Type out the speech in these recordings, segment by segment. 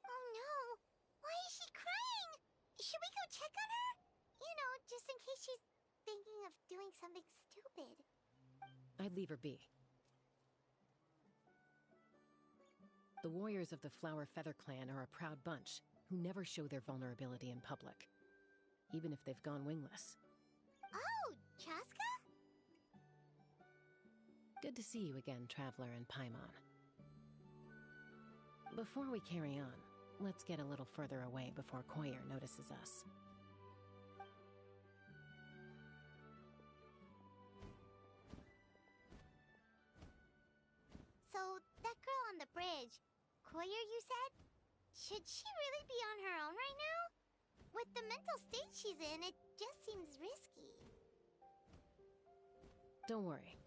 Oh no! Why is she crying? Should we go check on her? You know, just in case she's thinking of doing something stupid. I'd leave her be. The warriors of the Flower Feather Clan are a proud bunch who never show their vulnerability in public, even if they've gone wingless. Oh, Chaska? Good to see you again, Traveler and Paimon. Before we carry on, let's get a little further away before Koyer notices us. So, that girl on the bridge, Koyer, you said? Should she really be on her own right now? With the mental state she's in, it just seems risky. Don't worry.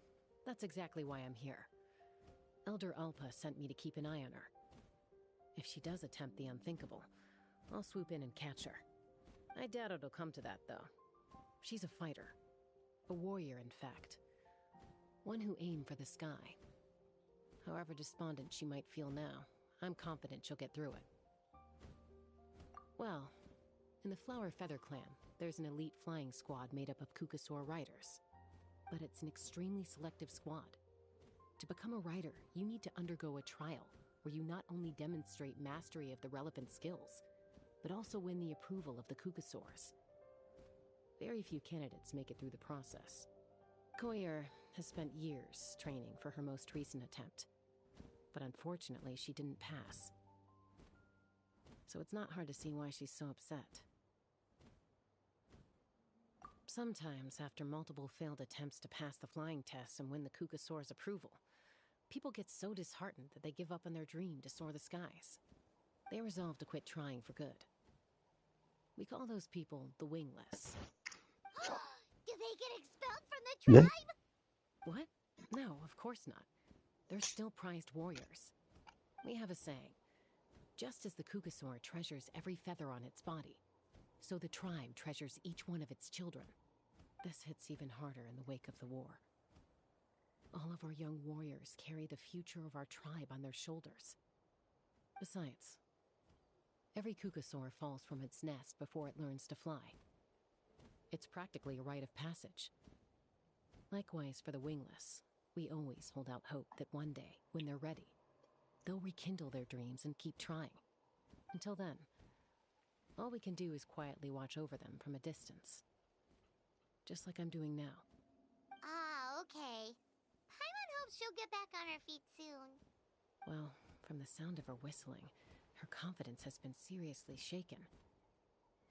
That's exactly why I'm here. Elder Alpa sent me to keep an eye on her. If she does attempt the unthinkable, I'll swoop in and catch her. I doubt it'll come to that, though. She's a fighter. A warrior, in fact. One who aimed for the sky. However despondent she might feel now, I'm confident she'll get through it. Well, in the Flower Feather Clan, there's an elite flying squad made up of Kukasaur riders. But it's an extremely selective squad. To become a rider, you need to undergo a trial, where you not only demonstrate mastery of the relevant skills, but also win the approval of the Kukasaurs. Very few candidates make it through the process. Koyer has spent years training for her most recent attempt, but unfortunately she didn't pass. So it's not hard to see why she's so upset. Sometimes, after multiple failed attempts to pass the flying test and win the Kukasaur's approval, people get so disheartened that they give up on their dream to soar the skies. They resolve to quit trying for good. We call those people the wingless. Do they get expelled from the tribe? What? No, of course not. They're still prized warriors. We have a saying. Just as the Kukasaur treasures every feather on its body, so the tribe treasures each one of its children. This hits even harder in the wake of the war. All of our young warriors carry the future of our tribe on their shoulders. Besides, every Kukasaur falls from its nest before it learns to fly. It's practically a rite of passage. Likewise for the wingless, we always hold out hope that one day, when they're ready, they'll rekindle their dreams and keep trying. Until then, all we can do is quietly watch over them from a distance. Just like I'm doing now. Ah, okay. Paimon hopes she'll get back on her feet soon. Well, from the sound of her whistling, her confidence has been seriously shaken.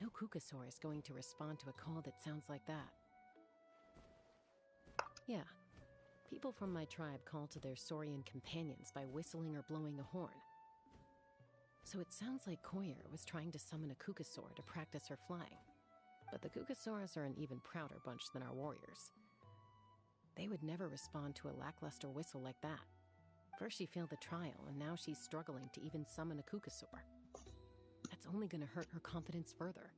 No Kukasaur is going to respond to a call that sounds like that. Yeah, people from my tribe call to their saurian companions by whistling or blowing a horn. So it sounds like Koyer was trying to summon a Kukasaur to practice her flying. But the Kukasaurs are an even prouder bunch than our warriors. They would never respond to a lackluster whistle like that. First she failed the trial, and now she's struggling to even summon a Kukasaur. That's only gonna hurt her confidence further.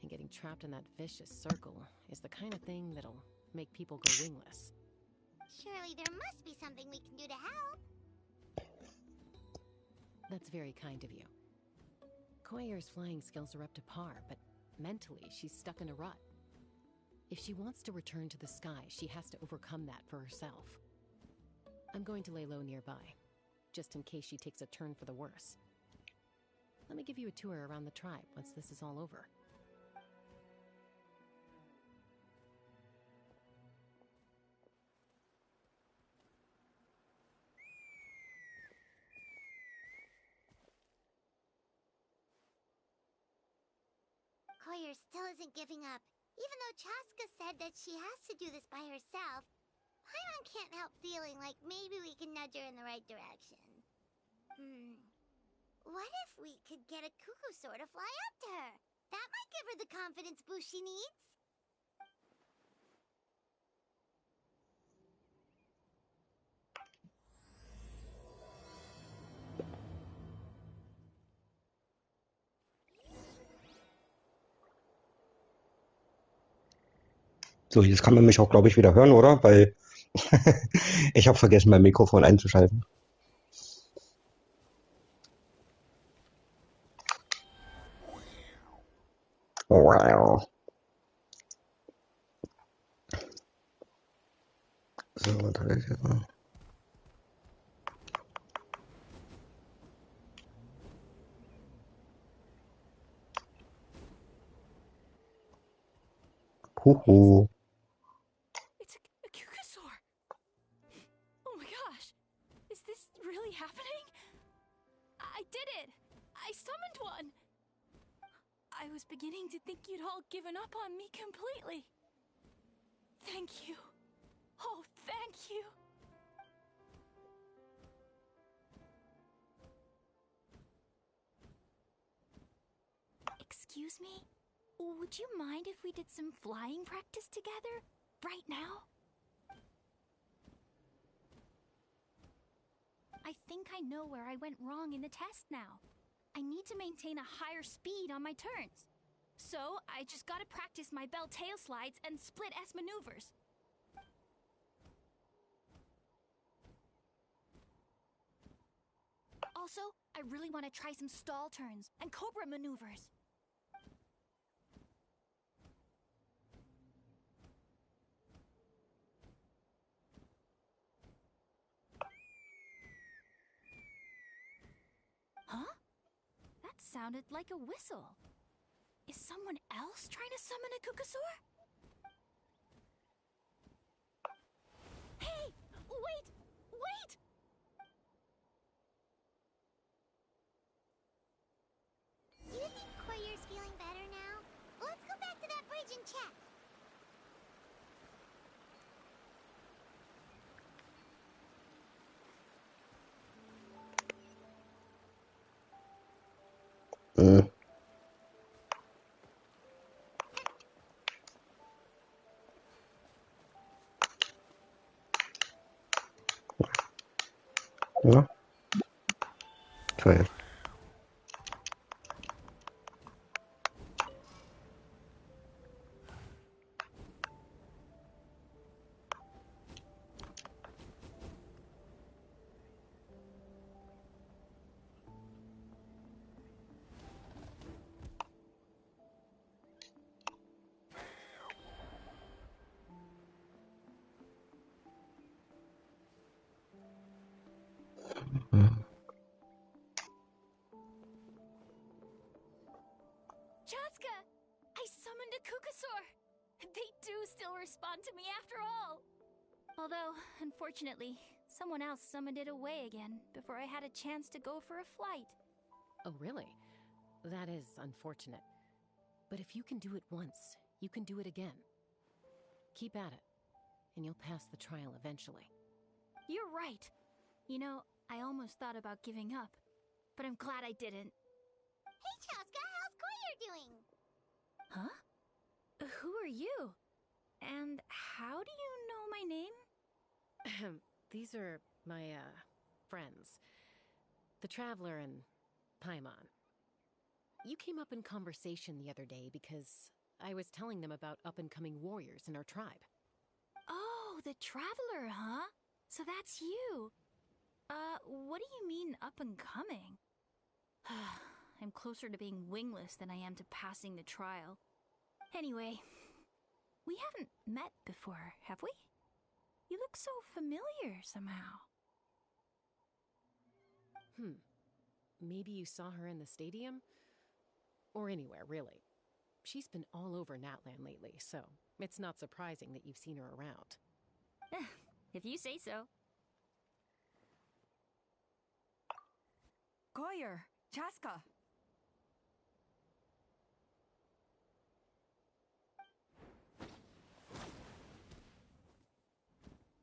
And getting trapped in that vicious circle is the kind of thing that'll make people go wingless. Surely there must be something we can do to help. That's very kind of you. Koyer's flying skills are up to par, but mentally she's stuck in a rut. If she wants to return to the sky, she has to overcome that for herself. I'm going to lay low nearby, just in case she takes a turn for the worse. Let me give you a tour around the tribe once this is all over. Koyer still isn't giving up. Even though Chaska said that she has to do this by herself, Paimon can't help feeling like maybe we can nudge her in the right direction. What if we could get a Kukasaur to fly up to her? That might give her the confidence boost she needs. So, jetzt kann man mich auch, glaube ich, wieder hören, oder? Weil Ich habe vergessen, mein Mikrofon einzuschalten. Wow. So, was habe ich jetzt noch? Huhu. It's a Kukasaur. Oh my gosh. Is this really happening? I did it. I summoned one. I was beginning to think you'd all given up on me completely. Thank you. Oh, thank you. Excuse me? Would you mind if we did some flying practice together? Right now? I think I know where I went wrong in the test now. I need to maintain a higher speed on my turns. So, I just gotta practice my bell tail slides and split S maneuvers. Also, I really want to try some stall turns and cobra maneuvers. Huh? That sounded like a whistle. Is someone else trying to summon a Kukasaur? Hey! Wait! Wait! Do you think Koyer's feeling better now? Let's go back to that bridge and check. Hm. Ja. Toll. Hm. Chaska! I summoned a Kukasaur! They do still respond to me after all! Although, unfortunately, someone else summoned it away again before I had a chance to go for a flight. Oh, really? That is unfortunate. But if you can do it once, you can do it again. Keep at it, and you'll pass the trial eventually. You're right. You know, I almost thought about giving up, but I'm glad I didn't. Hey, Chaska, how's Koyer doing? Huh? Who are you? And how do you know my name? These are my, friends. The Traveler and Paimon. You came up in conversation the other day because I was telling them about up-and-coming warriors in our tribe. Oh, the Traveler, huh? So that's you. What do you mean up-and-coming? I'm closer to being wingless than I am to passing the trial. Anyway, we haven't met before, have we? You look so familiar somehow. Maybe you saw her in the stadium? Or anywhere, really. She's been all over Natlan lately, so it's not surprising that you've seen her around. If you say so. Koyer, Chaska.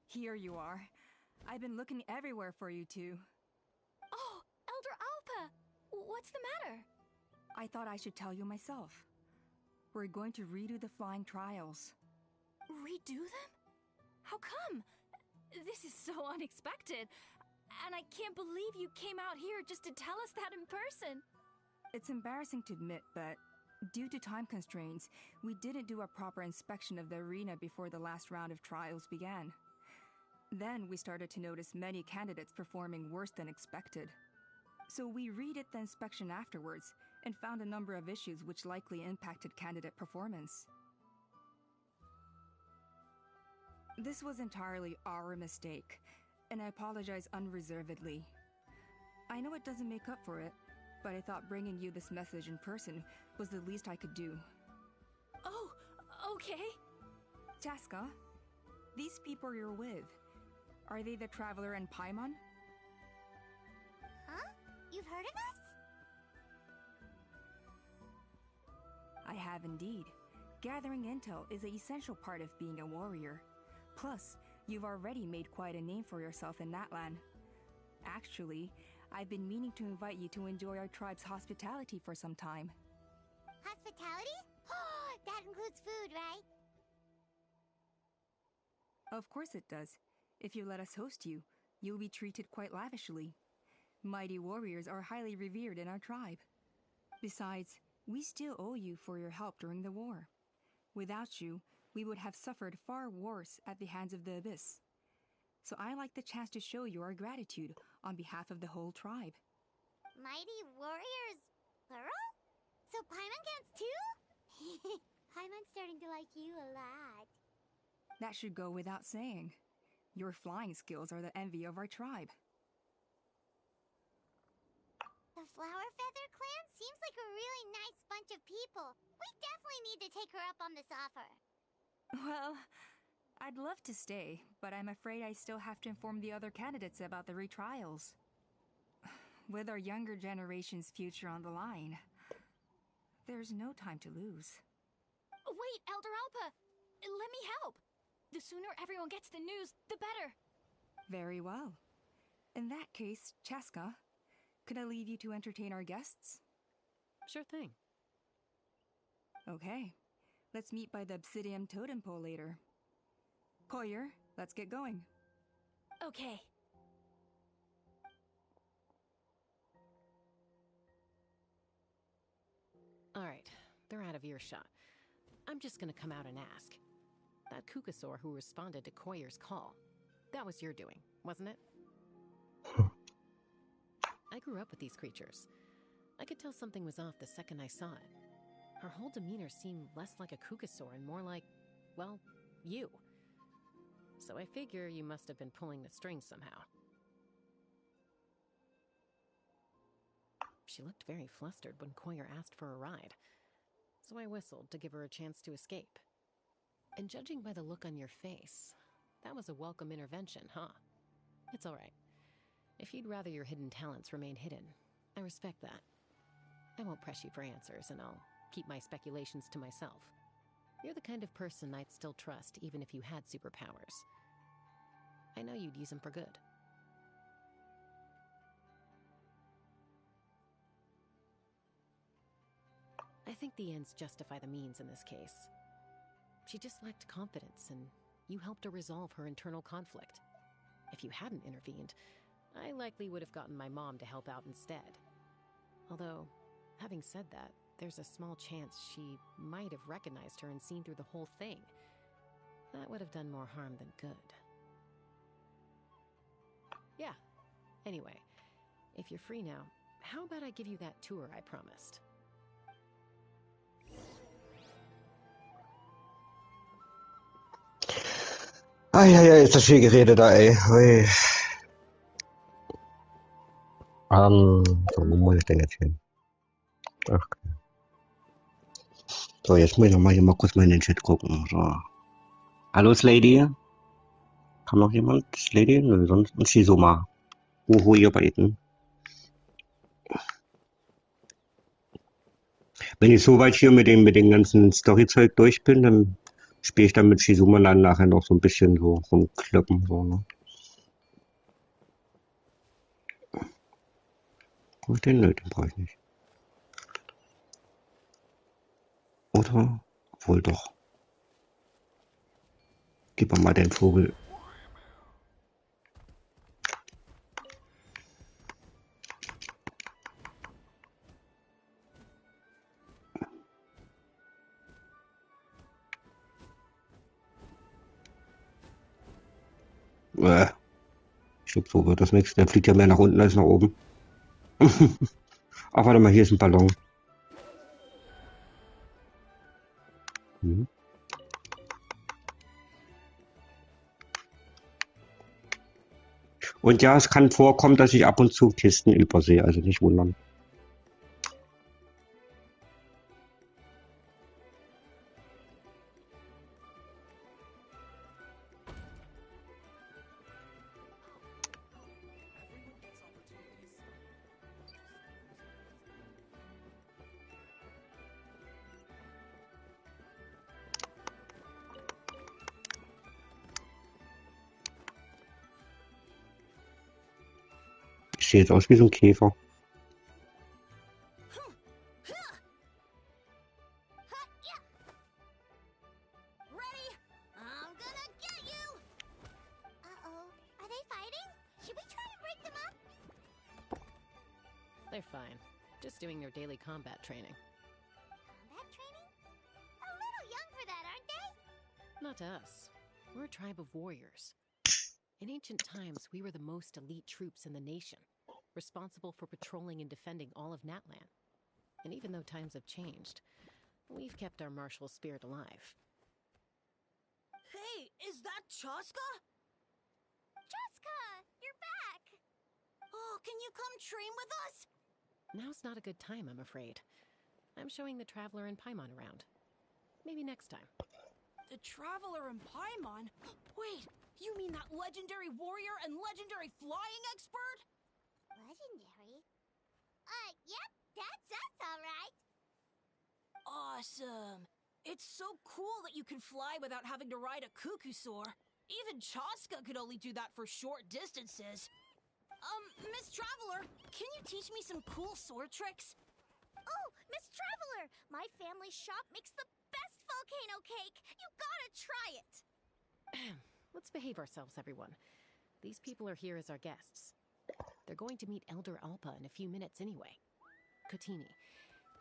Here you are. I've been looking everywhere for you two. Oh, Elder Alpa! What's the matter? I thought I should tell you myself. We're going to redo the flying trials. Redo them? How come? This is so unexpected. And I can't believe you came out here just to tell us that in person. It's embarrassing to admit, but due to time constraints, we didn't do a proper inspection of the arena before the last round of trials began. Then we started to notice many candidates performing worse than expected. So we redid the inspection afterwards and found a number of issues which likely impacted candidate performance. This was entirely our mistake, and I apologize unreservedly. I know it doesn't make up for it, but I thought bringing you this message in person was the least I could do. Oh, okay. Chaska, these people you're with, are they the Traveler and Paimon? Huh? You've heard of us? I have indeed. Gathering intel is an essential part of being a warrior. Plus, you've already made quite a name for yourself in that land. Actually, I've been meaning to invite you to enjoy our tribe's hospitality for some time. Hospitality? That includes food, right? Of course it does. If you let us host you, you'll be treated quite lavishly. Mighty warriors are highly revered in our tribe. Besides, we still owe you for your help during the war. Without you, we would have suffered far worse at the hands of the Abyss. So I like the chance to show you our gratitude on behalf of the whole tribe. Mighty warriors, plural? So Paimon counts too? Paimon's starting to like you a lot. That should go without saying. Your flying skills are the envy of our tribe. The Flower Feather clan seems like a really nice bunch of people. We definitely need to take her up on this offer. Well, I'd love to stay, but I'm afraid I still have to inform the other candidates about the retrials. With our younger generation's future on the line, there's no time to lose. Wait, Elder Alpa! Let me help! The sooner everyone gets the news, the better! Very well. In that case, Chaska, could I leave you to entertain our guests? Sure thing. Okay. Let's meet by the Obsidian Totem Pole later. Koyer, let's get going. Okay. All right, they're out of earshot. I'm just gonna come out and ask. That Kukasaur who responded to Koyer's call, that was your doing, wasn't it? I grew up with these creatures. I could tell something was off the second I saw it. Her whole demeanor seemed less like a Kukasaur and more like, well, you. So I figure you must have been pulling the strings somehow. She looked very flustered when Koyer asked for a ride, so I whistled to give her a chance to escape. And judging by the look on your face, that was a welcome intervention, huh? It's all right. If you'd rather your hidden talents remain hidden, I respect that. I won't press you for answers, and I'll keep my speculations to myself. You're the kind of person I'd still trust even if you had superpowers. I know you'd use them for good. I think the ends justify the means in this case. She just lacked confidence, and you helped her resolve her internal conflict. If you hadn't intervened, I likely would have gotten my mom to help out instead. Although, having said that, there's a small chance she might have recognized her and seen through the whole thing. That would have done more harm than good. Yeah. Anyway, if you're free now, how about I give you that tour I promised? Eieiei, ist das viel geredet da, ey. Ui. So, wo muss ich denn jetzt hin? Ach, so, jetzt muss ich noch mal hier mal kurz mal in den Chat gucken. So. Hallo, Slady? Kam noch jemand? Slady? Nö, sonst ein Shizuma. Woho, ihr beiden. Wenn ich soweit hier mit dem ganzen Storyzeug durch bin, dann spiele ich dann mit Shizuma dann nachher noch so ein bisschen so rumkloppen, so, ne? Wo ist den? Nö, den brauche ich nicht. Oder? Wohl doch. Gib mir mal den Vogel. Ich glaube, so wird das nichts. Der fliegt ja mehr nach unten als nach oben. Ach, warte mal, hier ist ein Ballon. Und ja, es kann vorkommen, dass ich ab und zu Kisten übersehe, also nicht wundern. Ich sehe jetzt aus wie so ein Käfer. Ready? I'm gonna get you! Uh-oh. Are they fighting? Should we try and break them up? They're fine. Just doing their daily combat training. Combat training? A little young for that, aren't they? Not us. We're a tribe of warriors. In ancient times, we were the most elite troops in the nation, responsible for patrolling and defending all of Natlan. And even though times have changed, we've kept our martial spirit alive. Hey, is that Chaska? Jessica, you're back! Oh, can you come train with us? Now's not a good time, I'm afraid. I'm showing the Traveler and Paimon around. Maybe next time. The Traveler and Paimon? Wait, you mean that legendary warrior and legendary flying expert? Legendary? Yep, that's us, all right. Awesome. It's so cool that you can fly without having to ride a cuckoo-soar. Even Chaska could only do that for short distances. Miss Traveler, can you teach me some cool sword tricks? Oh, Miss Traveler, my family shop makes the best volcano cake. You gotta try it. Let's behave ourselves, everyone. These people are here as our guests. They're going to meet Elder Alpa in a few minutes anyway. Kotini,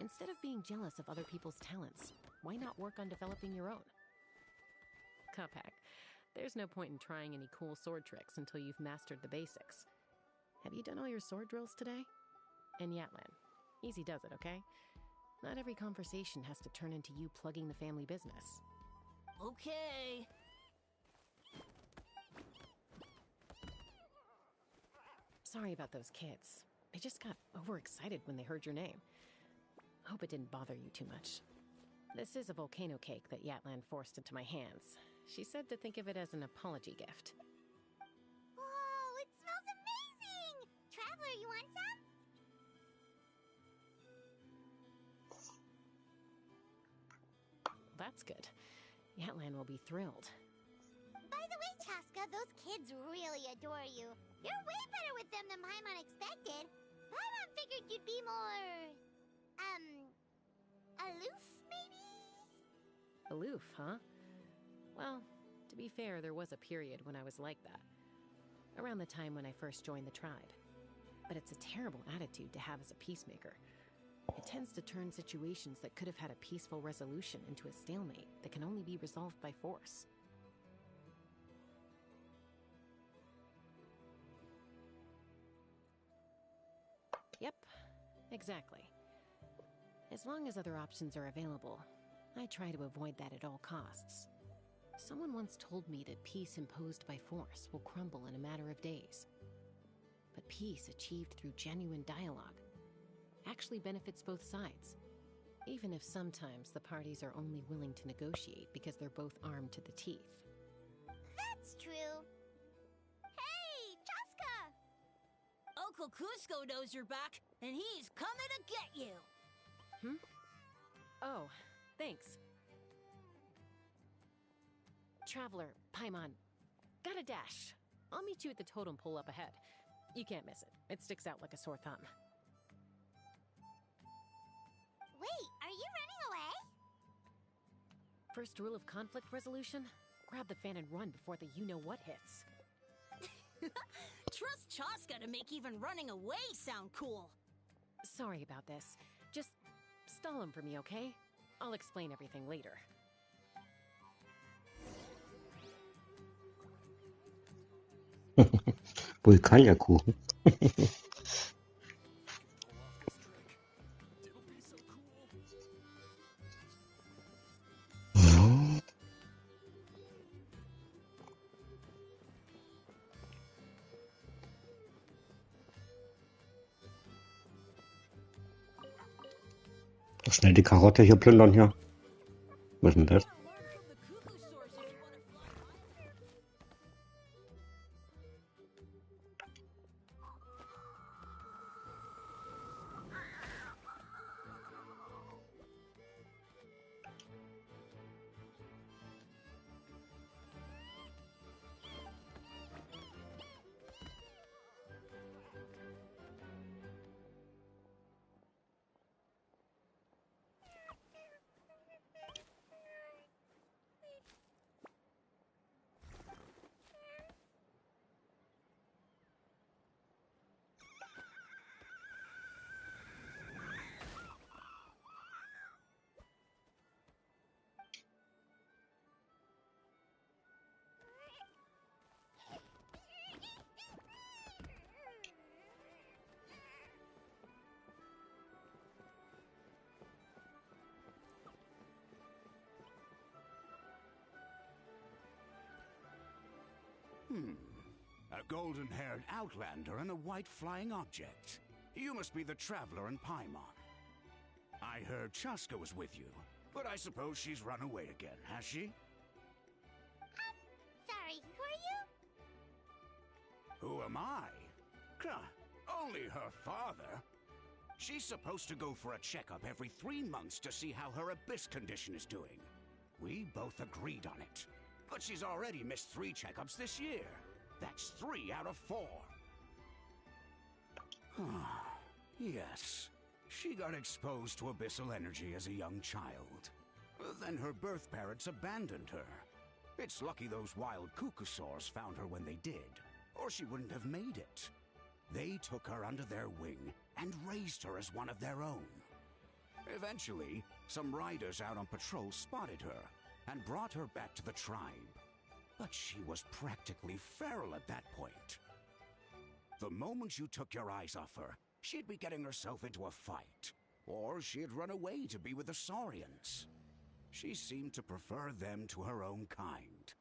instead of being jealous of other people's talents, why not work on developing your own? Kapak, there's no point in trying any cool sword tricks until you've mastered the basics. Have you done all your sword drills today? And Yatlan, easy does it, okay? Not every conversation has to turn into you plugging the family business. Okay. Sorry about those kids. They just got overexcited when they heard your name. Hope it didn't bother you too much. This is a volcano cake that Yatlan forced into my hands. She said to think of it as an apology gift. Whoa, it smells amazing! Traveler, you want some? That's good. Yatlan will be thrilled. By the way, Chaska, those kids really adore you. You're way better with them than Paimon expected. Paimon figured you'd be more... aloof, maybe? Aloof, huh? Well, to be fair, there was a period when I was like that. Around the time when I first joined the tribe. But it's a terrible attitude to have as a peacemaker. It tends to turn situations that could have had a peaceful resolution into a stalemate that can only be resolved by force. Yep, exactly. As long as other options are available, I try to avoid that at all costs. Someone once told me that peace imposed by force will crumble in a matter of days. But peace achieved through genuine dialogue actually benefits both sides, even if sometimes the parties are only willing to negotiate because they're both armed to the teeth. That's true. Hey, Chaska! Uncle Cusco knows you're back, and he's coming to get you. Oh, thanks. Traveler, Paimon, got a dash. I'll meet you at the totem pole up ahead. You can't miss it. It sticks out like a sore thumb. Wait, are you running away? First rule of conflict resolution? Grab the fan and run before the you-know-what hits. Trust Chaska to make even running away sound cool. Sorry about this. Just stall him for me, okay? I'll explain everything later. Vulkanierkuchen. Schnell die Karotte hier plündern hier. Was ist denn das? Learn from the cuckoo source if you want to fly higher. A golden-haired outlander and a white flying object. You must be the traveler in Paimon. I heard Chaska was with you, but I suppose she's run away again, has she? Sorry, who are you? Who am I? Only her father. She's supposed to go for a checkup every 3 months to see how her abyss condition is doing. We both agreed on it. But she's already missed 3 checkups this year. That's 3 out of 4. Yes. She got exposed to abyssal energy as a young child. Then her birth parents abandoned her. It's lucky those wild cuckoosaurs found her when they did, or she wouldn't have made it. They took her under their wing and raised her as one of their own. Eventually, some riders out on patrol spotted her and brought her back to the tribe. But she was practically feral at that point. The moment you took your eyes off her, she'd be getting herself into a fight, or she'd run away to be with the Saurians. She seemed to prefer them to her own kind.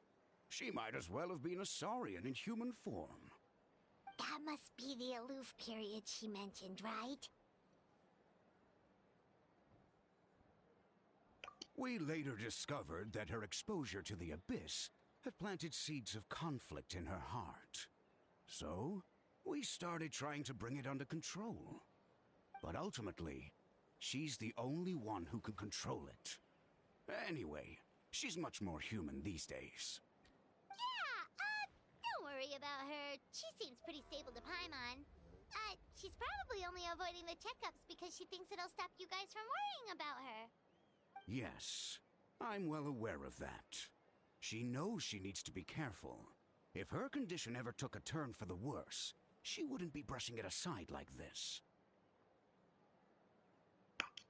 She might as well have been a Saurian in human form. That must be the aloof period she mentioned, right? We later discovered that her exposure to the abyss had planted seeds of conflict in her heart. So, we started trying to bring it under control. But ultimately, she's the only one who can control it. Anyway, she's much more human these days. Yeah, don't worry about her. She seems pretty stable to Paimon. She's probably only avoiding the checkups because she thinks it'll stop you guys from worrying about her. Yes, I'm well aware of that. She knows she needs to be careful. If her condition ever took a turn for the worse, she wouldn't be brushing it aside like this.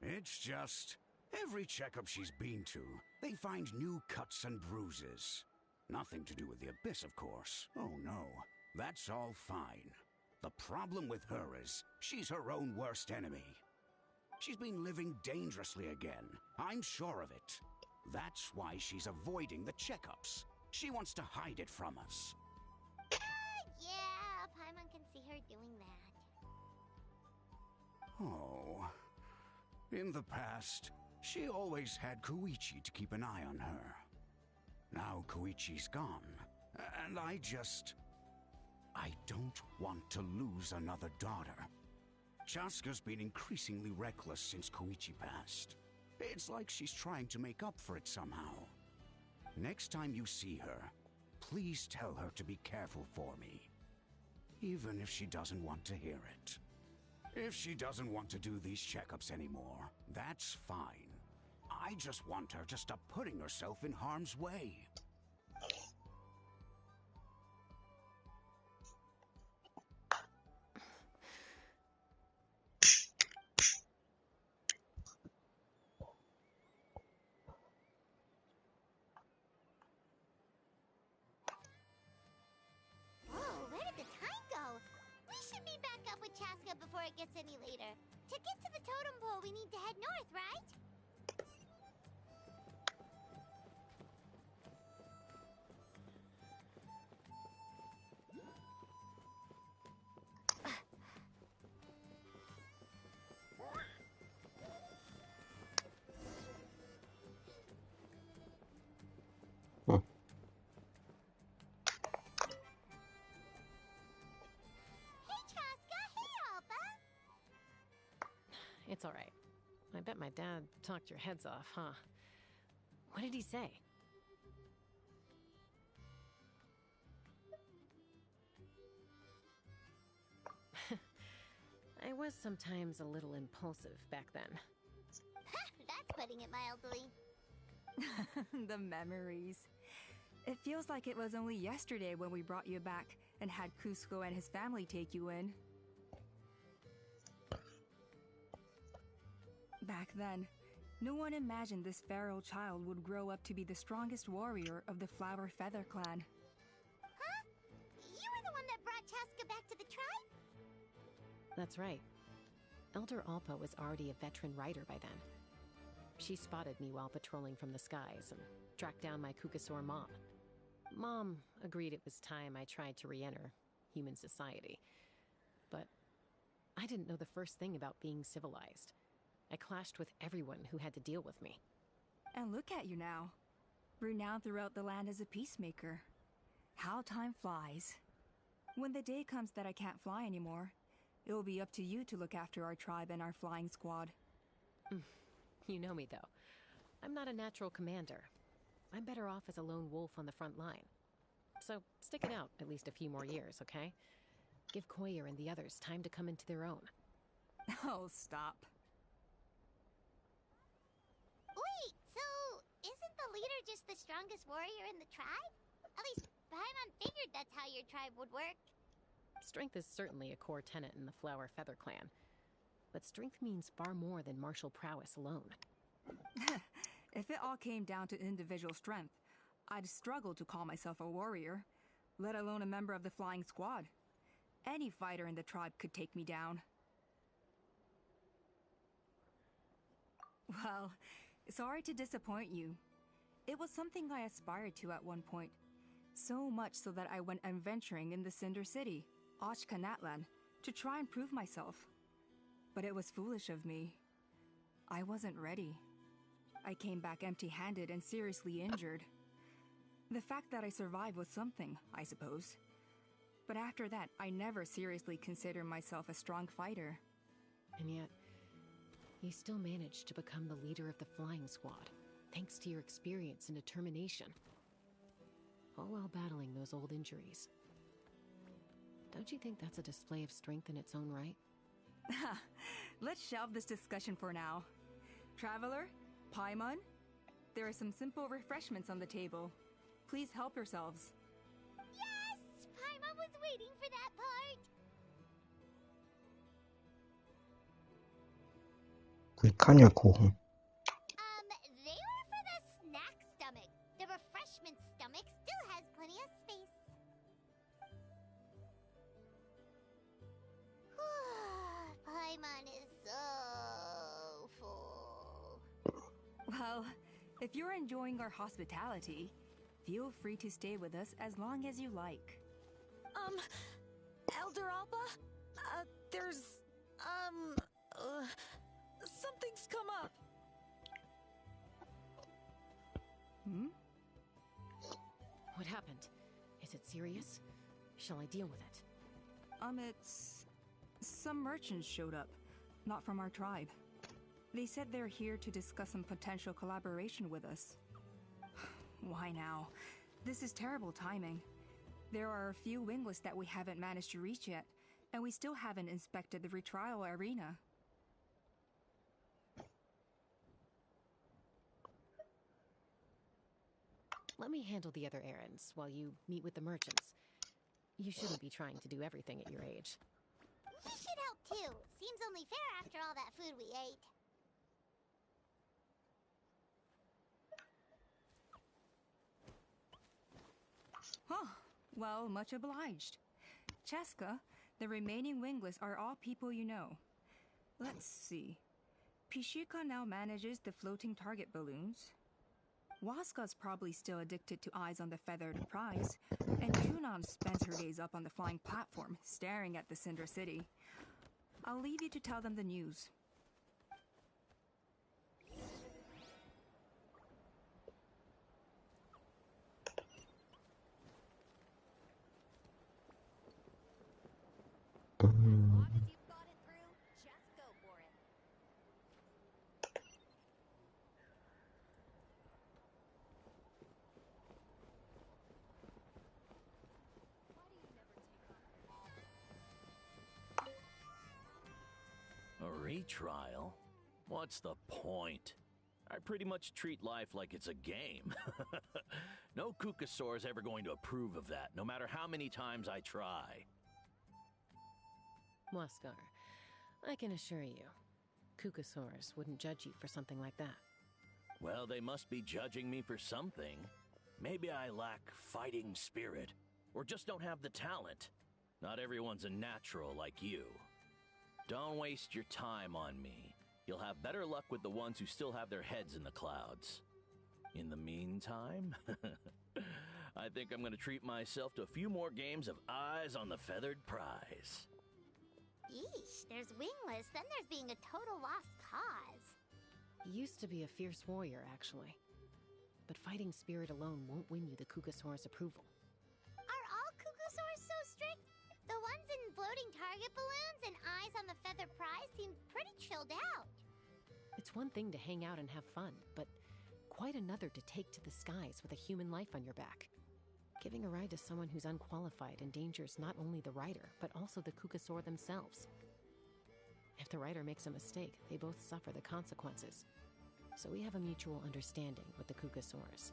It's just, every checkup she's been to, they find new cuts and bruises. Nothing to do with the abyss, of course. Oh no, that's all fine. The problem with her is, she's her own worst enemy. She's been living dangerously again. I'm sure of it. That's why she's avoiding the checkups. She wants to hide it from us. Yeah, Paimon can see her doing that. Oh. In the past, she always had Koichi to keep an eye on her. Now Koichi's gone, and I don't want to lose another daughter. Chaska's been increasingly reckless since Koichi passed. It's like she's trying to make up for it somehow. Next time you see her, please tell her to be careful for me. Even if she doesn't want to hear it. If she doesn't want to do these checkups anymore, that's fine. I just want her to stop putting herself in harm's way. Whoa, where did the time go? we need to head north, right? 응. Hey, Chaska. Hey, Alba. It's all right. I bet my dad talked your heads off, huh? What did he say? I was sometimes a little impulsive back then. That's putting it mildly. The memories. It feels like it was only yesterday when we brought you back and had Cusco and his family take you in. Back then, no one imagined this feral child would grow up to be the strongest warrior of the Flower Feather clan. Huh? You were the one that brought Chaska back to the tribe? That's right. Elder Alpa was already a veteran rider by then. She spotted me while patrolling from the skies and tracked down my Kukasaur mom. Mom agreed it was time I tried to re-enter human society. But I didn't know the first thing about being civilized. I clashed with everyone who had to deal with me. And look at you now, renowned throughout the land as a peacemaker. How time flies. When the day comes that I can't fly anymore, it will be up to you to look after our tribe and our flying squad. You know me, though. I'm not a natural commander. I'm better off as a lone wolf on the front line. So stick it out at least a few more years, okay? Give Koyer and the others time to come into their own. Oh, stop. Wait, so isn't the leader just the strongest warrior in the tribe? At least Paimon figured that's how your tribe would work. Strength is certainly a core tenet in the Flower Feather clan. But strength means far more than martial prowess alone. If it all came down to individual strength, I'd struggle to call myself a warrior, let alone a member of the flying squad. Any fighter in the tribe could take me down. Well, sorry to disappoint you. It was something I aspired to at one point. So much so that I went adventuring in the Cinder City, Ochkanatlan, to try and prove myself. But it was foolish of me. I wasn't ready. I came back empty-handed and seriously injured. The fact that I survived was something, I suppose. But after that, I never seriously considered myself a strong fighter. And yet, you still managed to become the leader of the flying squad, thanks to your experience and determination. All while battling those old injuries. Don't you think that's a display of strength in its own right? Let's shelve this discussion for now. Traveler, Paimon, there are some simple refreshments on the table. Please help yourselves. Yes! Paimon was waiting for that part! 불카냐고. They were for the snack stomach. The refreshment stomach still has plenty of space. Paimon is so full. Well, if you're enjoying our hospitality, feel free to stay with us as long as you like. Elder Alba? Something's come up. Hmm? What happened? Is it serious? Shall I deal with it? It's... Some merchants showed up, not from our tribe. They said they're here to discuss some potential collaboration with us. Why now? This is terrible timing. There are a few wingless that we haven't managed to reach yet, and we still haven't inspected the retrial arena. Let me handle the other errands while you meet with the merchants. You shouldn't be trying to do everything at your age. You should help too. Seems only fair after all that food we ate. Huh. Well, much obliged. Chaska, the remaining wingless are all people you know. Let's see. Pishika now manages the floating target balloons. Waska's probably still addicted to Eyes on the Feathered Prize, and Junon spends her days up on the flying platform, staring at the Cinder City. I'll leave you to tell them the news. As long as you've thought it through, just go for it. A retrial? What's the point? I pretty much treat life like it's a game. No Kukasaur is ever going to approve of that, no matter how many times I try. Waskar, I can assure you, Kukasaurs wouldn't judge you for something like that. Well, they must be judging me for something. Maybe I lack fighting spirit, or just don't have the talent. Not everyone's a natural like you. Don't waste your time on me. You'll have better luck with the ones who still have their heads in the clouds. In the meantime, I think I'm gonna treat myself to a few more games of Eyes on the Feathered Prize. Yeesh, there's wingless, then there's being a total lost cause. Used to be a fierce warrior, actually. But fighting spirit alone won't win you the Kukasaur's approval. Are all Kukasaurs so strict? The ones in floating target balloons and Eyes on the Feather Prize seem pretty chilled out. It's one thing to hang out and have fun, but quite another to take to the skies with a human life on your back. Giving a ride to someone who's unqualified endangers not only the rider, but also the Kukasaur themselves. If the rider makes a mistake, they both suffer the consequences. So we have a mutual understanding with the Kukasaurs.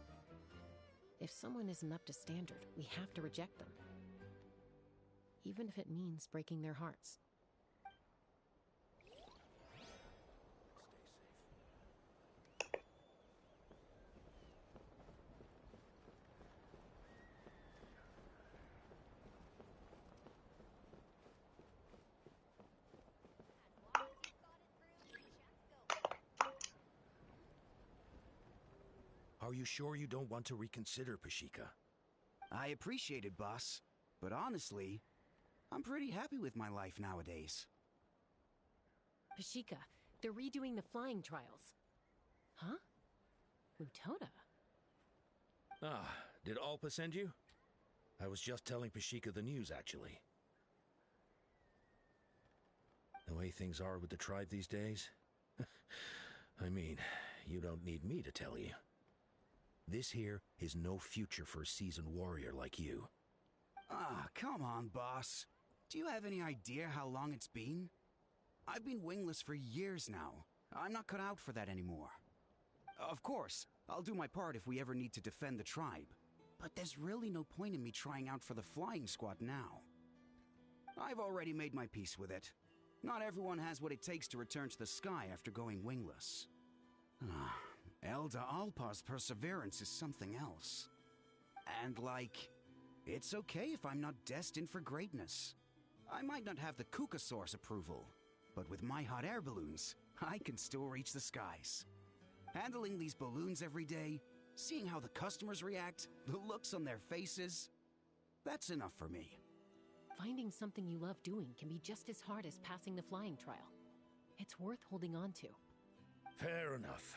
If someone isn't up to standard, we have to reject them. Even if it means breaking their hearts. Are you sure you don't want to reconsider, Pashika? I appreciate it, boss. But honestly, I'm pretty happy with my life nowadays. Pashika, they're redoing the flying trials. Huh? Mutoda? Ah, did Alpa send you? I was just telling Pashika the news, actually. The way things are with the tribe these days? I mean, you don't need me to tell you. This here is no future for a seasoned warrior like you. Ah, come on, boss. Do you have any idea how long it's been? I've been wingless for years now. I'm not cut out for that anymore. Of course, I'll do my part if we ever need to defend the tribe. But there's really no point in me trying out for the flying squad now. I've already made my peace with it. Not everyone has what it takes to return to the sky after going wingless. Elder Alpa's perseverance is something else. And it's okay if I'm not destined for greatness. I might not have the Kukasaur's approval, but with my hot air balloons, I can still reach the skies. Handling these balloons every day, seeing how the customers react, the looks on their faces, that's enough for me. Finding something you love doing can be just as hard as passing the flying trial. It's worth holding on to. Fair enough.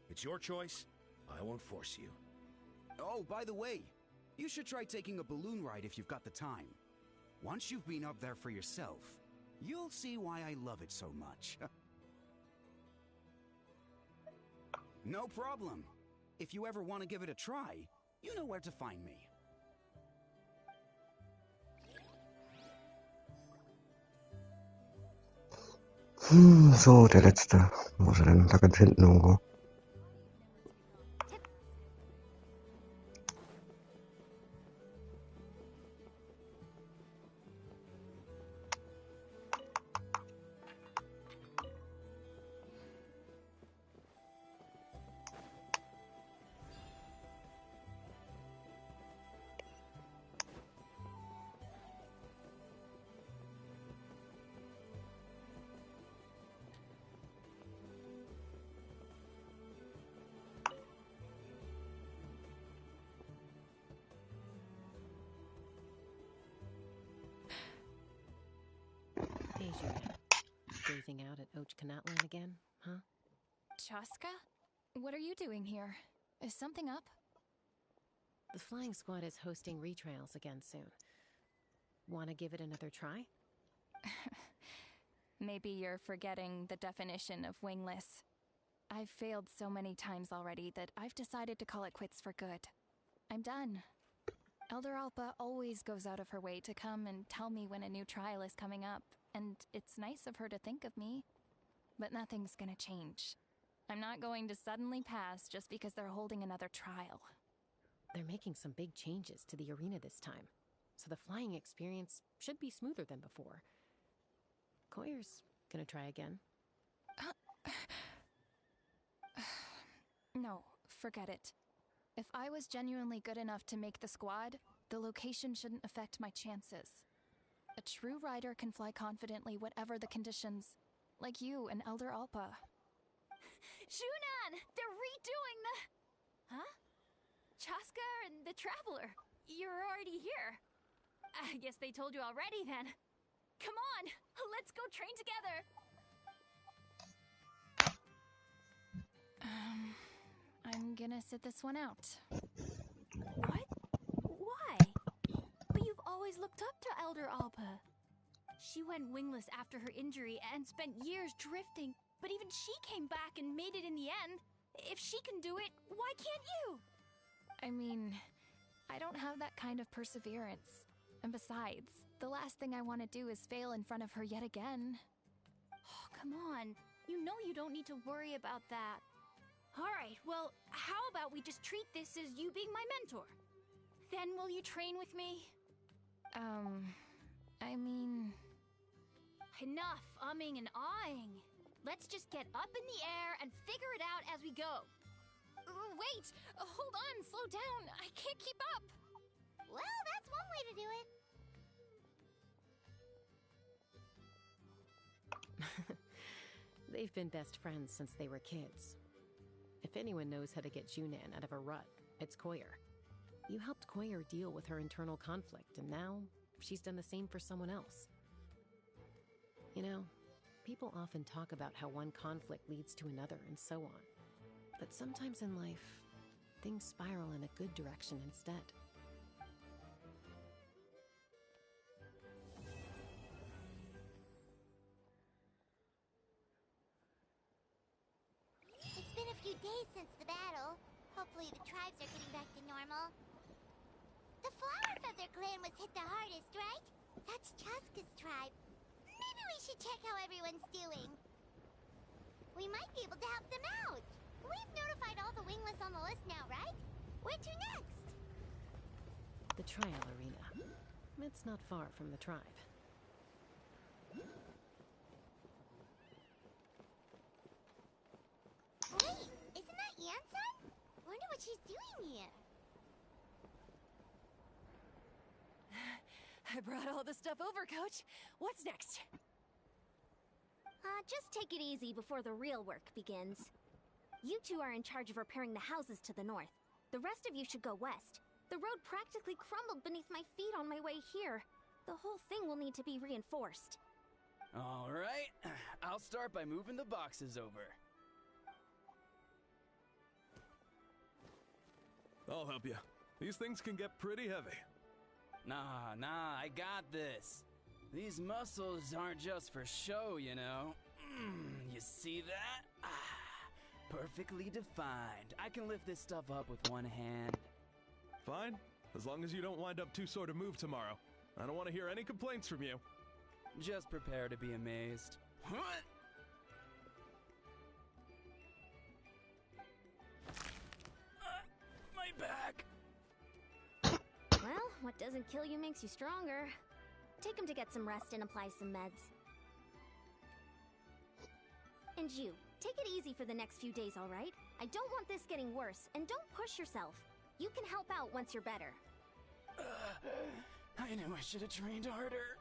It's your choice. I won't force you. Oh, by the way, you should try taking a balloon ride if you've got the time. Once you've been up there for yourself, you'll see why I love it so much. No problem. If you ever want to give it a try, you know where to find me. So, der letzte. Wo ist er denn? Da ganz hinten irgendwo. Julian. Gazing out at Ochkanatlan again, huh? Chaska? What are you doing here? Is something up? The flying squad is hosting retrials again soon. Wanna give it another try? Maybe you're forgetting the definition of wingless. I've failed so many times already that I've decided to call it quits for good. I'm done. Elder Alpa always goes out of her way to come and tell me when a new trial is coming up, and it's nice of her to think of me. But nothing's gonna change. I'm not going to suddenly pass just because they're holding another trial. They're making some big changes to the arena this time, so the flying experience should be smoother than before. Koyer's gonna try again. No, forget it. If I was genuinely good enough to make the squad, the location shouldn't affect my chances. A true rider can fly confidently whatever the conditions, like you and Elder Alpa. Shunan! They're redoing the... Huh? Chaska and the Traveler. You're already here. I guess they told you already then. Come on, let's go train together. I'm gonna sit this one out. What? Why? But you've always looked up to Elder Alpa. She went wingless after her injury and spent years drifting, but even she came back and made it in the end. If she can do it, why can't you? I mean, I don't have that kind of perseverance. And besides, the last thing I want to do is fail in front of her yet again. Oh, come on. You know you don't need to worry about that. Alright, well, how about we just treat this as you being my mentor? Then will you train with me? I mean... Enough umming and ahhing. Let's just get up in the air and figure it out as we go. Wait! Hold on, slow down. I can't keep up. Well, that's one way to do it. They've been best friends since they were kids. If anyone knows how to get Junan out of a rut, it's Koyer. You helped Koyer deal with her internal conflict, and now she's done the same for someone else. You know, people often talk about how one conflict leads to another and so on. But sometimes in life, things spiral in a good direction instead. It's been a few days since the battle. Hopefully the tribes are getting back to normal. The Flower Feather clan was hit the hardest, right? That's Chaska's tribe. Maybe we should check how everyone's doing. We might be able to help them out. We've notified all the wingless on the list now, right? Where to next? The trial arena. It's not far from the tribe. Wait, isn't that Yansan? Wonder what she's doing here. I brought all the stuff over, Coach. What's next? Just take it easy before the real work begins. You two are in charge of repairing the houses to the north. The rest of you should go west. The road practically crumbled beneath my feet on my way here. The whole thing will need to be reinforced. All right, I'll start by moving the boxes over. I'll help you. These things can get pretty heavy. Nah, I got this. These muscles aren't just for show, you know. You see that? Perfectly defined. I can lift this stuff up with one hand. Fine, as long as you don't wind up too sore to move tomorrow. I don't want to hear any complaints from you. Just prepare to be amazed. My back. Well, what doesn't kill you makes you stronger. Take him to get some rest and apply some meds. And you, take it easy for the next few days, all right? I don't want this getting worse, and don't push yourself. You can help out once you're better. I knew I should have trained harder.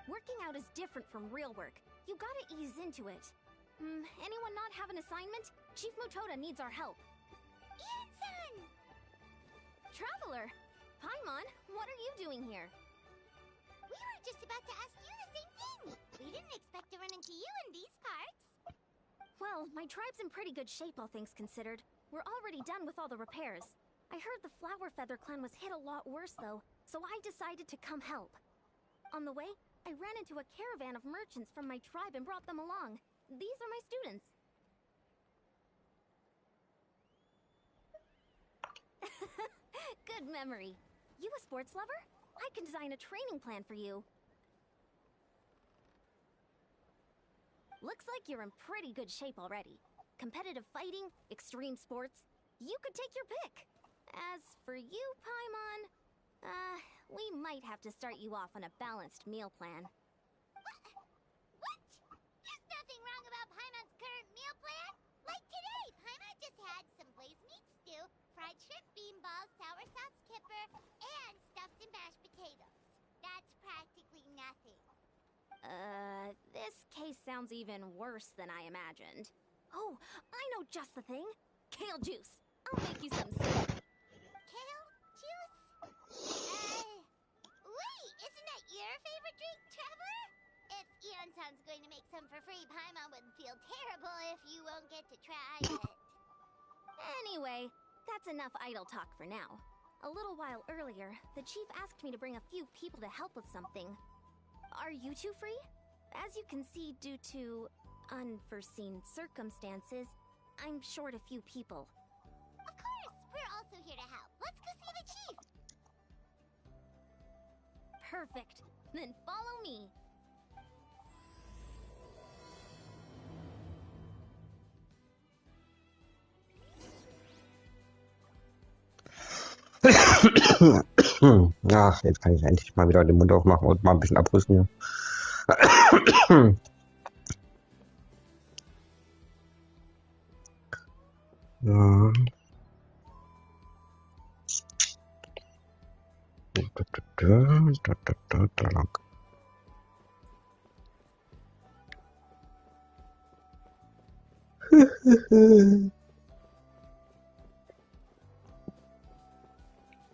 Working out is different from real work. You gotta ease into it. Anyone not have an assignment? Chief Mutoda needs our help. Yansan! Traveler! Paimon, what are you doing here? We were just about to ask you the same thing. We didn't Well, my tribe's in pretty good shape, all things considered. We're already done with all the repairs. I heard the Flower Feather clan was hit a lot worse, though, so I decided to come help. On the way, I ran into a caravan of merchants from my tribe and brought them along. These are my students. Good memory. You a sports lover? I can design a training plan for you. Looks like you're in pretty good shape already. Competitive fighting, extreme sports, you could take your pick. As for you, Paimon, we might have to start you off on a balanced meal plan. What? There's nothing wrong about Paimon's current meal plan. Like today, Paimon just had some glazed meat stew, fried shrimp bean balls, sour sauce kipper, and stuffed and mashed potatoes. That's practically nothing. This case sounds even worse than I imagined. Oh, I know just the thing. Kale juice. I'll make you some soup. Kale juice? Wait, isn't that your favorite drink, Traveler? If Eon-san's going to make some for free, Paimon would feel terrible if you won't get to try it. Anyway, that's enough idle talk for now. A little while earlier, the chief asked me to bring a few people to help with something. Are you two free? As you can see, due to unforeseen circumstances, I'm short a few people. Of course, we're also here to help. Let's go see the chief. Perfect. Then follow me. Ach, jetzt kann ich endlich mal wieder den Mund aufmachen und mal ein bisschen abhusten hier. Ja. Da lang.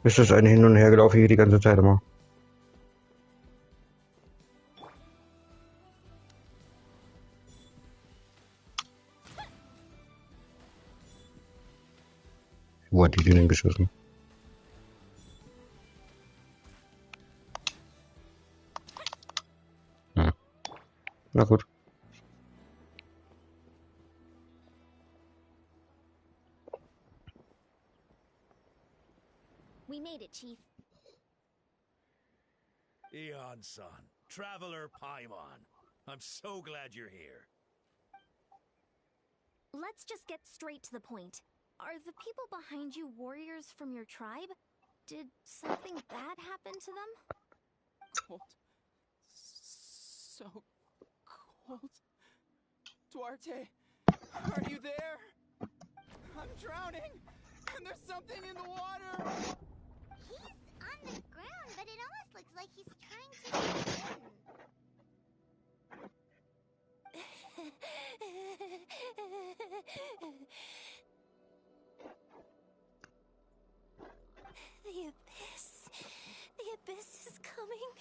Ist das eine hin und her gelaufen hier die ganze Zeit immer? Wo hat die denn geschossen? Hm. Na gut. We made it, Chief. Eon-san, Traveler Paimon. I'm so glad you're here. Let's just get straight to the point. Are the people behind you warriors from your tribe? Did something bad happen to them? Cold. So cold. Duarte, are you there? I'm drowning, and there's something in the water. He's on the ground, but it almost looks like he's trying to swim. The abyss. The abyss is coming.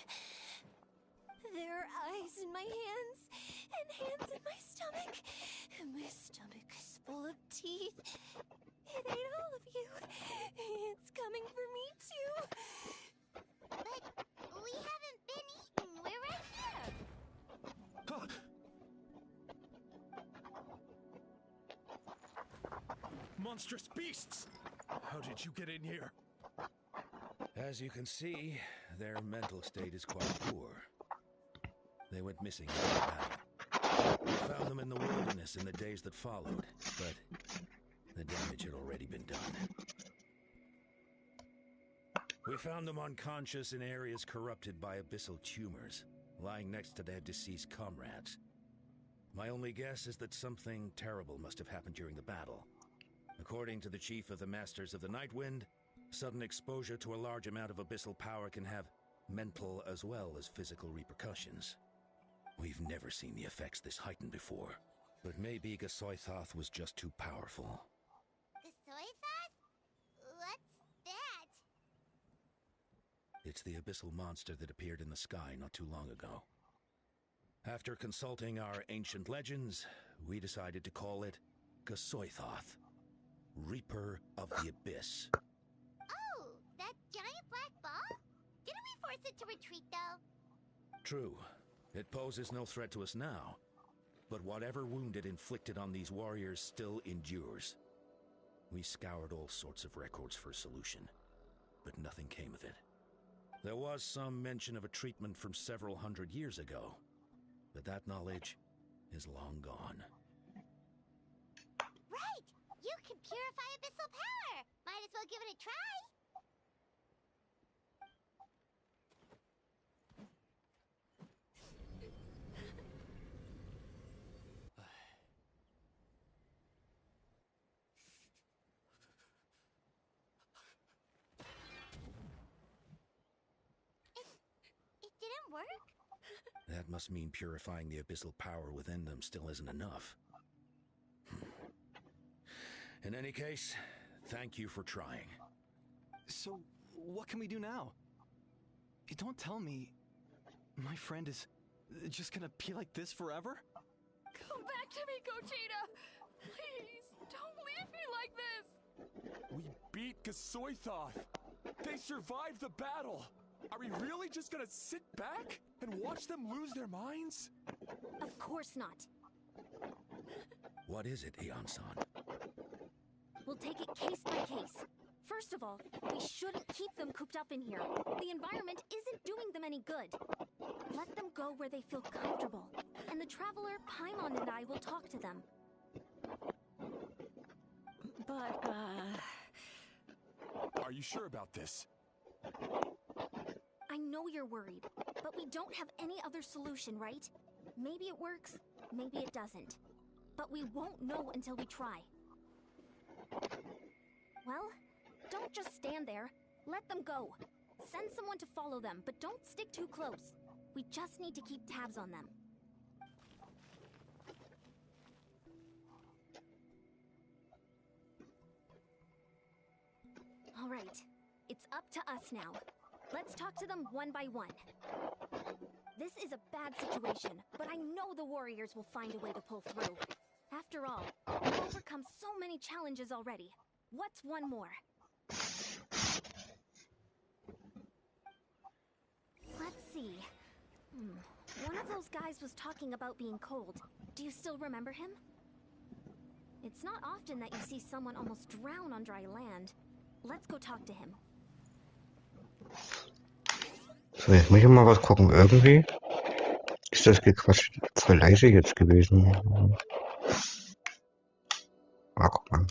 There are eyes in my hands, and hands in my stomach. And my stomach is full of teeth. It ate all of you. It's coming for me, too. But we haven't been eaten. We're right here. Monstrous beasts! How did you get in here? As you can see, their mental state is quite poor. They went missing in the battle. We found them in the wilderness in the days that followed, but the damage had already been done. We found them unconscious in areas corrupted by abyssal tumors, lying next to their deceased comrades. My only guess is that something terrible must have happened during the battle. According to the chief of the Masters of the Nightwind, sudden exposure to a large amount of abyssal power can have mental as well as physical repercussions. We've never seen the effects this heightened before, but maybe Gasoithoth was just too powerful. Gasoithoth? What's that? It's the abyssal monster that appeared in the sky not too long ago. After consulting our ancient legends, we decided to call it Gasoithoth, Reaper of the Abyss. Oh, that giant black ball? Didn't we force it to retreat, though? True. It poses no threat to us now, but whatever wound it inflicted on these warriors still endures. We scoured all sorts of records for a solution, but nothing came of it. There was some mention of a treatment from several hundred years ago, but that knowledge is long gone. Right! You can purify abyssal power! Might as well give it a try! It didn't work? That must mean purifying the abyssal power within them still isn't enough. In any case, thank you for trying. So, what can we do now? Don't tell me my friend is just gonna be like this forever? Come back to me, Gogeta! Please, don't leave me like this! We beat Gasoithoth! They survived the battle! Are we really just gonna sit back and watch them lose their minds? Of course not. What is it, Aeon-san? We'll take it case by case. First of all, we shouldn't keep them cooped up in here. The environment isn't doing them any good. Let them go where they feel comfortable. And the Traveler, Paimon, and I will talk to them. But, Are you sure about this? I know you're worried, but we don't have any other solution, right? Maybe it works, maybe it doesn't. But we won't know until we try. Well, don't just stand there. Let them go. Send someone to follow them, but don't stick too close. We just need to keep tabs on them. All right, it's up to us now. Let's talk to them one by one. This is a bad situation, but I know the warriors will find a way to pull through. After all, we've overcome so many challenges already. What's one more? Let's see. One of those guys was talking about being cold. Do you still remember him? It's not often that you see someone almost drown on dry land. Let's go talk to him. So, jetzt muss ich mal was gucken. Irgendwie ist das Gequatsch voll leise jetzt gewesen. Mal gucken.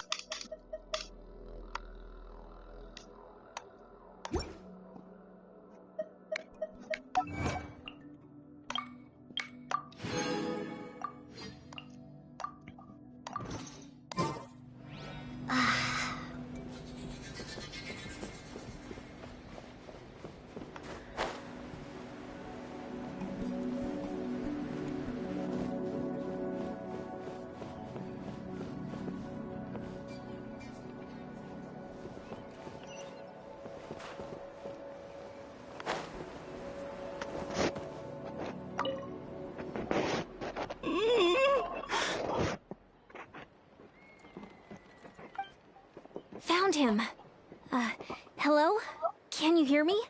Found him. Hello? Can you hear me?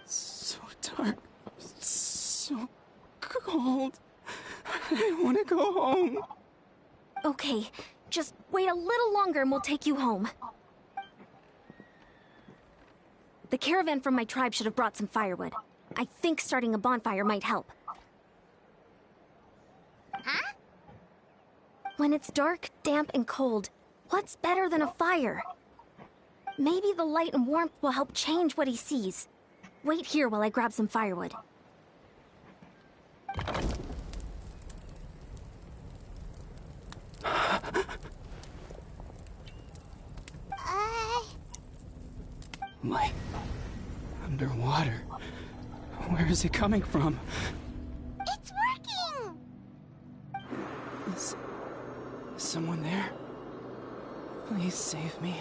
So dark. So cold. I want to go home. Okay, just wait a little longer and we'll take you home. The caravan from my tribe should have brought some firewood. I think starting a bonfire might help. Huh? When it's dark, damp, and cold, what's better than a fire? Maybe the light and warmth will help change what he sees. Wait here while I grab some firewood. Light. Underwater. Where is it coming from? It's working! Is someone there? Please save me.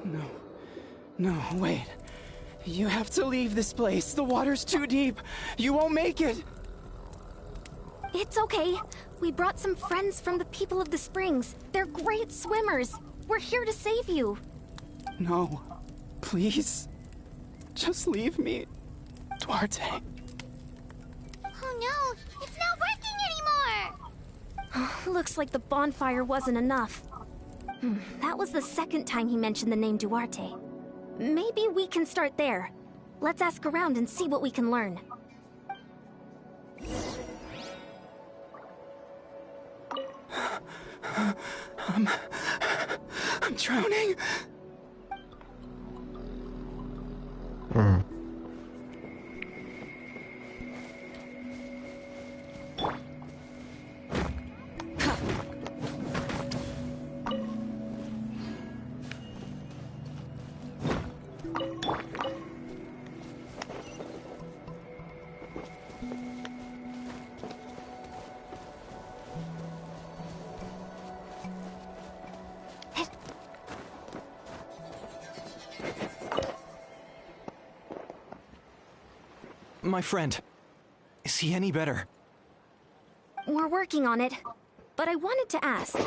No. No, wait. You have to leave this place. The water's too deep. You won't make it. It's okay. We brought some friends from the people of the springs. They're great swimmers. We're here to save you. No. Please. Just leave me. Duarte. Oh no, it's not working anymore! Looks like the bonfire wasn't enough. That was the second time he mentioned the name Duarte. Maybe we can start there. Let's ask around and see what we can learn. I'm drowning. My friend, is he any better? We're working on it. But I wanted to ask,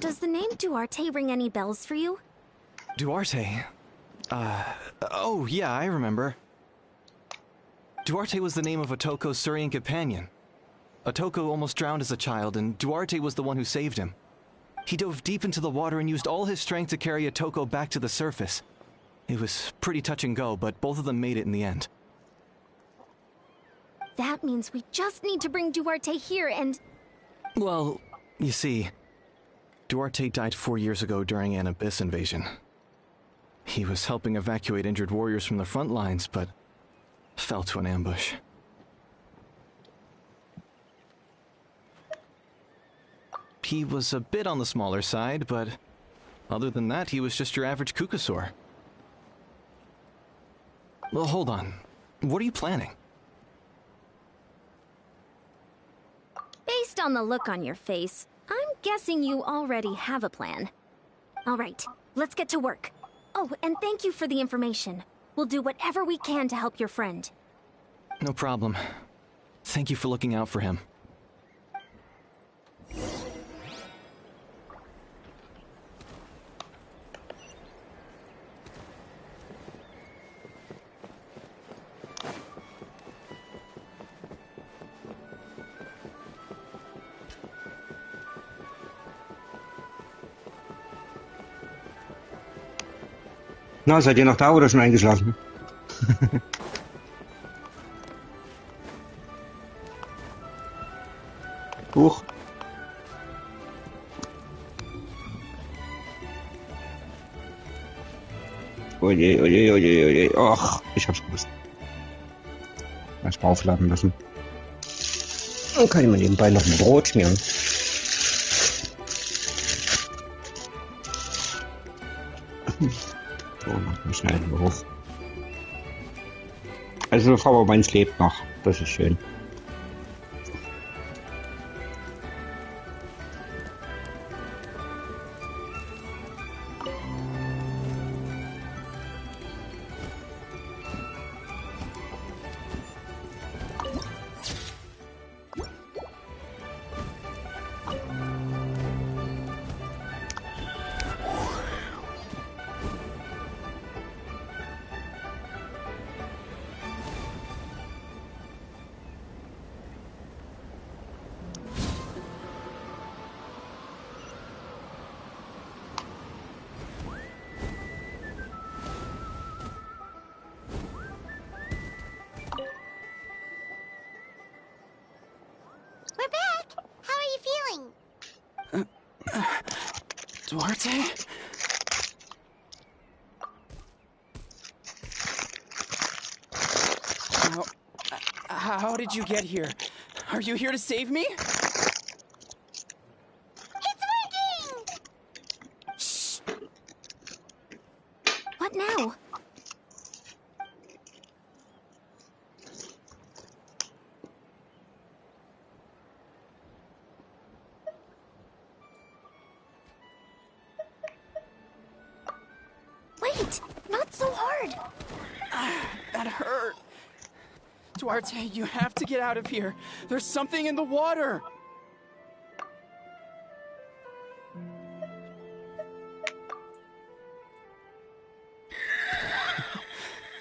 does the name Duarte ring any bells for you? Duarte? Oh yeah, I remember. Duarte was the name of Otoko's Surian companion. Otoko almost drowned as a child, and Duarte was the one who saved him. He dove deep into the water and used all his strength to carry Otoko back to the surface. It was pretty touch and go, but both of them made it in the end. That means we just need to bring Duarte here and... Well, you see, Duarte died 4 years ago during an Abyss invasion. He was helping evacuate injured warriors from the front lines, but fell to an ambush. He was a bit on the smaller side, but other than that, he was just your average Kukasaur. Well, hold on. What are you planning? Based on the look on your face, I'm guessing you already have a plan. All right, let's get to work. Oh, and thank you for the information. We'll do whatever we can to help your friend. No problem. Thank you for looking out for him. Na, seid ihr noch da oder schon eingeschlafen? Huch. Oje, oje, oje, oje. Ach, ich hab's gewusst. Erst mal aufladen müssen. Dann kann ich mir nebenbei noch ein Brot schmieren. So, mach mal schnell hoch. Also Frau Meins lebt noch. Das ist schön. We're back! How are you feeling? Duarte? How did you get here? Are you here to save me? It's working! Shh! What now? Wait! Not so hard! That hurt. Duarte, you have to get out of here. There's something in the water.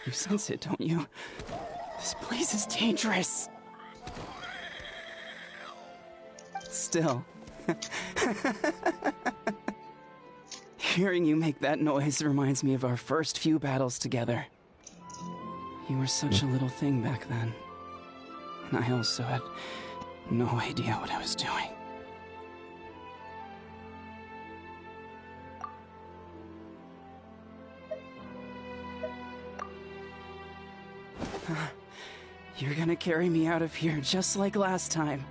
You sense it, don't you? This place is dangerous. Still. Hearing you make that noise reminds me of our first few battles together. You were such a little thing back then. And I also had no idea what I was doing. You're gonna carry me out of here just like last time.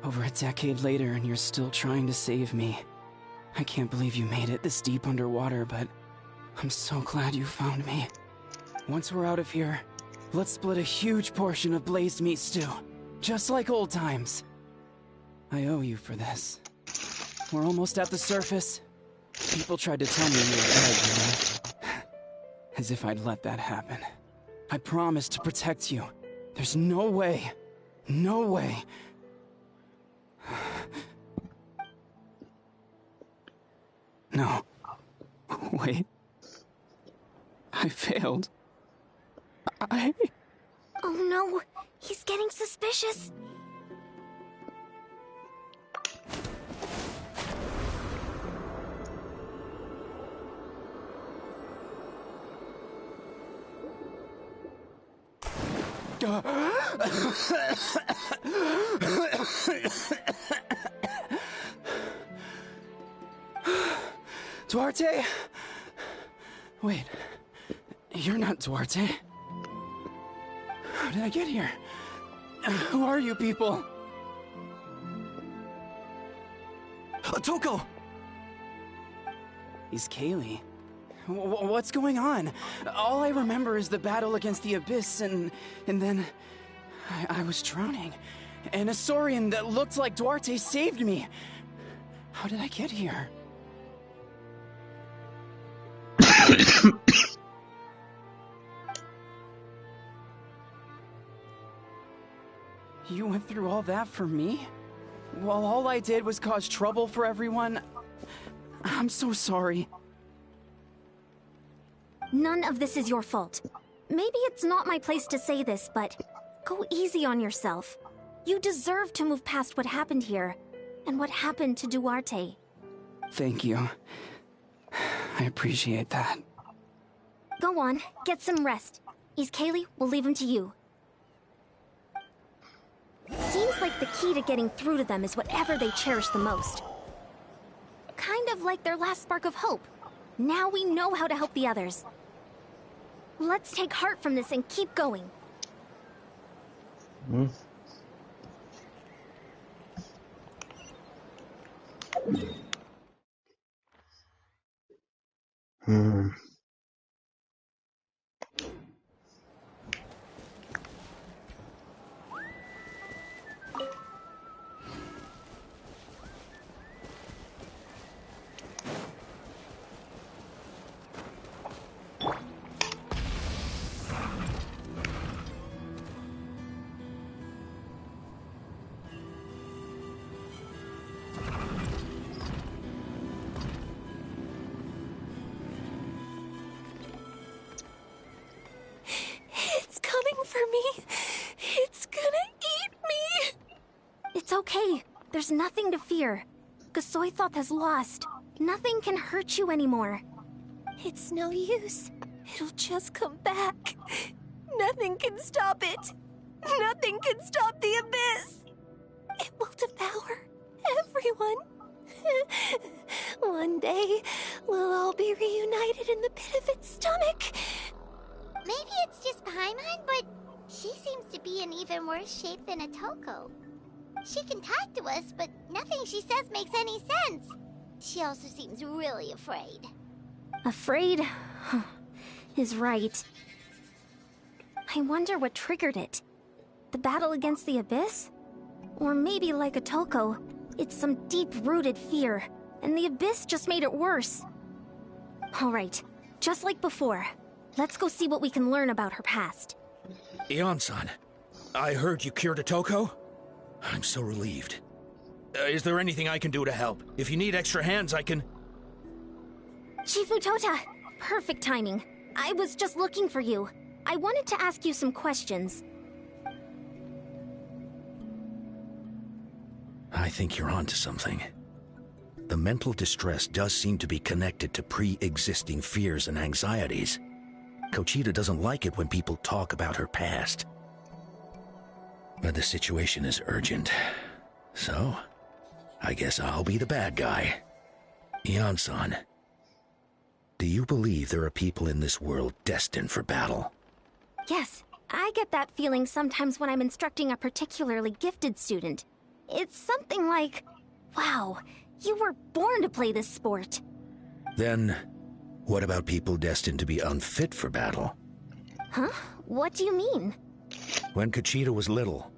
Over a decade later and you're still trying to save me. I can't believe you made it this deep underwater, but I'm so glad you found me. Once we're out of here, let's split a huge portion of blazed meat stew, just like old times. I owe you for this. We're almost at the surface. People tried to tell me you were dead, you know? As if I'd let that happen. I promised to protect you. There's no way. No way. No. Wait. I failed. Oh no, he's getting suspicious. Duarte? Wait, you're not Duarte. How did I get here? Who are you people? Toko! He's Kaylee. What's going on? All I remember is the battle against the Abyss, and then I was drowning. And a Saurian that looked like Duarte saved me. How did I get here? You went through all that for me? While all I did was cause trouble for everyone? I'm so sorry. None of this is your fault. Maybe it's not my place to say this, but go easy on yourself. You deserve to move past what happened here, and what happened to Duarte. Thank you. I appreciate that. Go on, get some rest. Is Kaylee, we'll leave him to you. Seems like the key to getting through to them is whatever they cherish the most. Kind of like their last spark of hope. Now we know how to help the others. Let's take heart from this and keep going. It's okay. There's nothing to fear. Gasoithoth has lost. Nothing can hurt you anymore. It's no use. It'll just come back. Nothing can stop it. Nothing can stop the abyss. It will devour everyone. One day, we'll all be reunited in the pit of its stomach. Maybe it's just Paimon, but she seems to be in even worse shape than Atoko. She can talk to us, but nothing she says makes any sense. She also seems really afraid. Afraid? Is right. I wonder what triggered it. The battle against the Abyss? Or maybe like Atoko, it's some deep-rooted fear, and the Abyss just made it worse. Alright, Just like before. Let's go see what we can learn about her past. Ion-san, I heard you cured Otoko? I'm so relieved. Is there anything I can do to help? If you need extra hands, I can... Chief Mutota, perfect timing. I was just looking for you. I wanted to ask you some questions. I think you're onto something. The mental distress does seem to be connected to pre-existing fears and anxieties. Kochita doesn't like it when people talk about her past. But the situation is urgent. So, I guess I'll be the bad guy. Ion-san, do you believe there are people in this world destined for battle? Yes, I get that feeling sometimes when I'm instructing a particularly gifted student. It's something like, wow, you were born to play this sport. Then, what about people destined to be unfit for battle? Huh? What do you mean? When Kochita was little,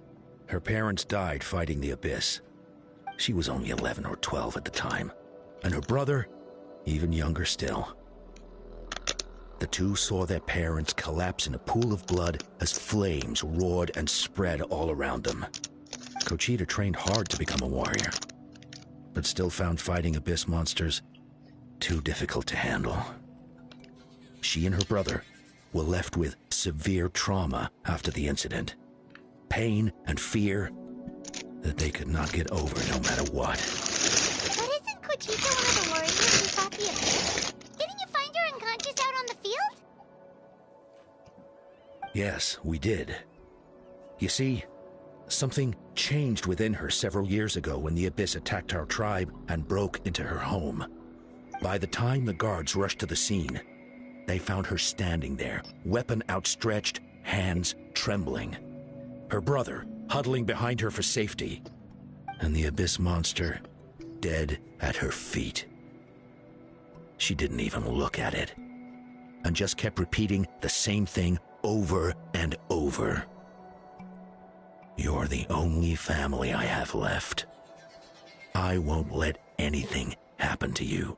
her parents died fighting the Abyss. She was only 11 or 12 at the time, and her brother, even younger still. The two saw their parents collapse in a pool of blood as flames roared and spread all around them. Kochita trained hard to become a warrior, but still found fighting Abyss monsters too difficult to handle. She and her brother were left with severe trauma after the incident. Pain and fear that they could not get over no matter what. But isn't Kochita one of the warriors who fought the Abyss? Didn't you find her unconscious out on the field? Yes, we did. You see, something changed within her several years ago when the Abyss attacked our tribe and broke into her home. By the time the guards rushed to the scene, they found her standing there, weapon outstretched, hands trembling. Her brother huddling behind her for safety, and the Abyss monster dead at her feet. She didn't even look at it, and just kept repeating the same thing over and over. You're the only family I have left. I won't let anything happen to you.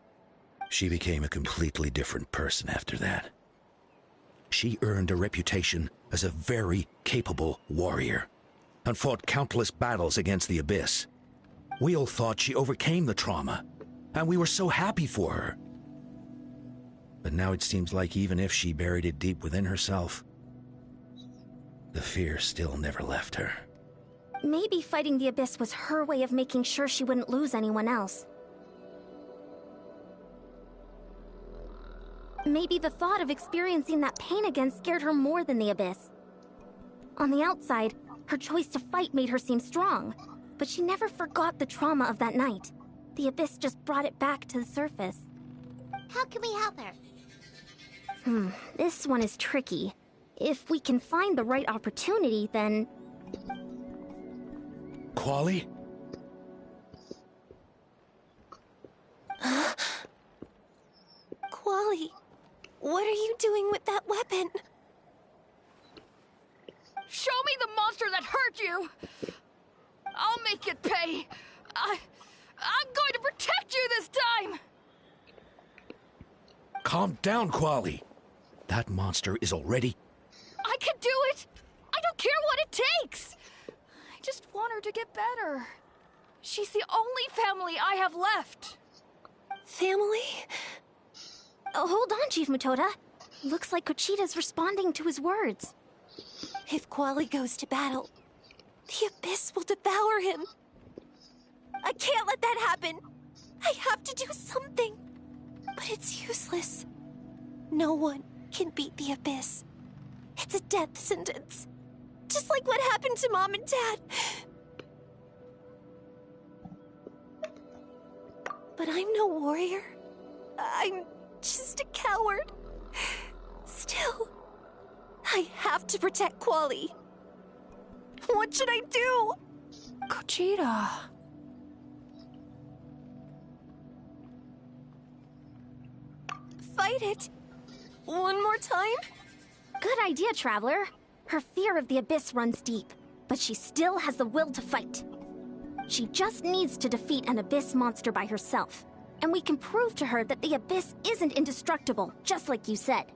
She became a completely different person after that. She earned a reputation as a very capable warrior, and fought countless battles against the Abyss. We all thought she overcame the trauma, and we were so happy for her. But now it seems like even if she buried it deep within herself, the fear still never left her. Maybe fighting the Abyss was her way of making sure she wouldn't lose anyone else. Maybe the thought of experiencing that pain again scared her more than the Abyss. On the outside, her choice to fight made her seem strong, but she never forgot the trauma of that night. The Abyss just brought it back to the surface. How can we help her? This one is tricky. If we can find the right opportunity, then... Quali? Quali, what are you doing with that weapon? Show me the monster that hurt you! I'll make it pay! I'm going to protect you this time! Calm down, Quali. That monster is already... I can do it! I don't care what it takes! I just want her to get better. She's the only family I have left. Family? Oh, hold on, Chief Mutota. Looks like Kochita's responding to his words. If Quali goes to battle, the Abyss will devour him. I can't let that happen. I have to do something. But it's useless. No one can beat the Abyss. It's a death sentence. Just like what happened to Mom and Dad. But I'm no warrior. I'm just a coward. Still, I have to protect Quali. What should I do? Kochita. Fight it. One more time? Good idea, Traveler. Her fear of the Abyss runs deep, but she still has the will to fight. She just needs to defeat an Abyss monster by herself, and we can prove to her that the Abyss isn't indestructible, just like you said.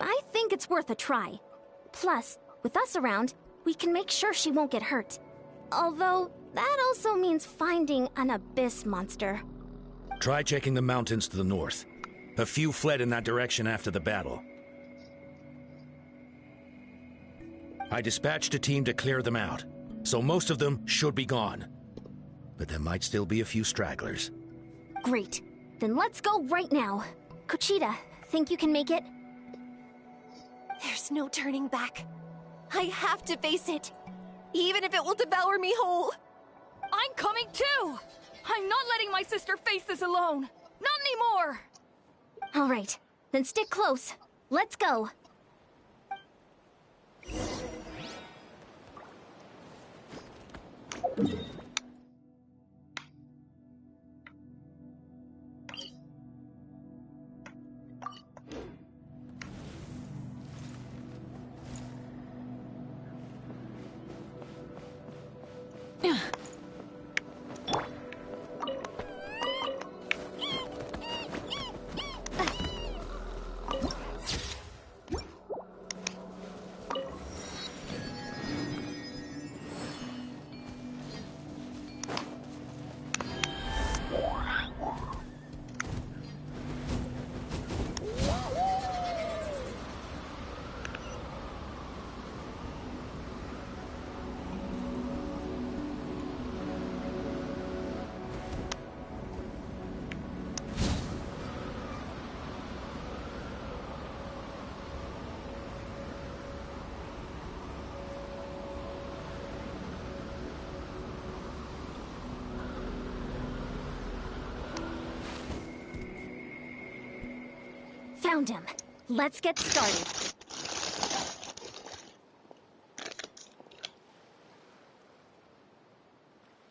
I think it's worth a try. Plus, with us around, we can make sure she won't get hurt. Although, that also means finding an Abyss monster. Try checking the mountains to the north. A few fled in that direction after the battle. I dispatched a team to clear them out, so most of them should be gone. But there might still be a few stragglers. Great. Then let's go right now. Kochita, think you can make it? There's no turning back. I have to face it, even if it will devour me whole. I'm coming too! I'm not letting my sister face this alone! Not anymore! All right, then stick close. Let's go. Found him. Let's get started.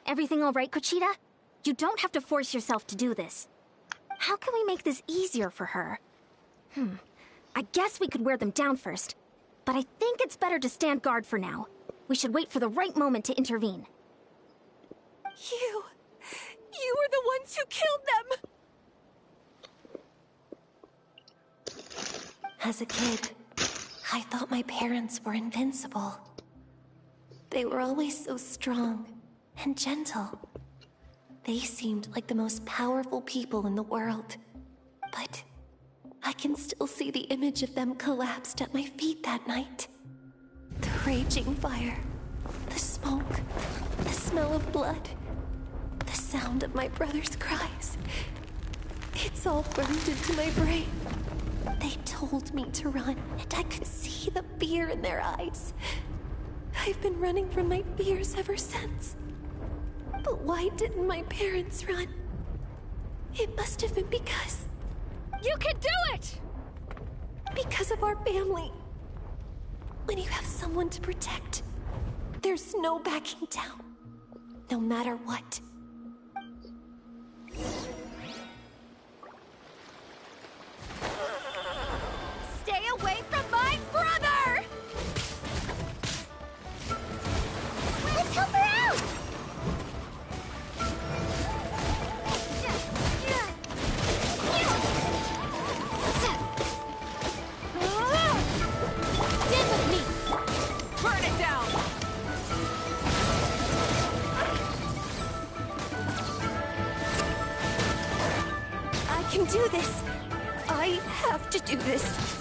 Everything all right, Kochita? You don't have to force yourself to do this. How can we make this easier for her? I guess we could wear them down first. But I think it's better to stand guard for now. We should wait for the right moment to intervene. You were the ones who killed them! As a kid, I thought my parents were invincible. They were always so strong and gentle. They seemed like the most powerful people in the world. But I can still see the image of them collapsed at my feet that night. The raging fire, the smoke, the smell of blood, the sound of my brother's cries. It's all burned into my brain. They told me to run, and I could see the fear in their eyes. I've been running from my fears ever since. But why didn't my parents run? It must have been because... You can do it! Because of our family. When you have someone to protect, there's no backing down, no matter what. Stay away from my brother! Let's help her out! Stand with me! Burn it down! I can do this. I have to do this.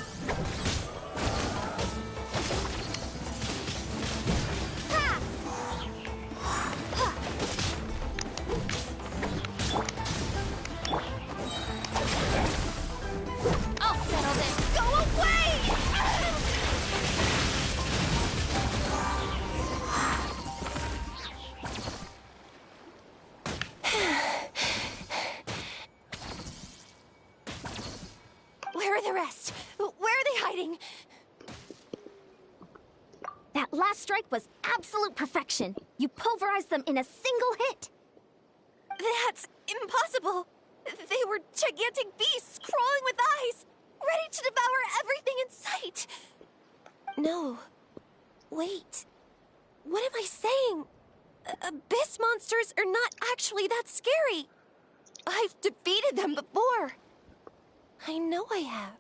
I'll settle this. Go away! Where are the rest? Where are they hiding? That last strike was absolute perfection. You pulverized them in a single hit. That's impossible. They were gigantic beasts crawling with eyes, ready to devour everything in sight. No. Wait. What am I saying? Abyss monsters are not actually that scary. I've defeated them before. I know I have.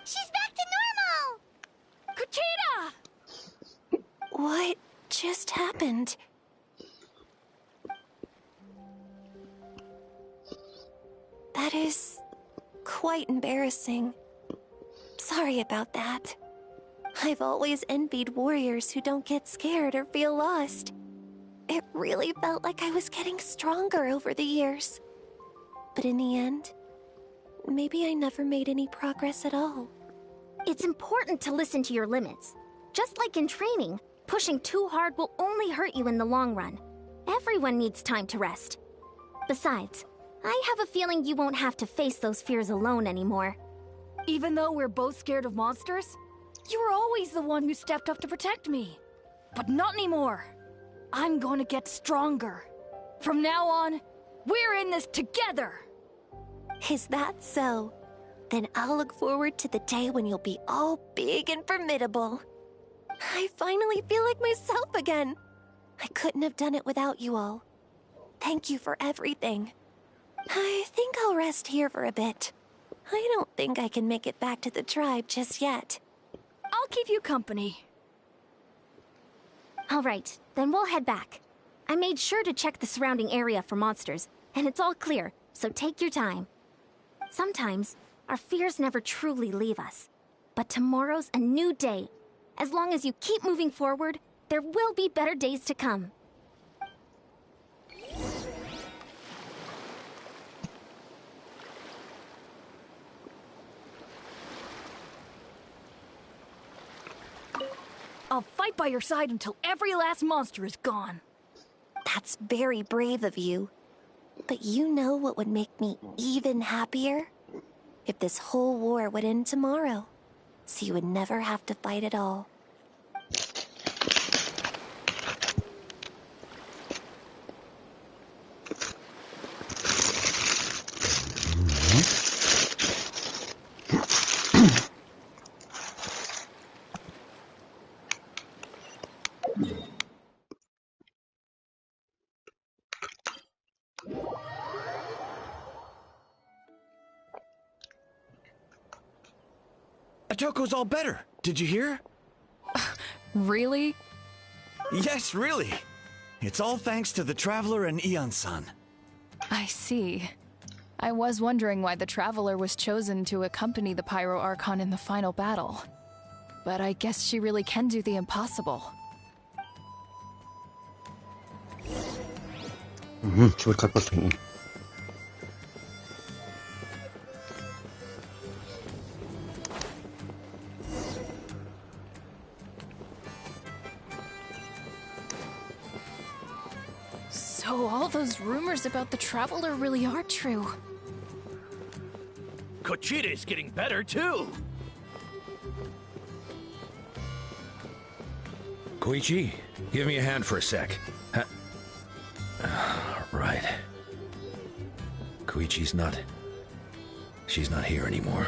She's back to normal! Kuchita! What just happened? That is quite embarrassing. Sorry about that. I've always envied warriors who don't get scared or feel lost. It really felt like I was getting stronger over the years. But in the end, maybe I never made any progress at all. It's important to listen to your limits. Just like in training, pushing too hard will only hurt you in the long run. Everyone needs time to rest. Besides, I have a feeling you won't have to face those fears alone anymore. Even though we're both scared of monsters, you were always the one who stepped up to protect me. But not anymore. I'm going to get stronger. From now on, we're in this together. Is that so? Then I'll look forward to the day when you'll be all big and formidable. I finally feel like myself again. I couldn't have done it without you all. Thank you for everything. I think I'll rest here for a bit. I don't think I can make it back to the tribe just yet. I'll keep you company. All right, then we'll head back. I made sure to check the surrounding area for monsters, and it's all clear, so take your time. Sometimes, our fears never truly leave us. But tomorrow's a new day. As long as you keep moving forward, there will be better days to come. I'll fight by your side until every last monster is gone. That's very brave of you. But you know what would make me even happier? If this whole war would end tomorrow, so you would never have to fight at all. Atoko's all better. Did you hear? Really? Yes, really. It's all thanks to the Traveler and Ian-san. I see. I was wondering why the Traveler was chosen to accompany the Pyro Archon in the final battle. But I guess she really can do the impossible.ช่วยคัดภาษี So all those rumors about the Traveler really are true. Kochide's getting better, too! Koichi, give me a hand for a sec. Right. Koichi's not... She's not here anymore.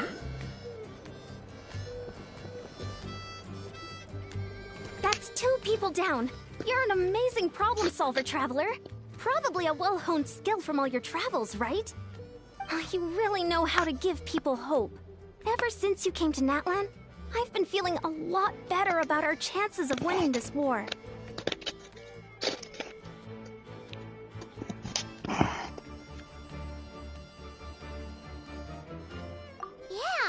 That's 2 people down. You're an amazing problem solver, Traveler. Probably a well-honed skill from all your travels, right? You really know how to give people hope. Ever since you came to Natlan, I've been feeling a lot better about our chances of winning this war. Yeah,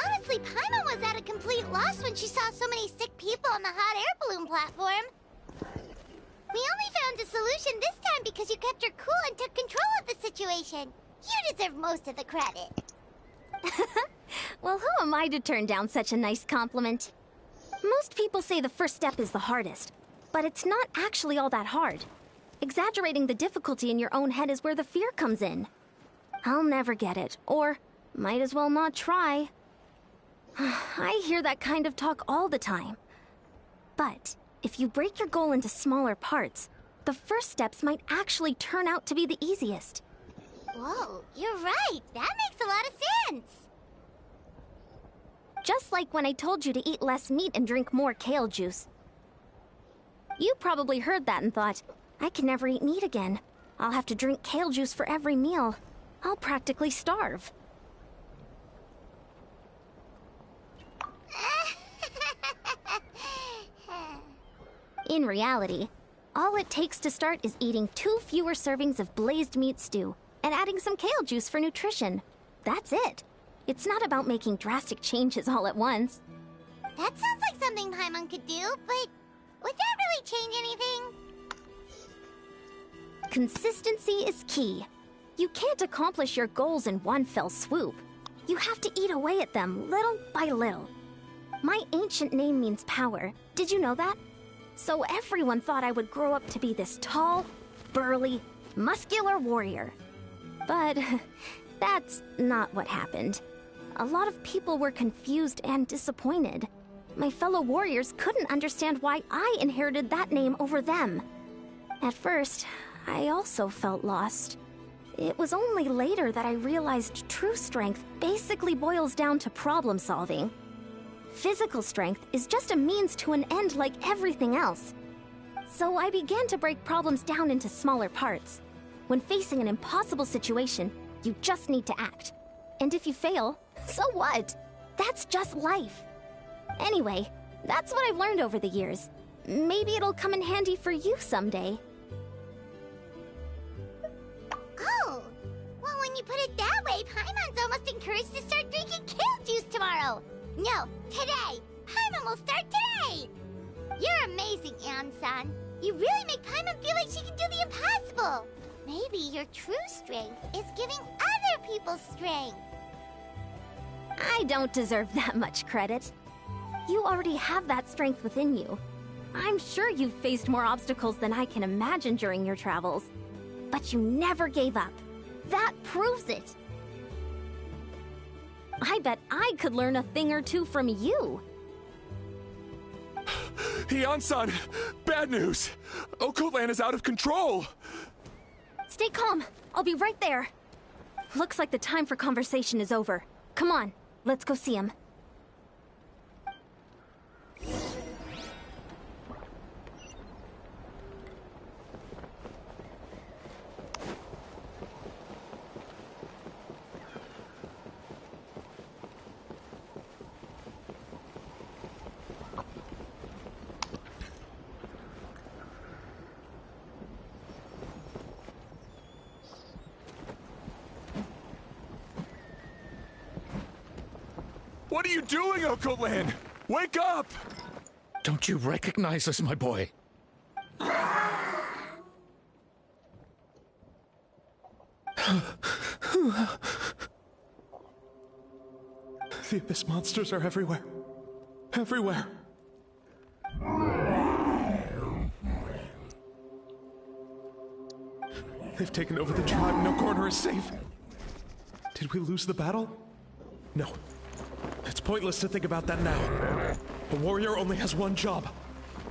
honestly, Paimon was at a complete loss when she saw so many sick people on the hot air balloon platform. We only found a solution this time because you kept your cool and took control of the situation. You deserve most of the credit. Well, who am I to turn down such a nice compliment? Most people say the first step is the hardest, but it's not actually all that hard. Exaggerating the difficulty in your own head is where the fear comes in. I'll never get it, or might as well not try. I hear that kind of talk all the time. But if you break your goal into smaller parts, the first steps might actually turn out to be the easiest. Whoa, you're right. That makes a lot of sense. Just like when I told you to eat less meat and drink more kale juice. You probably heard that and thought, I can never eat meat again. I'll have to drink kale juice for every meal. I'll practically starve. In reality, all it takes to start is eating 2 fewer servings of blazed meat stew and adding some kale juice for nutrition. That's it. It's not about making drastic changes all at once. That sounds like something Paimon could do, but would that really change anything? Consistency is key. You can't accomplish your goals in one fell swoop. You have to eat away at them little by little. My ancient name means power. Did you know that? So everyone thought I would grow up to be this tall, burly, muscular warrior. But that's not what happened. A lot of people were confused and disappointed. My fellow warriors couldn't understand why I inherited that name over them. At first, I also felt lost. It was only later that I realized true strength basically boils down to problem solving. Physical strength is just a means to an end like everything else. So I began to break problems down into smaller parts. When facing an impossible situation, you just need to act. And if you fail, so what? That's just life. Anyway, that's what I've learned over the years. Maybe it'll come in handy for you someday. Oh, well, when you put it that way, Paimon's almost encouraged to start drinking kale juice tomorrow. No, today. Paimon will start today. You're amazing, Ann-san. You really make Paimon feel like she can do the impossible. Maybe your true strength is giving other people strength. I don't deserve that much credit. You already have that strength within you. I'm sure you've faced more obstacles than I can imagine during your travels. But you never gave up. That proves it. I bet I could learn a thing or two from you. Heian-san, bad news. Okoland is out of control. Stay calm. I'll be right there. Looks like the time for conversation is over. Come on, let's go see him. What are you doing, Okoland? Wake up! Don't you recognize us, my boy? The Abyss monsters are everywhere. Everywhere. They've taken over the tribe. No corner is safe. Did we lose the battle? No. It's pointless to think about that now. A warrior only has one job.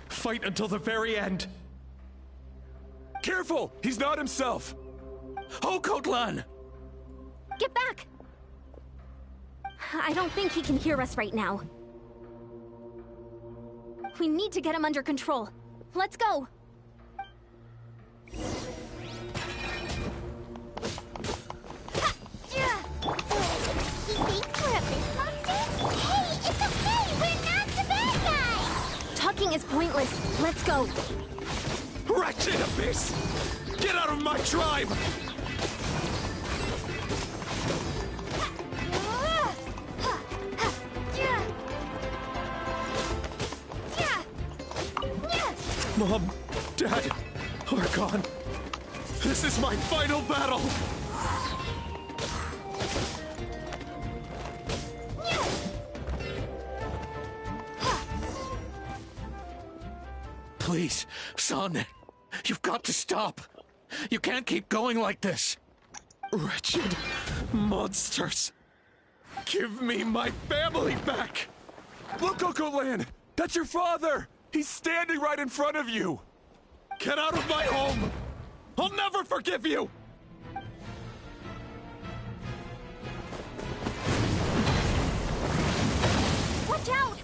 Fight until the very end. Careful! He's not himself! Okotlan! Get back! I don't think he can hear us right now. We need to get him under control. Let's go! He thinks we're Abyss monsters? Hey, it's okay! We're not the bad guys! Talking is pointless. Let's go. Wretched Abyss! Get out of my tribe! Mom, Dad, are gone. This is my final battle! Please, son, you've got to stop. You can't keep going like this. Wretched monsters! Give me my family back! Look, Okoland! That's your father! He's standing right in front of you! Get out of my home! I'll never forgive you! Watch out!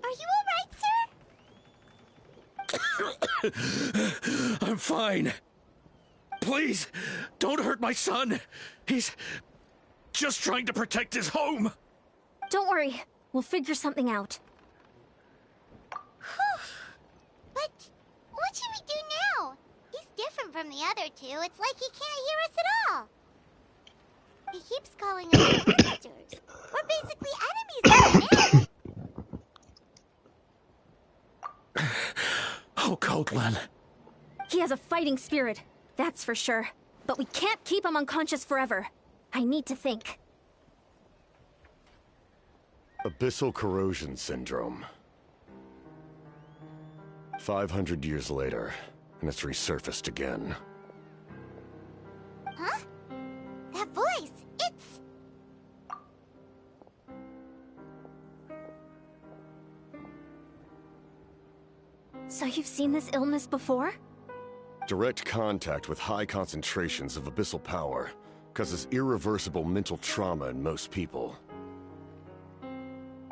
Are you alright, sir? I'm fine. Please, don't hurt my son. He's just trying to protect his home. Don't worry. We'll figure something out. But what should we do now? He's different from the other two. It's like he can't hear us at all. He keeps calling us monsters. We're basically enemies right now. Oh, Coatlan. He has a fighting spirit, that's for sure. But we can't keep him unconscious forever. I need to think. Abyssal corrosion syndrome. 500 years later, and it's resurfaced again. Huh? That voice, it's... So you've seen this illness before? Direct contact with high concentrations of abyssal power causes irreversible mental trauma in most people.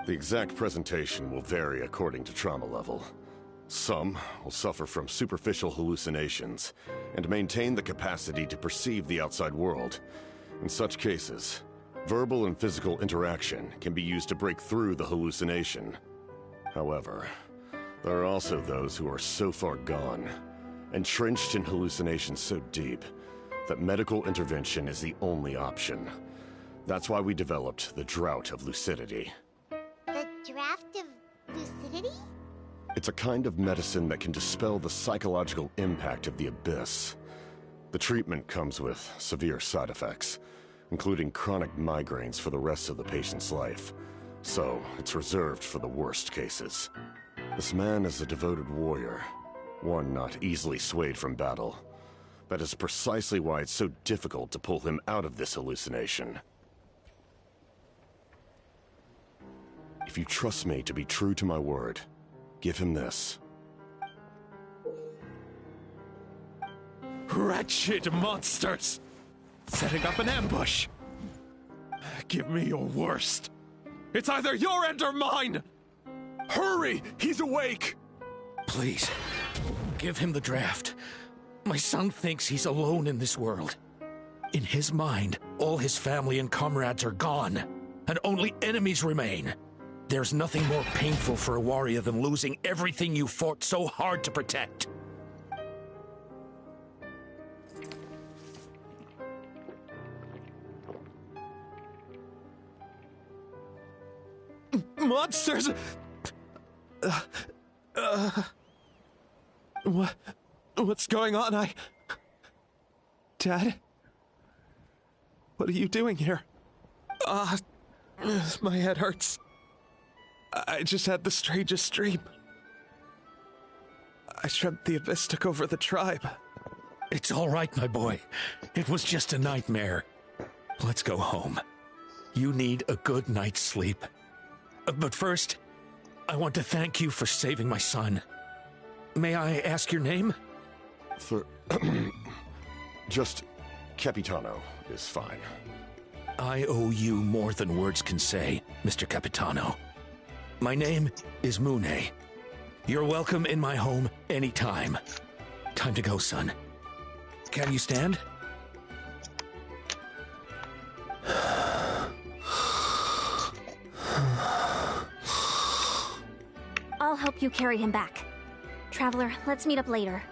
The exact presentation will vary according to trauma level. Some will suffer from superficial hallucinations and maintain the capacity to perceive the outside world. In such cases, verbal and physical interaction can be used to break through the hallucination. However, there are also those who are so far gone, entrenched in hallucinations so deep, that medical intervention is the only option. That's why we developed the Drought of Lucidity. The Draft of Lucidity? It's a kind of medicine that can dispel the psychological impact of the abyss. The treatment comes with severe side effects, including chronic migraines for the rest of the patient's life. So, it's reserved for the worst cases. This man is a devoted warrior, one not easily swayed from battle. That is precisely why it's so difficult to pull him out of this hallucination. If you trust me to be true to my word, give him this. Wretched monsters! Setting up an ambush! Give me your worst. It's either your end or mine! Hurry! He's awake! Please, give him the draft. My son thinks he's alone in this world. In his mind, all his family and comrades are gone, and only enemies remain. There's nothing more painful for a warrior than losing everything you fought so hard to protect. Monsters! What's going on? Dad? What are you doing here? My head hurts. I just had the strangest dream. I dreamt the Abyss took over the tribe. It's all right, my boy. It was just a nightmare. Let's go home. You need a good night's sleep. But first, I want to thank you for saving my son. May I ask your name? Just Capitano is fine. I owe you more than words can say, Mr. Capitano. My name is Mune. You're welcome in my home anytime. Time to go, son. Can you stand? I'll help you carry him back. Traveler, let's meet up later.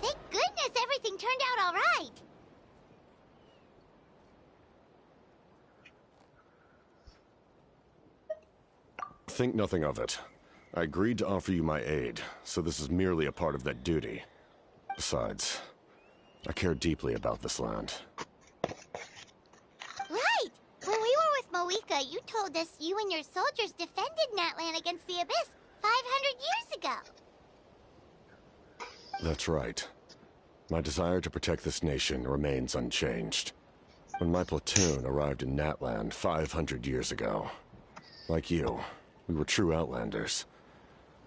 Thank goodness everything turned out all right. Think nothing of it. I agreed to offer you my aid, so this is merely a part of that duty. Besides, I care deeply about this land. Right! When we were with Moika, you told us you and your soldiers defended Natlan against the Abyss 500 years ago. That's right. My desire to protect this nation remains unchanged. When my platoon arrived in Natlan 500 years ago, like you, we were true outlanders.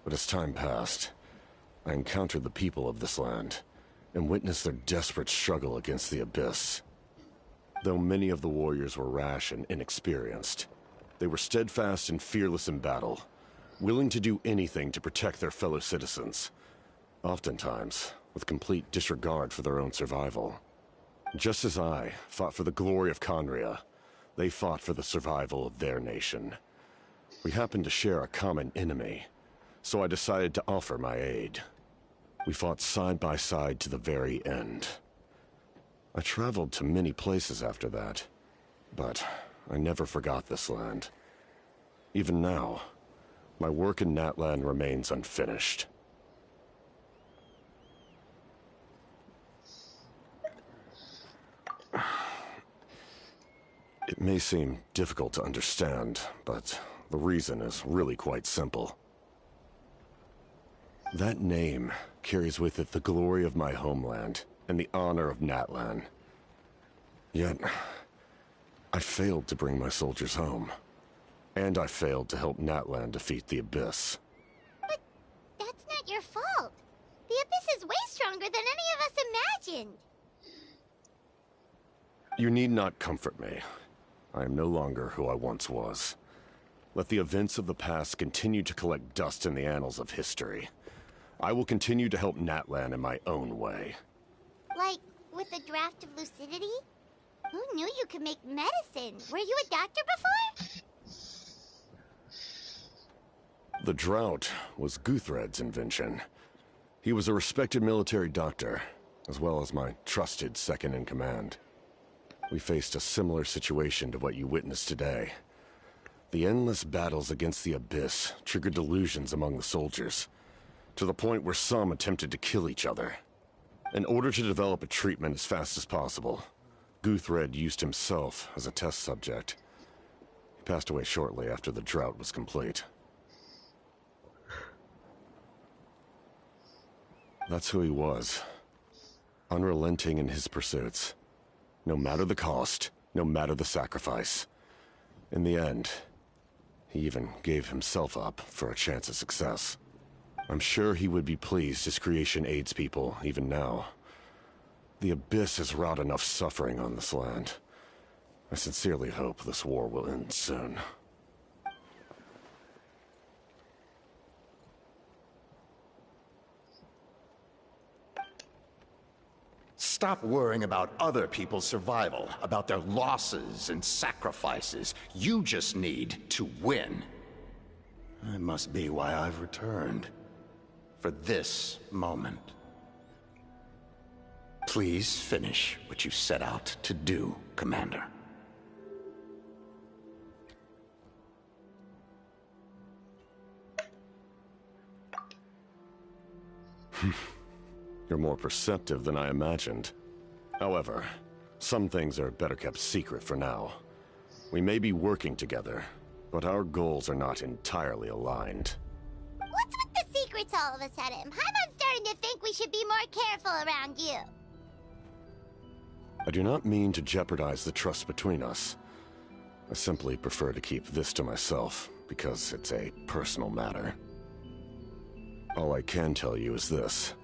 But as time passed, I encountered the people of this land, and witnessed their desperate struggle against the Abyss. Though many of the warriors were rash and inexperienced, they were steadfast and fearless in battle, willing to do anything to protect their fellow citizens, oftentimes with complete disregard for their own survival. Just as I fought for the glory of Conria, they fought for the survival of their nation. We happened to share a common enemy, so I decided to offer my aid. We fought side by side to the very end. I traveled to many places after that, but I never forgot this land. Even now, my work in Natlan remains unfinished. It may seem difficult to understand, but the reason is really quite simple. That name carries with it the glory of my homeland and the honor of Natlan. Yet, I failed to bring my soldiers home. And I failed to help Natlan defeat the Abyss. But that's not your fault. The Abyss is way stronger than any of us imagined. You need not comfort me. I am no longer who I once was. Let the events of the past continue to collect dust in the annals of history. I will continue to help Natlan in my own way. Like, with the draft of lucidity? Who knew you could make medicine? Were you a doctor before? The drought was Guthred's invention. He was a respected military doctor, as well as my trusted second-in-command. We faced a similar situation to what you witnessed today. The endless battles against the Abyss triggered delusions among the soldiers, to the point where some attempted to kill each other. In order to develop a treatment as fast as possible, Guthred used himself as a test subject. He passed away shortly after the drought was complete. That's who he was. Unrelenting in his pursuits. No matter the cost, no matter the sacrifice. In the end, he even gave himself up for a chance at success. I'm sure he would be pleased his creation aids people, even now. The Abyss has wrought enough suffering on this land. I sincerely hope this war will end soon. Stop worrying about other people's survival, about their losses and sacrifices. You just need to win. That must be why I've returned. For this moment. Please finish what you set out to do, Commander. You're more perceptive than I imagined. However, some things are better kept secret for now. We may be working together, but our goals are not entirely aligned. What's with the secrets all of a sudden? I'm starting to think we should be more careful around you. I do not mean to jeopardize the trust between us. I simply prefer to keep this to myself, because it's a personal matter. All I can tell you is this.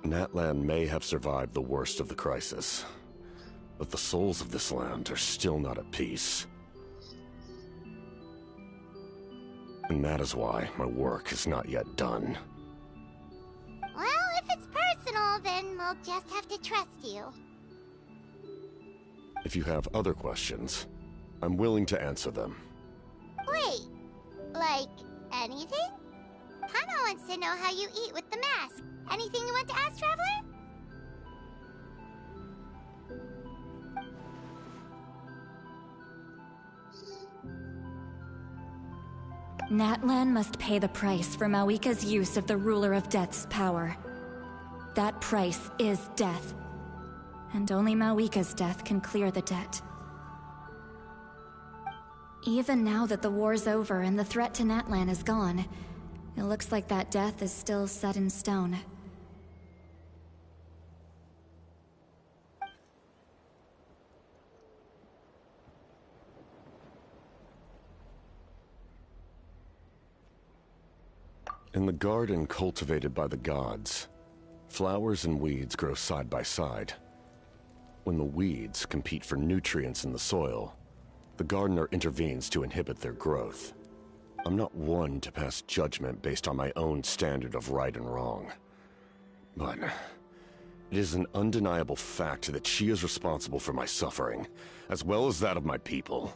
Natlan may have survived the worst of the crisis, but the souls of this land are still not at peace. And that is why my work is not yet done. Well, if it's personal, then we'll just have to trust you. If you have other questions, I'm willing to answer them. Wait, like anything? Hana wants to know how you eat with the mask. Anything you want to ask, Traveler? Natlan must pay the price for Mawika's use of the Ruler of Death's power. That price is death. And only Mawika's death can clear the debt. Even now that the war's over and the threat to Natlan is gone, it looks like that death is still set in stone. In the garden cultivated by the gods, Flowers and weeds grow side by side. When the weeds compete for nutrients in the soil, the gardener intervenes to inhibit their growth. I'm not one to pass judgment based on my own standard of right and wrong. But it is an undeniable fact that she is responsible for my suffering, as well as that of my people.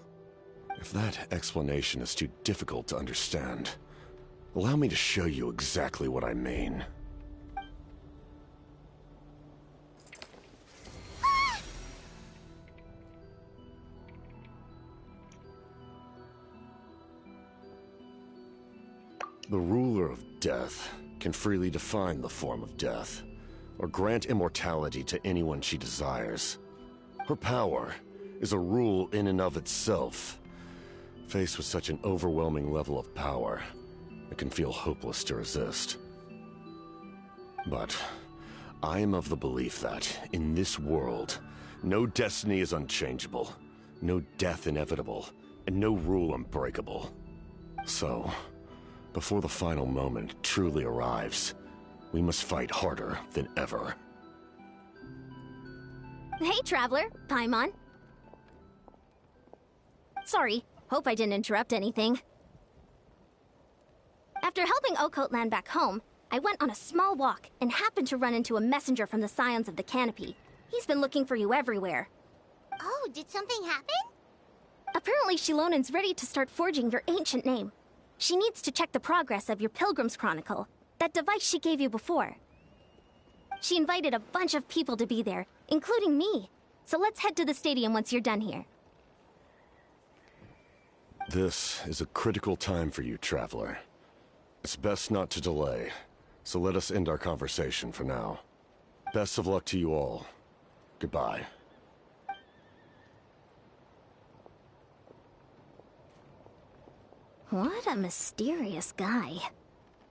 If that explanation is too difficult to understand, allow me to show you exactly what I mean. The ruler of death can freely define the form of death, or grant immortality to anyone she desires. Her power is a rule in and of itself. Faced with such an overwhelming level of power, it can feel hopeless to resist. But I am of the belief that, in this world, no destiny is unchangeable, no death inevitable, and no rule unbreakable. So, before the final moment truly arrives, we must fight harder than ever. Hey, Traveler. Paimon. Sorry, hope I didn't interrupt anything. After helping Ocote land back home, I went on a small walk and happened to run into a messenger from the Scions of the Canopy. He's been looking for you everywhere. Oh, did something happen? Apparently Shilonen's ready to start forging your ancient name. She needs to check the progress of your Pilgrim's Chronicle, that device she gave you before. She invited a bunch of people to be there, including me. So let's head to the stadium once you're done here. This is a critical time for you, Traveler. It's best not to delay, so let us end our conversation for now. Best of luck to you all. Goodbye. What a mysterious guy.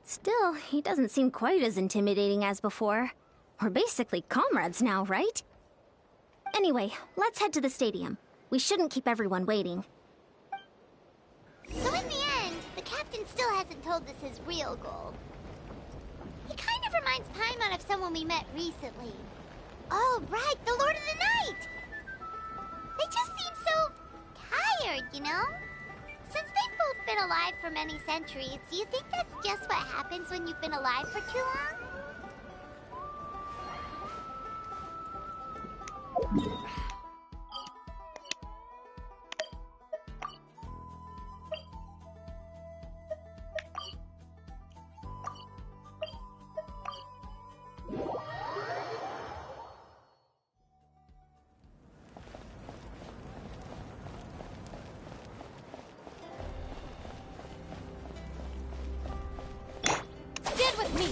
Still, he doesn't seem quite as intimidating as before. We're basically comrades now, right? Anyway, let's head to the stadium. We shouldn't keep everyone waiting. So in the end, the captain still hasn't told us his real goal. He kind of reminds Paimon of someone we met recently. Oh, right, the Lord of the Night! They just seem so tired, you know? Since they've both been alive for many centuries, do you think that's just what happens when you've been alive for too long? Stand with me!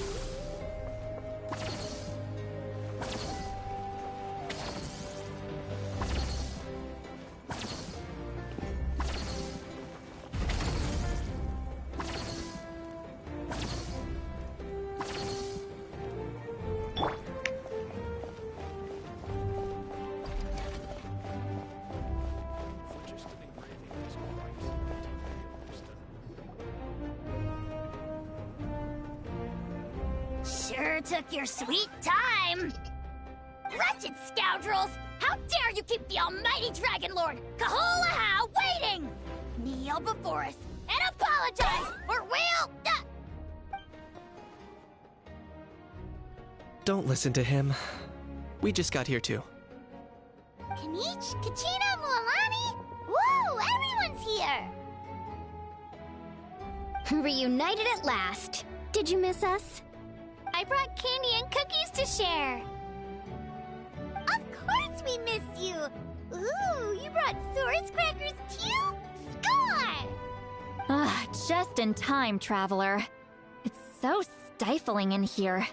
Sure took your sweet time! Wretched scoundrels! How dare you keep the almighty Dragon Lord, Kahulaha, waiting! Kneel before us and apologize, or we'll... Don't listen to him. We just got here too. Kanich, Kachina, Mualani? Woo! Everyone's here! Reunited at last. Did you miss us? I brought candy and cookies to share. Of course we missed you! Ooh, you brought Source crackers too? Score! Ah, just in time, Traveler. It's so stifling in here.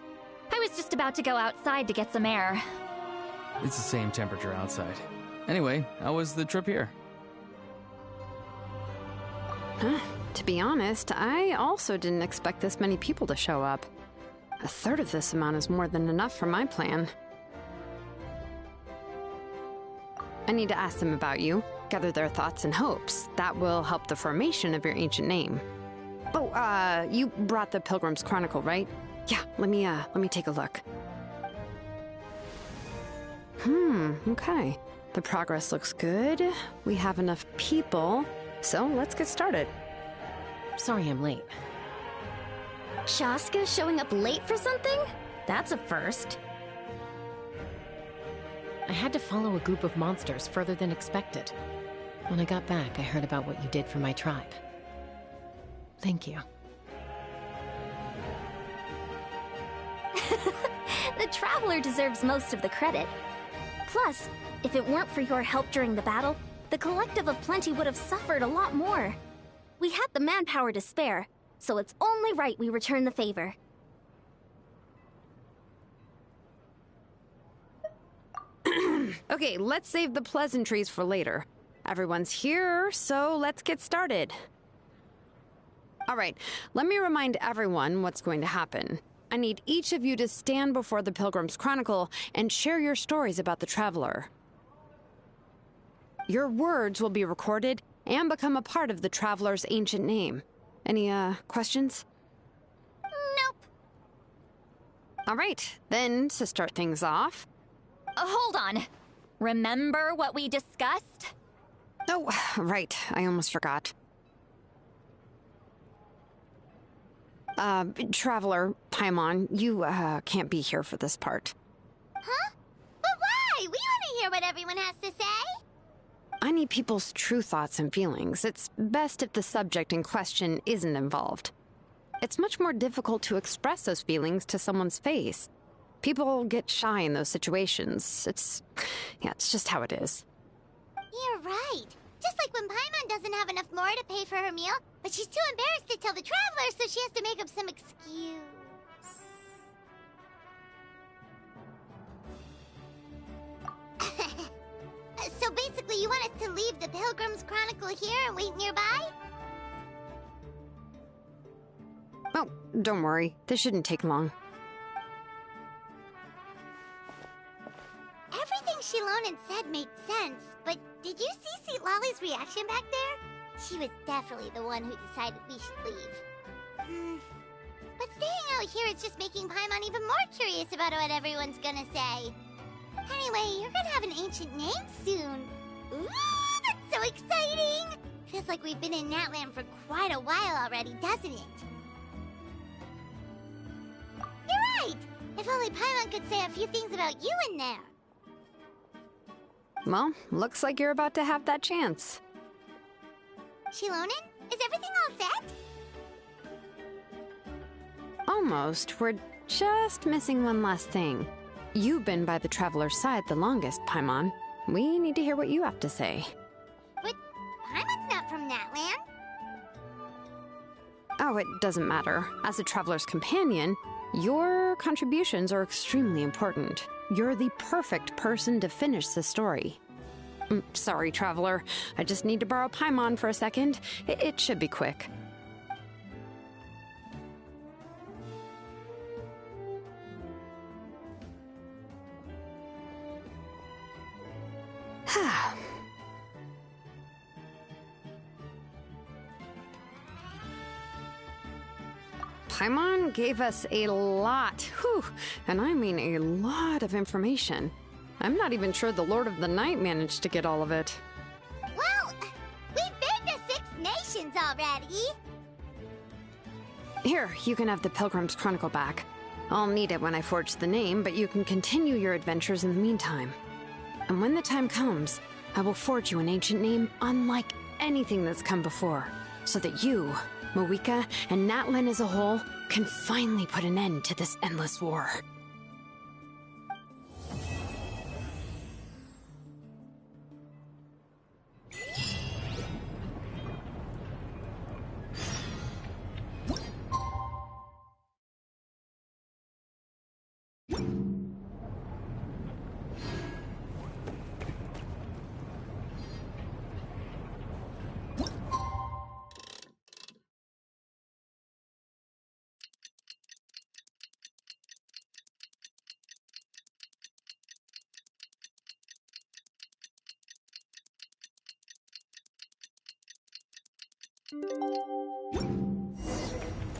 I was just about to go outside to get some air. It's the same temperature outside. Anyway, how was the trip here? To be honest, I also didn't expect this many people to show up. A third of this amount is more than enough for my plan. I need to ask them about you, gather their thoughts and hopes. That will help the formation of your ancient name. Oh, you brought the Pilgrim's Chronicle, right? Yeah, let me take a look. Okay. The progress looks good. We have enough people, so let's get started. Sorry I'm late. Shaska showing up late for something? That's a first. I had to follow a group of monsters further than expected. When I got back, I heard about what you did for my tribe. Thank you. The Traveler deserves most of the credit. Plus, if it weren't for your help during the battle, the Collective of Plenty would have suffered a lot more. We had the manpower to spare, so it's only right we return the favor. Okay, let's save the pleasantries for later. Everyone's here, so let's get started. All right, let me remind everyone what's going to happen. I need each of you to stand before the Pilgrim's Chronicle and share your stories about the Traveler. Your words will be recorded and become a part of the Traveler's ancient name. Any, questions? Nope. All right, then, to start things off... Hold on. Remember what we discussed? Oh, right. I almost forgot. Traveler, Paimon, you, can't be here for this part. Huh? But why? We want to hear what everyone has to say. I need people's true thoughts and feelings. It's best if the subject in question isn't involved. It's much more difficult to express those feelings to someone's face. People get shy in those situations. It's just how it is. You're right. Just like when Paimon doesn't have enough more to pay for her meal, but she's too embarrassed to tell the Traveler, so she has to make up some excuse. So basically, you want us to leave the Pilgrim's Chronicle here and wait nearby? Oh, don't worry. This shouldn't take long. Everything Shilonen said made sense, but did you see Sweet Lolly's reaction back there? She was definitely the one who decided we should leave. But staying out here is just making Paimon even more curious about what everyone's gonna say. Anyway, you're gonna have an ancient name soon. Ooh, that's so exciting! Feels like we've been in Natland for quite a while already, doesn't it? You're right! If only Paimon could say a few things about you in there. Well, looks like you're about to have that chance. Shilonen, is everything all set? Almost. We're just missing one last thing. You've been by the Traveler's side the longest, Paimon. We need to hear what you have to say. But Paimon's not from Natland. Oh, it doesn't matter. As a Traveler's companion, your contributions are extremely important. You're the perfect person to finish the story. Sorry, Traveler. I just need to borrow Paimon for a second. It should be quick. Paimon gave us a lot, and I mean a lot of information. I'm not even sure the Lord of the Night managed to get all of it. Well, we've been to 6 nations already. Here, you can have the Pilgrim's Chronicle back. I'll need it when I forge the name, but you can continue your adventures in the meantime. And when the time comes, I will forge you an ancient name unlike anything that's come before, so that you, Moeka, and Natlan as a whole can finally put an end to this endless war.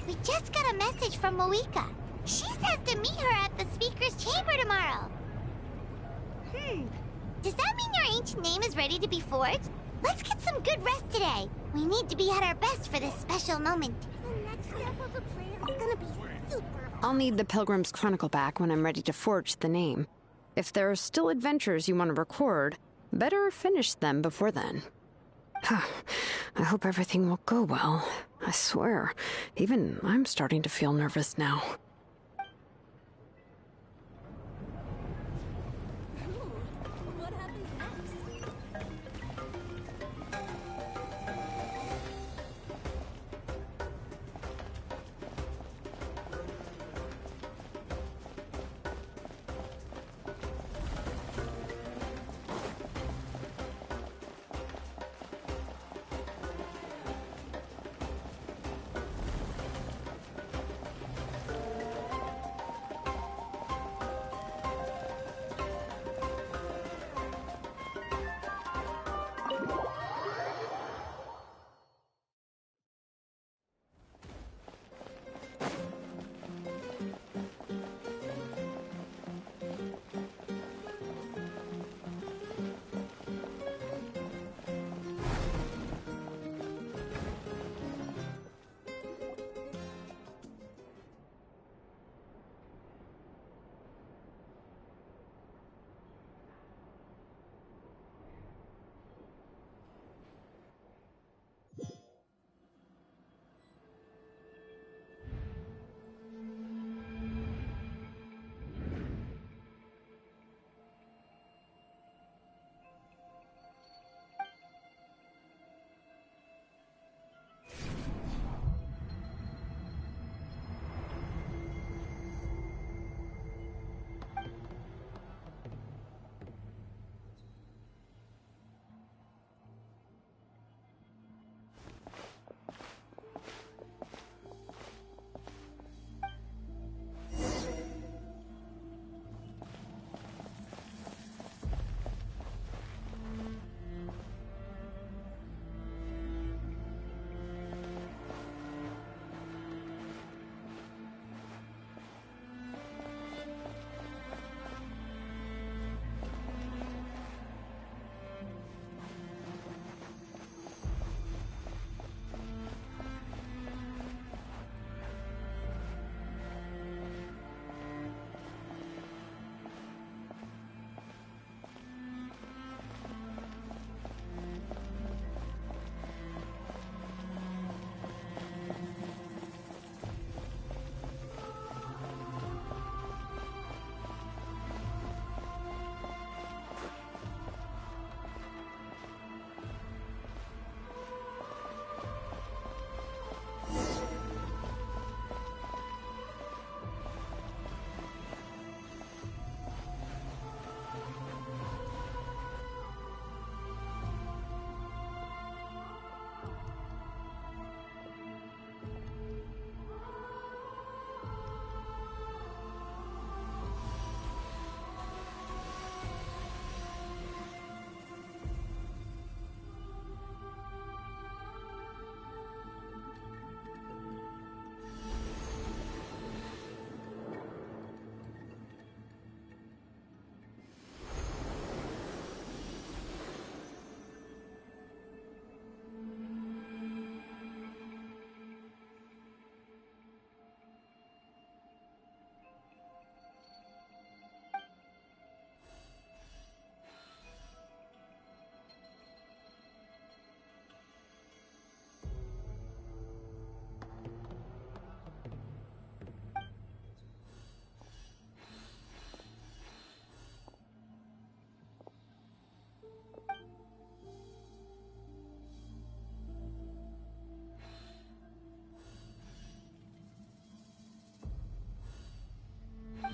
We just got a message from Moeka. She says to meet her at the Speaker's Chamber tomorrow. Does that mean your ancient name is ready to be forged? Let's get some good rest today. We need to be at our best for this special moment. The next step of the plan is gonna be super. I'll need the Pilgrim's Chronicle back when I'm ready to forge the name. If there are still adventures you want to record, better finish them before then. I hope everything will go well. I swear, even I'm starting to feel nervous now. What happens next?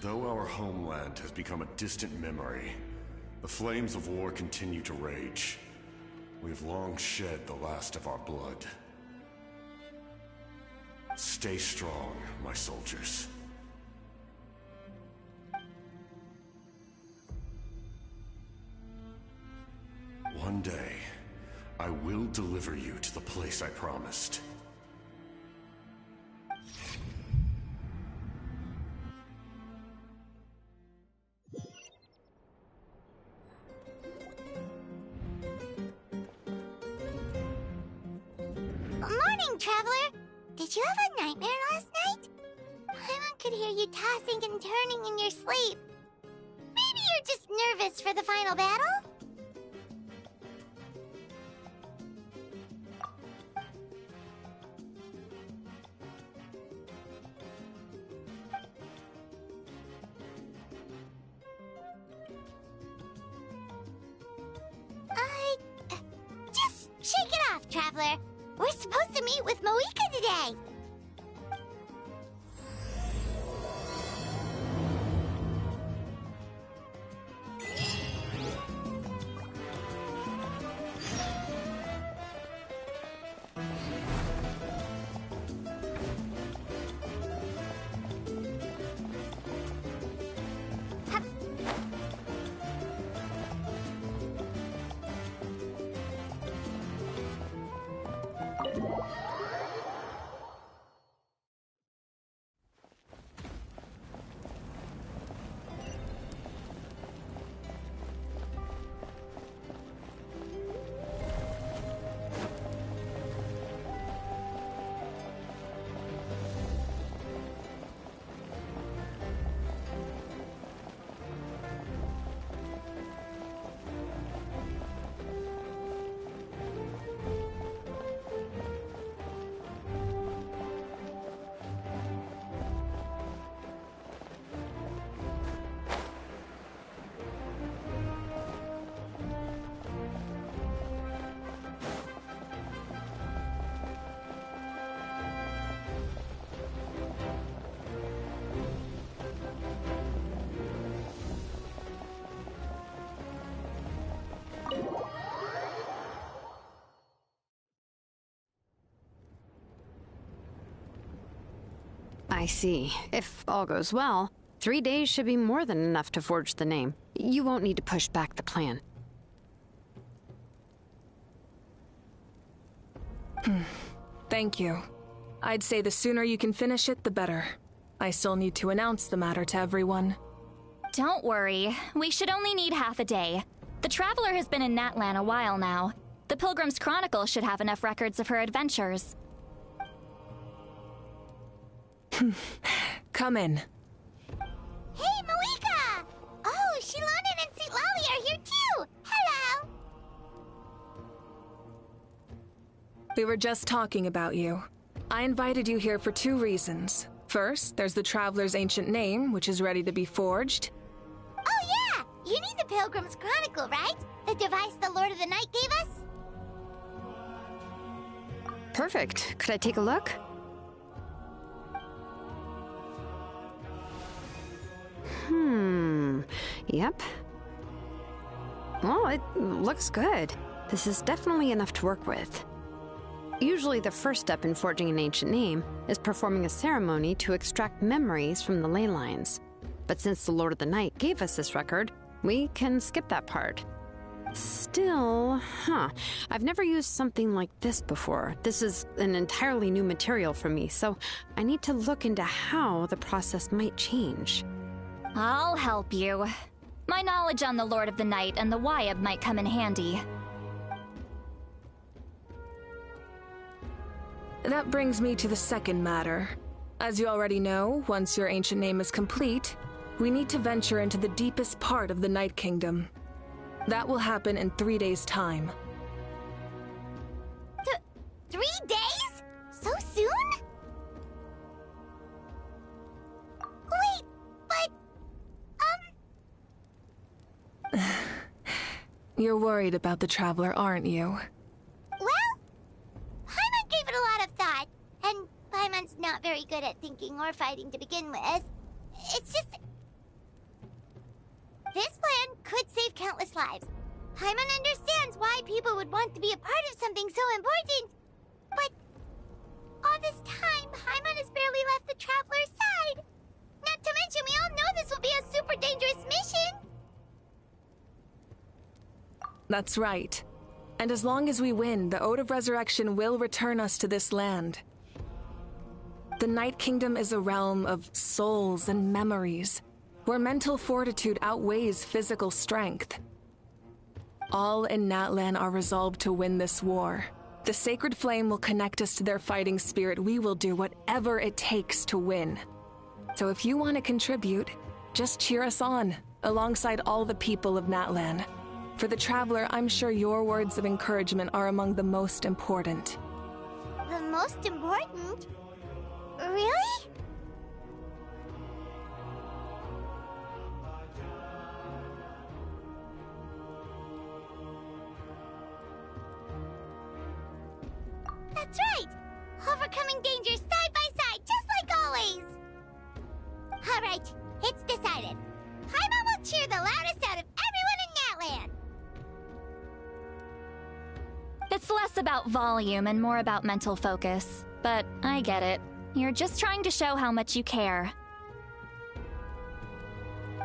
Though our homeland has become a distant memory, the flames of war continue to rage. We have long shed the last of our blood. Stay strong, my soldiers. One day, I will deliver you to the place I promised. morning, Traveler! Did you have a nightmare last night? Paimon could hear you tossing and turning in your sleep. Maybe you're just nervous for the final battle? Just shake it off, Traveler. We're supposed to meet with Moika today. I see. If all goes well, 3 days should be more than enough to forge the name. You won't need to push back the plan. Thank you. I'd say the sooner you can finish it, the better. I still need to announce the matter to everyone. Don't worry. We should only need half a day. The Traveler has been in Natlan a while now. The Pilgrim's Chronicle should have enough records of her adventures. Come in. Hey, Moika! Oh, Shilonen and St. Lolly are here too! Hello! We were just talking about you. I invited you here for 2 reasons. First, there's the Traveler's ancient name, which is ready to be forged. Oh yeah! You need the Pilgrim's Chronicle, right? The device the Lord of the Night gave us? Perfect. Could I take a look? Yep. Well, it looks good. This is definitely enough to work with. Usually the first step in forging an ancient name is performing a ceremony to extract memories from the ley lines. But since the Lord of the Night gave us this record, we can skip that part. Still, I've never used something like this before. This is an entirely new material for me, so I need to look into how the process might change. I'll help you. My knowledge on the Lord of the Night and the Wyab might come in handy. That brings me to the second matter. As you already know, once your ancient name is complete, we need to venture into the deepest part of the Night Kingdom. That will happen in 3 days' time. 3 days? So soon? Wait, but... You're worried about the Traveler, aren't you? Well, Paimon gave it a lot of thought, and Paimon's not very good at thinking or fighting to begin with. It's just... This plan could save countless lives. Paimon understands why people would want to be a part of something so important. But all this time, Paimon has barely left the Traveler's side. Not to mention, we all know this will be a super dangerous mission. That's right. And as long as we win, the Ode of Resurrection will return us to this land. The Night Kingdom is a realm of souls and memories, where mental fortitude outweighs physical strength. All in Natlan are resolved to win this war, the sacred flame will connect us to their fighting spirit, we will do whatever it takes to win. So if you want to contribute, just cheer us on, alongside all the people of Natlan. For the Traveler, I'm sure your words of encouragement are among the most important. The most important? Really? That's right! Overcoming dangers side by side, just like always! Alright, it's decided. Paimon will cheer the loudest out of everyone in Natlan! It's less about volume and more about mental focus. But I get it. You're just trying to show how much you care.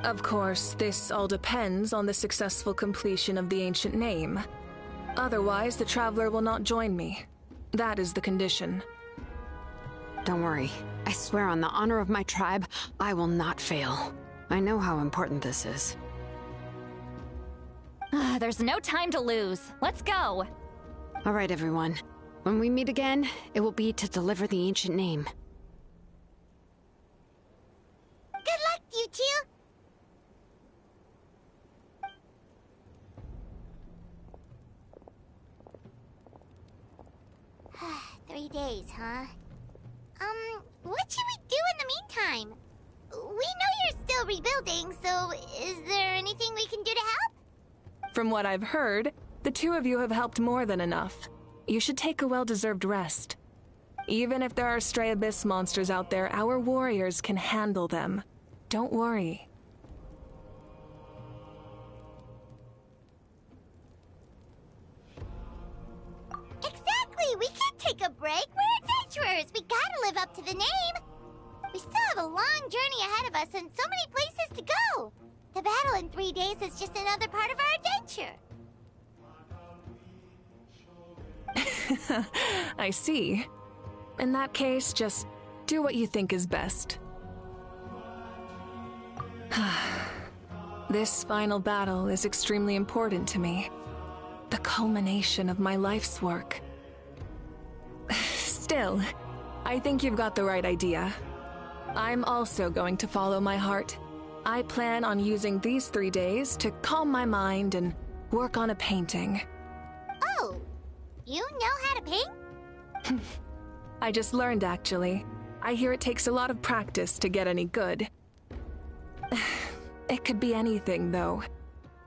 Of course, this all depends on the successful completion of the ancient name. Otherwise, the Traveler will not join me. That is the condition. Don't worry. I swear on the honor of my tribe, I will not fail. I know how important this is. There's no time to lose. Let's go! All right, everyone. When we meet again, it will be to deliver the ancient name. Good luck, you two! 3 days, huh? What should we do in the meantime? We know you're still rebuilding, so is there anything we can do to help? From what I've heard, the two of you have helped more than enough. You should take a well-deserved rest. Even if there are stray abyss monsters out there, our warriors can handle them. Don't worry. Exactly! We can't take a break! We're adventurers! We gotta live up to the name! We still have a long journey ahead of us and so many places to go! The battle in 3 days is just another part of our adventure! I see. In that case, just do what you think is best. This final battle is extremely important to me. The culmination of my life's work. Still, I think you've got the right idea. I'm also going to follow my heart. I plan on using these 3 days to calm my mind and work on a painting. Oh, you know how to paint? I just learned, actually. I hear it takes a lot of practice to get any good. It could be anything, though.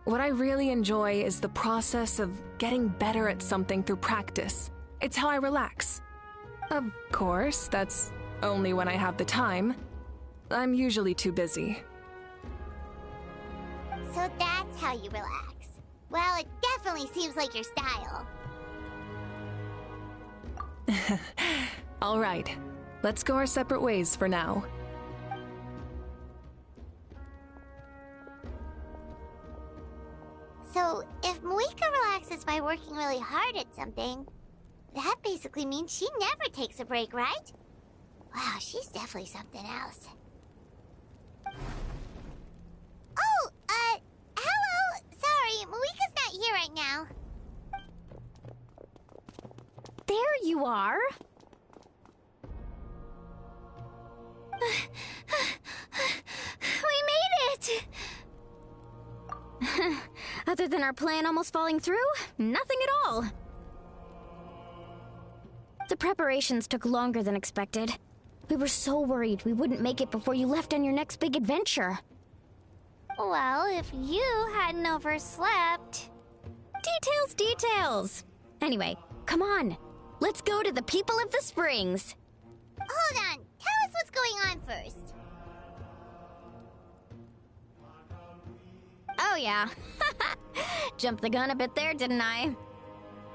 What I really enjoy is the process of getting better at something through practice. It's how I relax. Of course, that's only when I have the time. I'm usually too busy. So that's how you relax. Well, it definitely seems like your style. All right, let's go our separate ways for now. So, if Moika relaxes by working really hard at something, that basically means she never takes a break, right? Wow, she's definitely something else. Oh, hello! Sorry, Moika's not here right now. There you are! We made it! Other than our plan almost falling through, nothing at all. The preparations took longer than expected. We were so worried we wouldn't make it before you left on your next big adventure. Well, if you hadn't overslept... Details! Anyway, come on. Let's go to the people of the Springs. Hold on. Tell us what's going on first. Oh yeah. Jumped the gun a bit there, didn't I?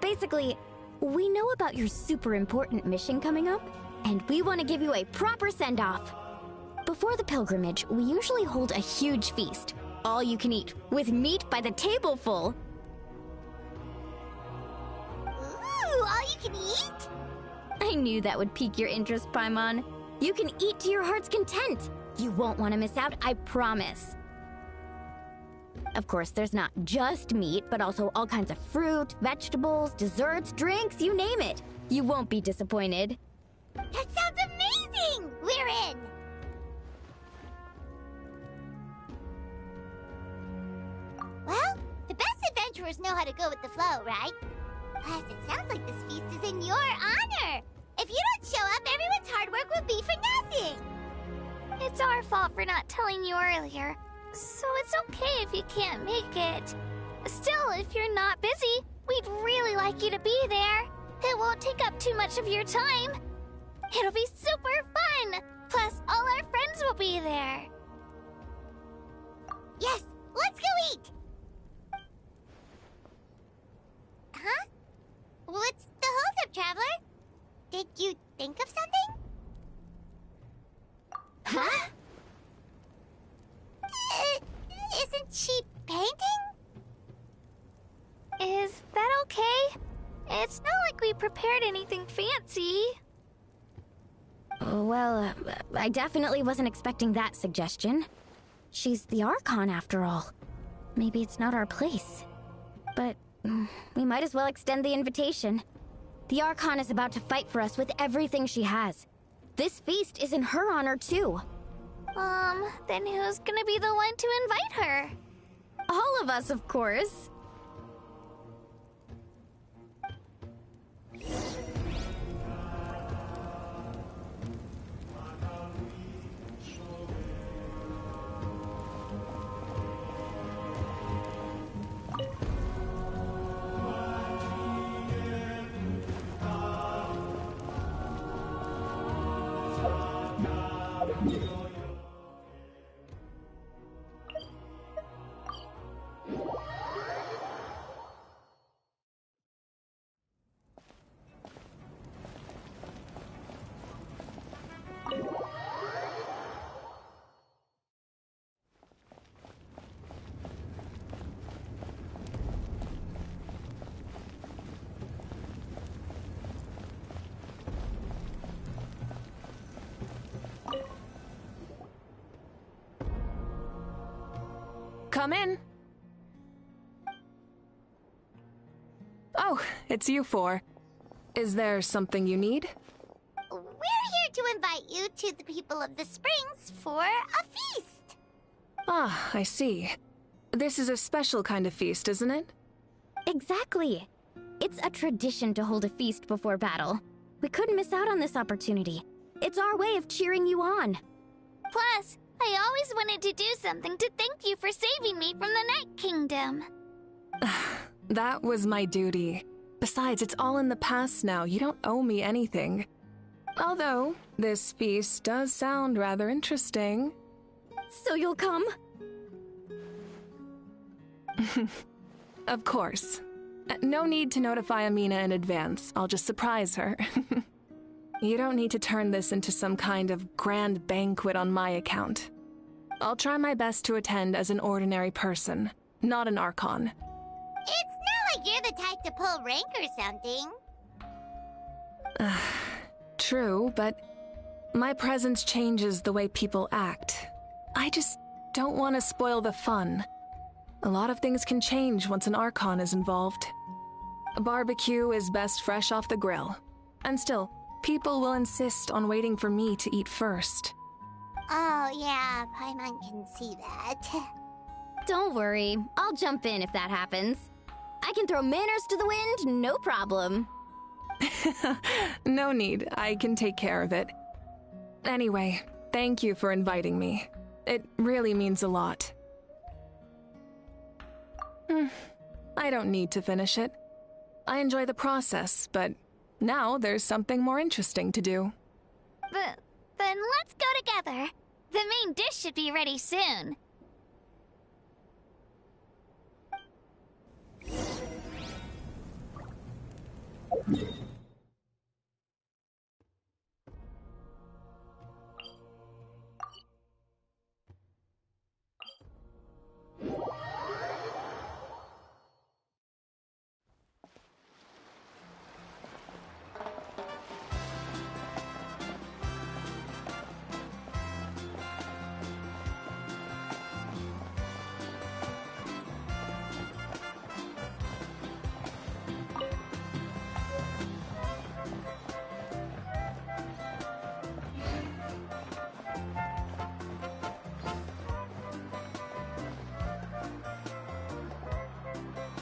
Basically, we know about your super important mission coming up, and we want to give you a proper send-off. Before the pilgrimage, we usually hold a huge feast. All you can eat, with meat by the tableful. Ooh, all you can eat? I knew that would pique your interest, Paimon. You can eat to your heart's content. You won't want to miss out, I promise. Of course, there's not just meat, but also all kinds of fruit, vegetables, desserts, drinks, you name it. You won't be disappointed. That sounds amazing! We're in! Well, the best adventurers know how to go with the flow, right? Plus, it sounds like this feast is in your honor! If you don't show up, everyone's hard work will be for nothing! It's our fault for not telling you earlier, so it's okay if you can't make it. Still, if you're not busy, we'd really like you to be there. It won't take up too much of your time. It'll be super fun! Plus, all our friends will be there. Yes, let's go eat! Huh? What's the holdup, Traveler? Did you think of something? Huh? Isn't she painting? Is that okay? It's not like we prepared anything fancy. Well, I definitely wasn't expecting that suggestion. She's the Archon, after all. Maybe it's not our place. But we might as well extend the invitation. The Archon is about to fight for us with everything she has. This feast is in her honor, too. Then who's gonna be the one to invite her? All of us, of course. Come in. Oh, it's you four. Is there something you need? We're here to invite you to the people of the Springs for a feast. Ah, I see. This is a special kind of feast, isn't it? Exactly. It's a tradition to hold a feast before battle. We couldn't miss out on this opportunity. It's our way of cheering you on. Plus, I always wanted to do something to thank you for saving me from the Night Kingdom. That was my duty. Besides, it's all in the past now. You don't owe me anything. Although, this feast does sound rather interesting. So you'll come? Of course. No need to notify Amina in advance. I'll just surprise her. You don't need to turn this into some kind of grand banquet on my account. I'll try my best to attend as an ordinary person, not an Archon. It's not like you're the type to pull rank or something. True, but my presence changes the way people act. I just don't want to spoil the fun. A lot of things can change once an Archon is involved. A barbecue is best fresh off the grill. And still, people will insist on waiting for me to eat first. Oh, yeah, Paimon can see that. Don't worry, I'll jump in if that happens. I can throw manners to the wind, no problem. No need, I can take care of it. Anyway, thank you for inviting me. It really means a lot. I don't need to finish it. I enjoy the process, but now there's something more interesting to do. Then let's go together. The main dish should be ready soon.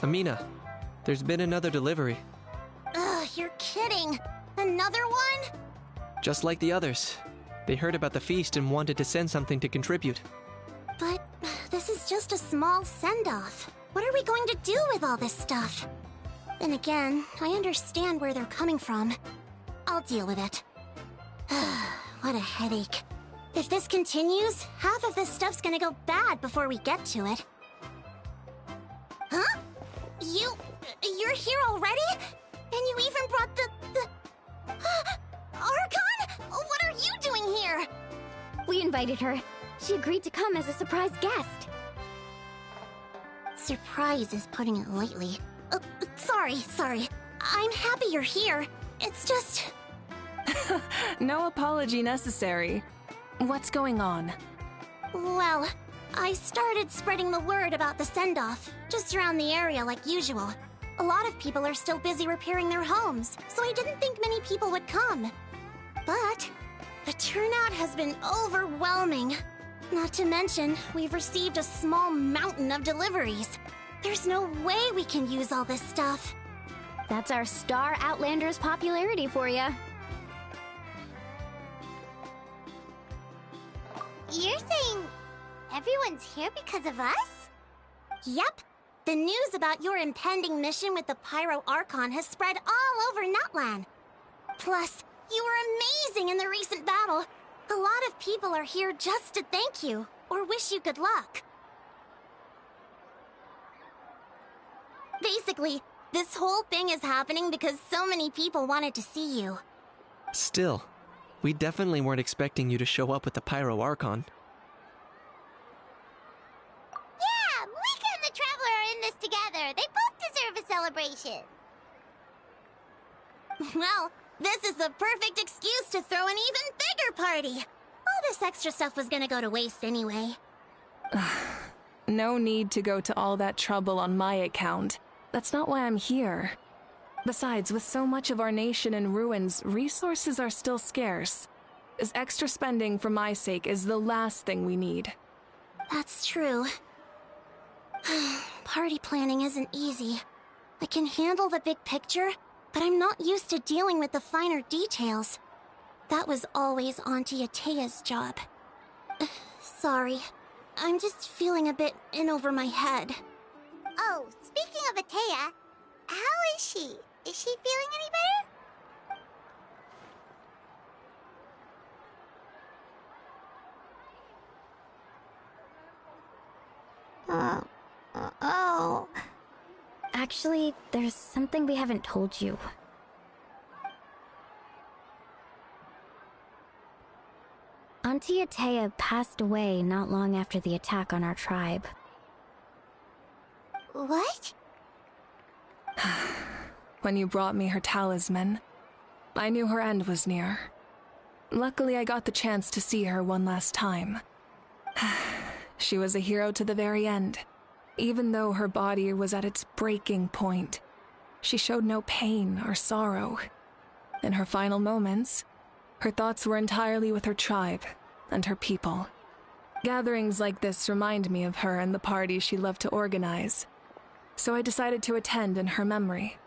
Amina, there's been another delivery. Ugh, you're kidding! Another one? Just like the others. They heard about the feast and wanted to send something to contribute. But this is just a small send-off. What are we going to do with all this stuff? Then again, I understand where they're coming from. I'll deal with it. What a headache. If this continues, half of this stuff's gonna go bad before we get to it. Huh? You're here already? And you even brought the Archon? What are you doing here? We invited her. She agreed to come as a surprise guest. Surprise is putting it lightly. Sorry. I'm happy you're here. It's just... No apology necessary. What's going on? Well, I started spreading the word about the send-off, just around the area like usual. A lot of people are still busy repairing their homes, so I didn't think many people would come. But the turnout has been overwhelming. Not to mention, we've received a small mountain of deliveries. There's no way we can use all this stuff. That's our Star Outlander's popularity for you. You're saying everyone's here because of us? Yep. The news about your impending mission with the Pyro Archon has spread all over Nutland. Plus, you were amazing in the recent battle. A lot of people are here just to thank you, or wish you good luck. Basically, this whole thing is happening because so many people wanted to see you. Still, we definitely weren't expecting you to show up with the Pyro Archon. Yeah, Malika and the Traveler are in this together. They both deserve a celebration. Well, this is the perfect excuse to throw an even bigger party. All this extra stuff was gonna go to waste anyway. No need to go to all that trouble on my account. That's not why I'm here. Besides, with so much of our nation in ruins, resources are still scarce. This extra spending for my sake is the last thing we need. That's true. Party planning isn't easy. I can handle the big picture, but I'm not used to dealing with the finer details. That was always Auntie Atea's job. Sorry. I'm just feeling a bit in over my head. Oh, speaking of Atea, how is she? Is she feeling any better? Oh. Actually, there's something we haven't told you. Auntie Atea passed away not long after the attack on our tribe. What? When you brought me her talisman, I knew her end was near. Luckily, I got the chance to see her one last time. She was a hero to the very end. Even though her body was at its breaking point, she showed no pain or sorrow. In her final moments, her thoughts were entirely with her tribe and her people. Gatherings like this remind me of her and the parties she loved to organize, so I decided to attend in her memory.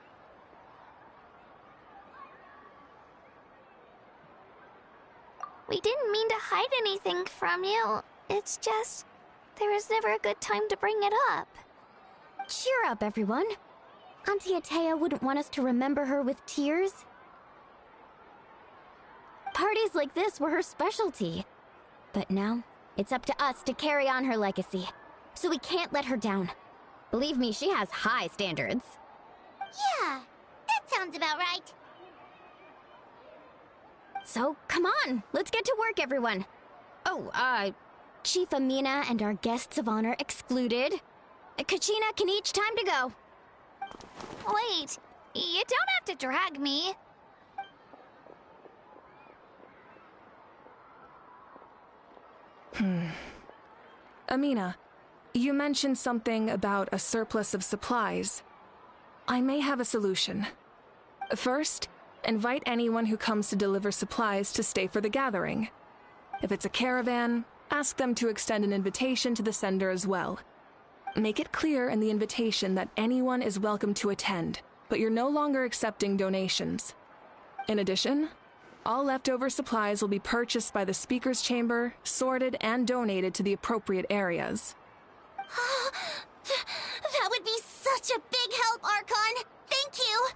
We didn't mean to hide anything from you. It's just, there was never a good time to bring it up. Cheer up, everyone. Auntie Atea wouldn't want us to remember her with tears. Parties like this were her specialty. But now, it's up to us to carry on her legacy. So we can't let her down. Believe me, she has high standards. Yeah, that sounds about right. So, come on, let's get to work, everyone. Oh, Chief Amina and our guests of honor excluded. Kachina can each time to go. Wait, you don't have to drag me. Amina, you mentioned something about a surplus of supplies. I may have a solution. First, invite anyone who comes to deliver supplies to stay for the gathering. If it's a caravan, ask them to extend an invitation to the sender as well. Make it clear in the invitation that anyone is welcome to attend, but you're no longer accepting donations. In addition, all leftover supplies will be purchased by the speaker's chamber, sorted, and donated to the appropriate areas. That would be such a big help, Archon! Thank you!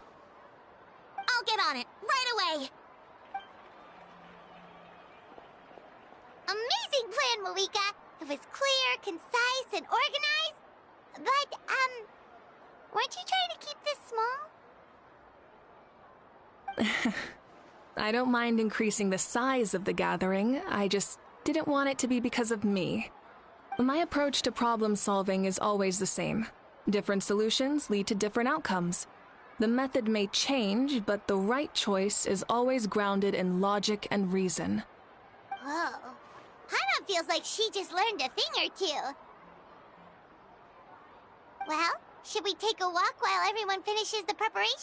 I'll get on it, right away! Amazing plan, Malika! It was clear, concise, and organized. But, weren't you trying to keep this small? I don't mind increasing the size of the gathering, I just didn't want it to be because of me. My approach to problem solving is always the same. Different solutions lead to different outcomes. The method may change, but the right choice is always grounded in logic and reason. Whoa. Hana feels like she just learned a thing or two. Well, should we take a walk while everyone finishes the preparations?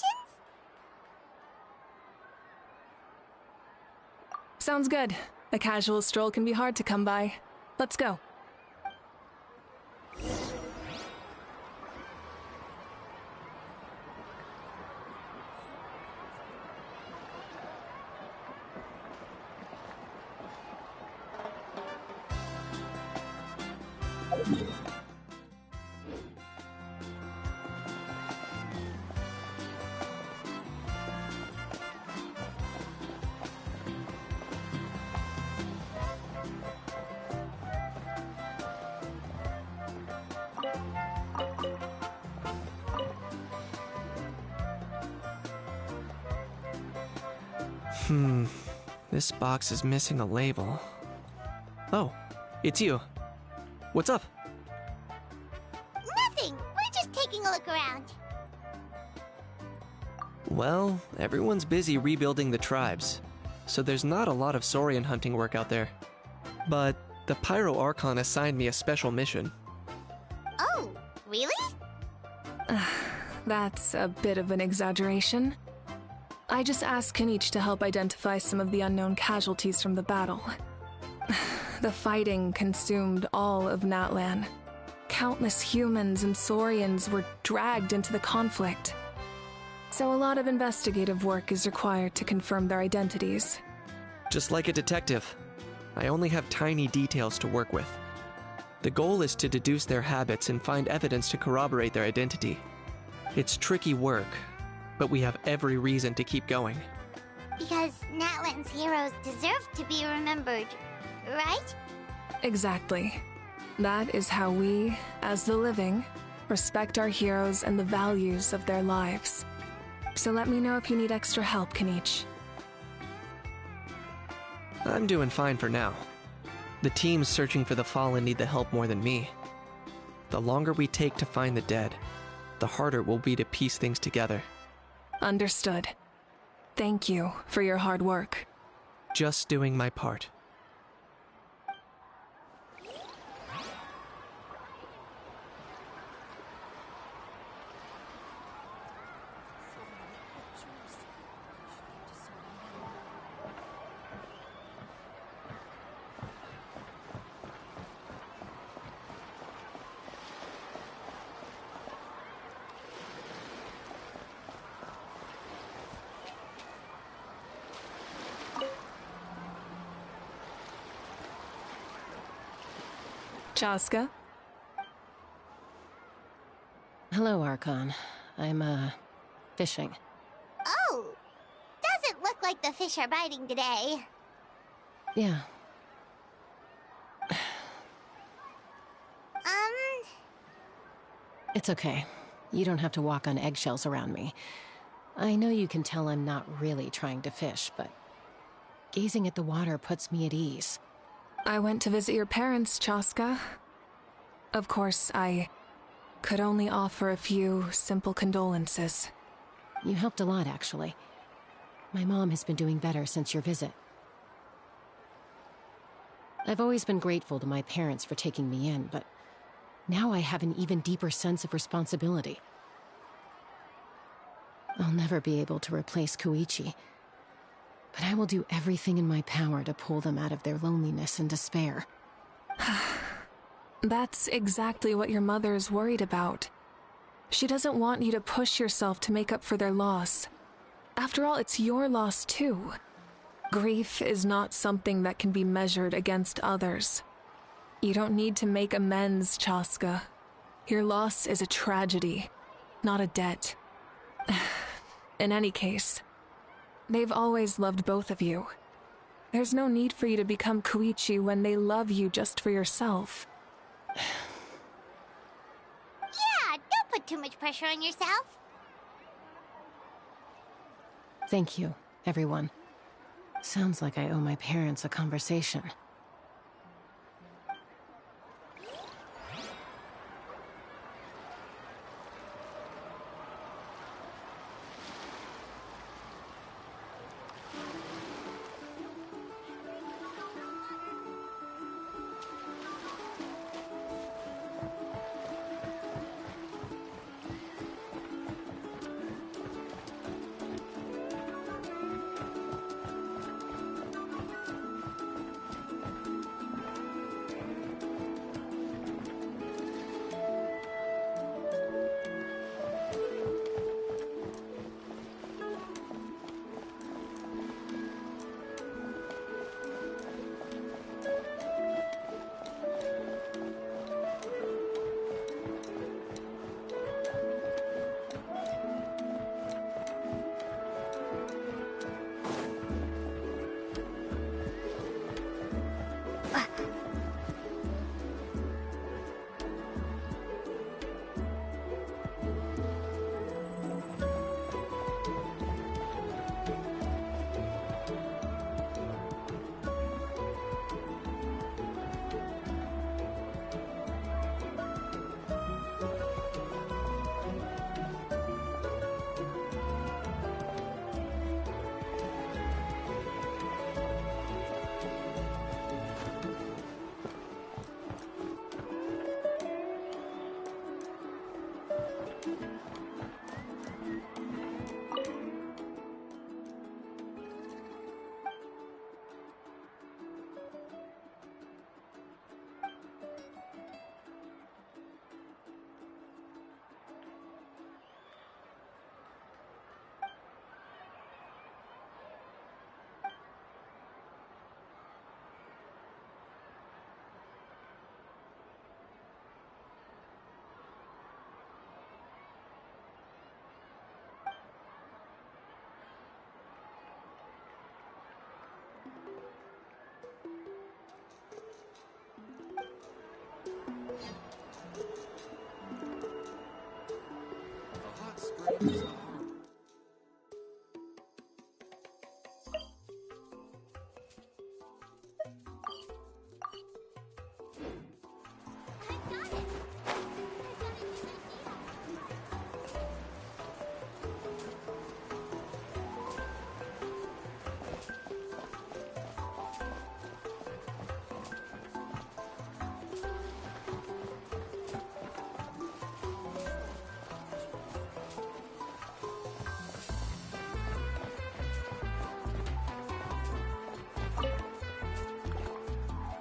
Sounds good. A casual stroll can be hard to come by. Let's go. This box is missing a label. Oh, it's you. What's up? Nothing! We're just taking a look around. Well, everyone's busy rebuilding the tribes, so there's not a lot of saurian hunting work out there. But the Pyro Archon assigned me a special mission. Oh, really? That's a bit of an exaggeration. I just asked Kenichi to help identify some of the unknown casualties from the battle. The fighting consumed all of Natlan. Countless humans and saurians were dragged into the conflict. So a lot of investigative work is required to confirm their identities. Just like a detective, I only have tiny details to work with. The goal is to deduce their habits and find evidence to corroborate their identity. It's tricky work, but we have every reason to keep going. Because Natlan's heroes deserve to be remembered, right? Exactly. That is how we, as the living, respect our heroes and the values of their lives. So let me know if you need extra help, Kenichi. I'm doing fine for now. The teams searching for the fallen need the help more than me. The longer we take to find the dead, the harder it will be to piece things together. Understood. Thank you for your hard work. Just doing my part. Chaska? Hello, Archon. I'm, fishing. Oh! Doesn't look like the fish are biting today. Yeah. It's okay. You don't have to walk on eggshells around me. I know you can tell I'm not really trying to fish, but gazing at the water puts me at ease. I went to visit your parents, Chaska. Of course, I could only offer a few simple condolences. You helped a lot, actually. My mom has been doing better since your visit. I've always been grateful to my parents for taking me in, but now I have an even deeper sense of responsibility. I'll never be able to replace Koichi, but I will do everything in my power to pull them out of their loneliness and despair. That's exactly what your mother's worried about. She doesn't want you to push yourself to make up for their loss. After all, it's your loss too. Grief is not something that can be measured against others. You don't need to make amends, Chaska. Your loss is a tragedy, not a debt. In any case, they've always loved both of you. There's no need for you to become Koichi when they love you just for yourself. Yeah, don't put too much pressure on yourself. Thank you, everyone. Sounds like I owe my parents a conversation.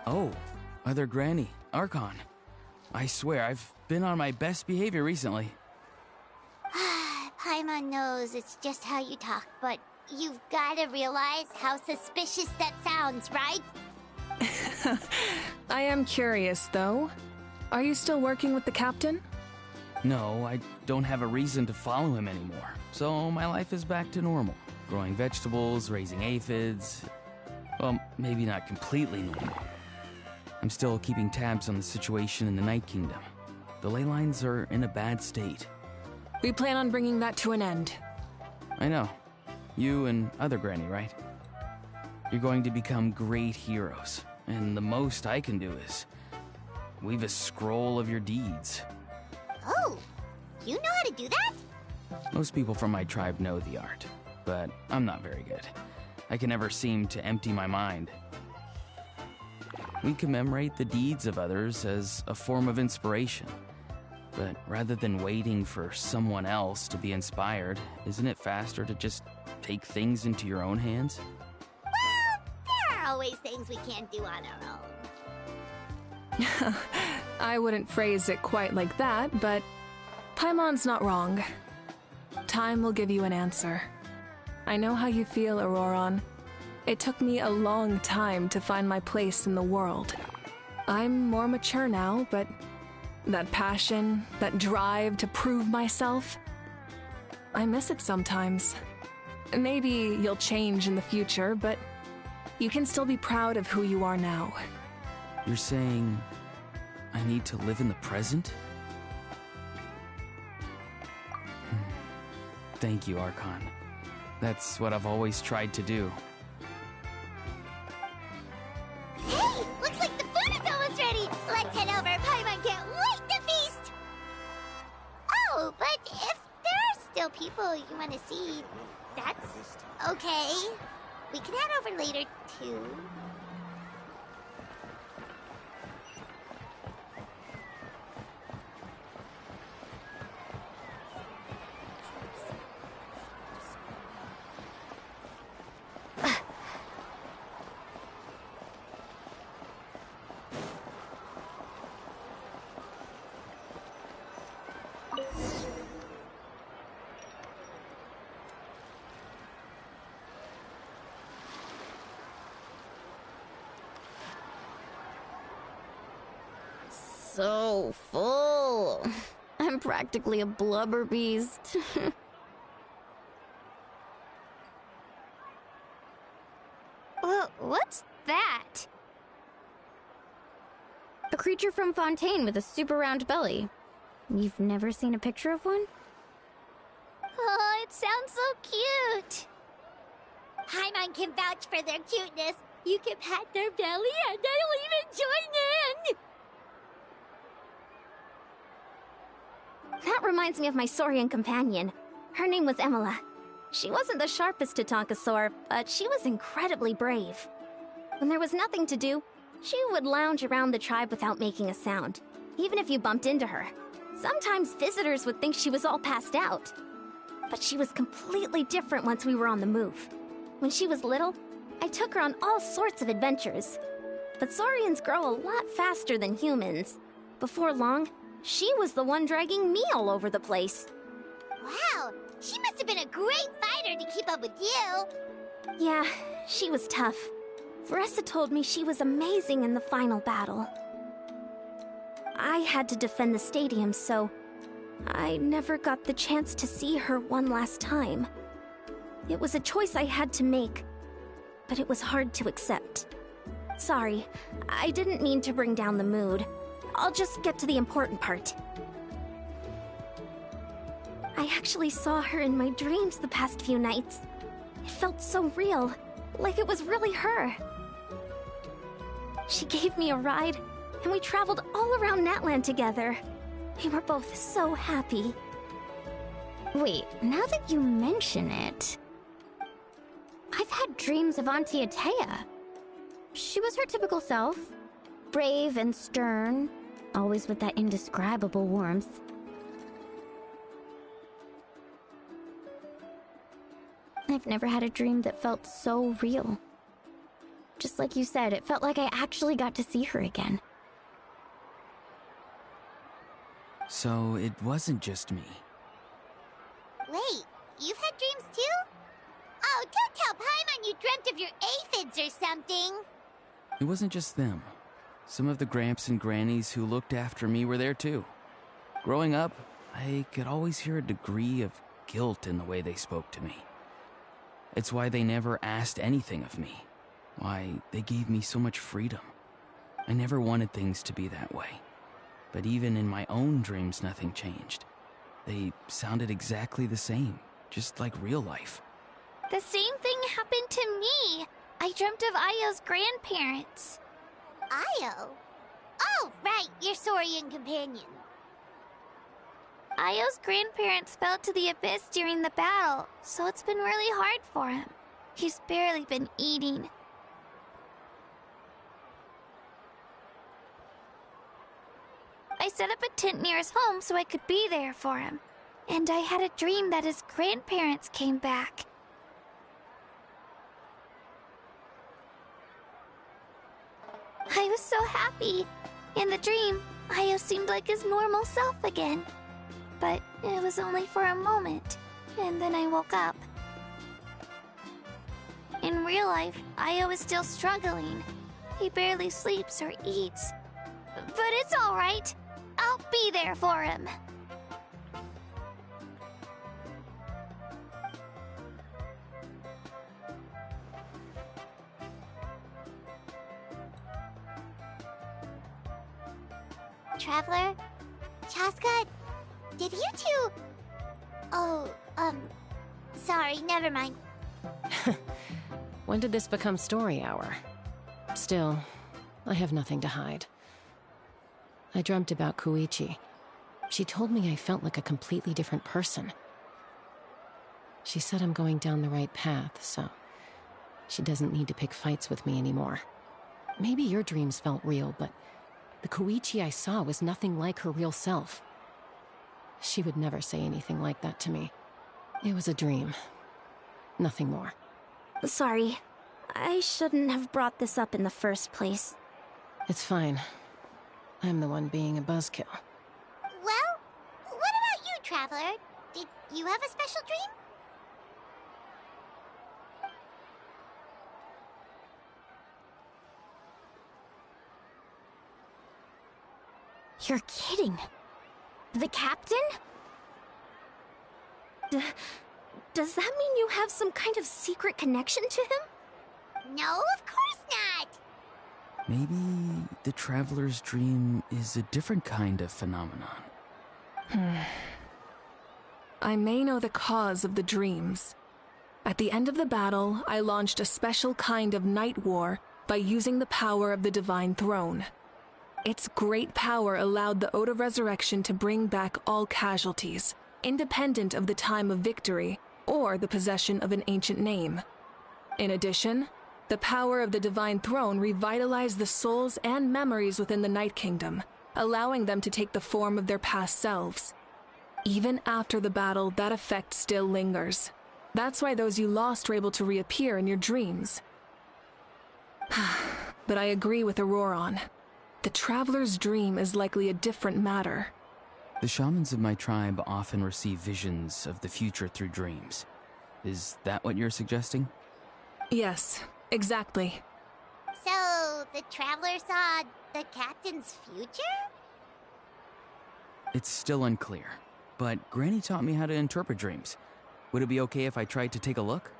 Oh, Other Granny, Archon. I swear, I've been on my best behavior recently. Paimon knows it's just how you talk, but you've gotta realize how suspicious that sounds, right? I am curious, though. Are you still working with the captain? No, I don't have a reason to follow him anymore, so my life is back to normal. Growing vegetables, raising aphids. Well, maybe not completely normal. I'm still keeping tabs on the situation in the Night Kingdom. The ley lines are in a bad state. We plan on bringing that to an end. I know. You and Other Granny, right? You're going to become great heroes, and the most I can do is weave a scroll of your deeds. Oh, you know how to do that? Most people from my tribe know the art, but I'm not very good. I can never seem to empty my mind. We commemorate the deeds of others as a form of inspiration. But rather than waiting for someone else to be inspired, isn't it faster to just take things into your own hands? Well, there are always things we can't do on our own. I wouldn't phrase it quite like that, but Paimon's not wrong. Time will give you an answer. I know how you feel, Auroron. It took me a long time to find my place in the world. I'm more mature now, but that passion, that drive to prove myself, I miss it sometimes. Maybe you'll change in the future, but you can still be proud of who you are now. You're saying I need to live in the present? Thank you, Archon. That's what I've always tried to do. Hey! Looks like the food is almost ready! Let's head over! Paimon can't wait to feast! Oh, but if there are still people you want to see, that's okay. We can head over later, too. So full. I'm practically a blubber beast. What's that? A creature from Fontaine with a super round belly. You've never seen a picture of one? Oh, it sounds so cute. Paimon can vouch for their cuteness. You can pat their belly and they'll even join in! That reminds me of my Saurian companion. Her name was Emila. She wasn't the sharpest Tatankasaur, but she was incredibly brave. When there was nothing to do, she would lounge around the tribe without making a sound, even if you bumped into her. Sometimes visitors would think she was all passed out. But she was completely different once we were on the move. When she was little, I took her on all sorts of adventures. But Saurians grow a lot faster than humans. Before long, she was the one dragging me all over the place. Wow, she must have been a great fighter to keep up with you. Yeah, she was tough. Veressa told me she was amazing in the final battle. I had to defend the stadium, so I never got the chance to see her one last time. It was a choice I had to make, but it was hard to accept. Sorry, I didn't mean to bring down the mood. I'll just get to the important part. I actually saw her in my dreams the past few nights. It felt so real, like it was really her. She gave me a ride, and we traveled all around Natlan together. We were both so happy. Wait, now that you mention it, I've had dreams of Auntie Atea. She was her typical self, brave and stern, always with that indescribable warmth. I've never had a dream that felt so real. Just like you said, it felt like I actually got to see her again. So it wasn't just me. Wait, you've had dreams too? Oh, don't tell Paimon you dreamt of your aphids or something. It wasn't just them. Some of the Gramps and Grannies who looked after me were there too. Growing up, I could always hear a degree of guilt in the way they spoke to me. It's why they never asked anything of me. Why they gave me so much freedom. I never wanted things to be that way. But even in my own dreams, nothing changed. They sounded exactly the same, just like real life. The same thing happened to me. I dreamt of Ayo's grandparents. Ayo? Oh, right, your Saurian companion. Ayo's grandparents fell to the abyss during the battle, so it's been really hard for him. He's barely been eating. I set up a tent near his home so I could be there for him. And I had a dream that his grandparents came back. I was so happy. In the dream, Io seemed like his normal self again. But it was only for a moment, and then I woke up. In real life, Io is still struggling. He barely sleeps or eats. But it's alright. I'll be there for him. Traveler? Chaska? Did you two... Oh, sorry, never mind. When did this become story hour? Still, I have nothing to hide. I dreamt about Koichi. She told me I felt like a completely different person. She said I'm going down the right path, so she doesn't need to pick fights with me anymore. Maybe your dreams felt real, but the Koichi I saw was nothing like her real self. She would never say anything like that to me. It was a dream. Nothing more. Sorry. I shouldn't have brought this up in the first place. It's fine. I'm the one being a buzzkill. Well, what about you, Traveler? Did you have a special dream? You're kidding. The captain? Does that mean you have some kind of secret connection to him? No, of course not! Maybe the Traveler's dream is a different kind of phenomenon. I may know the cause of the dreams. At the end of the battle, I launched a special kind of night war by using the power of the Divine Throne. Its great power allowed the Ode of Resurrection to bring back all casualties, independent of the time of victory or the possession of an ancient name. In addition, the power of the Divine Throne revitalized the souls and memories within the Night Kingdom, allowing them to take the form of their past selves. Even after the battle, that effect still lingers. That's why those you lost were able to reappear in your dreams. But I agree with Auroron. The Traveler's dream is likely a different matter. The shamans of my tribe often receive visions of the future through dreams. Is that what you're suggesting? Yes, exactly. So, the Traveler saw the captain's future? It's still unclear, but Granny taught me how to interpret dreams. Would it be okay if I tried to take a look?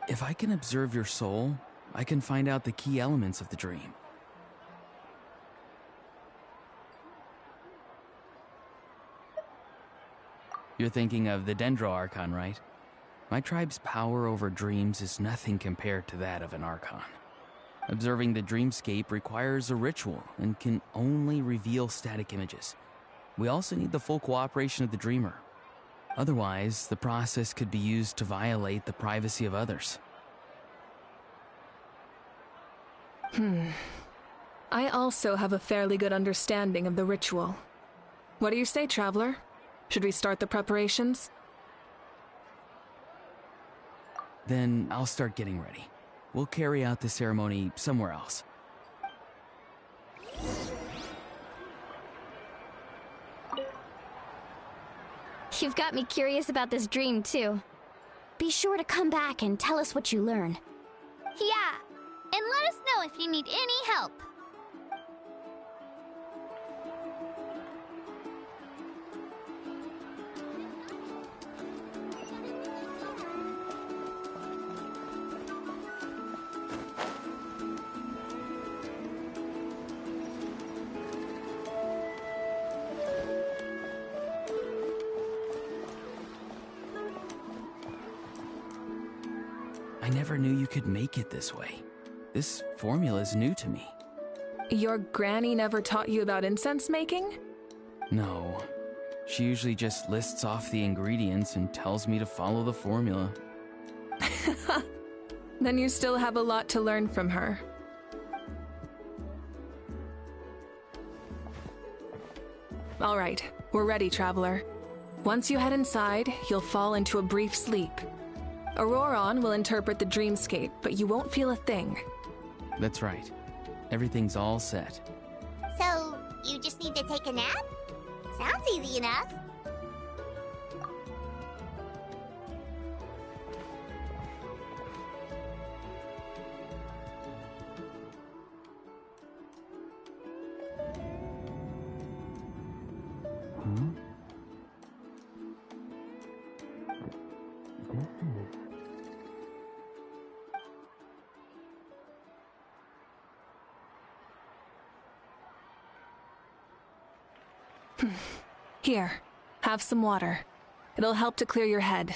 If I can observe your soul, I can find out the key elements of the dream. You're thinking of the Dendro Archon, right? My tribe's power over dreams is nothing compared to that of an Archon. Observing the dreamscape requires a ritual and can only reveal static images. We also need the full cooperation of the dreamer. Otherwise, the process could be used to violate the privacy of others. I also have a fairly good understanding of the ritual. What do you say, Traveler? Should we start the preparations? Then I'll start getting ready. We'll carry out the ceremony somewhere else. You've got me curious about this dream, too. Be sure to come back and tell us what you learn. Yeah, and let us know if you need any help. I never knew you could make it this way. This formula is new to me. Your granny never taught you about incense making? No. She usually just lists off the ingredients and tells me to follow the formula. Then you still have a lot to learn from her. All right, we're ready, Traveler. Once you head inside, you'll fall into a brief sleep. Auroron will interpret the dreamscape, but you won't feel a thing. That's right. Everything's all set. So, you just need to take a nap? Sounds easy enough. Here, have some water. It'll help to clear your head.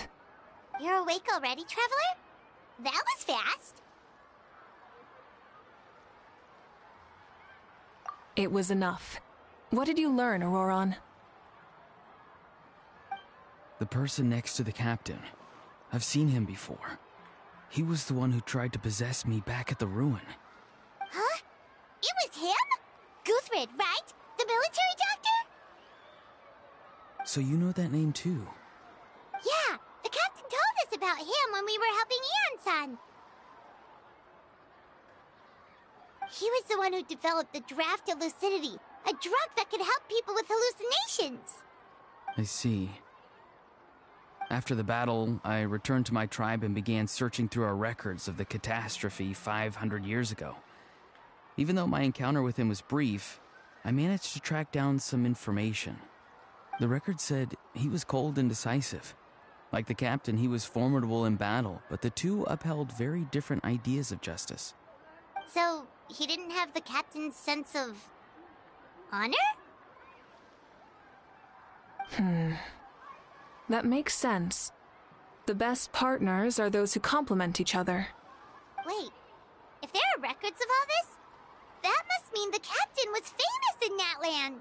You're awake already, Traveler? That was fast. It was enough. What did you learn, Auroron? The person next to the captain. I've seen him before. He was the one who tried to possess me back at the ruin. Huh? It was him? Guthred, right? The military doctor? So you know that name too? Yeah, the captain told us about him when we were helping Eon-san. He was the one who developed the draft of lucidity, a drug that could help people with hallucinations. I see. After the battle, I returned to my tribe and began searching through our records of the catastrophe 500 years ago. Even though my encounter with him was brief, I managed to track down some information. The record said he was cold and decisive. Like the captain, he was formidable in battle, but the two upheld very different ideas of justice. So, he didn't have the captain's sense of honor? That makes sense. The best partners are those who complement each other. Wait, if there are records of all this, that must mean the captain was famous in Natlan.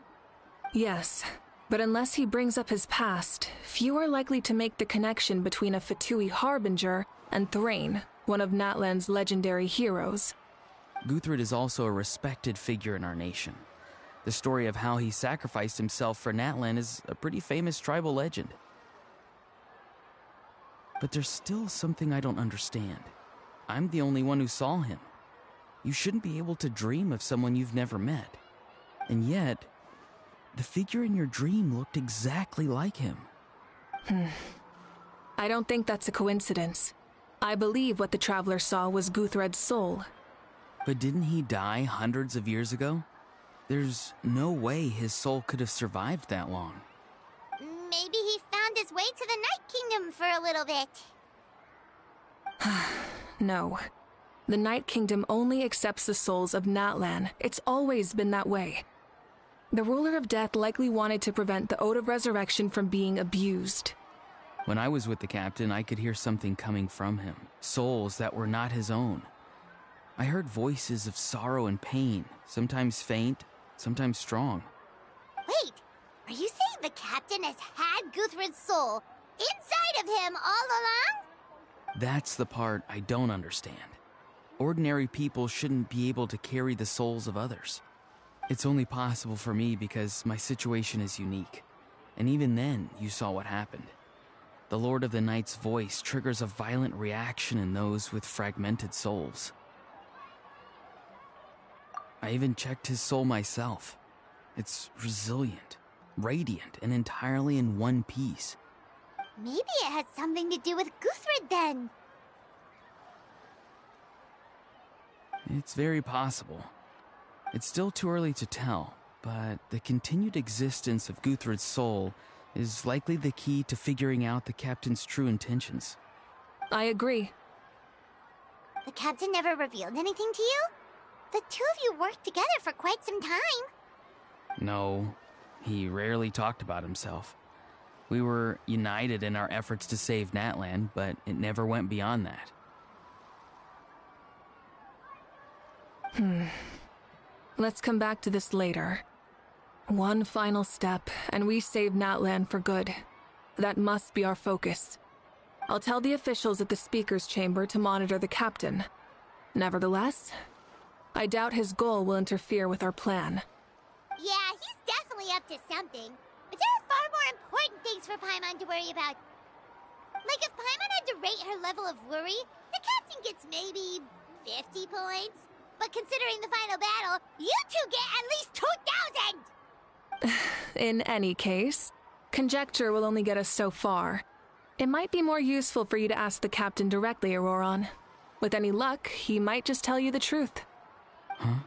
Yes, but unless he brings up his past, few are likely to make the connection between a Fatui harbinger and Thrain, one of Natlan's legendary heroes. Guthred is also a respected figure in our nation. The story of how he sacrificed himself for Natlan is a pretty famous tribal legend. But there's still something I don't understand. I'm the only one who saw him. You shouldn't be able to dream of someone you've never met. And yet, the figure in your dream looked exactly like him. I don't think that's a coincidence. I believe what the Traveler saw was Guthred's soul. But didn't he die hundreds of years ago? There's no way his soul could have survived that long. Maybe he found his way to the Night Kingdom for a little bit. No. The Night Kingdom only accepts the souls of Natlan. It's always been that way. The Ruler of Death likely wanted to prevent the Ode of Resurrection from being abused. When I was with the captain, I could hear something coming from him. Souls that were not his own. I heard voices of sorrow and pain, sometimes faint, sometimes strong. Wait, are you saying the captain has had Guthred's soul inside of him all along? That's the part I don't understand. Ordinary people shouldn't be able to carry the souls of others. It's only possible for me because my situation is unique. And even then, you saw what happened. The Lord of the Night's voice triggers a violent reaction in those with fragmented souls. I even checked his soul myself. It's resilient, radiant, and entirely in one piece. Maybe it has something to do with Guthred then. It's very possible. It's still too early to tell, but the continued existence of Guthred's soul is likely the key to figuring out the captain's true intentions. I agree. The captain never revealed anything to you? The two of you worked together for quite some time. No, he rarely talked about himself. We were united in our efforts to save Natlan, but it never went beyond that. Let's come back to this later. One final step, and we save Natlan for good. That must be our focus. I'll tell the officials at the speaker's chamber to monitor the captain. Nevertheless, I doubt his goal will interfere with our plan. Yeah, he's definitely up to something. But there are far more important things for Paimon to worry about. Like if Paimon had to rate her level of worry, the captain gets maybe 50 points. But considering the final battle, you two get at least 2,000! In any case, conjecture will only get us so far. It might be more useful for you to ask the captain directly, Auroron. With any luck, he might just tell you the truth. Huh?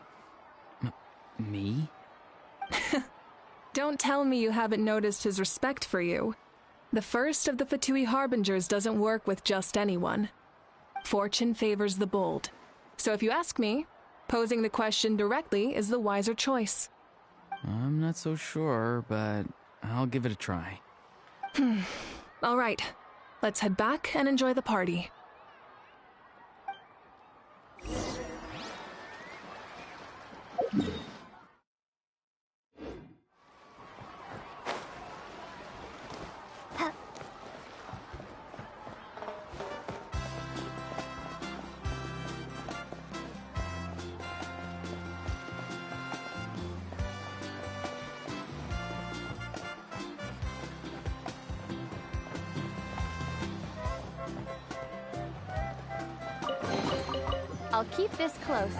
Me? Don't tell me you haven't noticed his respect for you. The first of the Fatui Harbingers doesn't work with just anyone. Fortune favors the bold. So if you ask me, posing the question directly is the wiser choice. I'm not so sure, but I'll give it a try. All right, let's head back and enjoy the party. I'll keep this close.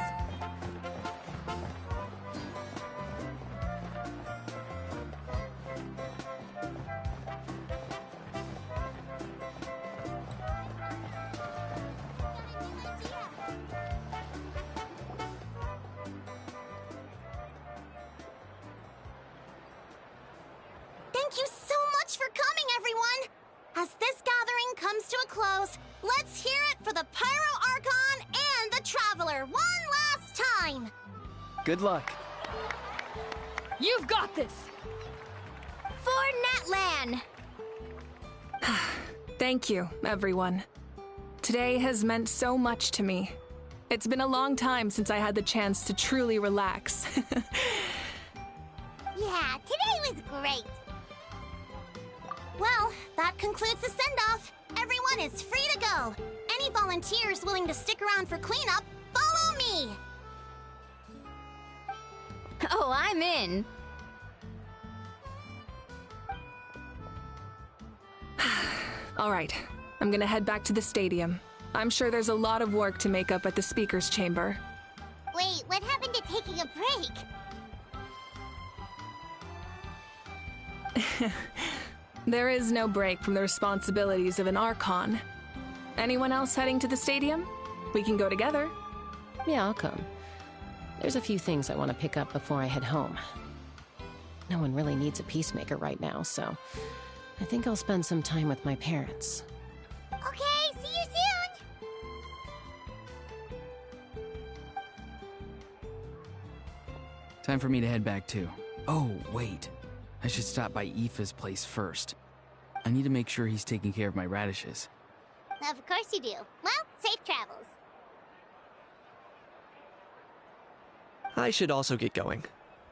Thank you so much for coming, everyone! As this gathering comes to a close, let's hear it for the Pyro Archon and the Traveler one last time! Good luck. You've got this! For Natlan! Thank you, everyone. Today has meant so much to me. It's been a long time since I had the chance to truly relax. Yeah, today was great. Well, that concludes the send-off. Everyone is free to go. Any volunteers willing to stick around for cleanup, follow me! Oh, I'm in. All right, I'm gonna head back to the stadium. I'm sure there's a lot of work to make up at the speaker's chamber. Wait, what happened to taking a break? There is no break from the responsibilities of an Archon. Anyone else heading to the stadium? We can go together. Yeah, I'll come. There's a few things I want to pick up before I head home. No one really needs a peacemaker right now, so I think I'll spend some time with my parents. Okay, see you soon! Time for me to head back too. Oh, wait. I should stop by Aoife's place first. I need to make sure he's taking care of my radishes. Of course you do. Well, safe travels. I should also get going.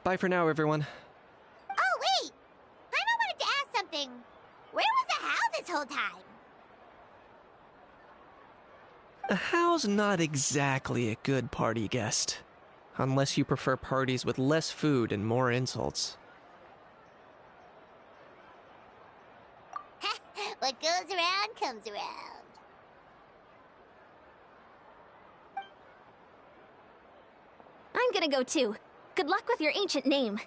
Bye for now, everyone. Oh, wait! I wanted to ask something. Where was the How this whole time? A How's not exactly a good party guest. Unless you prefer parties with less food and more insults. What goes around comes around. I'm gonna go too. Good luck with your ancient name.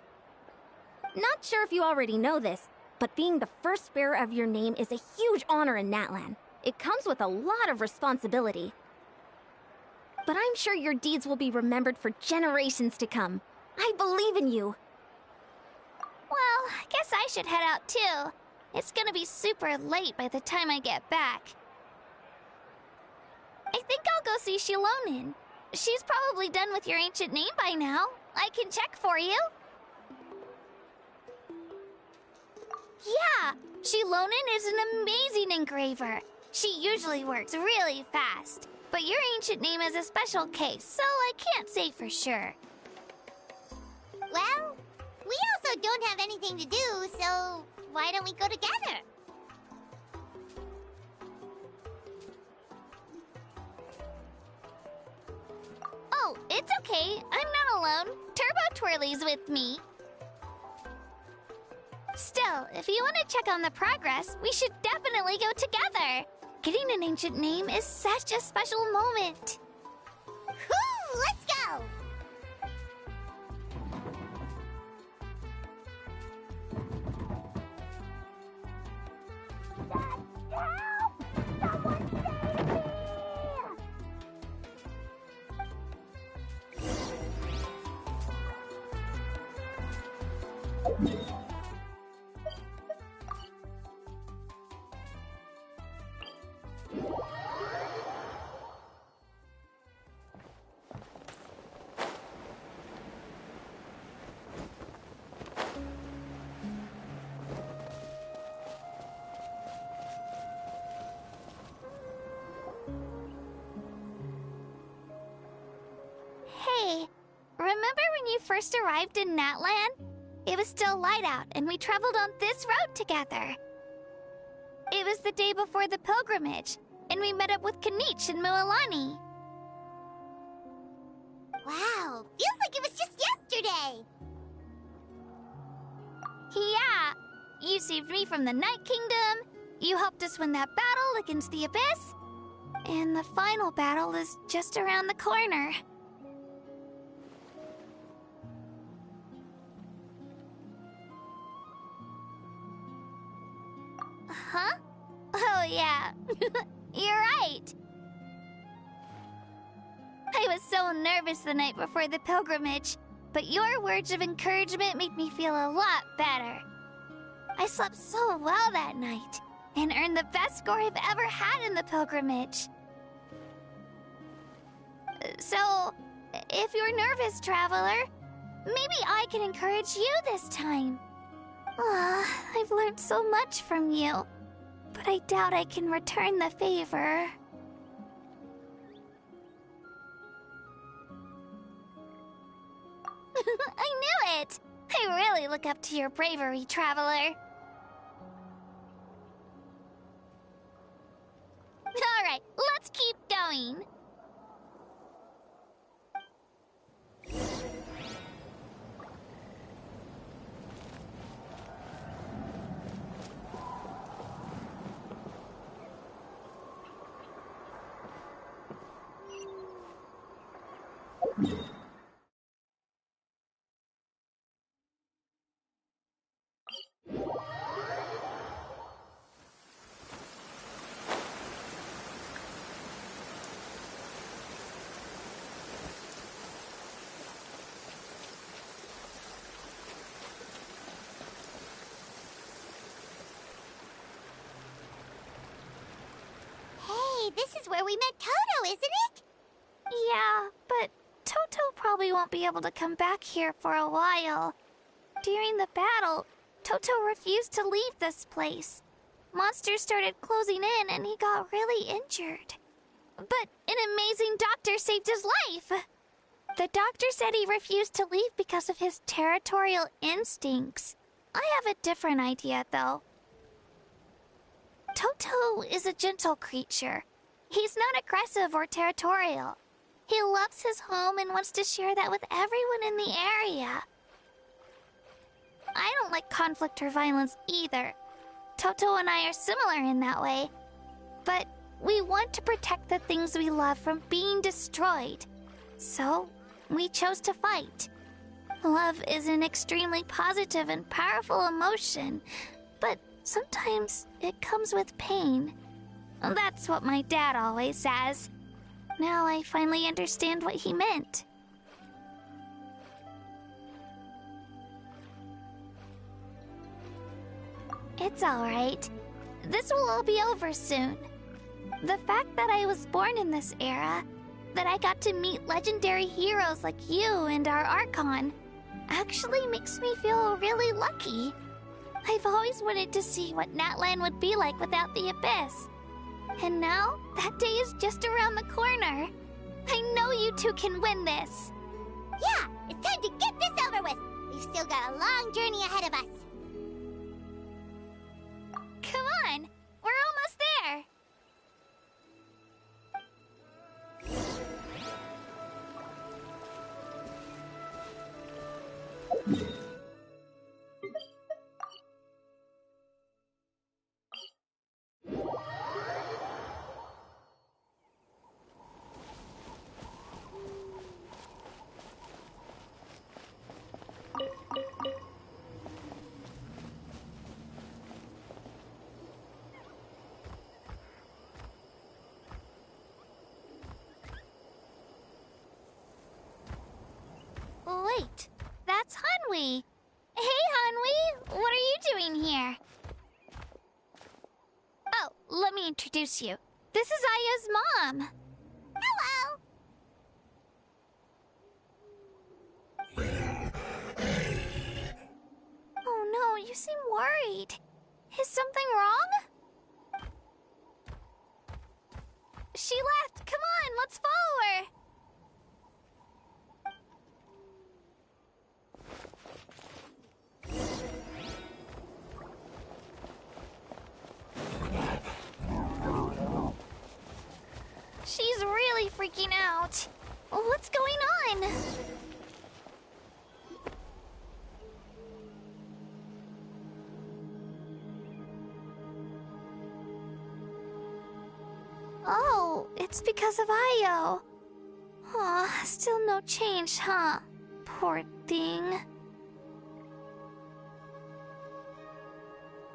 Not sure if you already know this, but being the first bearer of your name is a huge honor in Natlan. It comes with a lot of responsibility. But I'm sure your deeds will be remembered for generations to come. I believe in you. Well, I guess I should head out too. It's gonna be super late by the time I get back. I think I'll go see Shilonin. She's probably done with your ancient name by now. I can check for you. Yeah, Shilonin is an amazing engraver. She usually works really fast. But your ancient name is a special case, so I can't say for sure. Well, we also don't have anything to do, so why don't we go together? Oh, it's okay. I'm not alone. Turbo Twirly's with me. Still, if you want to check on the progress, we should definitely go together. Getting an ancient name is such a special moment. Woo! Let's go! Hey, remember when you first arrived in Natland? It was still light out, and we traveled on this road together. It was the day before the pilgrimage, and we met up with Kanich and Mualani. Wow, feels like it was just yesterday! Yeah, you saved me from the Night Kingdom, you helped us win that battle against the Abyss, and the final battle is just around the corner. Huh? Oh, yeah. You're right. I was so nervous the night before the pilgrimage, but your words of encouragement made me feel a lot better. I slept so well that night, and earned the best score I've ever had in the pilgrimage. So, if you're nervous, traveler, maybe I can encourage you this time. I've learned so much from you, but I doubt I can return the favor. I knew it! I really look up to your bravery, traveler. Alright, let's keep going. Hey, this is where we met Toto, isn't it? Yeah, but Toto probably won't be able to come back here for a while. During the battle, Toto refused to leave this place. Monsters started closing in and he got really injured. But an amazing doctor saved his life! The doctor said he refused to leave because of his territorial instincts. I have a different idea, though. Toto is a gentle creature. He's not aggressive or territorial. He loves his home and wants to share that with everyone in the area. I don't like conflict or violence either. Toto and I are similar in that way. But we want to protect the things we love from being destroyed. So, we chose to fight. Love is an extremely positive and powerful emotion, but sometimes it comes with pain. That's what my dad always says. Now I finally understand what he meant. It's alright. This will all be over soon. The fact that I was born in this era, that I got to meet legendary heroes like you and our Archon, actually makes me feel really lucky. I've always wanted to see what Natlan would be like without the Abyss. And now, that day is just around the corner. I know you two can win this. Yeah, it's time to get this over with. We've still got a long journey ahead of us. Come on, we're almost there. Wait, that's Hanwi. Hey, Wenwi, what are you doing here? Oh, let me introduce you. This is Aya's mom. Hello! Oh no, you seem worried. Is something wrong? She left. Come on, let's follow her. She's really freaking out. What's going on? Oh, it's because of Io. Aw, still no change, huh? Poor thing.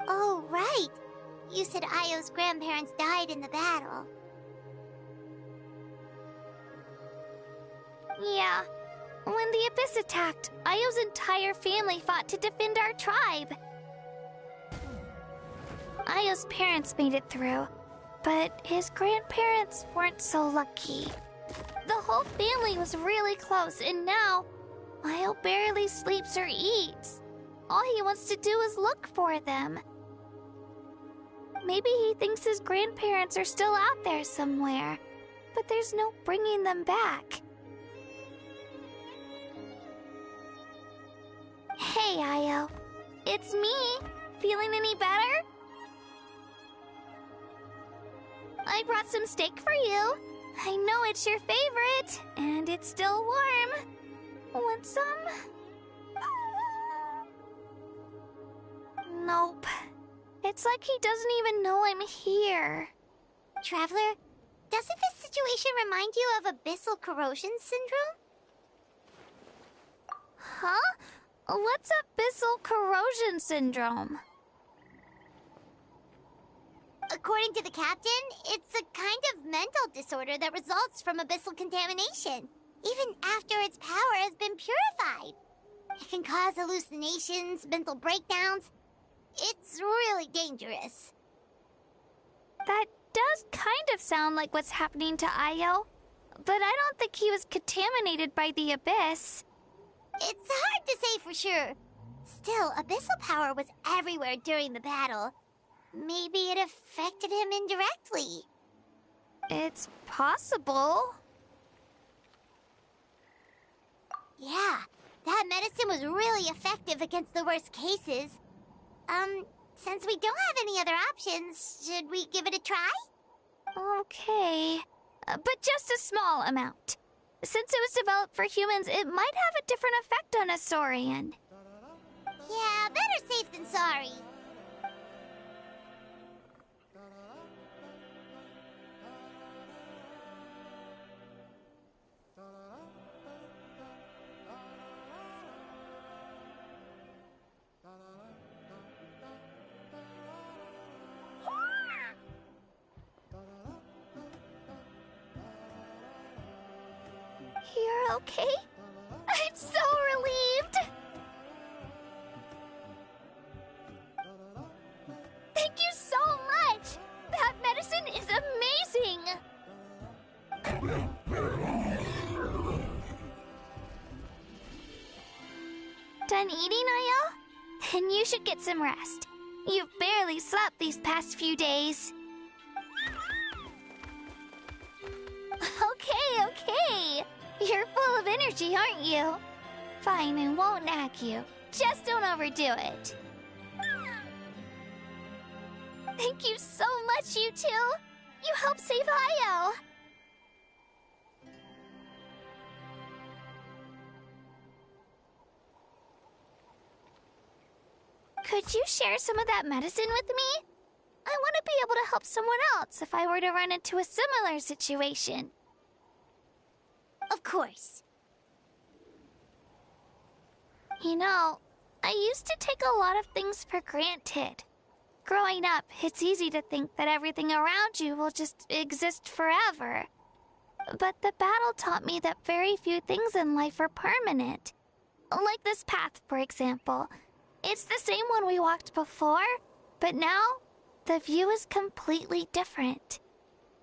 Oh, right. You said Io's grandparents died in the battle. Yeah. When the Abyss attacked, Io's entire family fought to defend our tribe. Io's parents made it through, but his grandparents weren't so lucky. The whole family was really close, and now Io barely sleeps or eats. All he wants to do is look for them. Maybe he thinks his grandparents are still out there somewhere, but there's no bringing them back. Hey, Io. It's me. Feeling any better? I brought some steak for you. I know it's your favorite, and it's still warm. Want some? Nope. It's like he doesn't even know I'm here. Traveler, doesn't this situation remind you of abyssal corrosion syndrome? Huh? What's abyssal corrosion syndrome? According to the captain, it's a kind of mental disorder that results from abyssal contamination, even after its power has been purified. It can cause hallucinations, mental breakdowns. It's really dangerous. That does kind of sound like what's happening to Io, but I don't think he was contaminated by the Abyss. It's hard to say for sure. Still, abyssal power was everywhere during the battle. Maybe it affected him indirectly. It's possible. Yeah, that medicine was really effective against the worst cases. Since we don't have any other options, should we give it a try? Okay, but just a small amount. Since it was developed for humans, it might have a different effect on a Saurian. Yeah, better safe than sorry. You're okay? I'm so relieved! Thank you so much! That medicine is amazing! Done eating, Io? Then you should get some rest. You've barely slept these past few days. Okay. You're full of energy, aren't you? Fine, I won't nag you. Just don't overdo it. Thank you so much, you two. You helped save Io. Could you share some of that medicine with me? I want to be able to help someone else if I were to run into a similar situation. Of course. You know, I used to take a lot of things for granted. Growing up, it's easy to think that everything around you will just exist forever. But the battle taught me that very few things in life are permanent. Like this path, for example. It's the same one we walked before, but now the view is completely different.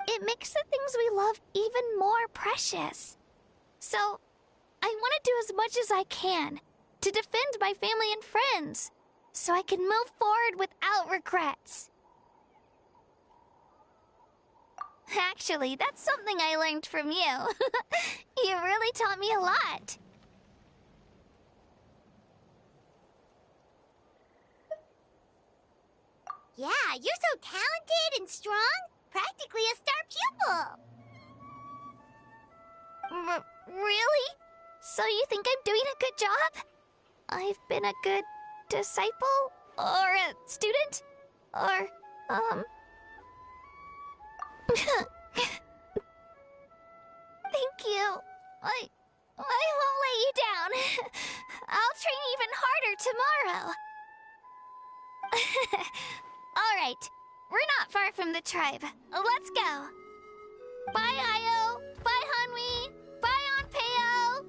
It makes the things we love even more precious. So, I want to do as much as I can to defend my family and friends, so I can move forward without regrets. Actually, that's something I learned from you. You really taught me a lot. Yeah, you're so talented and strong. Practically a star pupil. Really? So you think I'm doing a good job? I've been a good disciple? Or a student? Or, Thank you. I won't let you down. I'll train even harder tomorrow. Alright, we're not far from the tribe. Let's go. Bye, Io. Bye, Hanwi. Bye, Onpeo.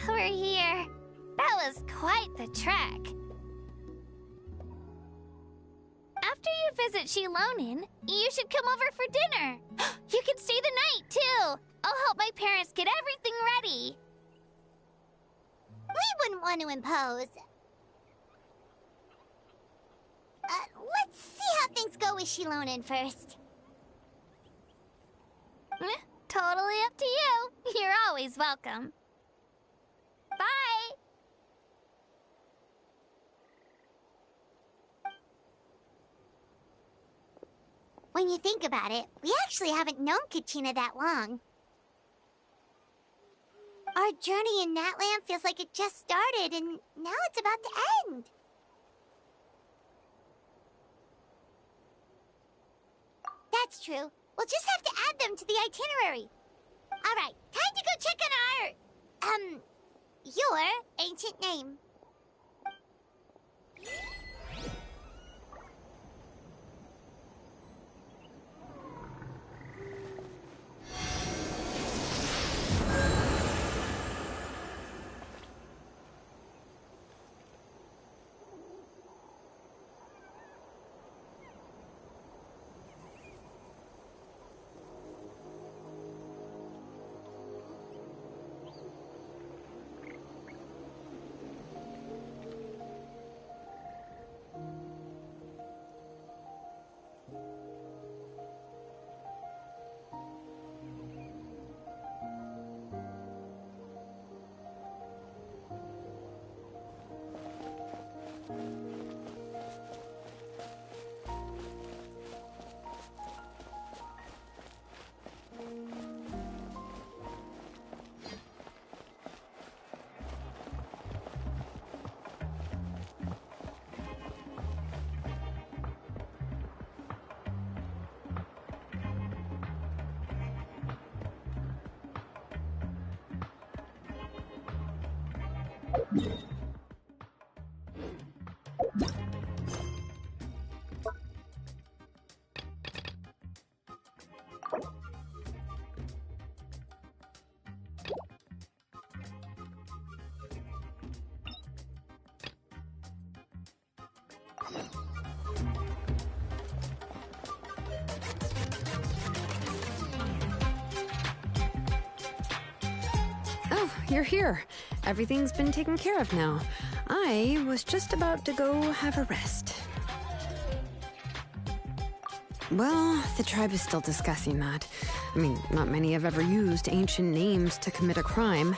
We're here. That was quite the trek. After you visit Shilonin, you should come over for dinner. You can stay the night, too. I'll help my parents get everything ready. We wouldn't want to impose. Let's see how things go with Shilonin first. Totally up to you. You're always welcome. Bye! When you think about it, we actually haven't known Kachina that long. Our journey in Natland feels like it just started, and now it's about to end. That's true. We'll just have to add them to the itinerary. All right, time to go check on our... your ancient name. Oh, you're here. Everything's been taken care of now. I was just about to go have a rest. Well, the tribe is still discussing that. I mean, not many have ever used ancient names to commit a crime.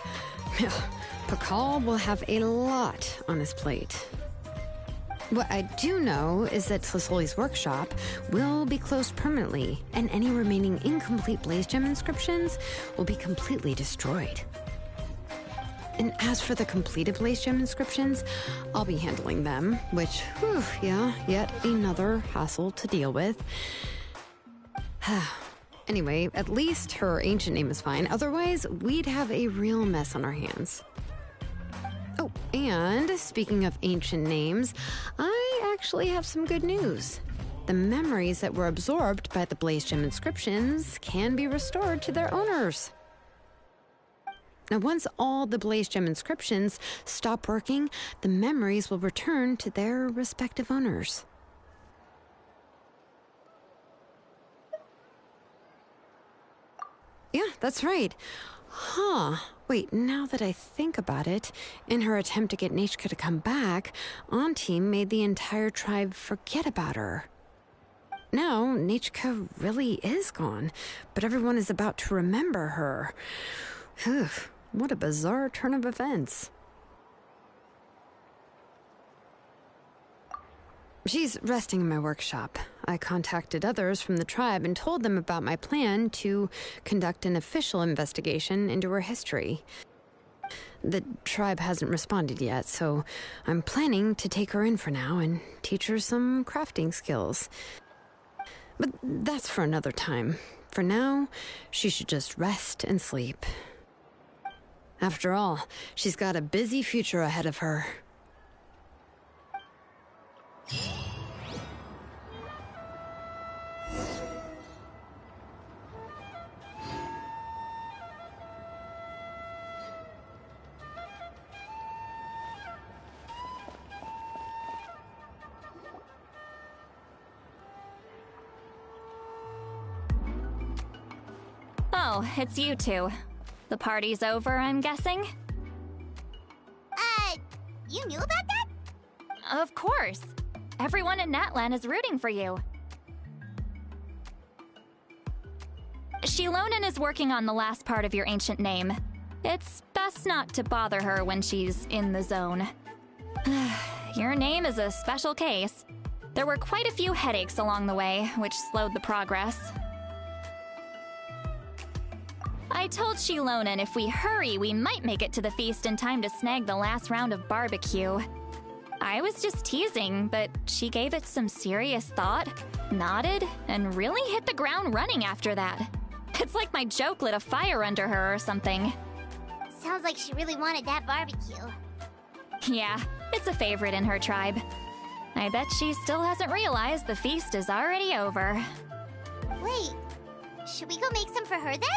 Pakal will have a lot on his plate. What I do know is that Slisoli's workshop will be closed permanently, and any remaining incomplete Blaze Gem inscriptions will be completely destroyed. And as for the completed Blaze Gem inscriptions, I'll be handling them, which, whew, yeah, yet another hassle to deal with. Anyway, at least her ancient name is fine. Otherwise, we'd have a real mess on our hands. Oh, and speaking of ancient names, I actually have some good news. The memories that were absorbed by the Blaze Gem inscriptions can be restored to their owners. Now, once all the Blaze Gem inscriptions stop working, the memories will return to their respective owners. Yeah, that's right. Huh. Wait, now that I think about it, in her attempt to get Nechka to come back, Auntie made the entire tribe forget about her. Now, Nechka really is gone, but everyone is about to remember her. Phew, what a bizarre turn of events. She's resting in my workshop. I contacted others from the tribe and told them about my plan to conduct an official investigation into her history. The tribe hasn't responded yet, so I'm planning to take her in for now and teach her some crafting skills. But that's for another time. For now, she should just rest and sleep. After all, she's got a busy future ahead of her. Oh, it's you two. The party's over, I'm guessing? You knew about that? Of course. Everyone in Natlan is rooting for you. Shilonen is working on the last part of your ancient name. It's best not to bother her when she's in the zone. Your name is a special case. There were quite a few headaches along the way, which slowed the progress. I told Shilonen if we hurry, we might make it to the feast in time to snag the last round of barbecue. I was just teasing, but she gave it some serious thought, nodded, and really hit the ground running after that. It's like my joke lit a fire under her or something. Sounds like she really wanted that barbecue. Yeah, it's a favorite in her tribe. I bet she still hasn't realized the feast is already over. Wait, should we go make some for her then?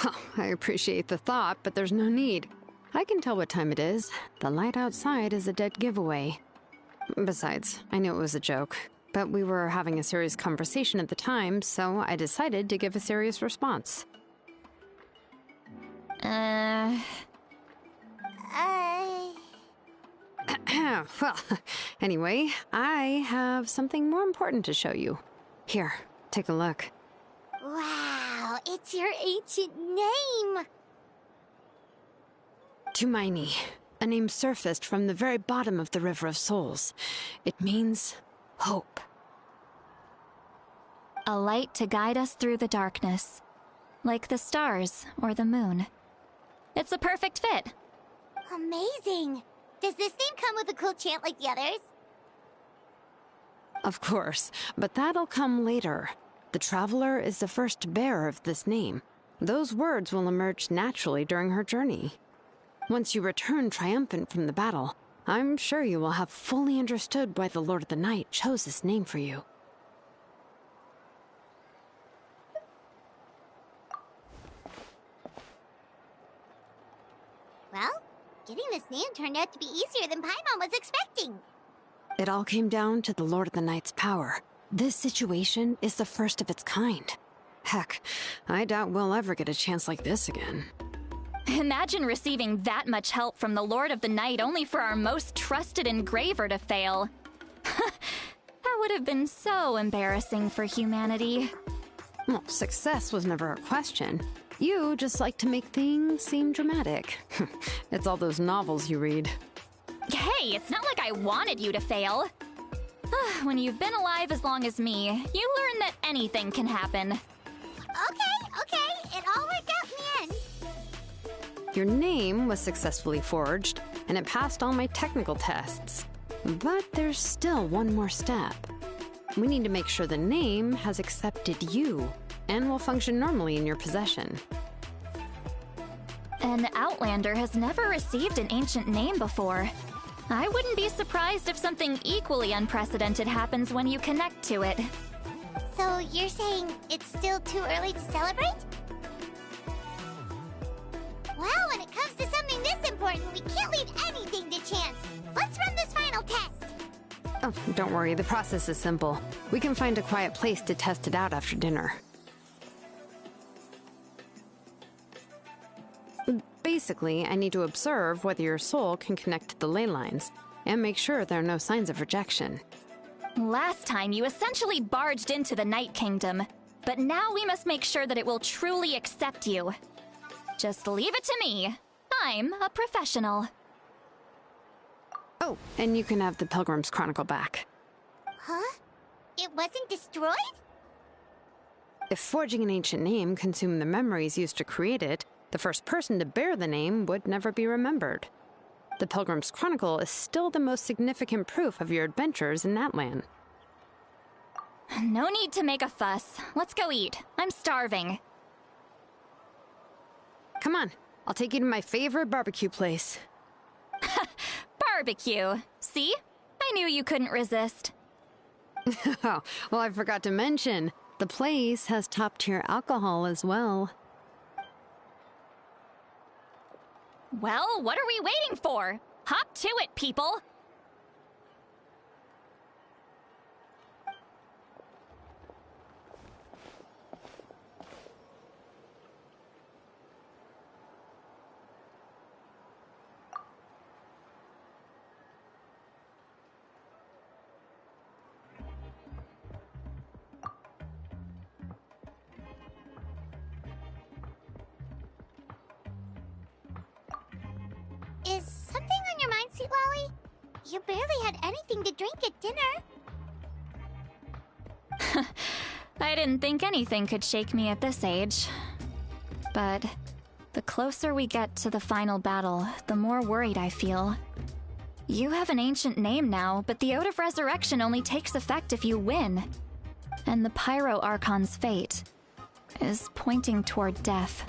Oh, I appreciate the thought, but there's no need. I can tell what time it is. The light outside is a dead giveaway. Besides, I knew it was a joke, but we were having a serious conversation at the time, so I decided to give a serious response. Well, anyway, I have something more important to show you. Here, take a look. Wow, it's your ancient name! Tumaini, a name surfaced from the very bottom of the River of Souls. It means hope. A light to guide us through the darkness, like the stars or the moon. It's a perfect fit. Amazing! Does this name come with a cool chant like the others? Of course, but that'll come later. The Traveler is the first bearer of this name. Those words will emerge naturally during her journey. Once you return triumphant from the battle, I'm sure you will have fully understood why the Lord of the Night chose this name for you. Well, getting this name turned out to be easier than Paimon was expecting. It all came down to the Lord of the Night's power. This situation is the first of its kind. Heck, I doubt we'll ever get a chance like this again. Imagine receiving that much help from the Lord of the Night only for our most trusted engraver to fail. That would have been so embarrassing for humanity. Well, success was never a question. You just like to make things seem dramatic. It's all those novels you read. Hey, it's not like I wanted you to fail. When you've been alive as long as me, you learn that anything can happen. Okay, it all worked out in the end. Your name was successfully forged, and it passed all my technical tests. But there's still one more step. We need to make sure the name has accepted you and will function normally in your possession. An Outlander has never received an ancient name before. I wouldn't be surprised if something equally unprecedented happens when you connect to it. So you're saying it's still too early to celebrate? Well, when it comes to something this important, we can't leave anything to chance. Let's run this final test. Oh, don't worry, the process is simple. We can find a quiet place to test it out after dinner. Basically, I need to observe whether your soul can connect to the ley lines, and make sure there are no signs of rejection. Last time, you essentially barged into the Night Kingdom, but now we must make sure that it will truly accept you. Just leave it to me. I'm a professional. Oh, and you can have the Pilgrim's Chronicle back. Huh? It wasn't destroyed? If forging an ancient name consumed the memories used to create it, the first person to bear the name would never be remembered. The Pilgrim's Chronicle is still the most significant proof of your adventures in that land. No need to make a fuss. Let's go eat. I'm starving. Come on, I'll take you to my favorite barbecue place. Barbecue. See? I knew you couldn't resist. Oh, well, I forgot to mention, the place has top-tier alcohol as well. Well, what are we waiting for? Hop to it, people! Is something on your mind, Sweet Lolly? You barely had anything to drink at dinner. I didn't think anything could shake me at this age. But the closer we get to the final battle, the more worried I feel. You have an ancient name now, but the Ode of Resurrection only takes effect if you win. And the Pyro Archon's fate is pointing toward death.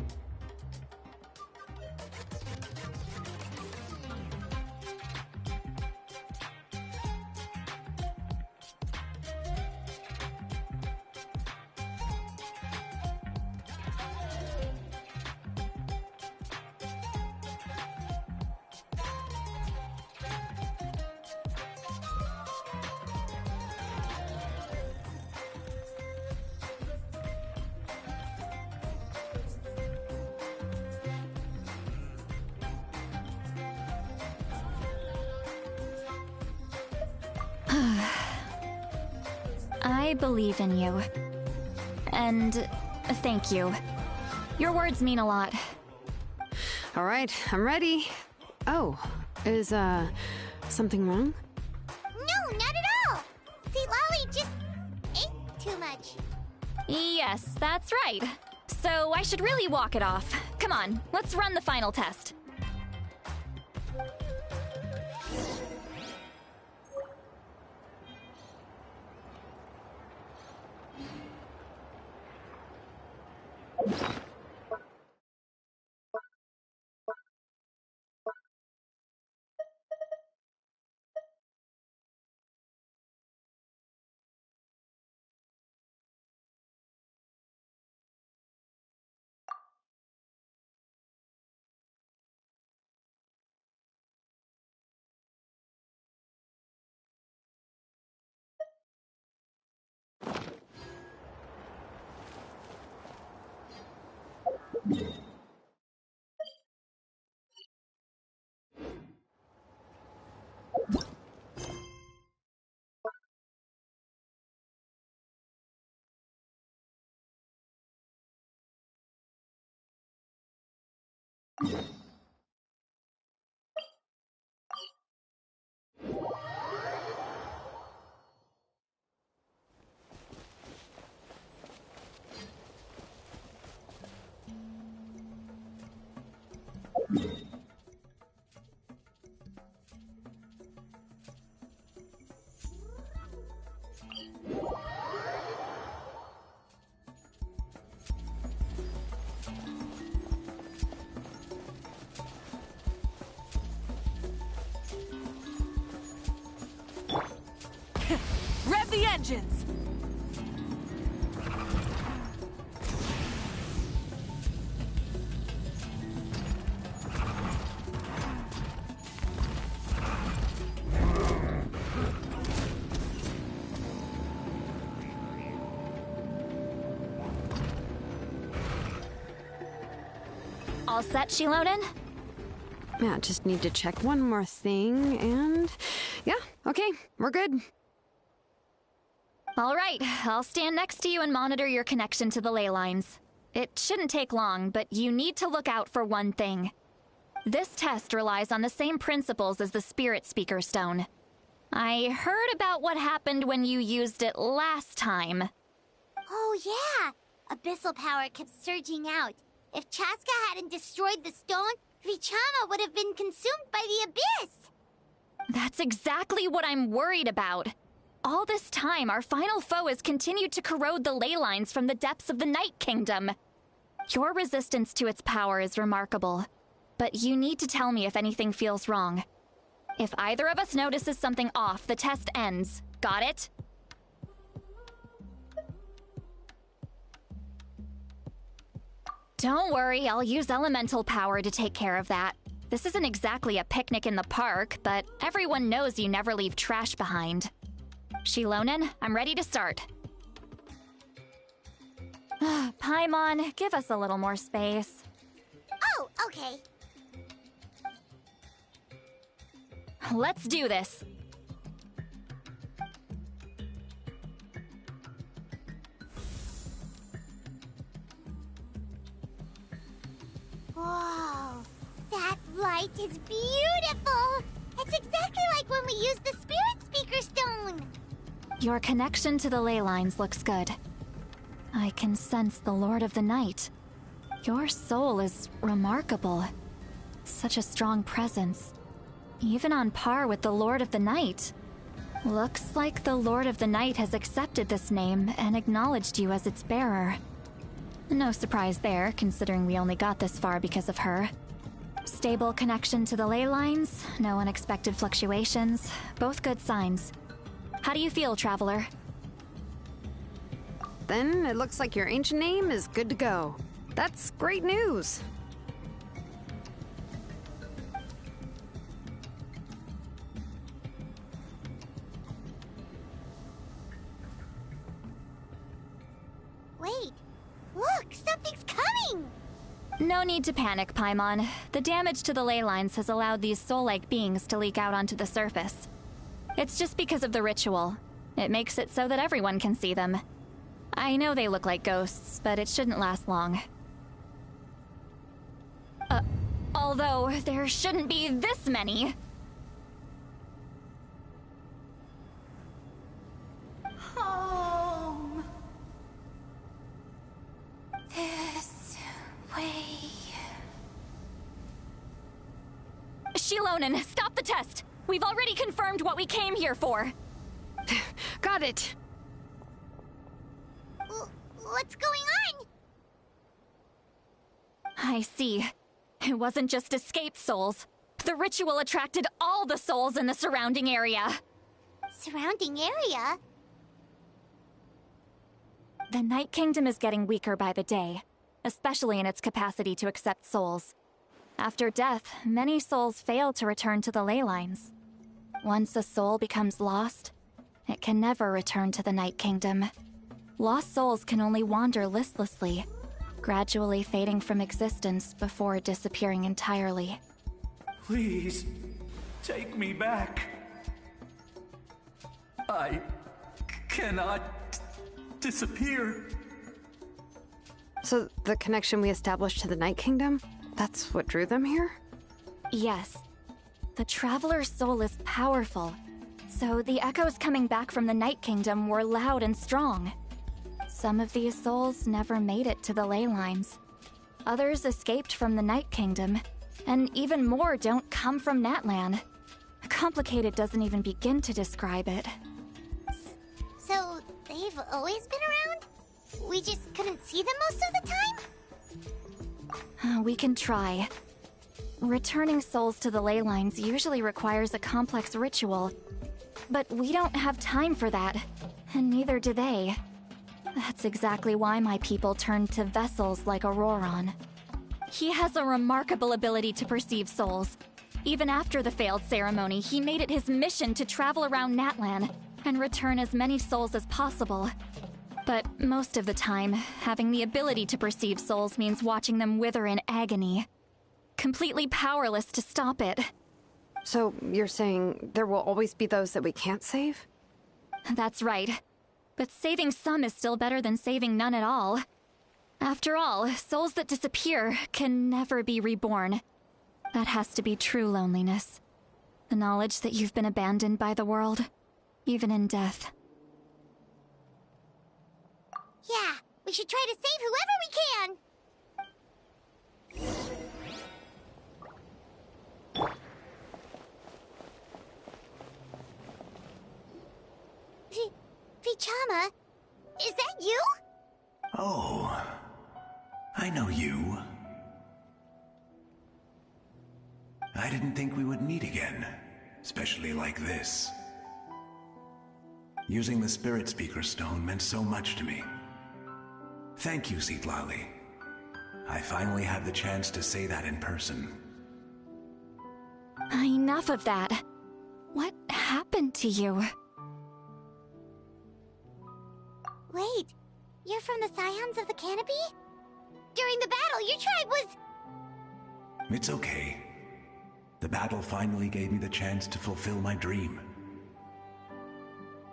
I believe in you. And thank you. Your words mean a lot. All right, I'm ready. Oh, is, something wrong? No, not at all! Sweet Lolly just ate too much. Yes, that's right. So I should really walk it off. Come on, let's run the final test. vengeance! All set, Shilonen? Yeah, just need to check one more thing, and... yeah, okay, we're good. All right, I'll stand next to you and monitor your connection to the ley lines. It shouldn't take long, but you need to look out for one thing. This test relies on the same principles as the Spirit Speaker Stone. I heard about what happened when you used it last time. Oh yeah! Abyssal power kept surging out. If Chaska hadn't destroyed the stone, Vichama would have been consumed by the abyss! That's exactly what I'm worried about. All this time, our final foe has continued to corrode the ley lines from the depths of the Night Kingdom. Your resistance to its power is remarkable, but you need to tell me if anything feels wrong. If either of us notices something off, the test ends. Got it? Don't worry, I'll use elemental power to take care of that. This isn't exactly a picnic in the park, but everyone knows you never leave trash behind. Shilonen, I'm ready to start. Paimon, give us a little more space. Oh, okay. Let's do this. Whoa, that light is beautiful! It's exactly like when we used the Spirit Speaker Stone! Your connection to the ley lines looks good. I can sense the Lord of the Night. Your soul is remarkable. Such a strong presence. Even on par with the Lord of the Night. Looks like the Lord of the Night has accepted this name and acknowledged you as its bearer. No surprise there, considering we only got this far because of her. Stable connection to the ley lines, no unexpected fluctuations, both good signs. How do you feel, Traveler? Then it looks like your ancient name is good to go. That's great news. Wait, look, something's coming! No need to panic, Paimon. The damage to the ley lines has allowed these soul-like beings to leak out onto the surface. It's just because of the ritual. It makes it so that everyone can see them. I know they look like ghosts, but it shouldn't last long. Although, there shouldn't be this many. Home. This way. Shilonen, stop the test! We've already confirmed what we came here for. Got it. What's going on? I see. It wasn't just escaped souls. The ritual attracted all the souls in the surrounding area. Surrounding area? The Night Kingdom is getting weaker by the day, especially in its capacity to accept souls. After death, many souls fail to return to the ley lines. Once a soul becomes lost, it can never return to the Night Kingdom. Lost souls can only wander listlessly, gradually fading from existence before disappearing entirely. Please, take me back. I cannot disappear. So the connection we established to the Night Kingdom, that's what drew them here? Yes. The Traveler's soul is powerful, so the echoes coming back from the Night Kingdom were loud and strong. Some of these souls never made it to the ley lines. Others escaped from the Night Kingdom, and even more don't come from Natlan. Complicated doesn't even begin to describe it. So, they've always been around? We just couldn't see them most of the time? We can try. Returning souls to the ley lines usually requires a complex ritual, but we don't have time for that. and neither do they. That's exactly why my people turned to vessels like Auroron. He has a remarkable ability to perceive souls. Even after the failed ceremony, he made it his mission to travel around Natlan and return as many souls as possible. But most of the time, having the ability to perceive souls means watching them wither in agony. Completely powerless to stop it. So, you're saying there will always be those that we can't save? That's right. But saving some is still better than saving none at all. After all, souls that disappear can never be reborn. That has to be true loneliness. The knowledge that you've been abandoned by the world, even in death. Yeah, we should try to save whoever we can! Vichama, is that you? Oh, I know you. I didn't think we would meet again, especially like this. Using the Spirit Speaker Stone meant so much to me. Thank you, Citlali. I finally had the chance to say that in person. Enough of that. What happened to you? Wait, you're from the Scions of the Canopy? During the battle, your tribe was... It's okay. The battle finally gave me the chance to fulfill my dream.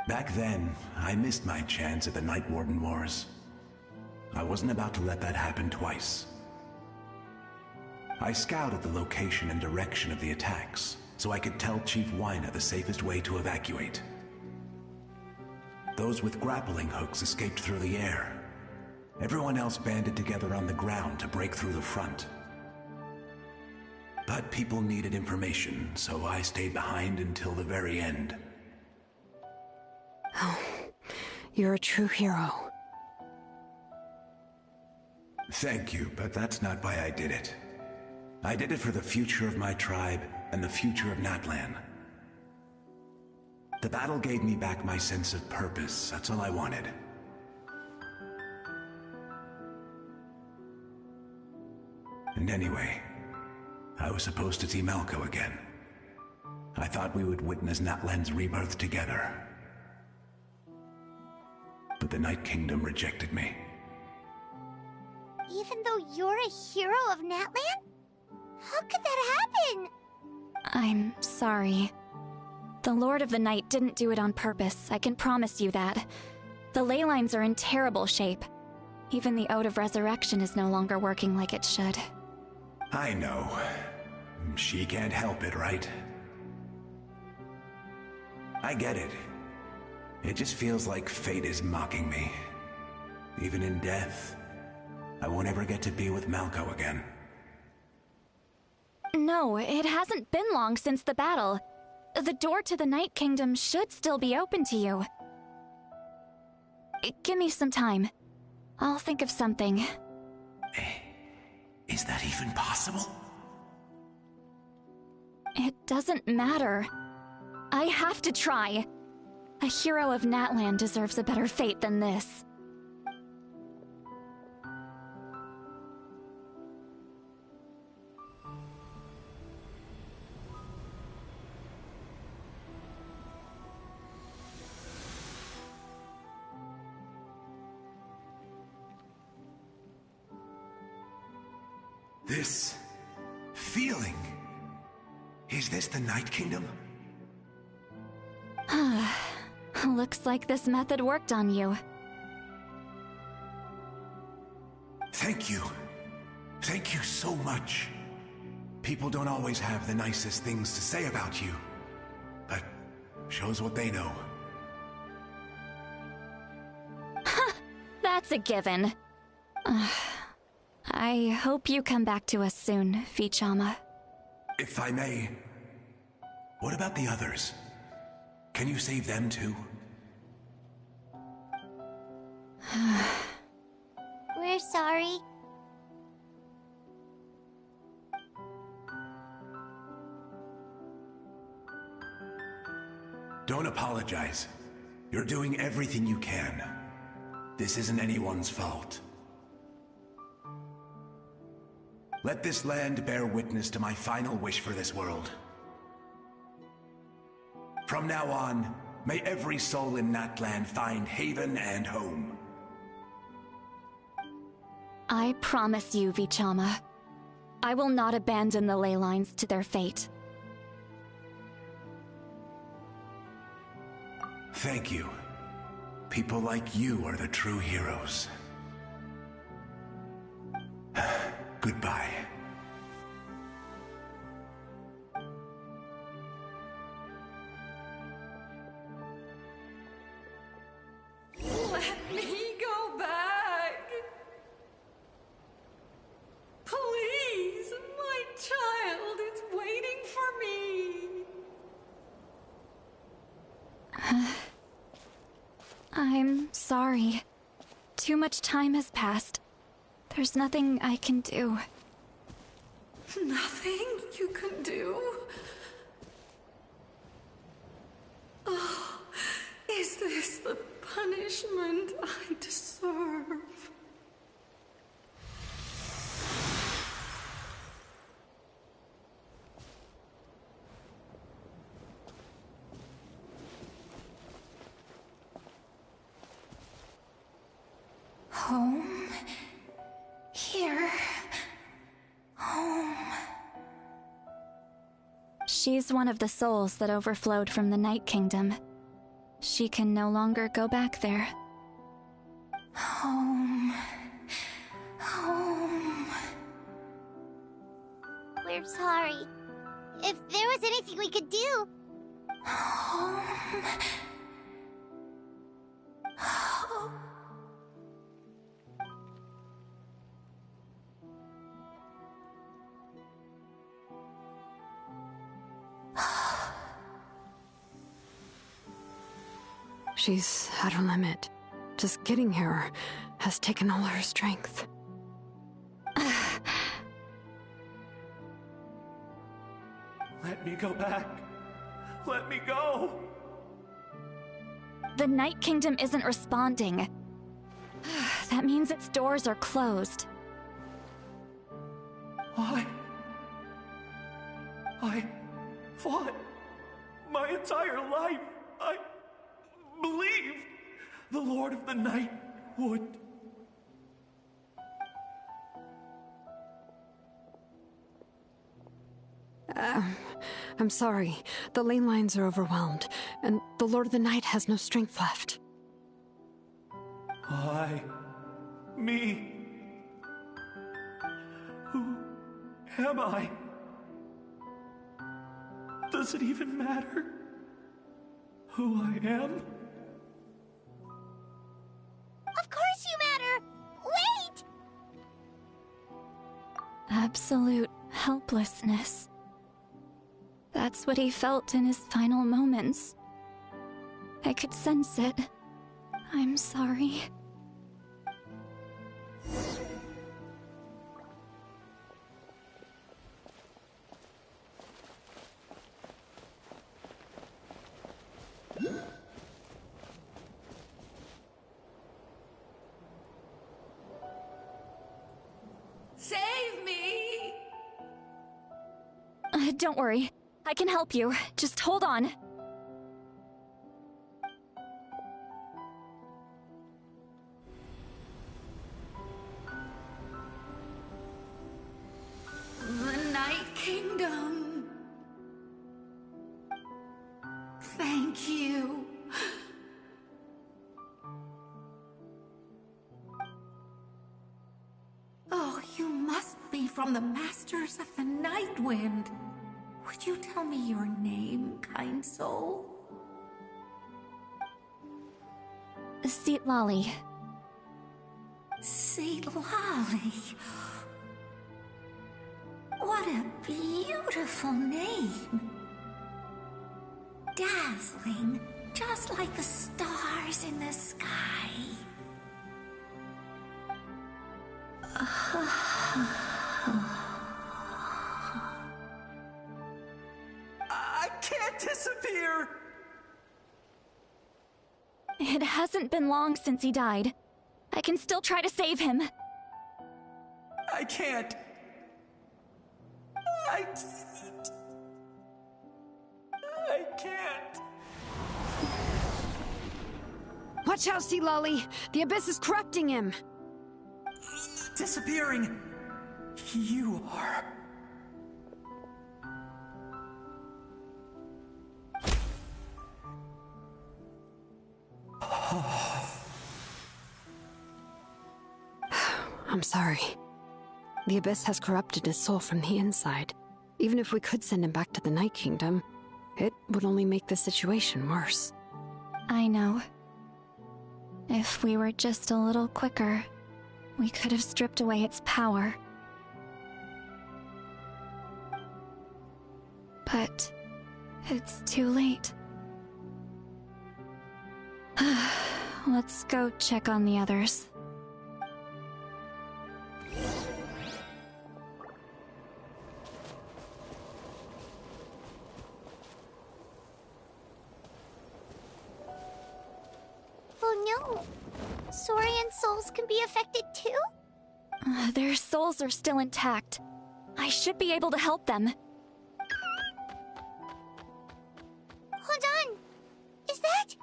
Back then, I missed my chance at the Night Warden Wars. I wasn't about to let that happen twice. I scouted the location and direction of the attacks, so I could tell Chief Wyna the safest way to evacuate. Those with grappling hooks escaped through the air. Everyone else banded together on the ground to break through the front. But people needed information, so I stayed behind until the very end. Oh, you're a true hero. Thank you, but that's not why I did it. I did it for the future of my tribe and the future of Natlan. The battle gave me back my sense of purpose. That's all I wanted. And anyway, I was supposed to see Malco again. I thought we would witness Natlan's rebirth together. But the Night Kingdom rejected me. Even though you're a hero of Natlan? How could that happen? I'm sorry. The Lord of the Night didn't do it on purpose, I can promise you that. The ley lines are in terrible shape. Even the Ode of Resurrection is no longer working like it should. I know. She can't help it, right? I get it. It just feels like fate is mocking me. Even in death, I won't ever get to be with Malco again. No, it hasn't been long since the battle. The door to the Night Kingdom should still be open to you. Give me some time. I'll think of something. Is that even possible? It doesn't matter. I have to try. A hero of Natlan deserves a better fate than this. This feeling. Is this the Night Kingdom? Looks like this method worked on you. Thank you. Thank you so much. People don't always have the nicest things to say about you, but shows what they know. That's a given. I hope you come back to us soon, Vichama. If I may, what about the others? Can you save them too? We're sorry. Don't apologize. You're doing everything you can. This isn't anyone's fault. Let this land bear witness to my final wish for this world. From now on, may every soul in Natlan find haven and home. I promise you, Vichama, I will not abandon the ley lines to their fate. Thank you. People like you are the true heroes. Goodbye. Let me go back. Please, my child is waiting for me. I'm sorry. Too much time has passed. There's nothing I can do. Nothing you can do? Oh, is this the punishment I deserve? Home. Here. Home. She's one of the souls that overflowed from the Night Kingdom. She can no longer go back there. Home. Home. We're sorry. If there was anything we could do... Home. Home. She's at her limit. Just getting here has taken all her strength. Let me go back. Let me go. The Night Kingdom isn't responding. That means its doors are closed. I fought my entire life. I believed the Lord of the Night would. I'm sorry. The ley lines are overwhelmed, and the Lord of the Night has no strength left. Me. Who am I? Does it even matter who I am? Of course you matter! Wait! Absolute helplessness. That's what he felt in his final moments. I could sense it. I'm sorry. Save me! Don't worry. I can help you. Just hold on. The Night Kingdom. Thank you. Oh, you must be from the Masters of the Night Wind. Would you tell me your name, kind soul? Seat Lolly. Seat Lolly. What a beautiful name. Dazzling, just like the stars in the sky. I can't disappear! It hasn't been long since he died. I can still try to save him. I can't. I can't. Watch out, Sea Lolly! The Abyss is corrupting him! Disappearing. You are. I'm sorry. The Abyss has corrupted his soul from the inside. Even if we could send him back to the Night Kingdom, it would only make the situation worse. I know. If we were just a little quicker, we could have stripped away its power. But it's too late. Let's go check on the others. Oh no! Saurian souls can be affected too? Their souls are still intact. I should be able to help them. Hold on! Is that...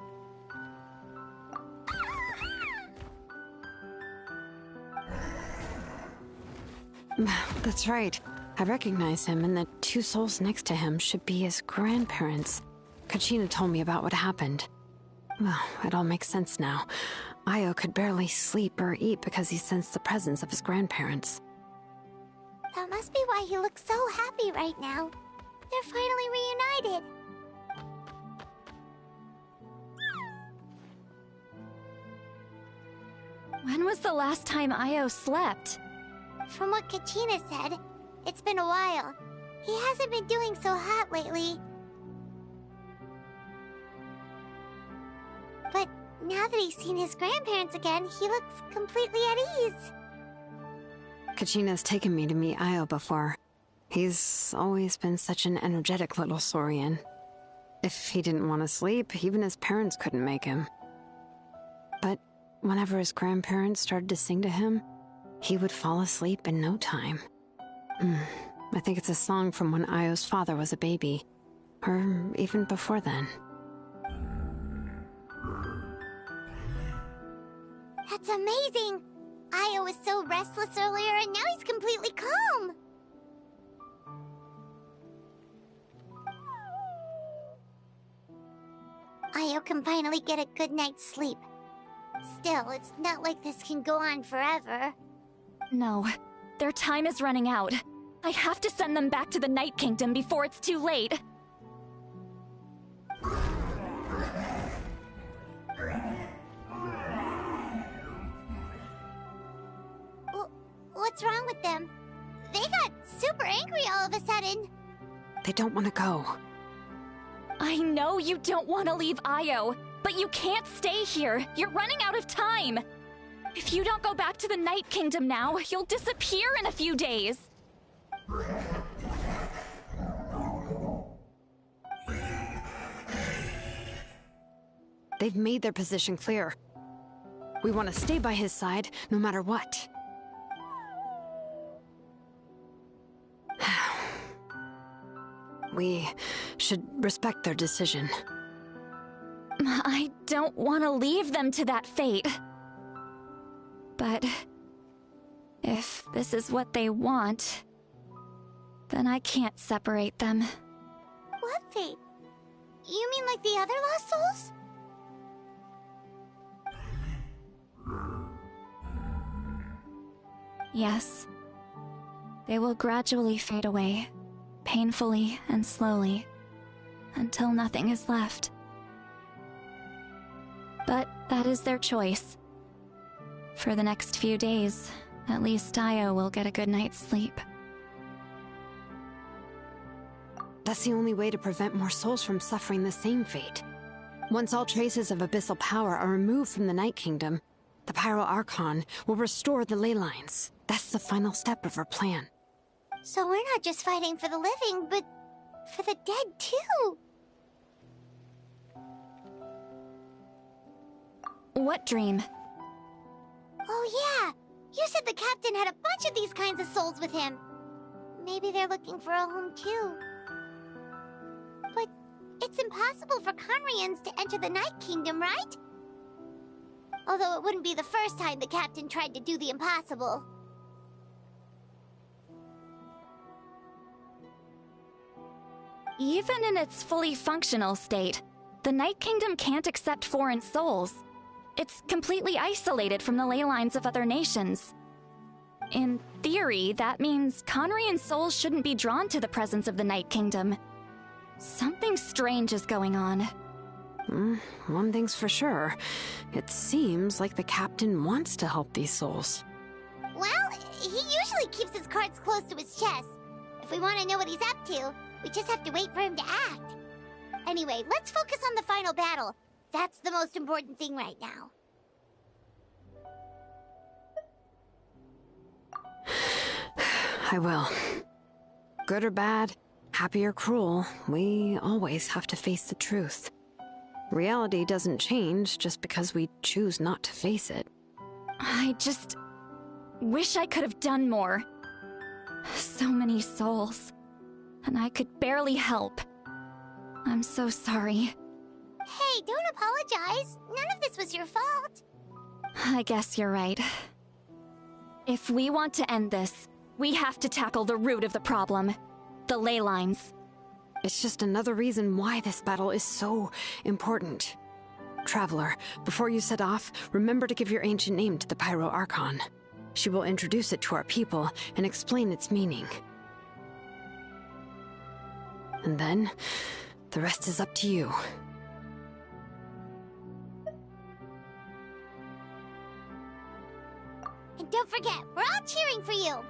That's right. I recognize him, and the two souls next to him should be his grandparents. Kachina told me about what happened. Well, it all makes sense now. Io could barely sleep or eat because he sensed the presence of his grandparents. That must be why he looks so happy right now. They're finally reunited. When was the last time Io slept? From what Kachina said, it's been a while. He hasn't been doing so hot lately. But now that he's seen his grandparents again, he looks completely at ease. Kachina's taken me to meet Io before. He's always been such an energetic little Saurian. If he didn't want to sleep, even his parents couldn't make him. But whenever his grandparents started to sing to him, he would fall asleep in no time. I think it's a song from when Io's father was a baby. Or even before then. That's amazing! Io was so restless earlier and now he's completely calm! Io can finally get a good night's sleep. Still, it's not like this can go on forever. No, their time is running out. I have to send them back to the Night Kingdom before it's too late. What's wrong with them? They got super angry all of a sudden. They don't want to go. I know you don't want to leave Io, but you can't stay here. You're running out of time. If you don't go back to the Night Kingdom now, you'll disappear in a few days. They've made their position clear. We want to stay by his side, no matter what. We should respect their decision. I don't want to leave them to that fate. But if this is what they want, then I can't separate them. What fate? You mean like the other lost souls? Yes. They will gradually fade away, painfully and slowly, until nothing is left. But that is their choice. For the next few days, at least Io will get a good night's sleep. That's the only way to prevent more souls from suffering the same fate. Once all traces of abyssal power are removed from the Night Kingdom, the Pyro Archon will restore the ley lines. That's the final step of our plan. So we're not just fighting for the living, but for the dead too. What dream? Oh yeah! You said the captain had a bunch of these kinds of souls with him. Maybe they're looking for a home too. But it's impossible for Conrians to enter the Night Kingdom, right? Although it wouldn't be the first time the captain tried to do the impossible. Even in its fully functional state, the Night Kingdom can't accept foreign souls. It's completely isolated from the ley lines of other nations. In theory, that means Conrian souls shouldn't be drawn to the presence of the Night Kingdom. Something strange is going on. One thing's for sure. It seems like the captain wants to help these souls. Well, he usually keeps his cards close to his chest. If we want to know what he's up to, we just have to wait for him to act. Anyway, let's focus on the final battle. That's the most important thing right now. I will. Good or bad, happy or cruel, we always have to face the truth. Reality doesn't change just because we choose not to face it. I just wish I could have done more. So many souls, and I could barely help. I'm so sorry. Hey, don't apologize. None of this was your fault. I guess you're right. If we want to end this, we have to tackle the root of the problem. The ley lines. It's just another reason why this battle is so important. Traveler, before you set off, remember to give your ancient name to the Pyro Archon. She will introduce it to our people and explain its meaning. And then, the rest is up to you. And don't forget, we're all cheering for you.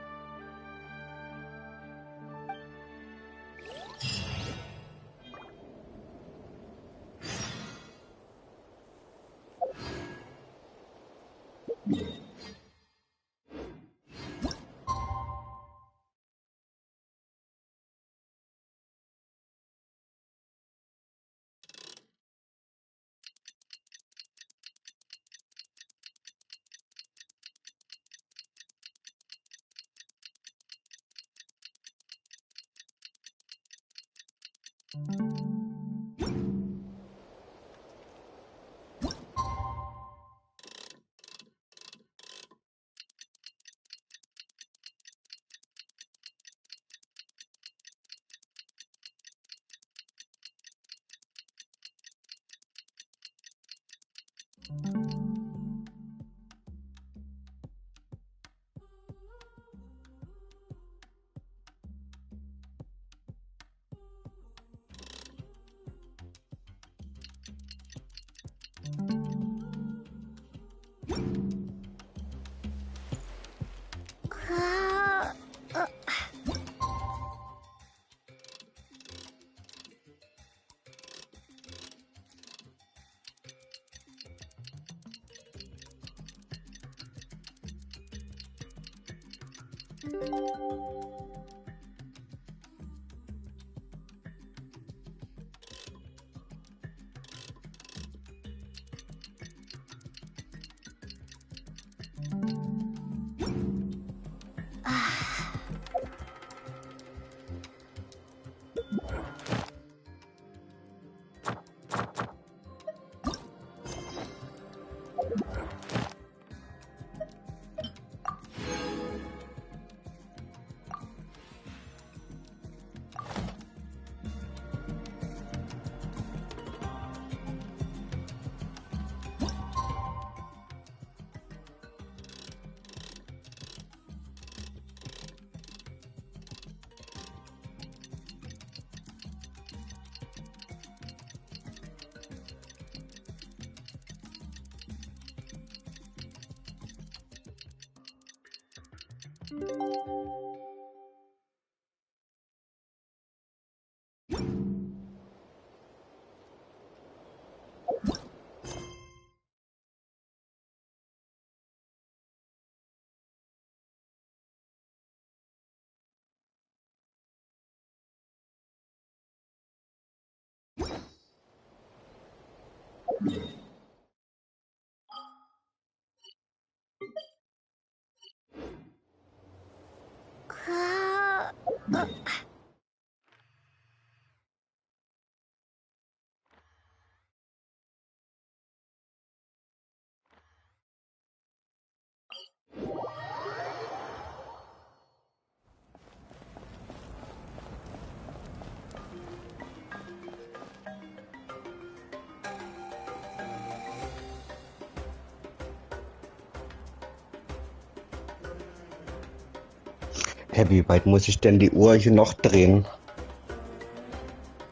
Hey, wie weit muss ich denn die Uhr hier noch drehen?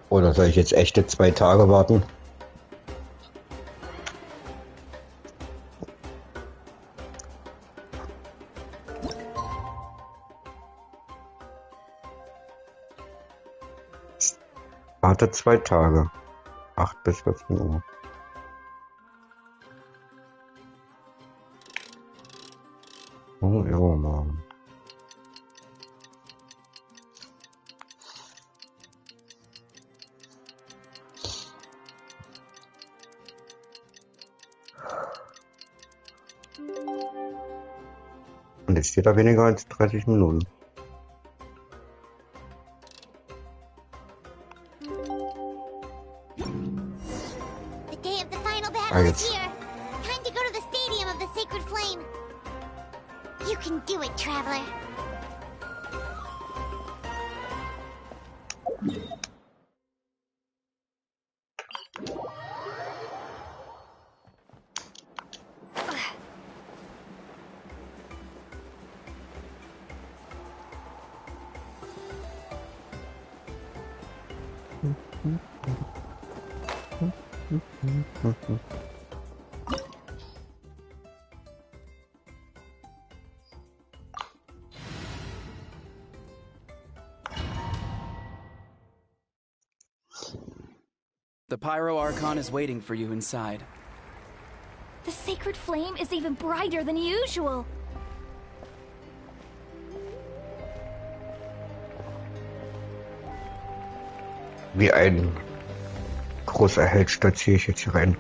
Oder soll ich jetzt echte 2 Tage warten? Warte 2 Tage. 8 bis 14 Uhr. Oh, ja, Mann. Und jetzt steht da weniger als 30 Minuten. The day of the final battle is here. Time to go to the stadium of the sacred flame. You can do it, traveler. The Pyro Archon is waiting for you inside. The sacred flame is even brighter than usual. Wie ein großer Held stolziere ich jetzt hier rein.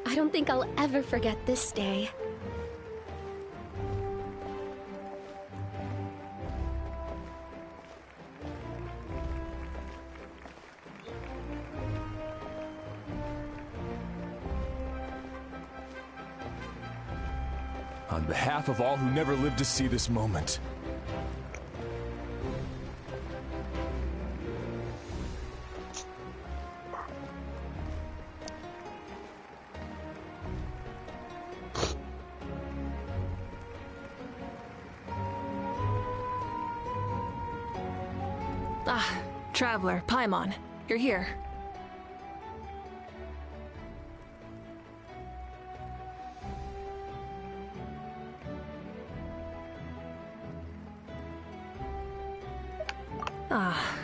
I don't think I'll ever forget this day. On behalf of all who never lived to see this moment. Ah, Traveler, Paimon, you're here. Ah,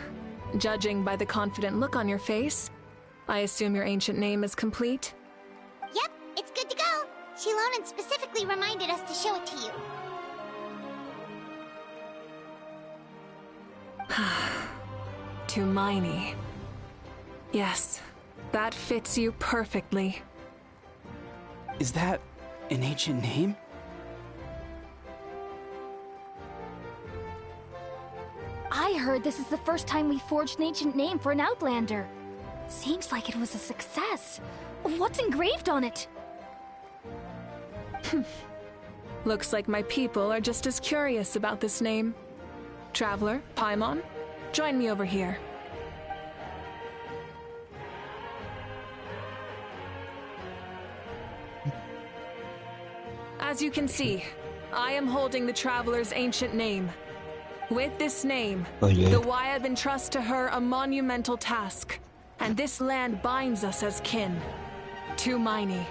judging by the confident look on your face, I assume your ancient name is complete? Yep, it's good to go. Shilonen specifically reminded us to show it to you. Tumaini. Yes, that fits you perfectly. Is that an ancient name? I heard this is the first time we forged an ancient name for an Outlander. Seems like it was a success. What's engraved on it? Looks like my people are just as curious about this name. Traveler, Paimon, join me over here. As you can see, I am holding the Traveler's ancient name. With this name, the Wyab entrusts to her a monumental task, and this land binds us as kin. Tumaini.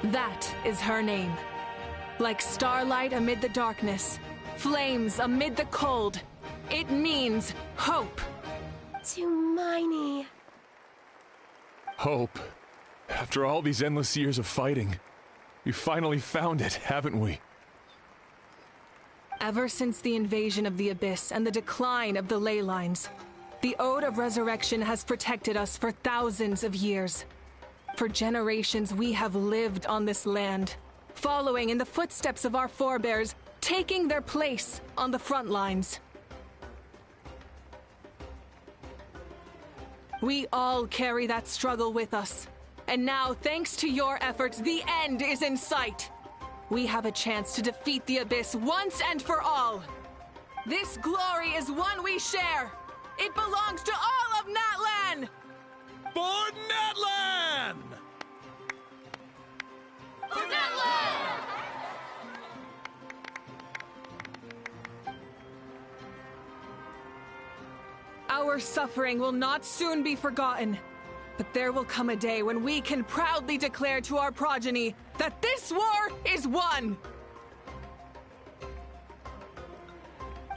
That is her name. Like starlight amid the darkness, flames amid the cold, it means hope. Tumaini. Hope. After all these endless years of fighting, we finally found it, haven't we? Ever since the invasion of the Abyss and the decline of the ley lines, the Ode of Resurrection has protected us for thousands of years. For generations we have lived on this land, following in the footsteps of our forebears, taking their place on the front lines. We all carry that struggle with us. And now, thanks to your efforts, the end is in sight. We have a chance to defeat the Abyss once and for all. This glory is one we share. It belongs to all of Natlan! For Natlan! For Natlan! Our suffering will not soon be forgotten. But there will come a day when we can proudly declare to our progeny that this war is won!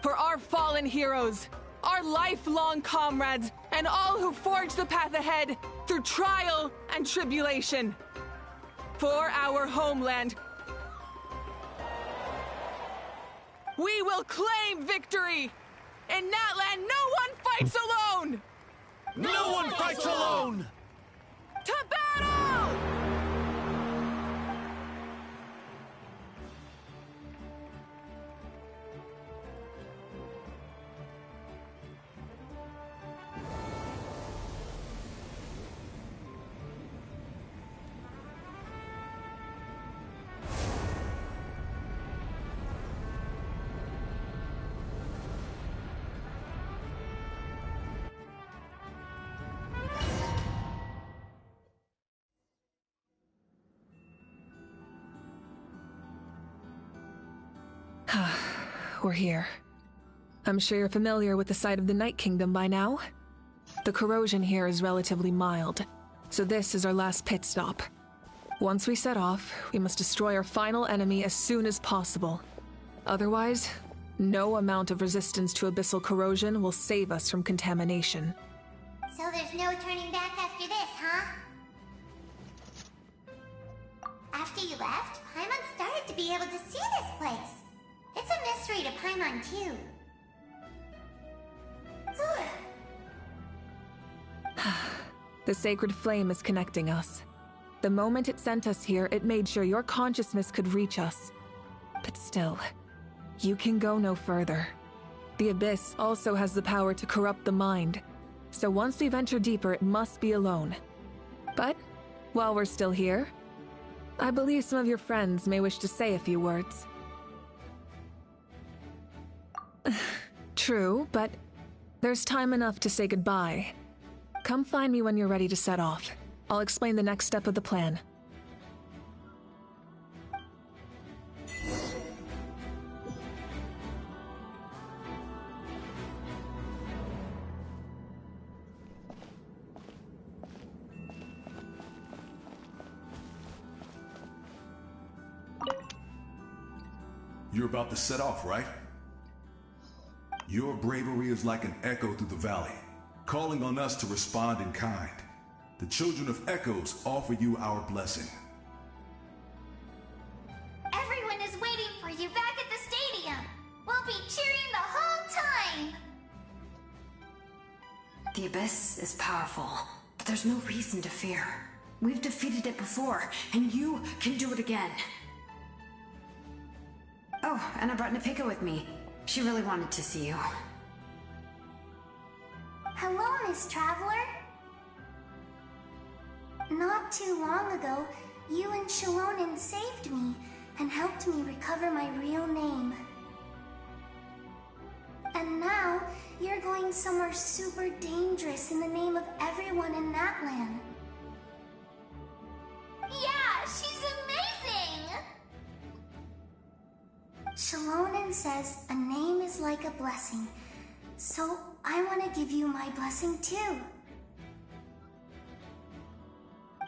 For our fallen heroes, our lifelong comrades, and all who forge the path ahead through trial and tribulation. For our homeland, we will claim victory! In Natlan, no one fights alone! No one fights alone! To battle! We're here. I'm sure you're familiar with the site of the Night Kingdom by now. The corrosion here is relatively mild, so this is our last pit stop. Once we set off, we must destroy our final enemy as soon as possible. Otherwise, no amount of resistance to abyssal corrosion will save us from contamination. So there's no turning back after this, huh? After you left, Paimon started to be able to see this place. It's a mystery to Paimon, too. The sacred flame is connecting us. The moment it sent us here, it made sure your consciousness could reach us. But still, you can go no further. The Abyss also has the power to corrupt the mind, so once we venture deeper, it must be alone. But, while we're still here, I believe some of your friends may wish to say a few words. True, but there's time enough to say goodbye. Come find me when you're ready to set off. I'll explain the next step of the plan. You're about to set off, right? Your bravery is like an echo through the valley, calling on us to respond in kind. The children of Echoes offer you our blessing. Everyone is waiting for you back at the stadium. We'll be cheering the whole time. The Abyss is powerful, but there's no reason to fear. We've defeated it before, and you can do it again. Oh, and I brought Nepika with me. She really wanted to see you. Hello, Miss Traveler. Not too long ago, you and Shalonen saved me and helped me recover my real name. And now, you're going somewhere super dangerous in the name of everyone in Natlan. Yeah, she's amazing! Shalonen says a name is like a blessing, so I want to give you my blessing too.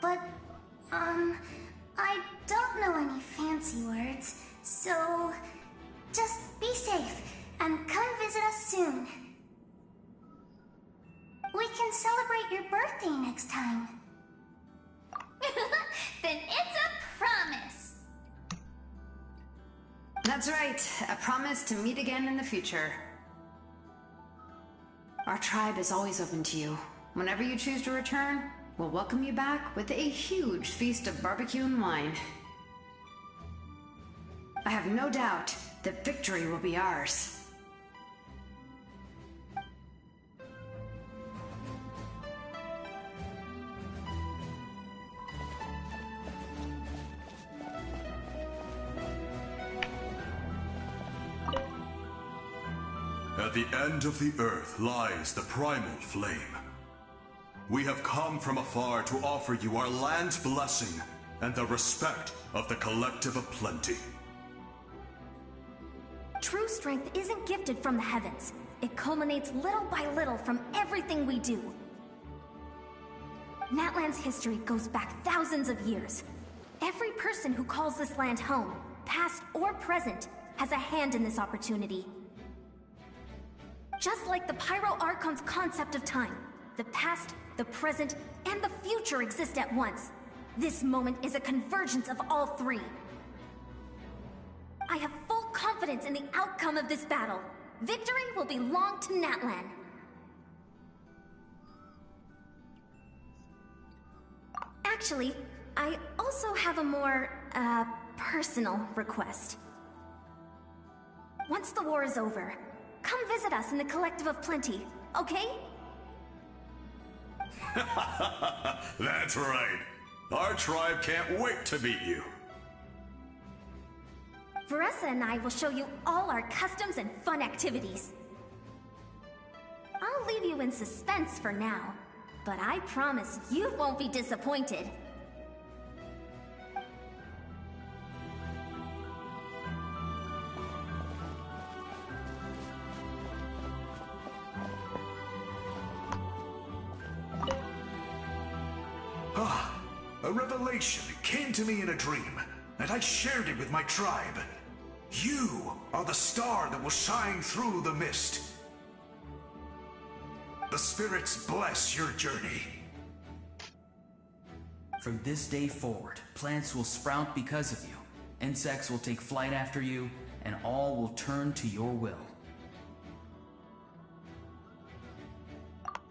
But, I don't know any fancy words, so just be safe and come visit us soon. We can celebrate your birthday next time. Then it's a promise. That's right, a promise to meet again in the future. Our tribe is always open to you. Whenever you choose to return, we'll welcome you back with a huge feast of barbecue and wine. I have no doubt that victory will be ours. At the end of the earth lies the primal flame. We have come from afar to offer you our land's blessing and the respect of the collective of plenty. True strength isn't gifted from the heavens. It culminates little by little from everything we do. Natland's history goes back thousands of years. Every person who calls this land home, past or present, has a hand in this opportunity. Just like the Pyro Archon's concept of time, the past, the present, and the future exist at once. This moment is a convergence of all three. I have full confidence in the outcome of this battle. Victory will belong to Natlan. Actually, I also have a more, personal request. Once the war is over, come visit us in the Collective of Plenty, okay? That's right. Our tribe can't wait to meet you. Veressa and I will show you all our customs and fun activities. I'll leave you in suspense for now, but I promise you won't be disappointed. A revelation came to me in a dream, and I shared it with my tribe. You are the star that will shine through the mist. The spirits bless your journey. From this day forward, plants will sprout because of you, insects will take flight after you, and all will turn to your will.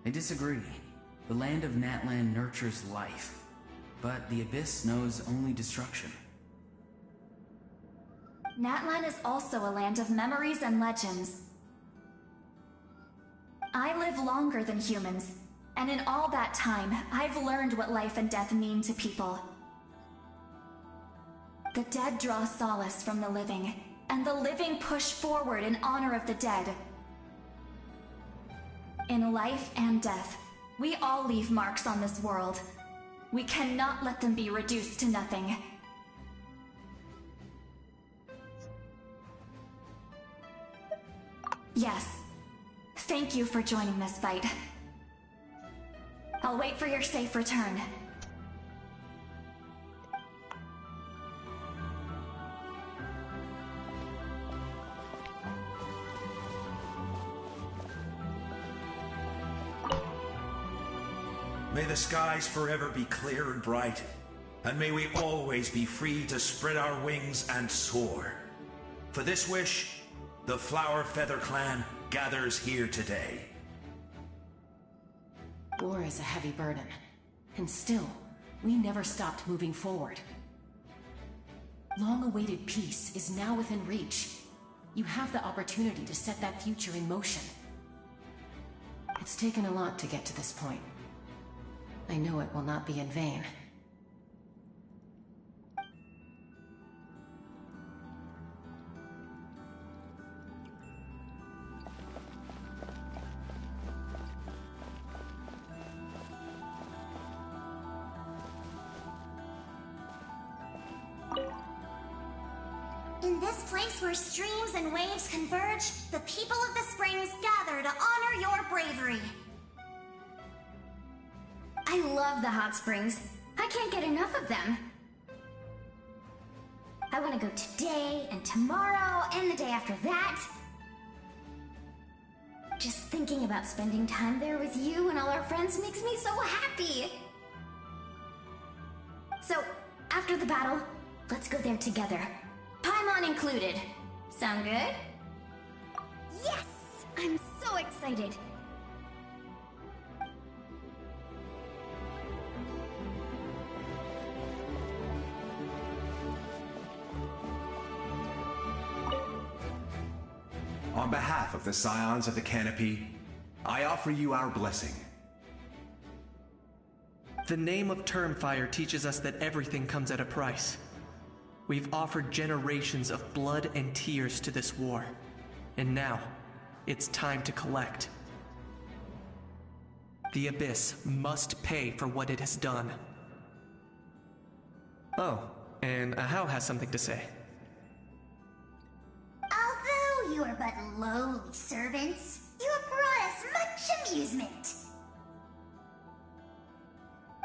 I disagree. The land of Natlan nurtures life, but the Abyss knows only destruction. Natlan is also a land of memories and legends. I live longer than humans, and in all that time, I've learned what life and death mean to people. The dead draw solace from the living, and the living push forward in honor of the dead. In life and death, we all leave marks on this world. We cannot let them be reduced to nothing. Yes. Thank you for joining this fight. I'll wait for your safe return. May the skies forever be clear and bright, and may we always be free to spread our wings and soar. For this wish, the Flower Feather Clan gathers here today. War is a heavy burden, and still, we never stopped moving forward. Long-awaited peace is now within reach. You have the opportunity to set that future in motion. It's taken a lot to get to this point. I know it will not be in vain. In this place where streams and waves converge, the people of the springs gather to honor your bravery. I love the hot springs. I can't get enough of them. I want to go today and tomorrow and the day after that. Just thinking about spending time there with you and all our friends makes me so happy. So, after the battle, let's go there together. Paimon included. Sound good? Yes! I'm so excited. On behalf of the Scions of the Canopy, I offer you our blessing. The name of Termfire teaches us that everything comes at a price. We've offered generations of blood and tears to this war, and now it's time to collect. The Abyss must pay for what it has done. Oh, and Ahau has something to say. Although you are but lowly servants, you have brought us much amusement.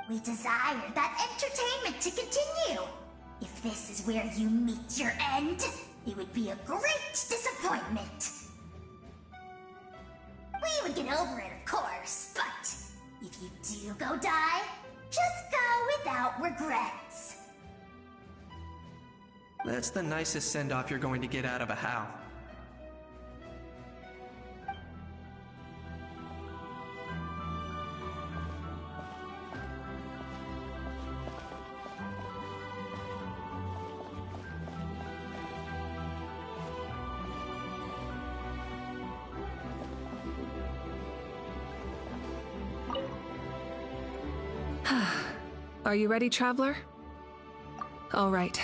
We desire that entertainment to continue. If this is where you meet your end, it would be a great disappointment. We would get over it, of course, but if you do go die, just go without regrets. That's the nicest send-off you're going to get out of Ahau. Are you ready, Traveler? All right.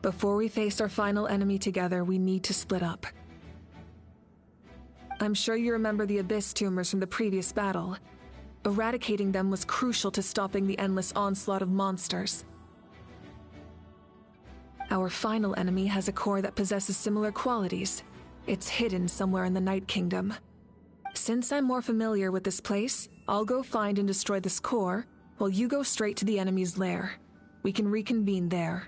Before we face our final enemy together, we need to split up. I'm sure you remember the Abyss tumors from the previous battle. Eradicating them was crucial to stopping the endless onslaught of monsters. Our final enemy has a core that possesses similar qualities. It's hidden somewhere in the Night Kingdom. Since I'm more familiar with this place, I'll go find and destroy this core, while you go straight to the enemy's lair. We can reconvene there.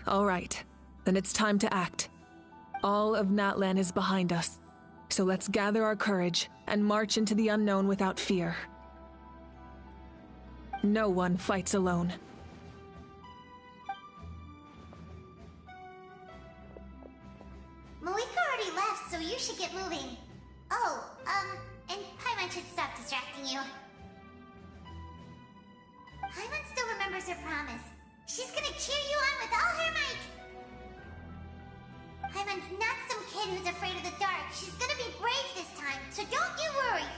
All right, then it's time to act. All of Natlan is behind us, so let's gather our courage and march into the unknown without fear. No one fights alone. Malika already left, so you should get moving. Oh, and Paimon should stop distracting you. Paimon still remembers her promise. She's gonna cheer you on with all her might. Paimon's not some kid who's afraid of the dark. She's gonna be brave this time, so don't you worry.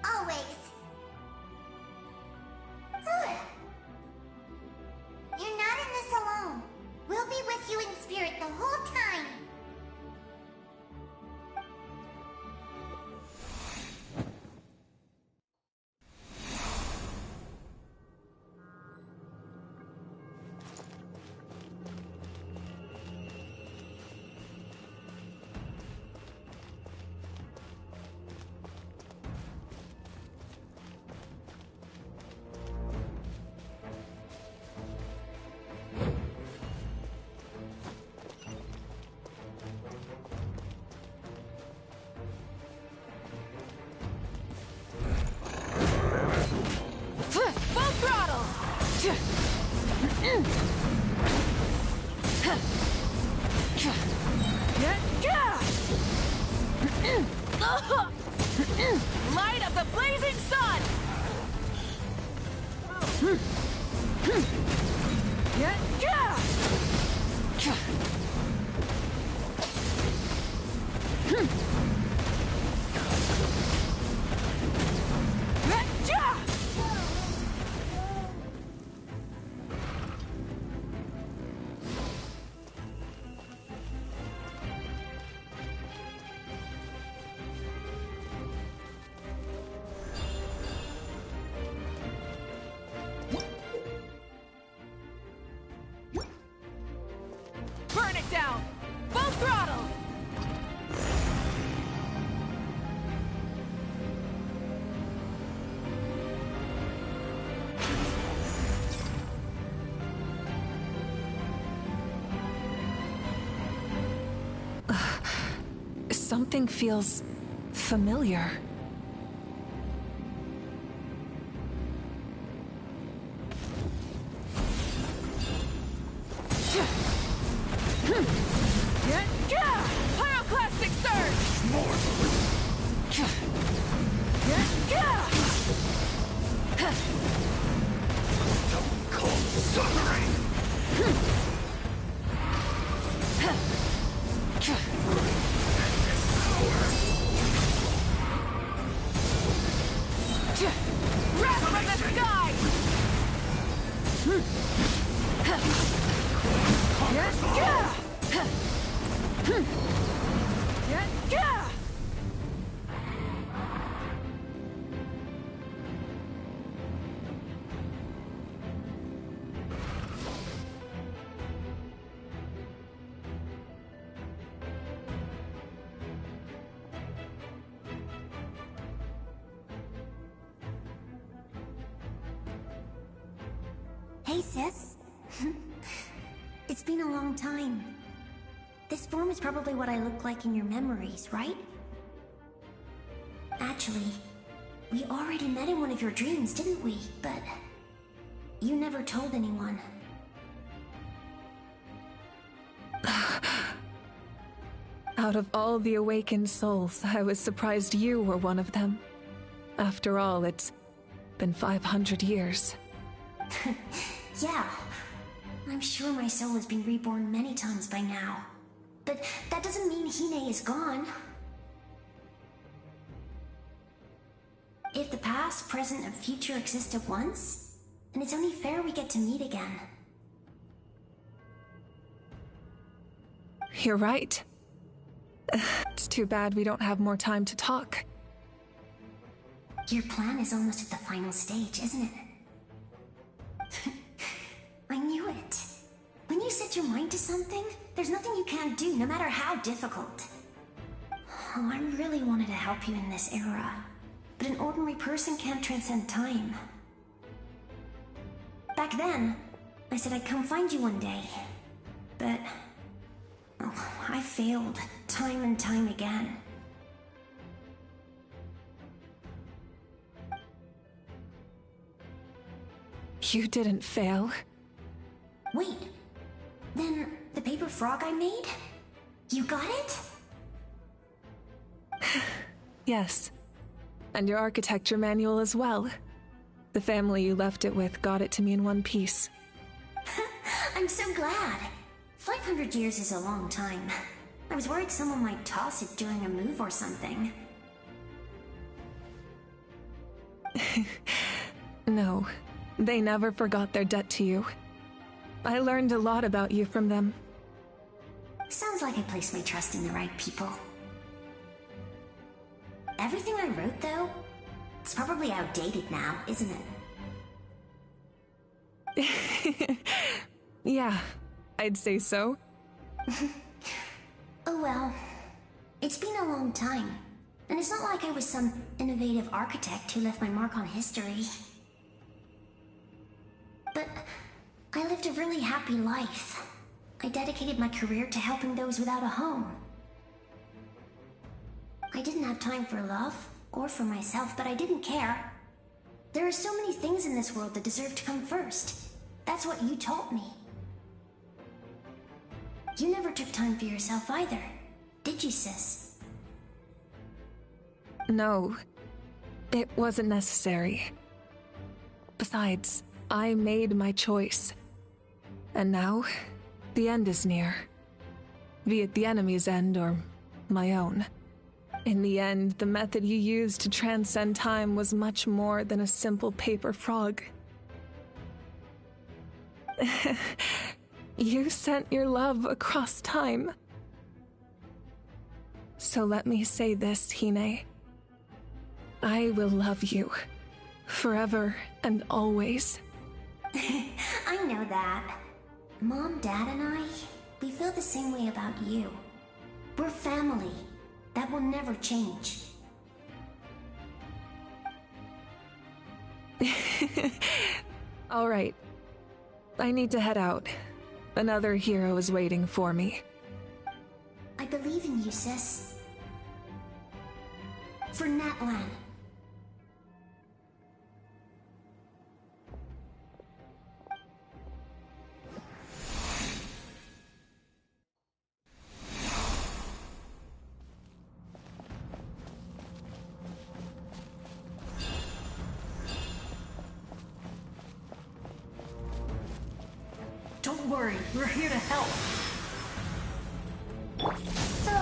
Always. You're not in this alone. We'll be with you in spirit the whole time. Light of the blazing sun! Burn it down! Full throttle! Something feels familiar. Pyroclastic surge! More! Don't call suffering! Hey, sis. It's been a long time. This form is probably what I look like in your memories, right? Actually, we already met in one of your dreams, didn't we? But you never told anyone. Out of all the awakened souls, I was surprised you were one of them. After all, it's been 500 years. Yeah. I'm sure my soul has been reborn many times by now. But that doesn't mean Hine is gone. If the past, present, and future exist at once, then it's only fair we get to meet again. You're right. It's too bad we don't have more time to talk. Your plan is almost at the final stage, isn't it? I knew it. When you set your mind to something, there's nothing you can't do, no matter how difficult. Oh, I really wanted to help you in this era, but an ordinary person can't transcend time. Back then, I said I'd come find you one day, but I failed time and time again. You didn't fail. Wait, then the paper frog I made? You got it? Yes. And your architecture manual as well. The family you left it with got it to me in one piece. I'm so glad. 500 years is a long time. I was worried someone might toss it during a move or something. No, they never forgot their debt to you. I learned a lot about you from them. Sounds like I placed my trust in the right people. Everything I wrote, though, it's probably outdated now, isn't it? Yeah, I'd say so. Oh well. It's been a long time, and it's not like I was some innovative architect who left my mark on history. But I lived a really happy life. I dedicated my career to helping those without a home. I didn't have time for love, or for myself, but I didn't care. There are so many things in this world that deserve to come first. That's what you taught me. You never took time for yourself either, did you, sis? No, it wasn't necessary. Besides, I made my choice. And now, the end is near. Be it the enemy's end or my own. In the end, the method you used to transcend time was much more than a simple paper frog. You sent your love across time. So let me say this, Hine. I will love you. Forever and always. I know that. Mom, Dad, and I, we feel the same way about you. We're family. That will never change. All right. I need to head out. Another hero is waiting for me. I believe in you, sis. For Natlan. Don't worry, we're here to help. So,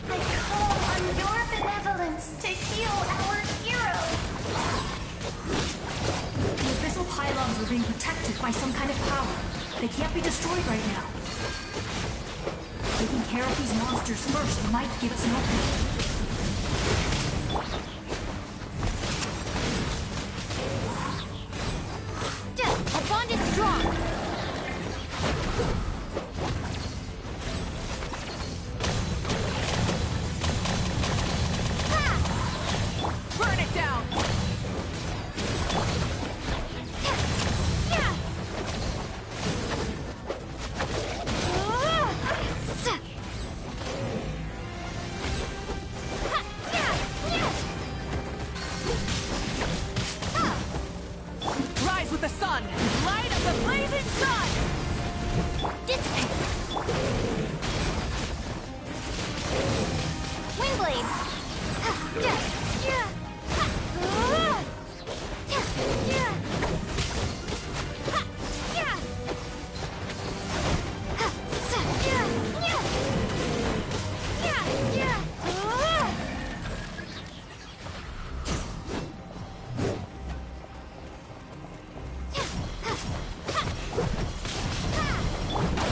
I call on your benevolence to heal our hero. The abyssal pylons are being protected by some kind of power. They can't be destroyed right now. Taking care of these monsters first might give us an opening. Our bond is strong! Burn it down! Rise with the sun! Light of the blazing sun! Wingblade!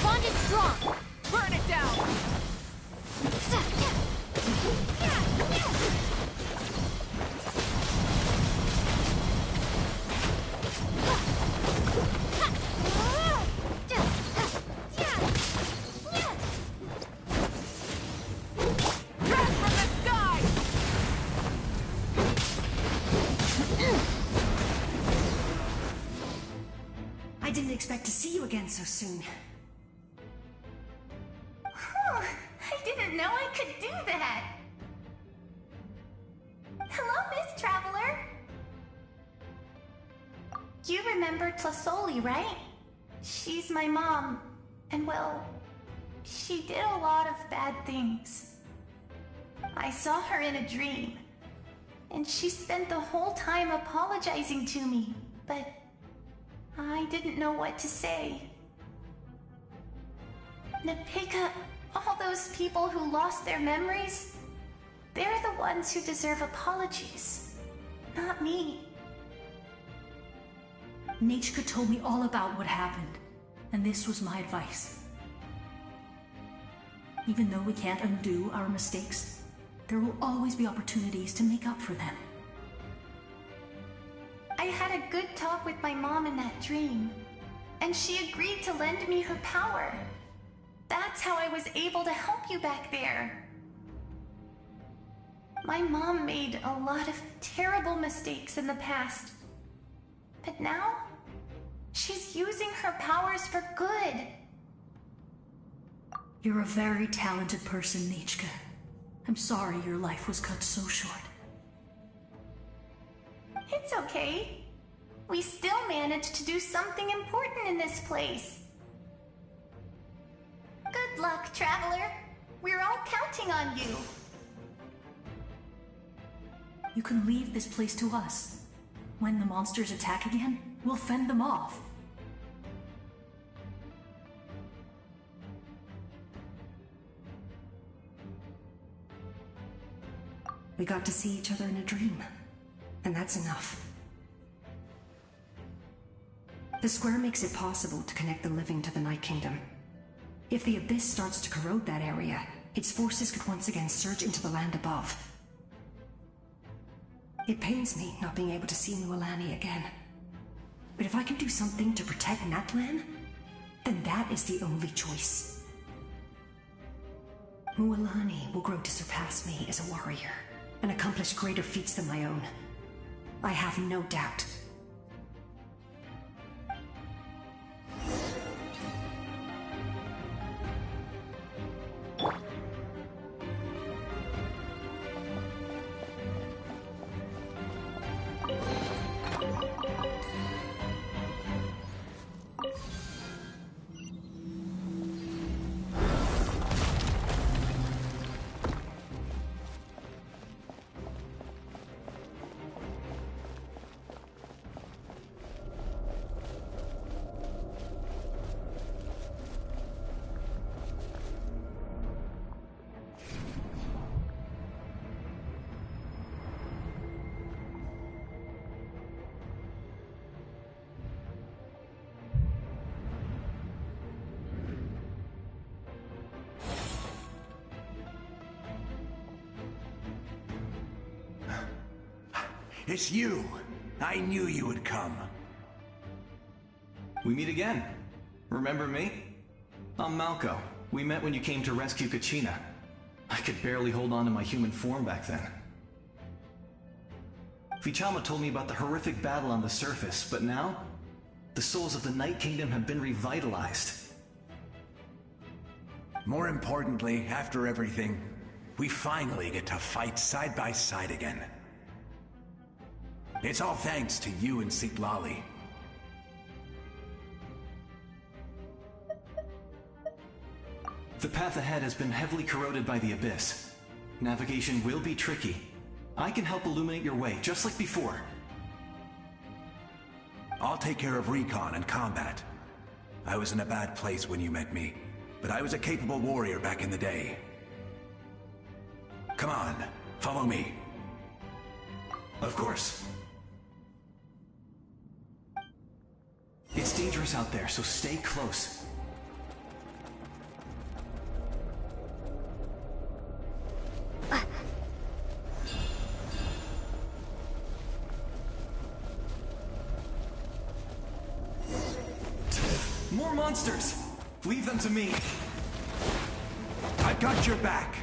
Bond is strong! Burn it down! Drop from the sky! I didn't expect to see you again so soon. I didn't know I could do that! Hello, Miss Traveler! You remember Tlasoli, right? She's my mom, and well, she did a lot of bad things. I saw her in a dream, and she spent the whole time apologizing to me, but I didn't know what to say. Napika, all those people who lost their memories, they're the ones who deserve apologies, not me. Nachika told me all about what happened, and this was my advice. Even though we can't undo our mistakes, there will always be opportunities to make up for them. I had a good talk with my mom in that dream, and she agreed to lend me her power. That's how I was able to help you back there. My mom made a lot of terrible mistakes in the past, but now she's using her powers for good. You're a very talented person, Nachika. I'm sorry your life was cut so short. It's okay. We still managed to do something important in this place. Good luck, Traveler. We're all counting on you. You can leave this place to us. When the monsters attack again, we'll fend them off. We got to see each other in a dream, and that's enough. The square makes it possible to connect the living to the Night Kingdom. If the Abyss starts to corrode that area, its forces could once again surge into the land above. It pains me not being able to see Mualani again. But if I can do something to protect Natlan, then that is the only choice. Mualani will grow to surpass me as a warrior, and accomplish greater feats than my own. I have no doubt. It's you! I knew you would come. We meet again. Remember me? I'm Malco. We met when you came to rescue Kachina. I could barely hold on to my human form back then. Vichama told me about the horrific battle on the surface, but now, the souls of the Night Kingdom have been revitalized. More importantly, after everything, we finally get to fight side by side again. It's all thanks to you and Citlali. The path ahead has been heavily corroded by the Abyss. Navigation will be tricky. I can help illuminate your way, just like before. I'll take care of recon and combat. I was in a bad place when you met me, but I was a capable warrior back in the day. Come on, follow me. Of course. It's dangerous out there, so stay close. More monsters! Leave them to me. I've got your back.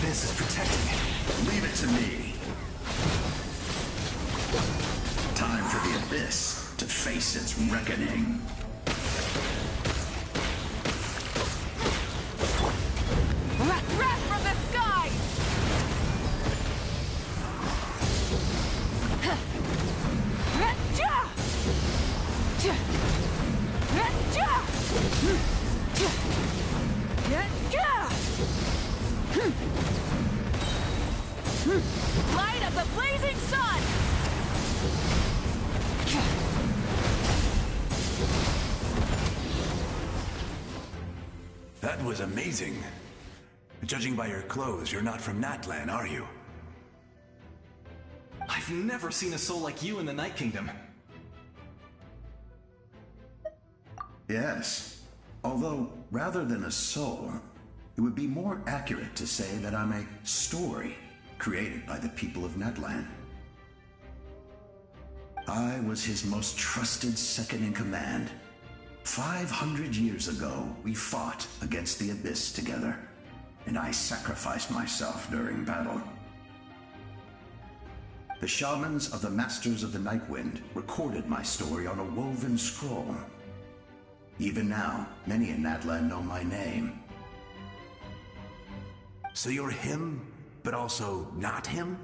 This is protecting it. Leave it to me. Time for the Abyss to face its reckoning. Wrath from the sky! Light of the blazing sun! That was amazing. Judging by your clothes, you're not from Natlan, are you? I've never seen a soul like you in the Night Kingdom. Yes. Although, rather than a soul, it would be more accurate to say that I'm a story created by the people of Natlan. I was his most trusted second-in-command. 500 years ago, we fought against the Abyss together, and I sacrificed myself during battle. The shamans of the Masters of the Nightwind recorded my story on a woven scroll. Even now, many in Natlan know my name. So you're him, but also not him?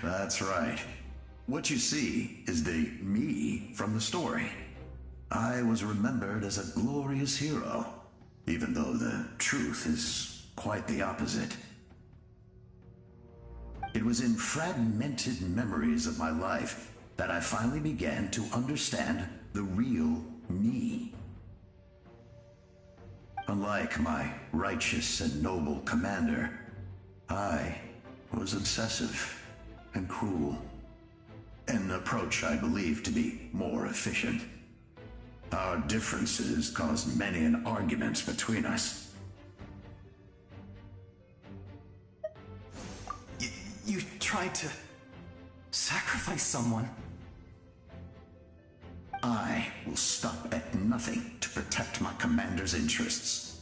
That's right. What you see is the me from the story. I was remembered as a glorious hero, even though the truth is quite the opposite. It was in fragmented memories of my life that I finally began to understand the real me. Unlike my righteous and noble commander, I was obsessive and cruel. An approach I believe to be more efficient. Our differences caused many an argument between us. You tried to sacrifice someone. I will stop at nothing to protect my commander's interests.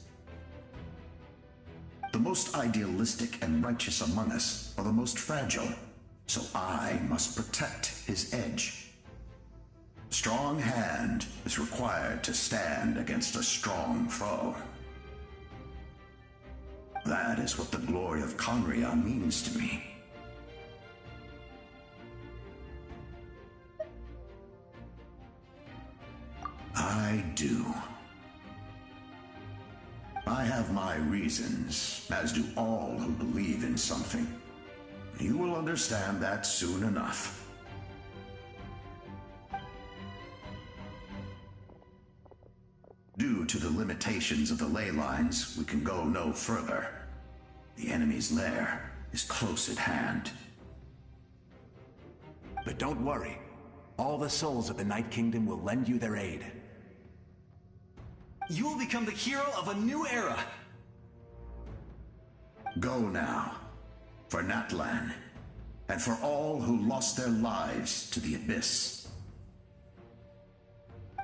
The most idealistic and righteous among us are the most fragile, so I must protect his edge. A strong hand is required to stand against a strong foe. That is what the glory of Conria means to me. I do. I have my reasons, as do all who believe in something. You will understand that soon enough. Due to the limitations of the ley lines, we can go no further. The enemy's lair is close at hand. But don't worry. All the souls of the Night Kingdom will lend you their aid. You will become the hero of a new era! Go now, for Natlan, and for all who lost their lives to the Abyss.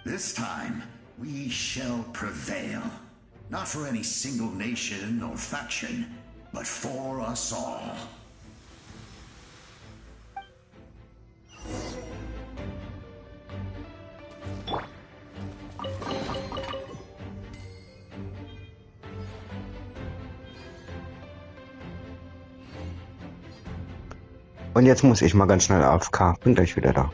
This time, we shall prevail. Not for any single nation or faction, but for us all. Und jetzt muss ich mal ganz schnell AFK. Bin gleich wieder da.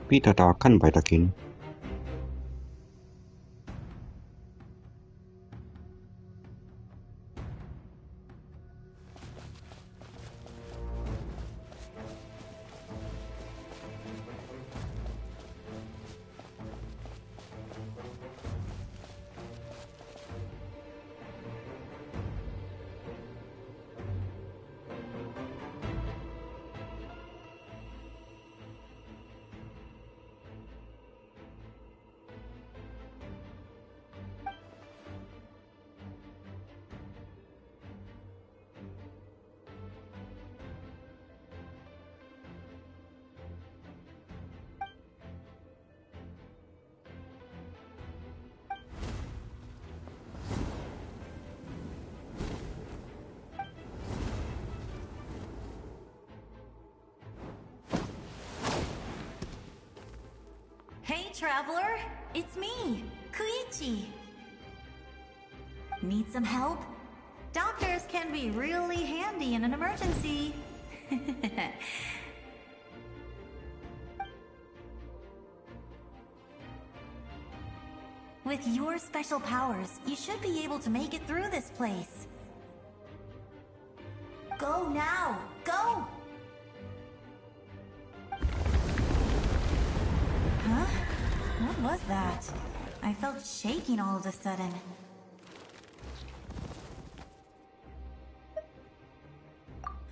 Wieder da, kann weitergehen. traveler. It's me, Koichi. Need some help? Doctors can be really handy in an emergency. With your special powers, you should be able to make it through this place. Go now! Go! Huh? What was that? I felt shaking all of a sudden.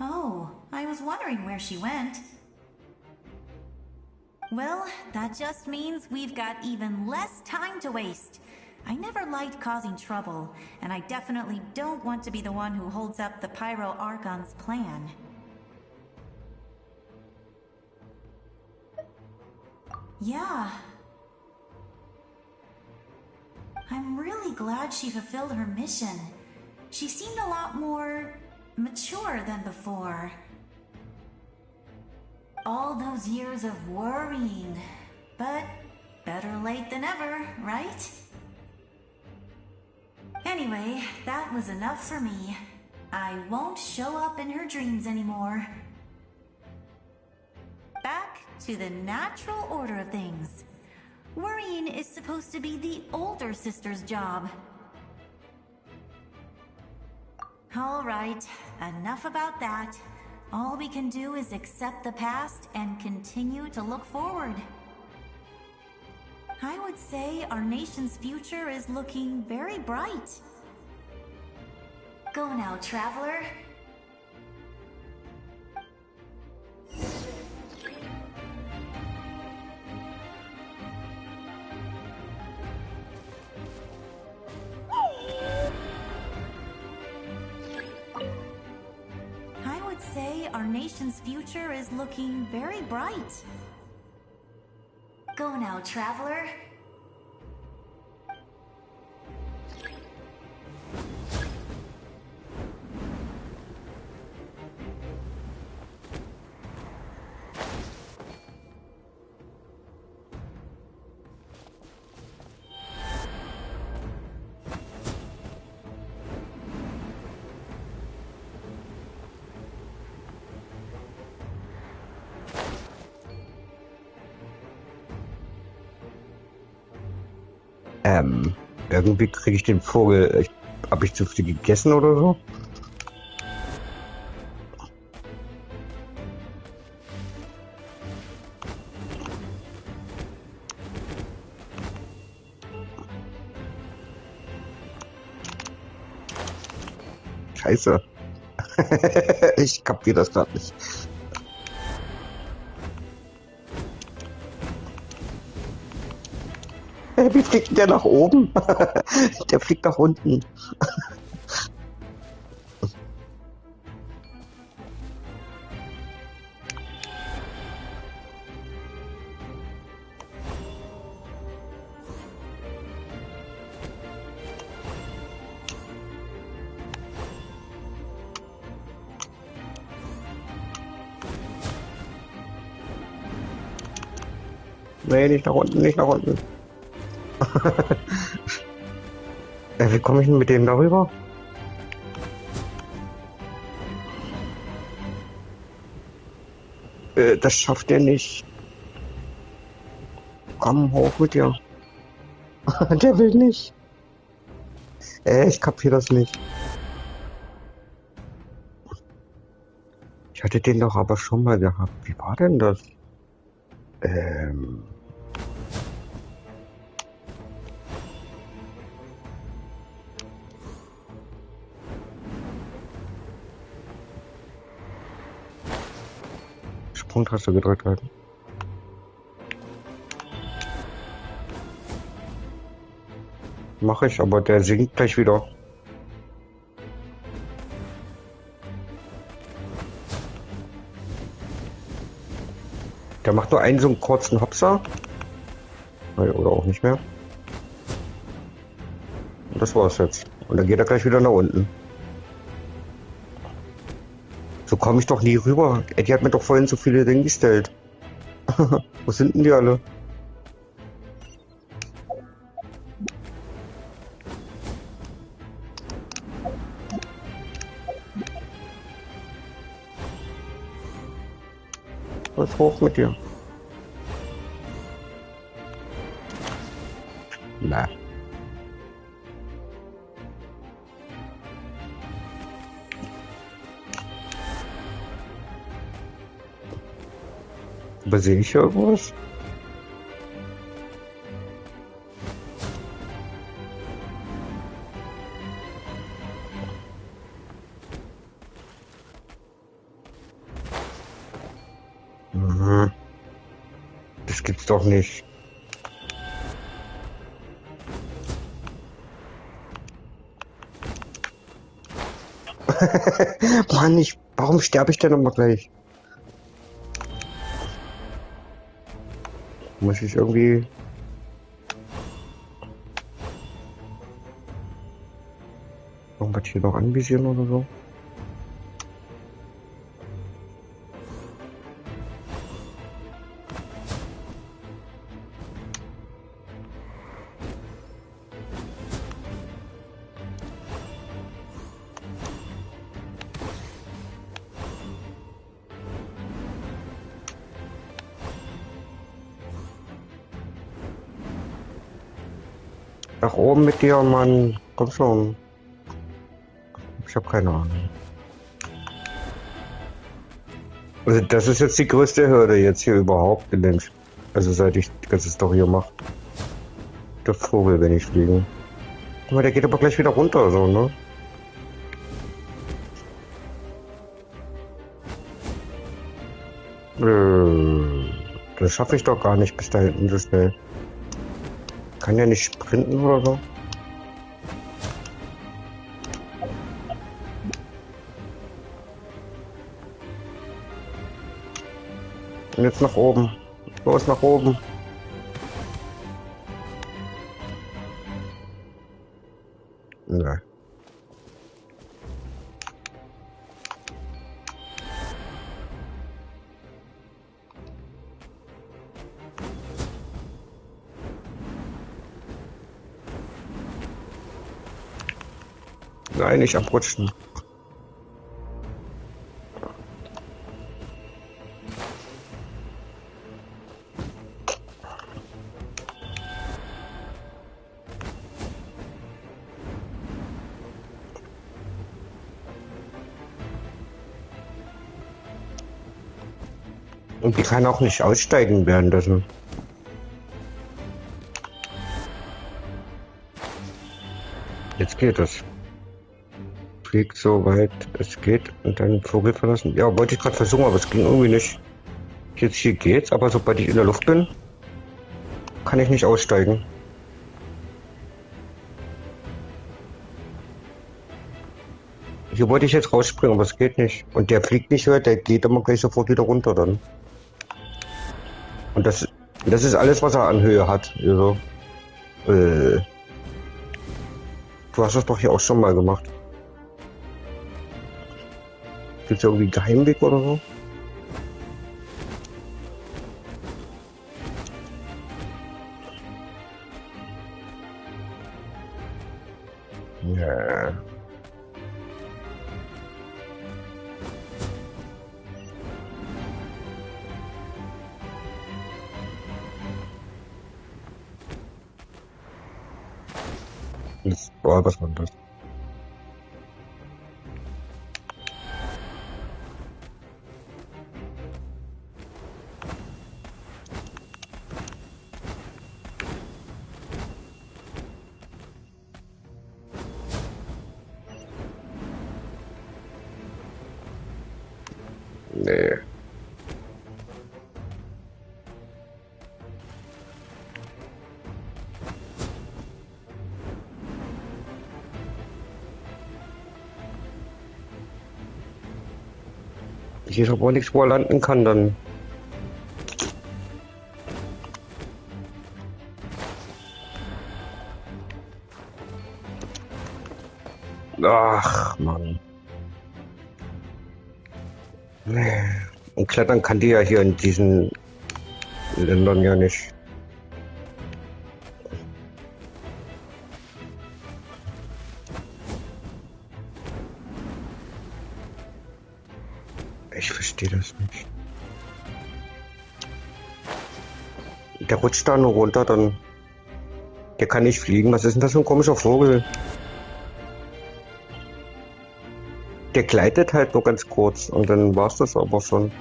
Oh, I was wondering where she went. Well, that just means we've got even less time to waste. I never liked causing trouble, and I definitely don't want to be the one who holds up the Pyro Archon's plan. Yeah. I'm really glad she fulfilled her mission. She seemed a lot more mature than before. All those years of worrying, but better late than ever, right? Anyway, that was enough for me. I won't show up in her dreams anymore. Back to the natural order of things. Worrying is supposed to be the older sister's job. All right, enough about that. All we can do is accept the past and continue to look forward. I would say our nation's future is looking very bright. Go now, traveler. Our nation's future is looking very bright. Go now, traveler. Irgendwie kriege ich den Vogel. Hab ich zu viel gegessen oder so? Scheiße. Ich kapiere das gerade nicht. Wie fliegt denn der nach oben? Der fliegt nach unten. Nee, nicht nach unten, nicht nach unten. Wie komme ich denn mit dem darüber? Das schafft er nicht. Komm, hoch mit dir. Der will nicht. Ich kapiere das nicht. Ich hatte den doch aber schon mal gehabt. Wie war denn das? Sprungtaste gedrückt halten. Mache ich, aber der sinkt gleich wieder. Der macht nur einen so einen kurzen Hopser. Oder auch nicht mehr. Und das war's jetzt. Und dann geht er gleich wieder nach unten. So komme ich doch nie rüber. Die hat mir doch vorhin so viele Dinge gestellt. Wo sind denn die alle? Was hoch mit dir? Na. Übersehe ich irgendwas? Das gibt's doch nicht. Mann, warum sterbe ich denn nochmal gleich? Muss ich irgendwie... irgendwas hier noch anvisieren oder so? Nach oben mit dir, Mann. Komm schon. Ich habe keine Ahnung. Also das ist jetzt die größte Hürde jetzt hier überhaupt gelenkt. Also seit ich die ganze Story hier mache. Der Vogel, wenn ich fliege. Guck mal, der geht aber gleich wieder runter, so, ne? Das schaffe ich doch gar nicht bis da hinten so schnell. Kann ja nicht sprinten oder so. Und jetzt nach oben. Los, nach oben. Ja. Nein, nicht abrutschen. Und die kann auch nicht aussteigen währenddessen. Jetzt geht es. Fliegt so weit es geht und dann Vogel verlassen. Ja, wollte ich gerade versuchen, aber es ging irgendwie nicht. Jetzt hier geht's, aber sobald ich in der Luft bin, kann ich nicht aussteigen. Hier wollte ich jetzt rausspringen, aber es geht nicht. Und der fliegt nicht höher, der geht immer gleich sofort wieder runter dann. Und das ist alles, was er an Höhe hat. Also, du hast das doch hier auch schon mal gemacht. Gibt's ja irgendwie einen Geheimweg oder so? Ja. Boah, was war das? Nee. Hier ist aber nichts, wo er landen kann dann. Ach, Mann. Nee. Und klettern kann die ja hier in diesen Ländern ja nicht. Ich verstehe das nicht. Der rutscht da nur runter, dann... Der kann nicht fliegen. Was ist denn das für ein komischer Vogel? Der gleitet halt nur ganz kurz und dann war's das aber schon.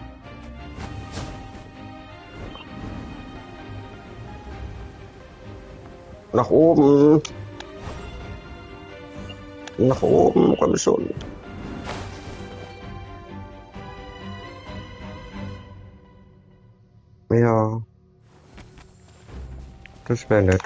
Nach oben. Nach oben, komm schon. Ja. Das wäre nett.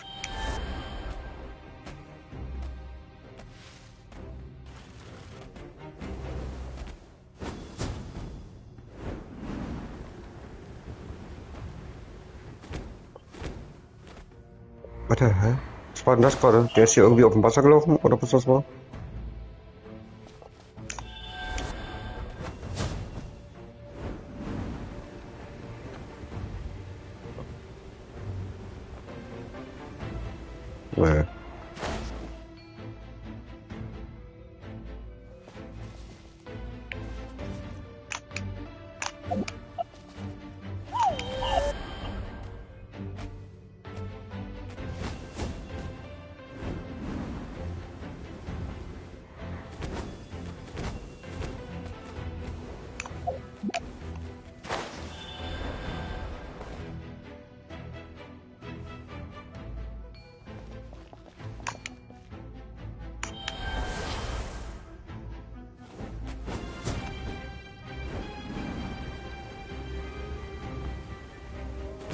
Warte, hä? Was war denn das gerade? Der ist hier irgendwie auf dem Wasser gelaufen, oder was das war? Nee.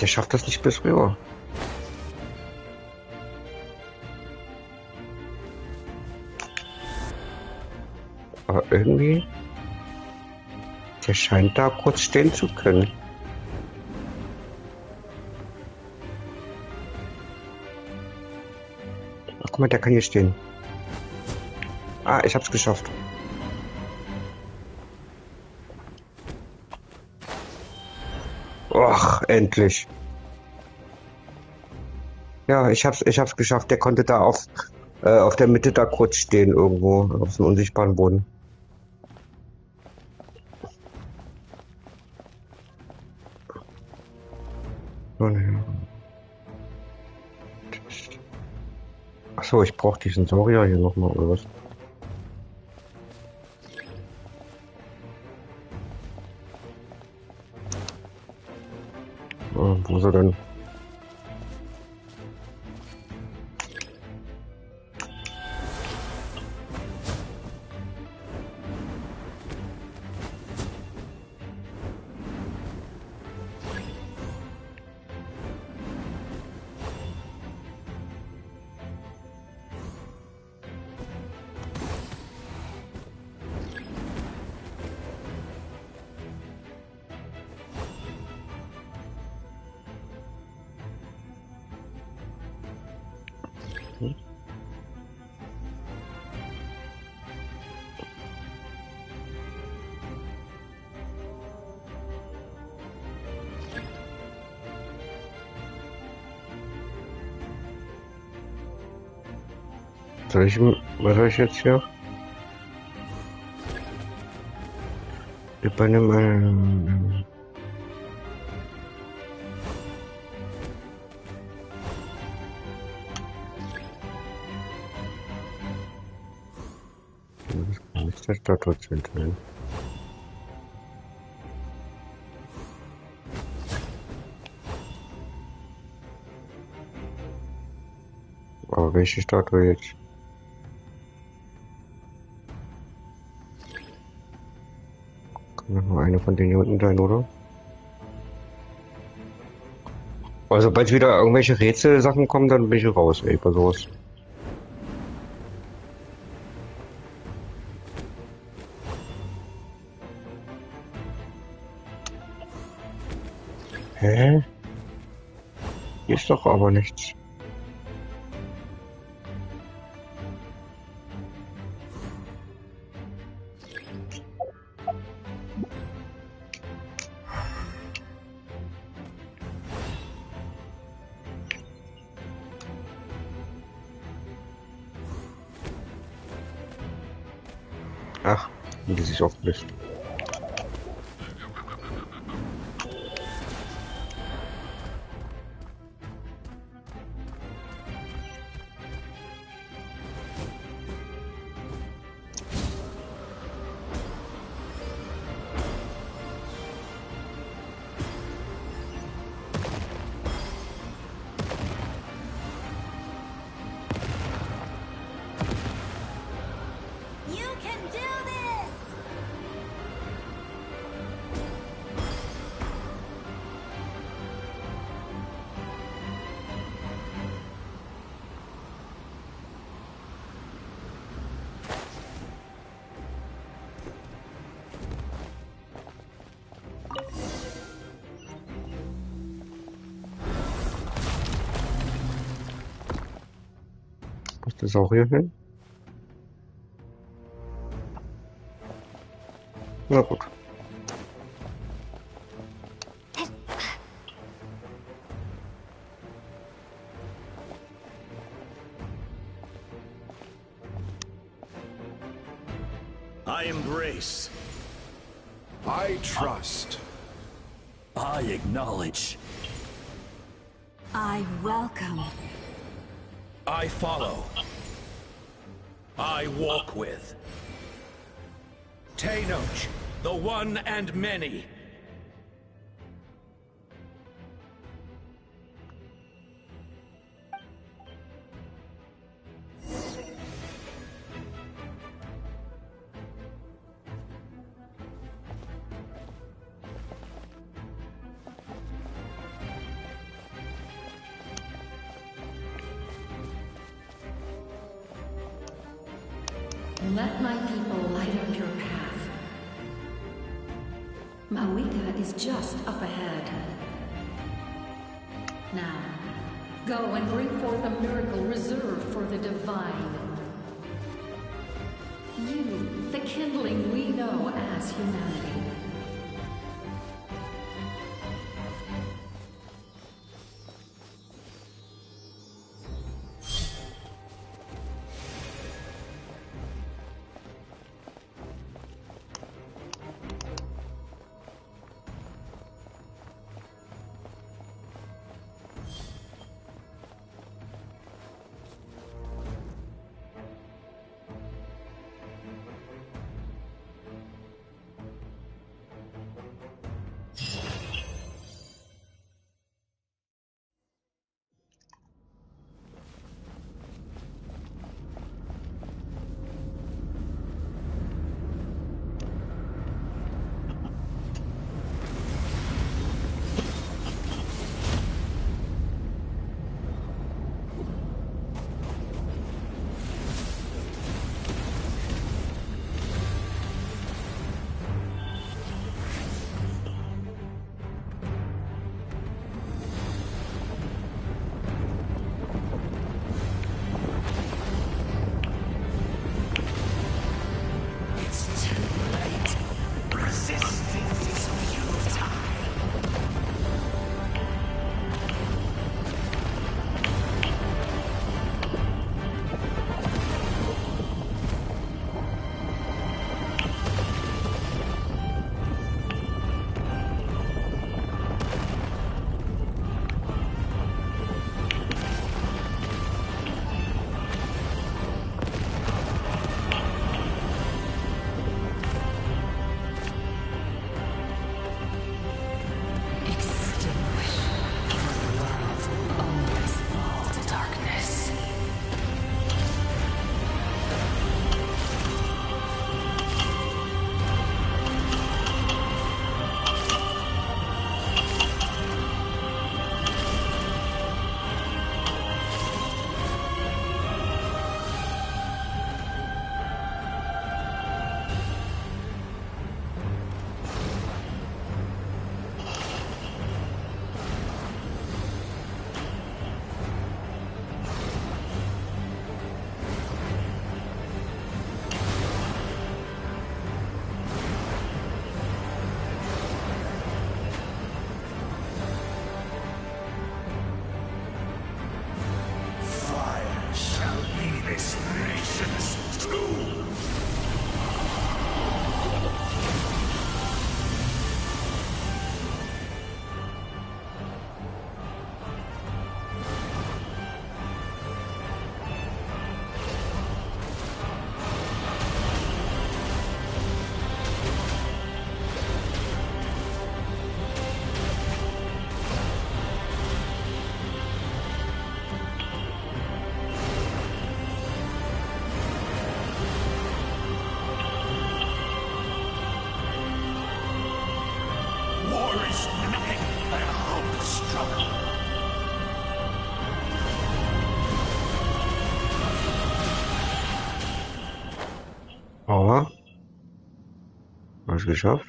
Der schafft das nicht bis rüber. Aber irgendwie... Der scheint da kurz stehen zu können. Ach, guck mal, der kann hier stehen. Ah, ich hab's geschafft. Och, endlich. Ja, ich hab's geschafft. Der konnte da auf der Mitte da kurz stehen irgendwo, auf dem unsichtbaren Boden. Oh, nee. Achso, ich brauche diesen Saurier hier nochmal, oder was? Oh, wo ist er denn? Was soll ich jetzt hier? Übernehme ist das da trotzdem drin? Aber welche Statue jetzt? Kann doch nur eine von denen hier unten sein, oder? Also sobald wieder irgendwelche Rätselsachen kommen, dann bin ich raus, ey, bei sowas. Hä? Hier ist doch aber nichts. Ach, wie die sich auflöst. Ist das auch hier hin? Na gut. I embrace. I trust. I acknowledge. I welcome. I follow. I walk with. Tenoch, the one and many. Let my people light up your path. Mawika is just up ahead. Now, go and bring forth a miracle reserved for the divine. You, the kindling we know as humanity. Aber was geschafft?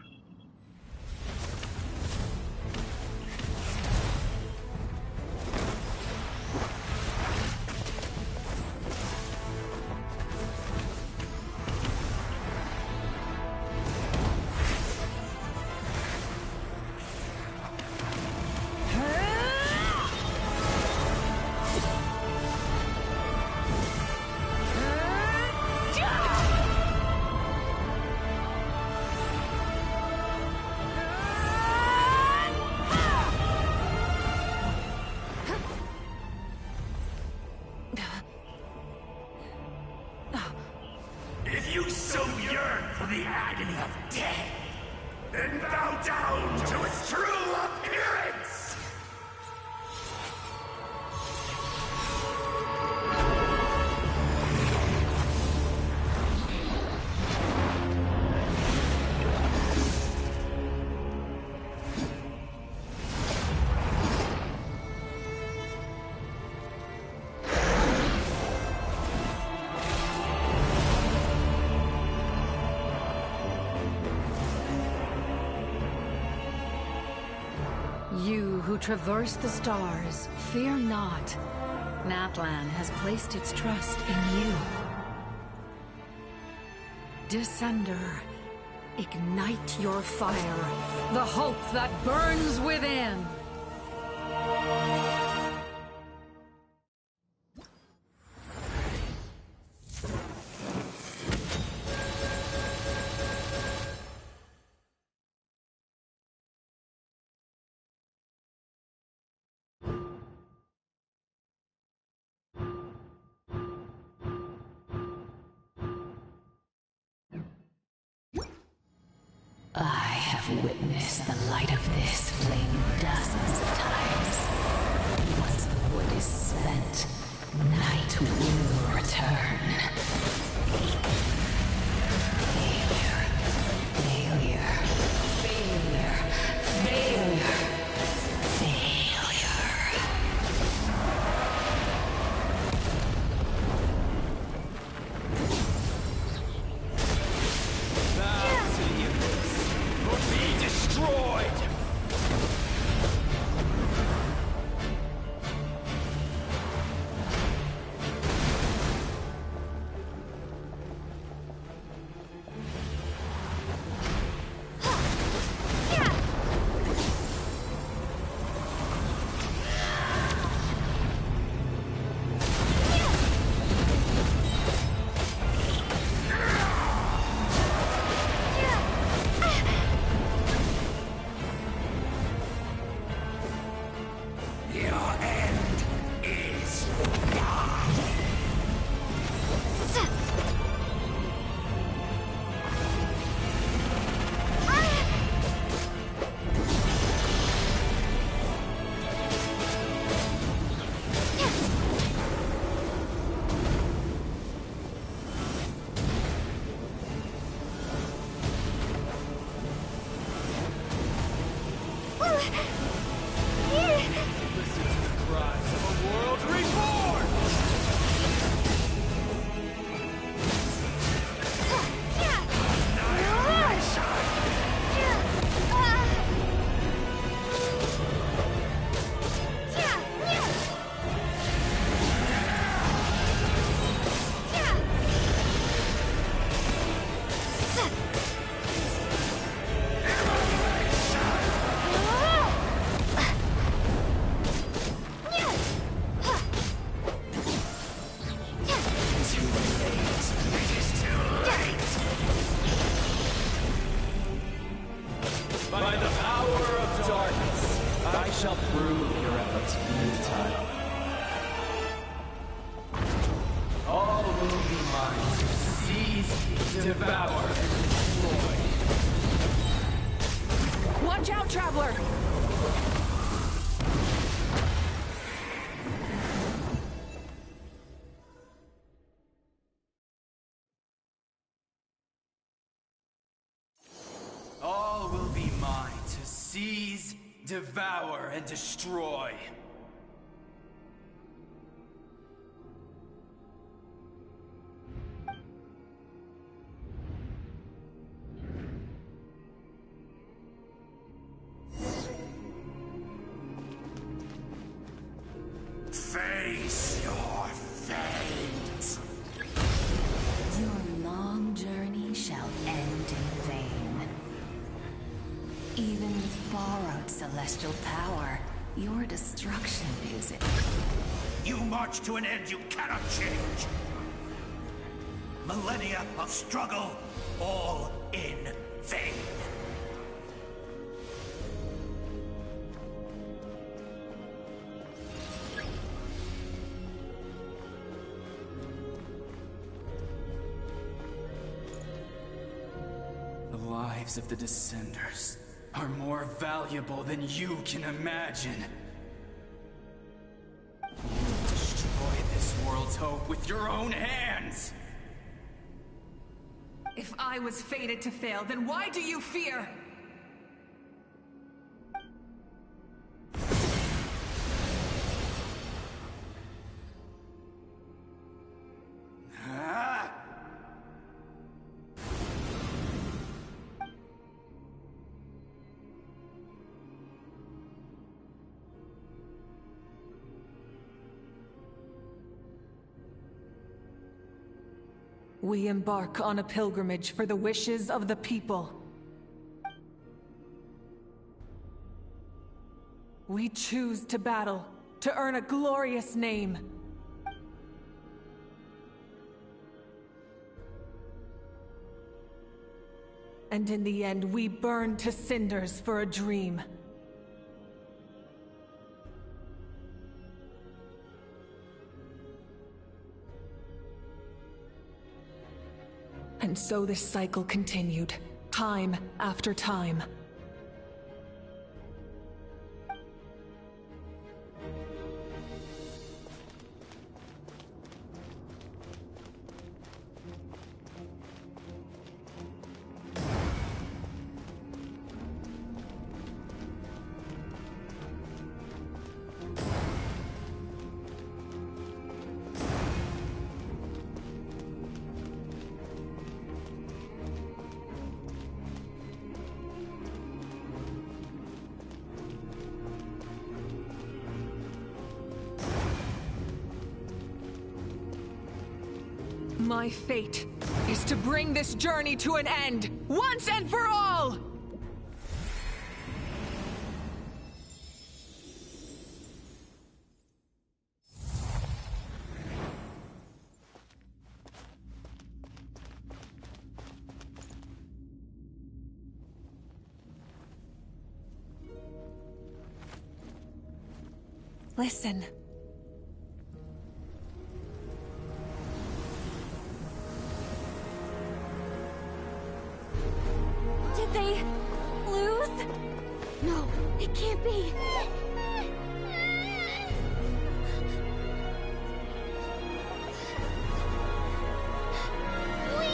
dead, then bow down to its true appearance! You who traverse the stars, fear not. Natlan has placed its trust in you. Descender, ignite your fire, the hope that burns within. I have witnessed the light of this flame dozens of times. Once the wood is spent, night will return. Failure. Failure. Failure. Failure. Watch out, Traveler! All will be mine to seize, devour, and destroy. Face your fate! Your long journey shall end in vain. Even with borrowed celestial power, your destruction is it. You march to an end you cannot change! Millennia of struggle, all in vain! The light lives of the Descenders are more valuable than you can imagine. You destroy this world's hope with your own hands! If I was fated to fail, then why do you fear? We embark on a pilgrimage for the wishes of the people. We choose to battle, to earn a glorious name. And in the end, we burn to cinders for a dream. And so this cycle continued, time after time. My fate is to bring this journey to an end, once and for all! Listen. Did they lose? No, it can't be. We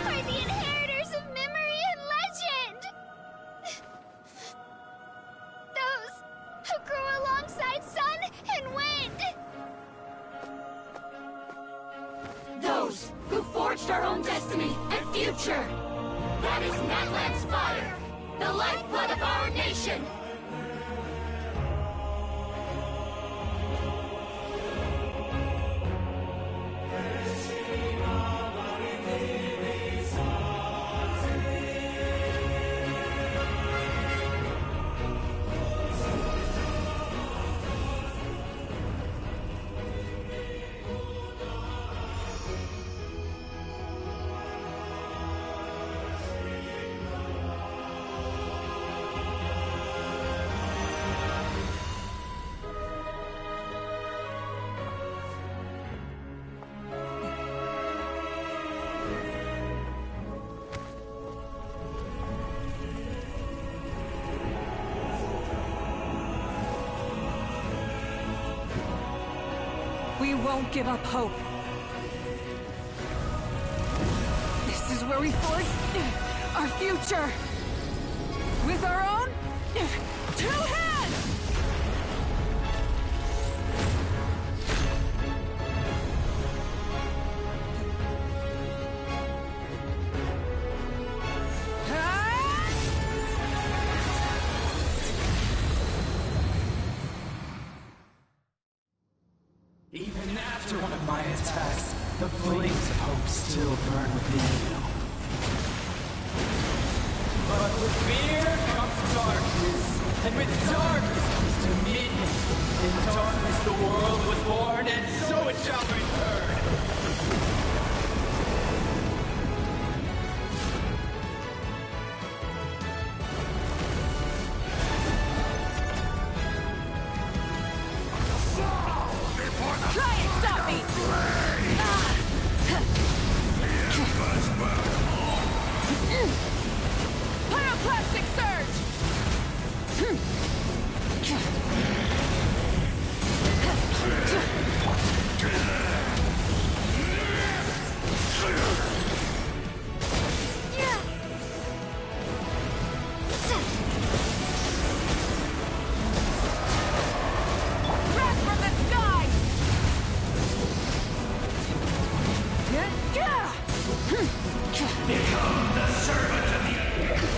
are the inheritors of memory and legend! Those who grew alongside sun and wind! Those who forged our own destiny and future! That is Natlan's fire, the lifeblood of our nation! We won't give up hope. This is where we forge our future. With our own 2 hands! Even after one of my attacks, the flames of hope still burn within you. But with fear comes darkness, and with darkness comes dominion. In darkness the world was born, and so it shall return. Try and stop me! Become the servant of the earth.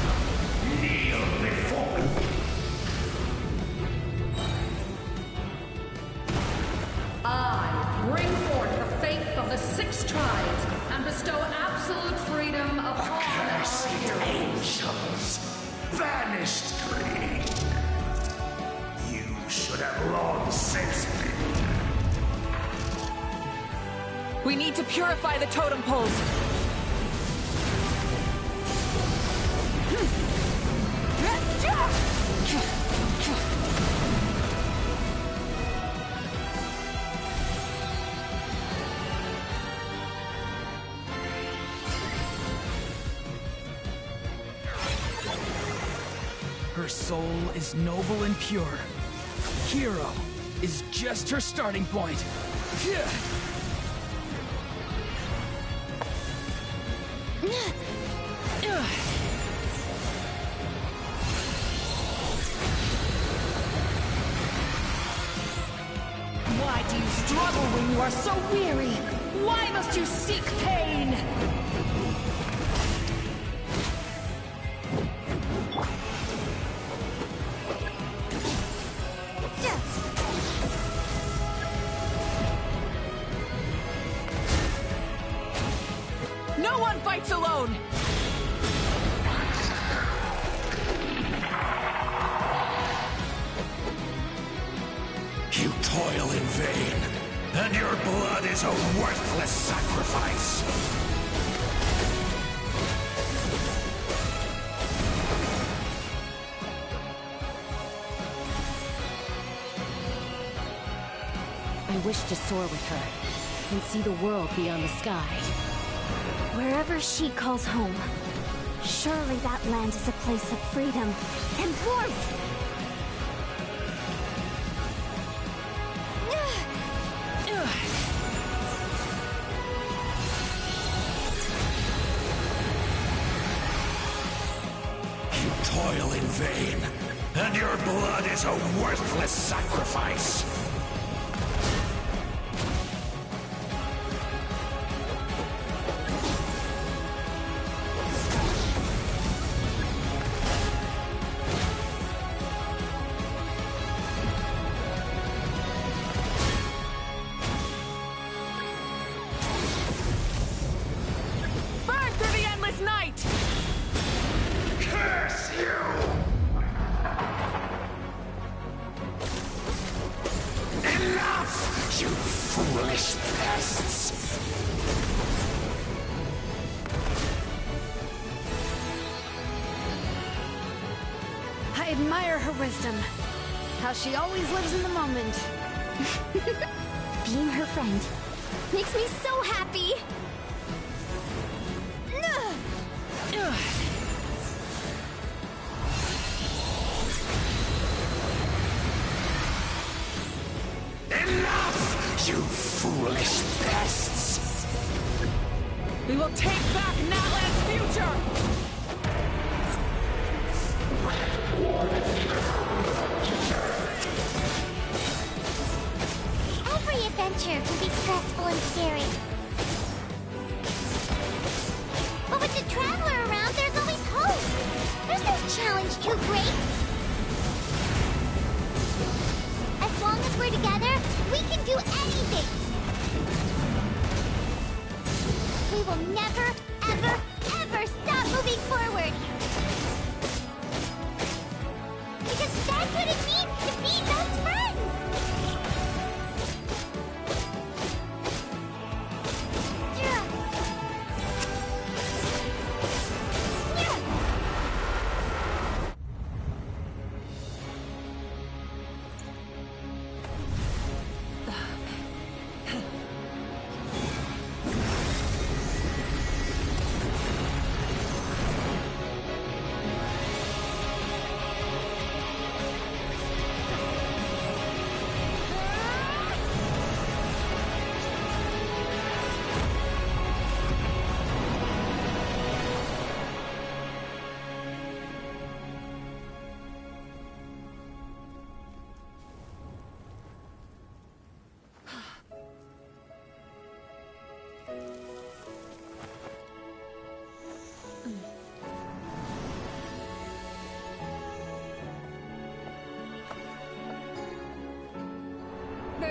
Kneel before me. I bring forth the faith of the 6 tribes and bestow absolute freedom upon Accursed angels, vanished greed. You should have long since been. We need to purify the totem poles. Her soul is noble and pure. Hero is just her starting point. Why do you struggle when you are so weary? Why must you seek pain? No one fights alone! You toil in vain, and your blood is a worthless sacrifice. I wish to soar with her and see the world beyond the sky. Wherever she calls home, surely that land is a place of freedom and warmth. You toil in vain, and your blood is a worthless sacrifice. Burn through the endless night! Curse you! Enough, you foolish pests! I admire her wisdom. How she always lives in the moment. Being her friend makes me so happy. Enough, you foolish pests! We will take back Natlan's future! Every adventure can be stressful and scary. But with the Traveler around, there's always hope. There's no challenge too great. As long as we're together, we can do anything. We will never, ever, ever stop moving forward. Because that's what it means to be best friends.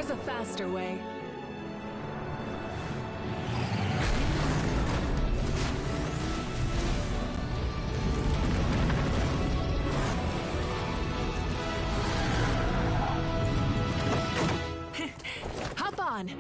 There's a faster way. Hop on.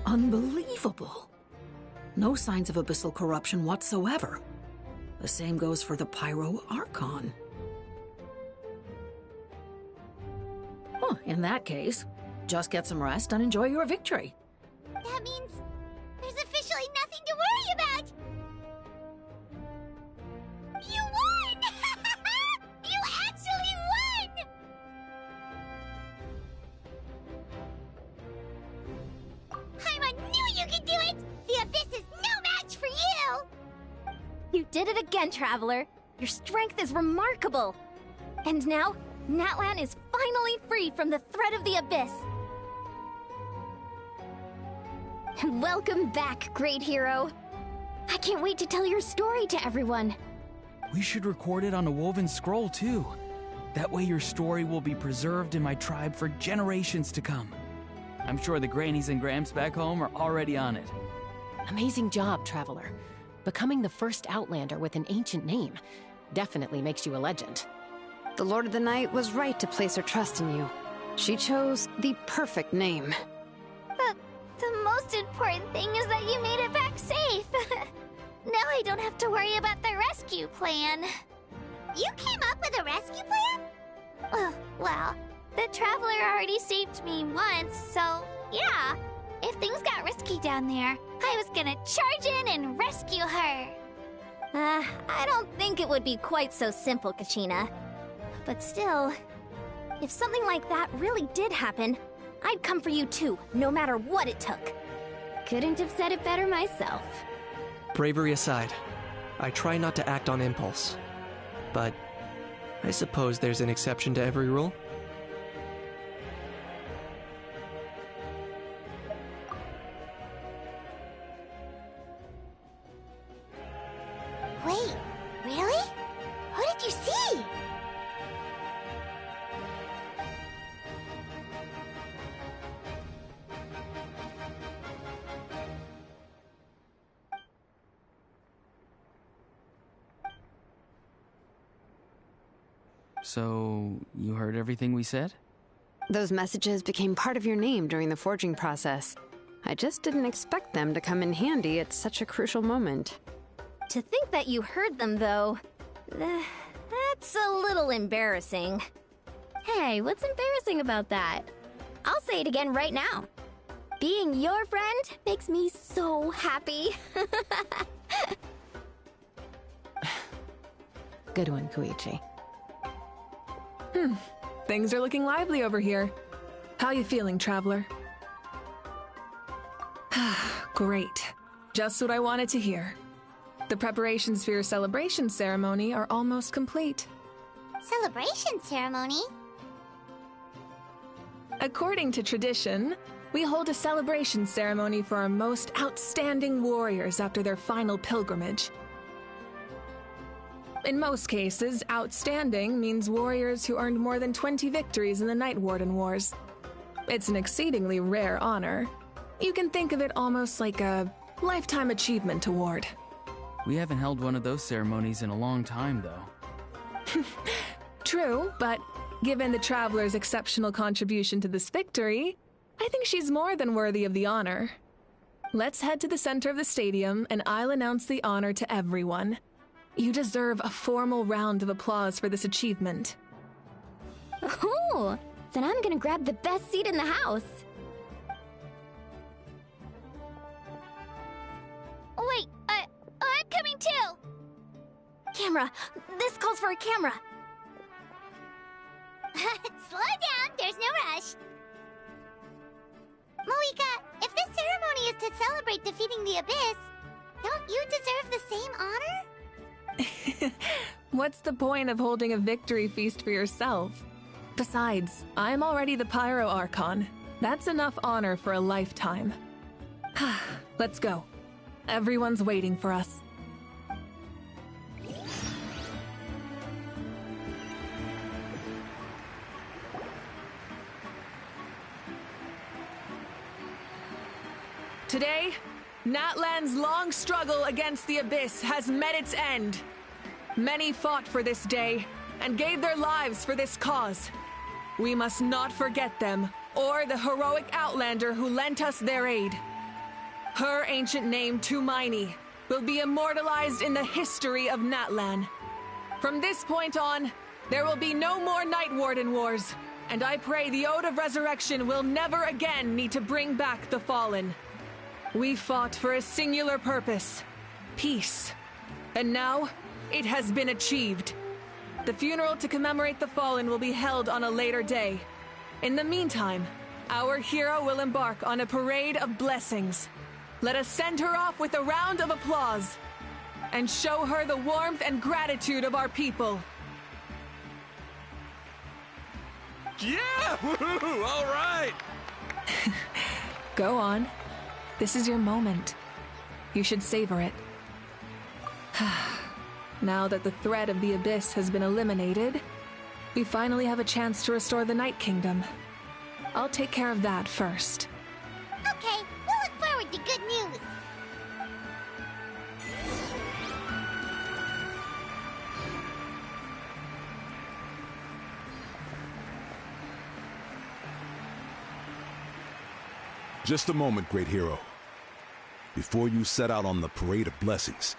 Unbelievable. No signs of abyssal corruption whatsoever. The same goes for the Pyro Archon. Huh, in that case, just get some rest and enjoy your victory. That means there's officially nothing to worry about! You won! You actually won! Paimon knew you could do it! The Abyss is no match for you! You did it again, Traveler. Your strength is remarkable. And now, Natlan is finally free from the threat of the Abyss. Welcome back, great hero. I can't wait to tell your story to everyone. We should record it on a woven scroll, too. That way your story will be preserved in my tribe for generations to come. I'm sure the grannies and gramps back home are already on it. Amazing job, Traveler. Becoming the first Outlander with an ancient name definitely makes you a legend. The Lord of the Night was right to place her trust in you. She chose the perfect name. The most important thing is that you made it back safe. Now I don't have to worry about the rescue plan. You came up with a rescue plan? Well, the Traveler already saved me once, so yeah. If things got risky down there, I was gonna charge in and rescue her. I don't think it would be quite so simple, Kachina. But still, if something like that really did happen, I'd come for you too, no matter what it took. Couldn't have said it better myself. Bravery aside, I try not to act on impulse. But I suppose there's an exception to every rule. Wait, really? What did you see? So, you heard everything we said? Those messages became part of your name during the forging process. I just didn't expect them to come in handy at such a crucial moment. To think that you heard them, though, that's a little embarrassing. Hey, what's embarrassing about that? I'll say it again right now. Being your friend makes me so happy. Good one, Koichi. Things are looking lively over here. How you feeling, Traveler? Great. Just what I wanted to hear. The preparations for your celebration ceremony are almost complete. Celebration ceremony? According to tradition, we hold a celebration ceremony for our most outstanding warriors after their final pilgrimage. In most cases, outstanding means warriors who earned more than 20 victories in the Night Warden Wars. It's an exceedingly rare honor. You can think of it almost like a lifetime achievement award. We haven't held one of those ceremonies in a long time, though. True, but given the Traveler's exceptional contribution to this victory, I think she's more than worthy of the honor. Let's head to the center of the stadium, and I'll announce the honor to everyone. You deserve a formal round of applause for this achievement. Oh, then I'm gonna grab the best seat in the house. Wait, I'm coming too! Camera! This calls for a camera! Slow down, there's no rush. Moika, if this ceremony is to celebrate defeating the Abyss, don't you deserve the same honor? What's the point of holding a victory feast for yourself? Besides, I'm already the Pyro Archon. That's enough honor for a lifetime. Let's go. Everyone's waiting for us. Today, Natlan's long struggle against the Abyss has met its end. Many fought for this day and gave their lives for this cause. We must not forget them or the heroic Outlander who lent us their aid. Her ancient name, Tumaini, will be immortalized in the history of Natlan. From this point on, there will be no more Night Warden wars, and I pray the Ode of Resurrection will never again need to bring back the Fallen. We fought for a singular purpose, peace. And now, it has been achieved. The funeral to commemorate the Fallen will be held on a later day. In the meantime, our hero will embark on a parade of blessings. Let us send her off with a round of applause and show her the warmth and gratitude of our people. Yeah! Woohoo! All right! Go on. This is your moment. You should savor it. Now that the threat of the Abyss has been eliminated, we finally have a chance to restore the Night Kingdom. I'll take care of that first. Okay, we'll look forward to good news. Just a moment, great hero. Before you set out on the parade of blessings,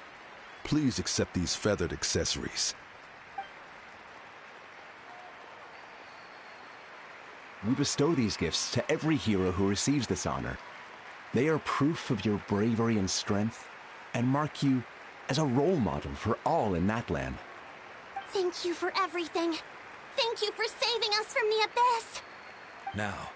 please accept these feathered accessories. We bestow these gifts to every hero who receives this honor. They are proof of your bravery and strength, and mark you as a role model for all in Natlan. Thank you for everything. Thank you for saving us from the Abyss. Now,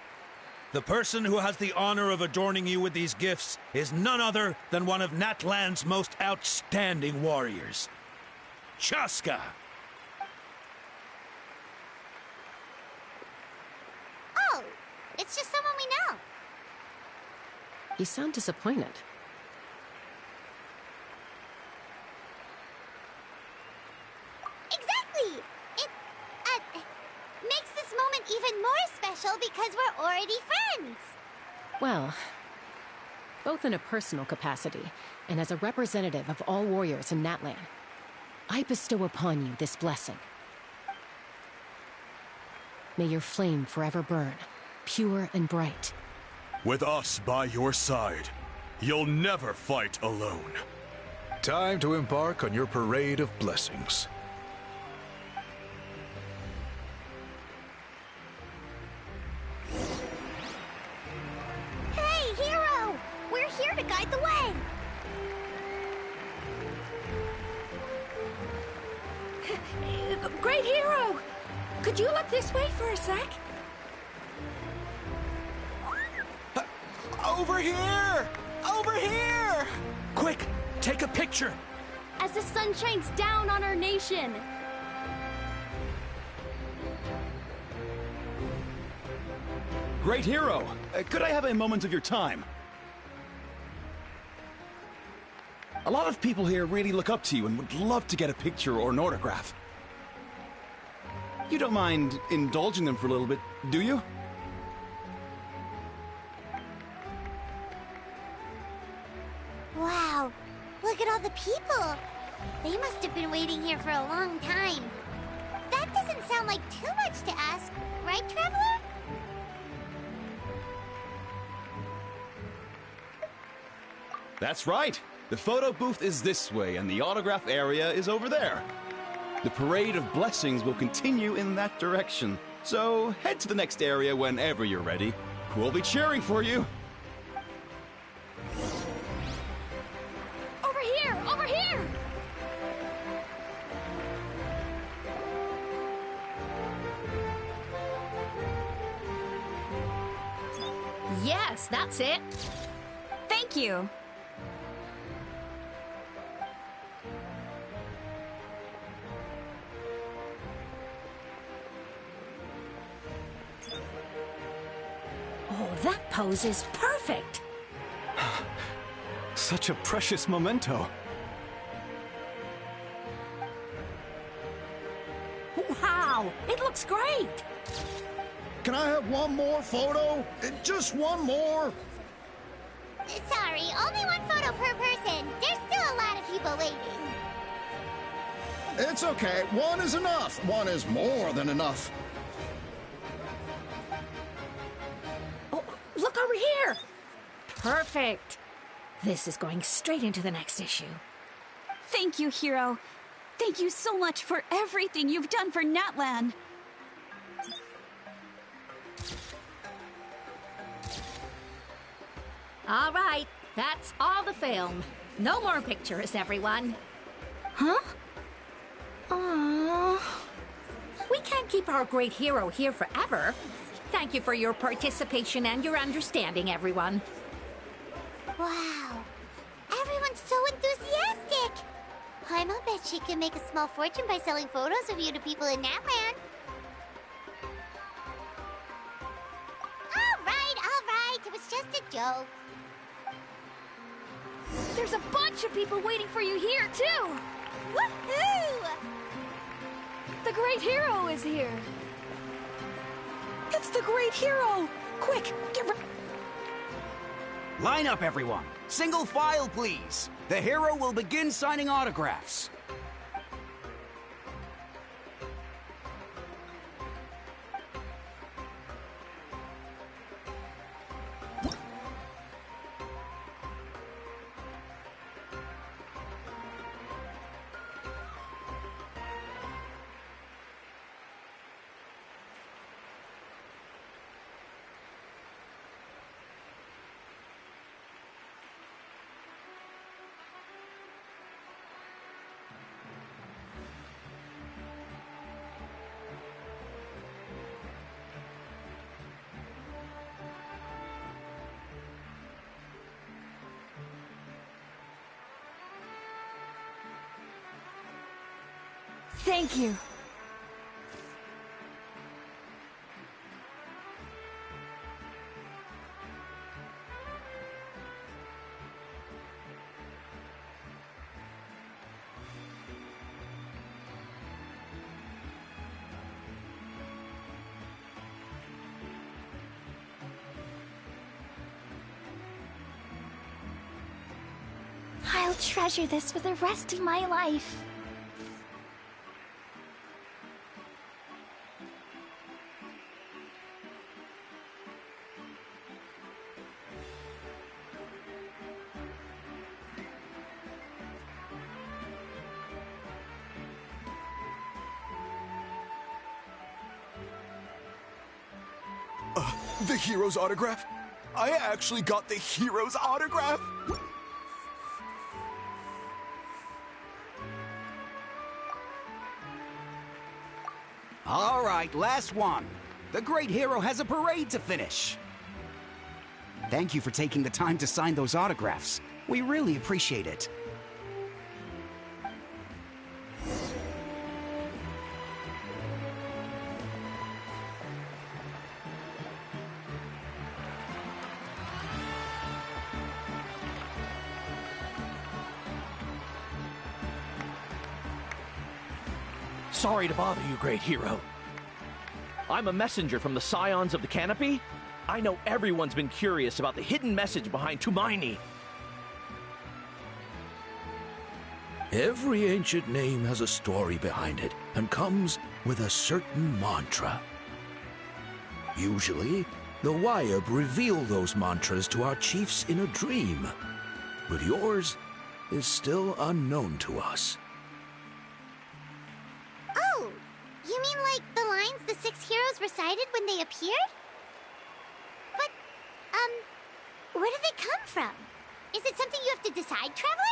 the person who has the honor of adorning you with these gifts is none other than one of Natlan's most outstanding warriors, Chaska. Oh, it's just someone we know. You sound disappointed. Exactly! It makes this moment even more special because we're already friends. Well, both in a personal capacity and as a representative of all warriors in Natlan, I bestow upon you this blessing. May your flame forever burn, pure and bright. With us by your side, you'll never fight alone. Time to embark on your parade of blessings. Hey, hero! We're here to guide the way! Great hero! Could you look this way for a sec? Over here! Over here! Quick, take a picture! As the sun shines down on our nation! Great hero! Could I have a moment of your time? A lot of people here really look up to you and would love to get a picture or an autograph. You don't mind indulging them for a little bit, do you? Wow, Look at all the people. They must have been waiting here for a long time. That doesn't sound like too much to ask, right, Traveler? That's right. The photo booth is this way, and the autograph area is over there. The Parade of Blessings will continue in that direction. So head to the next area whenever you're ready. We'll be cheering for you. Over here! Over here! Yes, that's it. Thank you. Oh, that pose is perfect. Such a precious memento. Wow, it looks great. Can I have one more photo? Just one more. Sorry, only one photo per person. There's still a lot of people waiting. It's okay. One is enough. One is more than enough. Oh, look over here. Perfect. This is going straight into the next issue. Thank you, Hero. Thank you so much for everything you've done for Natlan. All right, that's all the film. No more pictures, everyone. Huh? Aww. We can't keep our great hero here forever. Thank you for your participation and your understanding, everyone. Wow. Everyone's so enthusiastic. I'll bet she can make a small fortune by selling photos of you to people in Natlan. All right. It was just a joke. There's a bunch of people waiting for you here, too! Woohoo! The great hero is here. It's the great hero! Quick, get ready! Line up, everyone. Single file, please. The hero will begin signing autographs. Thank you. I'll treasure this for the rest of my life. The hero's autograph? I actually got the hero's autograph? All right, last one. The great hero has a parade to finish. Thank you for taking the time to sign those autographs. We really appreciate it. Sorry to bother you, great hero. I'm a messenger from the Scions of the Canopy. I know everyone's been curious about the hidden message behind Tumaini. Every ancient name has a story behind it and comes with a certain mantra. Usually, the Wyeb reveal those mantras to our chiefs in a dream, but yours is still unknown to us. Oh, you mean like the lines the 6 heroes recited when they appeared? But, where do they come from? Is it something you have to decide, Traveler?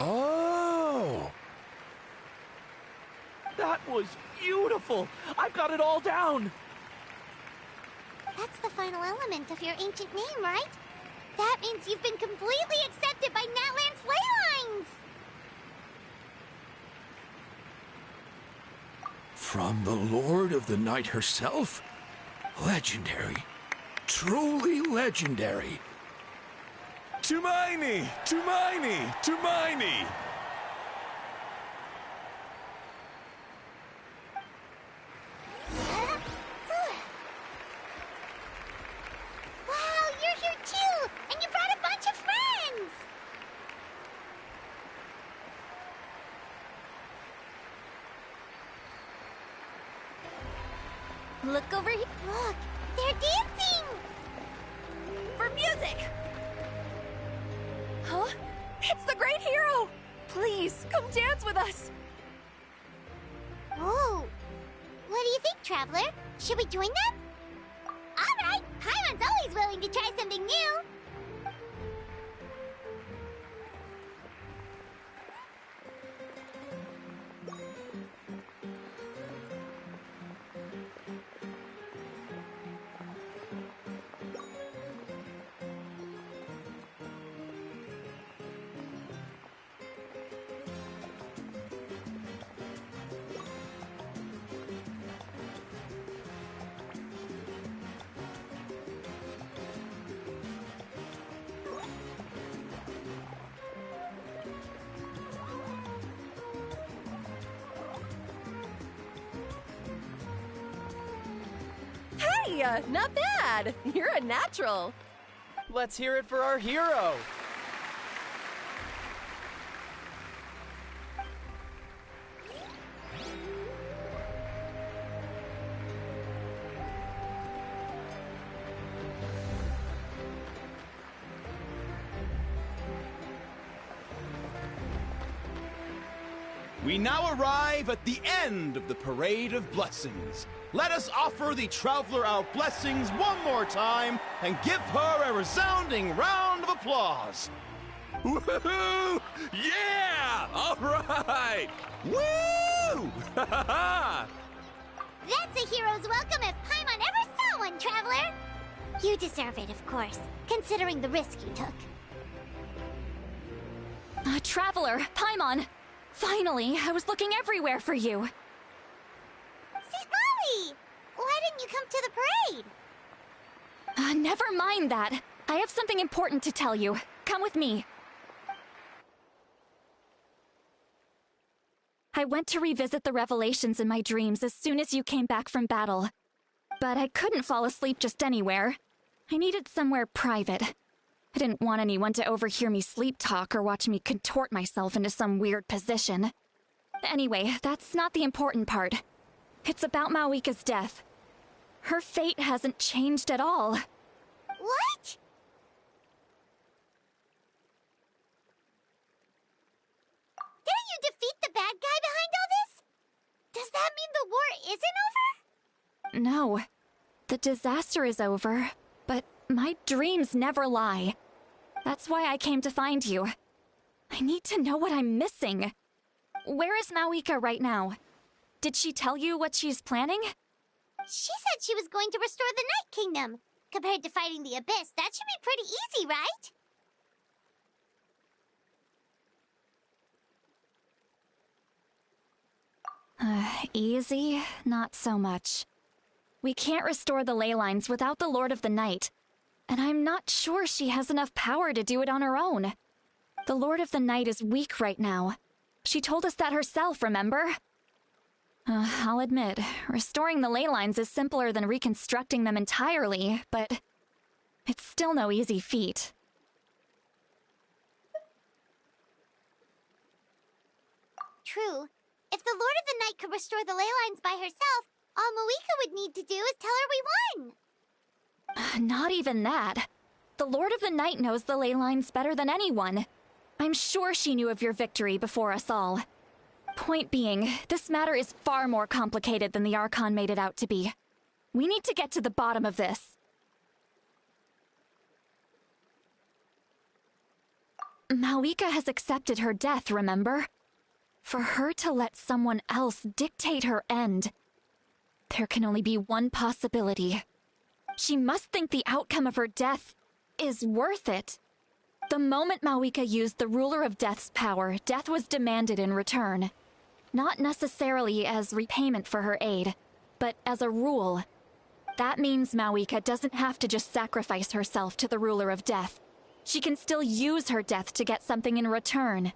Oh! That was beautiful! I've got it all down! That's the final element of your ancient name, right? That means you've been completely accepted by Natlan's ley lines! From the Lord of the Night herself? Legendary. Truly legendary. Tumaini! Tumaini! Tumaini! Wow, you're here too! And you brought a bunch of friends! Look over here. Look, they're dancing! For music! Huh? It's the great hero! Please, come dance with us! Oh, what do you think, Traveler? Should we join them? Alright, Paimon's always willing to try something new! Hey, not bad! You're a natural! Let's hear it for our hero! We now arrive at the end of the Parade of Blessings. Let us offer the Traveler our blessings one more time and give her a resounding round of applause. Woohoo! Yeah! All right! Woo! That's a hero's welcome if Paimon ever saw one, Traveler! You deserve it, of course, considering the risk you took. Traveler, Paimon! Finally, I was looking everywhere for you. St. Molly! Why didn't you come to the parade? Never mind that. I have something important to tell you. Come with me. I went to revisit the revelations in my dreams as soon as you came back from battle. But I couldn't fall asleep just anywhere. I needed somewhere private. I didn't want anyone to overhear me sleep talk or watch me contort myself into some weird position. Anyway, that's not the important part. It's about Mawika's death. Her fate hasn't changed at all. What? Didn't you defeat the bad guy behind all this? Does that mean the war isn't over? No. The disaster is over, but my dreams never lie. That's why I came to find you. I need to know what I'm missing. Where is Mawika right now? Did she tell you what she's planning? She said she was going to restore the Night Kingdom. Compared to fighting the Abyss, that should be pretty easy, right? Easy? Not so much. We can't restore the ley lines without the Lord of the Night, and I'm not sure she has enough power to do it on her own. The Lord of the Night is weak right now. She told us that herself, remember? I'll admit, restoring the ley lines is simpler than reconstructing them entirely, but it's still no easy feat. True. If the Lord of the Night could restore the ley lines by herself, all Moika would need to do is tell her we won! Not even that. The Lord of the Night knows the ley lines better than anyone. I'm sure she knew of your victory before us all. Point being, this matter is far more complicated than the Archon made it out to be. We need to get to the bottom of this. Mawika has accepted her death, remember? For her to let someone else dictate her end, there can only be one possibility. She must think the outcome of her death is worth it. The moment Mawika used the Ruler of Death's power, death was demanded in return. Not necessarily as repayment for her aid, but as a rule. That means Mawika doesn't have to just sacrifice herself to the Ruler of Death. She can still use her death to get something in return.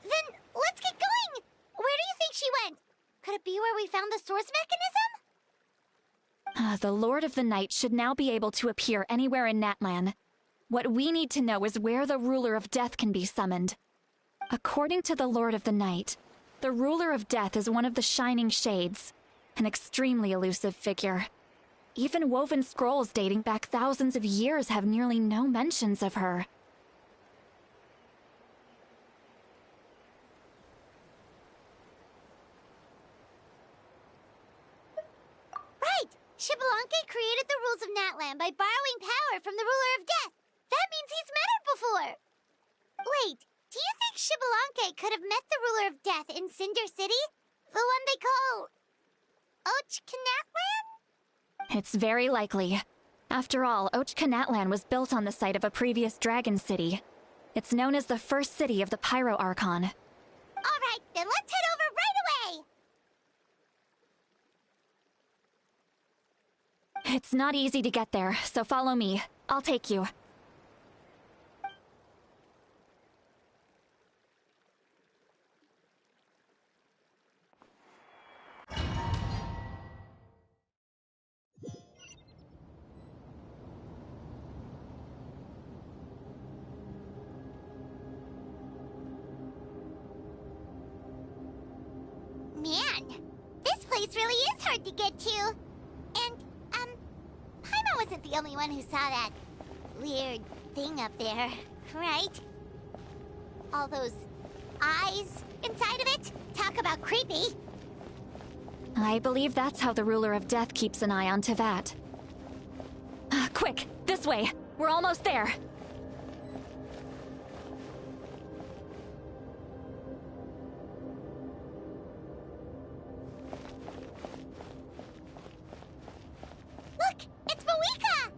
Then, let's get going! Where do you think she went? Could it be where we found the source mechanism? The Lord of the Night should now be able to appear anywhere in Natlan. What we need to know is where the Ruler of Death can be summoned. According to the Lord of the Night, the Ruler of Death is one of the Shining Shades, an extremely elusive figure. Even woven scrolls dating back thousands of years have nearly no mentions of her. Right! Xbalanque created the rules of Natlan by borrowing power from the Ruler of Death. That means he's met her before! Wait, do you think Xbalanque could have met the Ruler of Death in Cinder City? The one they call... Ochkanatlan? It's very likely. After all, Ochkanatlan was built on the site of a previous dragon city. It's known as the first city of the Pyro Archon. Alright, then let's head over right away! It's not easy to get there, so follow me. I'll take you. Man, this place really is hard to get to. And, Paimon wasn't the only one who saw that weird thing up there, right? All those eyes inside of it? Talk about creepy. I believe that's how the Ruler of Death keeps an eye on Tevat. Quick, this way! We're almost there! Look! It's Moika!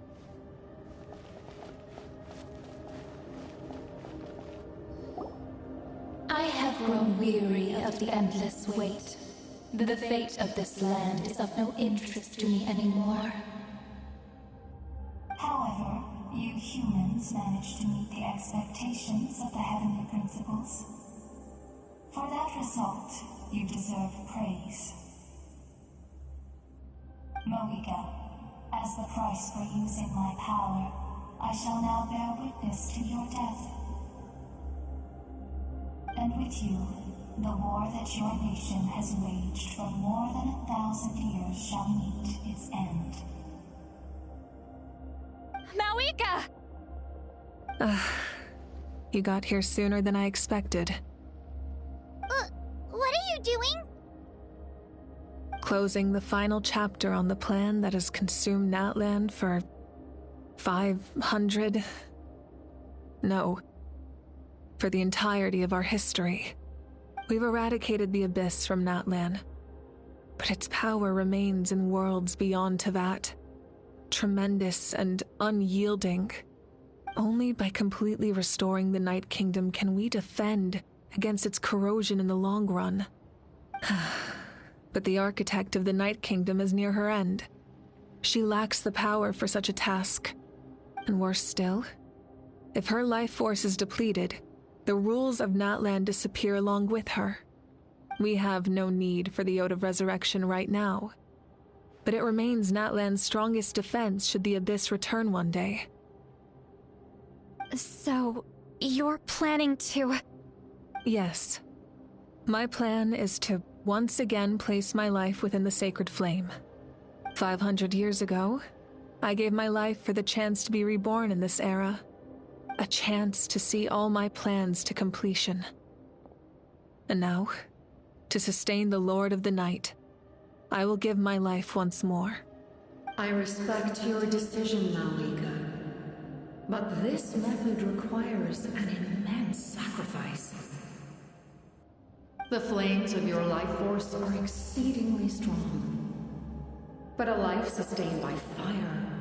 I have grown weary of the endless wait. The fate of this land is of no interest to me anymore. However, you humans managed to meet the expectations of the Heavenly Principles. For that result, you deserve praise. Moika, as the price for using my power, I shall now bear witness to your death. And with you, the war that your nation has waged for more than 1,000 years shall meet its end. Mawika! You got here sooner than I expected. What are you doing? Closing the final chapter on the plan that has consumed Natlan for 500... No. For the entirety of our history. We've eradicated the Abyss from Natlan, but its power remains in worlds beyond Tevat. Tremendous and unyielding. Only by completely restoring the Night Kingdom can we defend against its corrosion in the long run. But the architect of the Night Kingdom is near her end. She lacks the power for such a task. And worse still, if her life force is depleted, the rules of Natlan disappear along with her. We have no need for the Ode of Resurrection right now, but it remains Natlan's strongest defense should the Abyss return one day. So, you're planning to... Yes. My plan is to once again place my life within the sacred flame. 500 years ago, I gave my life for the chance to be reborn in this era. A chance to see all my plans to completion. And now, to sustain the Lord of the Night, I will give my life once more. I respect your decision, Malika. But this method requires an immense sacrifice. The flames of your life force are exceedingly strong. But a life sustained by fire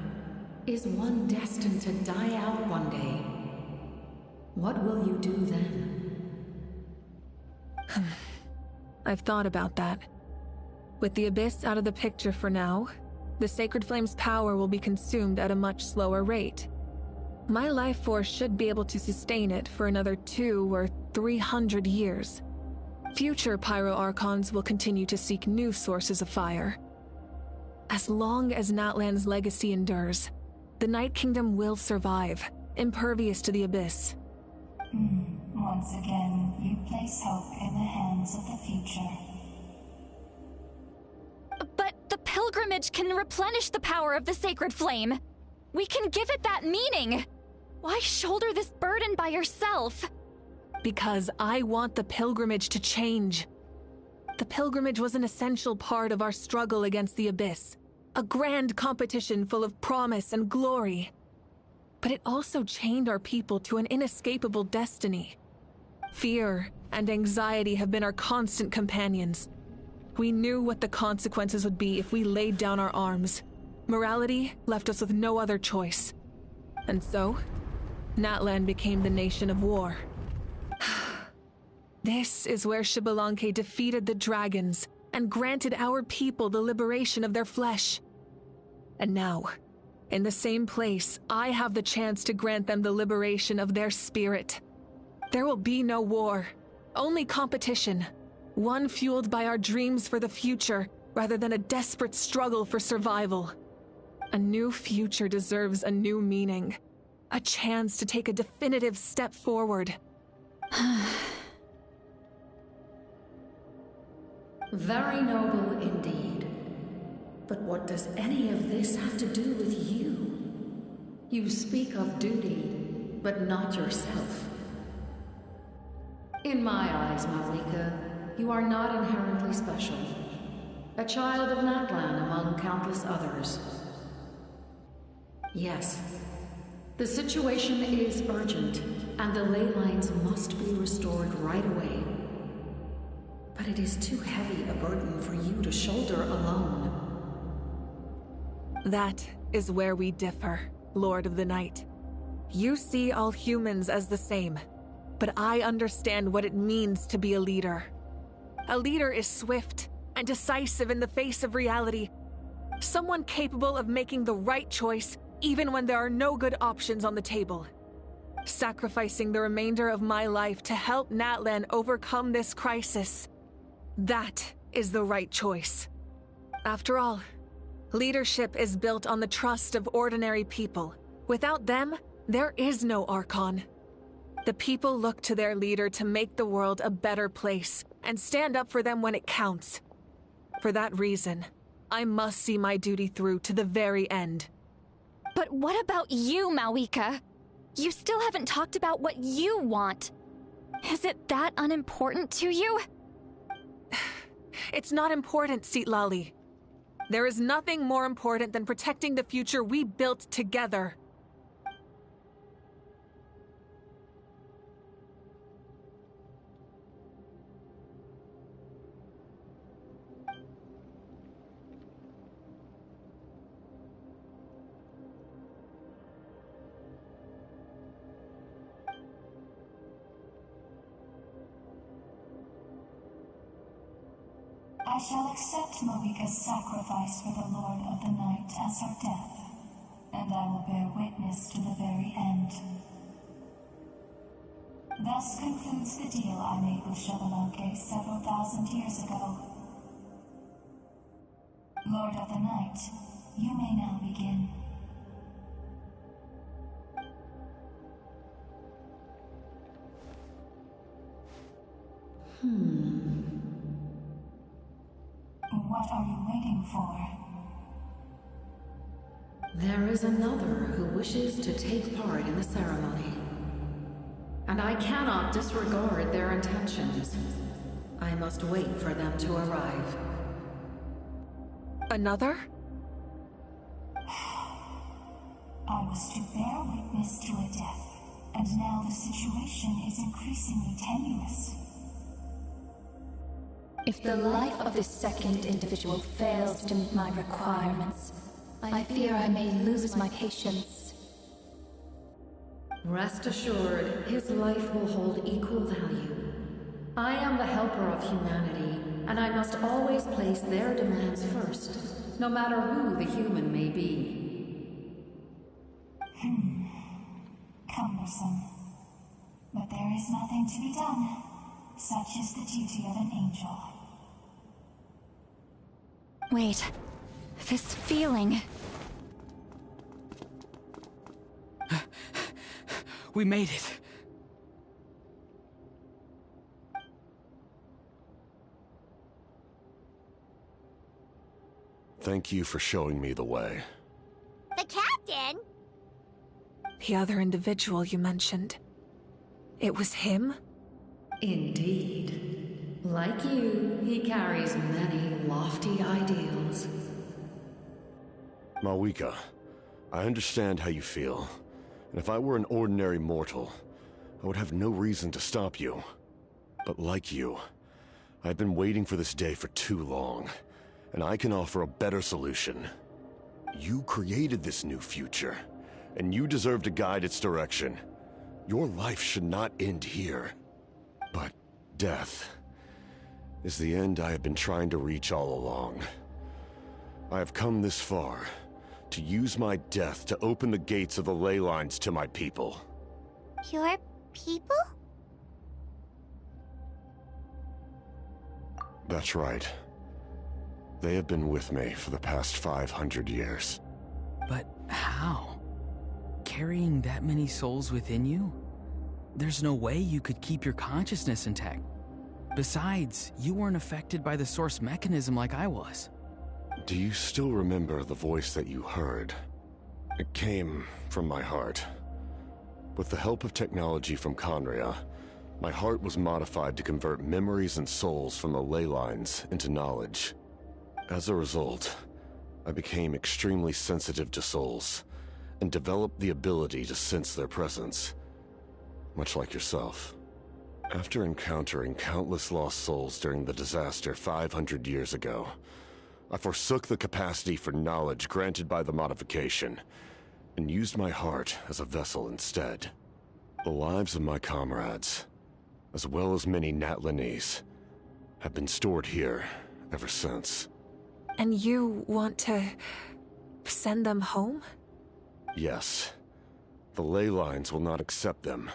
is one destined to die out one day. What will you do then? I've thought about that. With the Abyss out of the picture for now, the Sacred Flame's power will be consumed at a much slower rate. My life force should be able to sustain it for another 200 or 300 years. Future Pyro Archons will continue to seek new sources of fire. As long as Natlan's legacy endures, the Night Kingdom will survive, impervious to the Abyss. Once again, you place hope in the hands of the future. But the pilgrimage can replenish the power of the sacred flame. We can give it that meaning. Why shoulder this burden by yourself? Because I want the pilgrimage to change. The pilgrimage was an essential part of our struggle against the Abyss. A grand competition full of promise and glory. But it also chained our people to an inescapable destiny. Fear and anxiety have been our constant companions. We knew what the consequences would be if we laid down our arms. Morality left us with no other choice. And so, Natlan became the nation of war. This is where Xbalanque defeated the dragons and granted our people the liberation of their flesh. And now, in the same place, I have the chance to grant them the liberation of their spirit. There will be no war, only competition. One fueled by our dreams for the future, rather than a desperate struggle for survival. A new future deserves a new meaning. A chance to take a definitive step forward. Very noble indeed. But what does any of this have to do with you? You speak of duty, but not yourself. In my eyes, Malika, you are not inherently special. A child of Natlan among countless others. Yes, the situation is urgent, and the ley lines must be restored right away. But it is too heavy a burden for you to shoulder alone. That is where we differ, Lord of the Night. You see all humans as the same, but I understand what it means to be a leader. A leader is swift and decisive in the face of reality. Someone capable of making the right choice even when there are no good options on the table. Sacrificing the remainder of my life to help Natlan overcome this crisis. That is the right choice. After all, leadership is built on the trust of ordinary people. Without them, there is no Archon. The people look to their leader to make the world a better place and stand up for them when it counts. For that reason, I must see my duty through to the very end. But what about you, Malika? You still haven't talked about what you want. Is it that unimportant to you? It's not important, Citlali. There is nothing more important than protecting the future we built together. shall accept Moika's sacrifice for the Lord of the Night as her death, and I will bear witness to the very end. Thus concludes the deal I made with Xbalanque several thousand years ago. Lord of the Night, you may now begin. What are you waiting for? There is another who wishes to take part in the ceremony. And I cannot disregard their intentions. I must wait for them to arrive. Another? I was to bear witness to a death, and now the situation is increasingly tenuous. If the life of this second individual fails to meet my requirements, I fear I may lose my patience. Rest assured, his life will hold equal value. I am the helper of humanity, and I must always place their demands first, no matter who the human may be. Cumbersome. But there is nothing to be done. Such is the duty of an angel. Wait. This feeling... We made it. Thank you for showing me the way. The captain? The other individual you mentioned. It was him? Indeed. Like you, he carries many lofty ideals. Mawika, I understand how you feel. And if I were an ordinary mortal, I would have no reason to stop you. But like you, I've been waiting for this day for too long, and I can offer a better solution. You created this new future, and you deserve to guide its direction. Your life should not end here. But death is the end I have been trying to reach all along. I have come this far to use my death to open the gates of the ley lines to my people. Your people? That's right. They have been with me for the past 500 years. But how? Carrying that many souls within you? There's no way you could keep your consciousness intact. Besides, you weren't affected by the source mechanism like I was. Do you still remember the voice that you heard? It came from my heart. With the help of technology from Conria, my heart was modified to convert memories and souls from the ley lines into knowledge. As a result, I became extremely sensitive to souls, and developed the ability to sense their presence, much like yourself. After encountering countless lost souls during the disaster 500 years ago, I forsook the capacity for knowledge granted by the modification, and used my heart as a vessel instead. The lives of my comrades, as well as many Natlanese, have been stored here ever since. And you want to send them home? Yes. The ley lines will not accept them.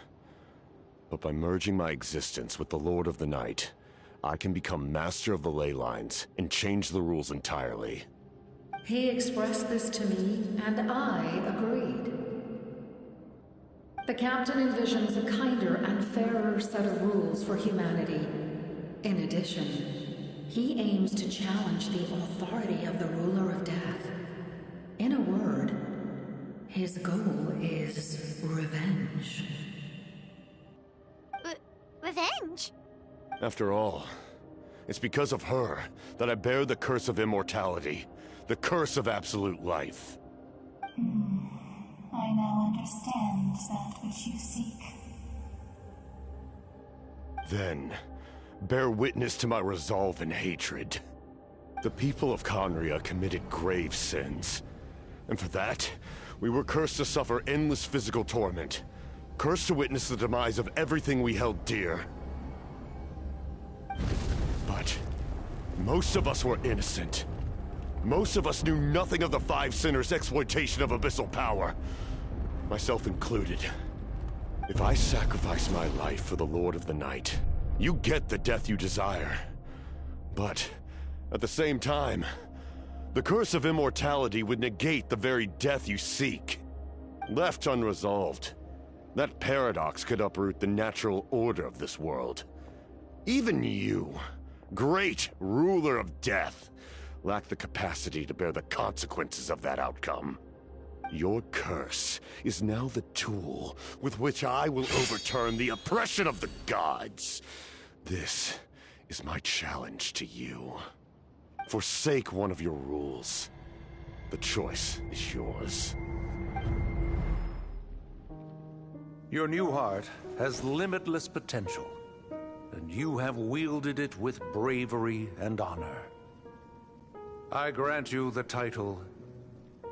But by merging my existence with the Lord of the Night, I can become master of the ley lines and change the rules entirely. He expressed this to me, and I agreed. The captain envisions a kinder and fairer set of rules for humanity. In addition, he aims to challenge the authority of the ruler of death. In a word, his goal is revenge. Revenge? After all, it's because of her that I bear the curse of immortality, the curse of absolute life. I now understand that which you seek. Then, bear witness to my resolve and hatred. The people of Conria committed grave sins, and for that, we were cursed to suffer endless physical torment, cursed to witness the demise of everything we held dear. But Most of us were innocent. Most of us knew nothing of the Five Sinners' exploitation of abyssal power. Myself included. If I sacrifice my life for the Lord of the Night, you get the death you desire. But, at the same time, the curse of immortality would negate the very death you seek. Left unresolved, that paradox could uproot the natural order of this world. Even you, great ruler of death, lack the capacity to bear the consequences of that outcome. Your curse is now the tool with which I will overturn the oppression of the gods. This is my challenge to you. Forsake one of your rules. The choice is yours. Your new heart has limitless potential, and you have wielded it with bravery and honor. I grant you the title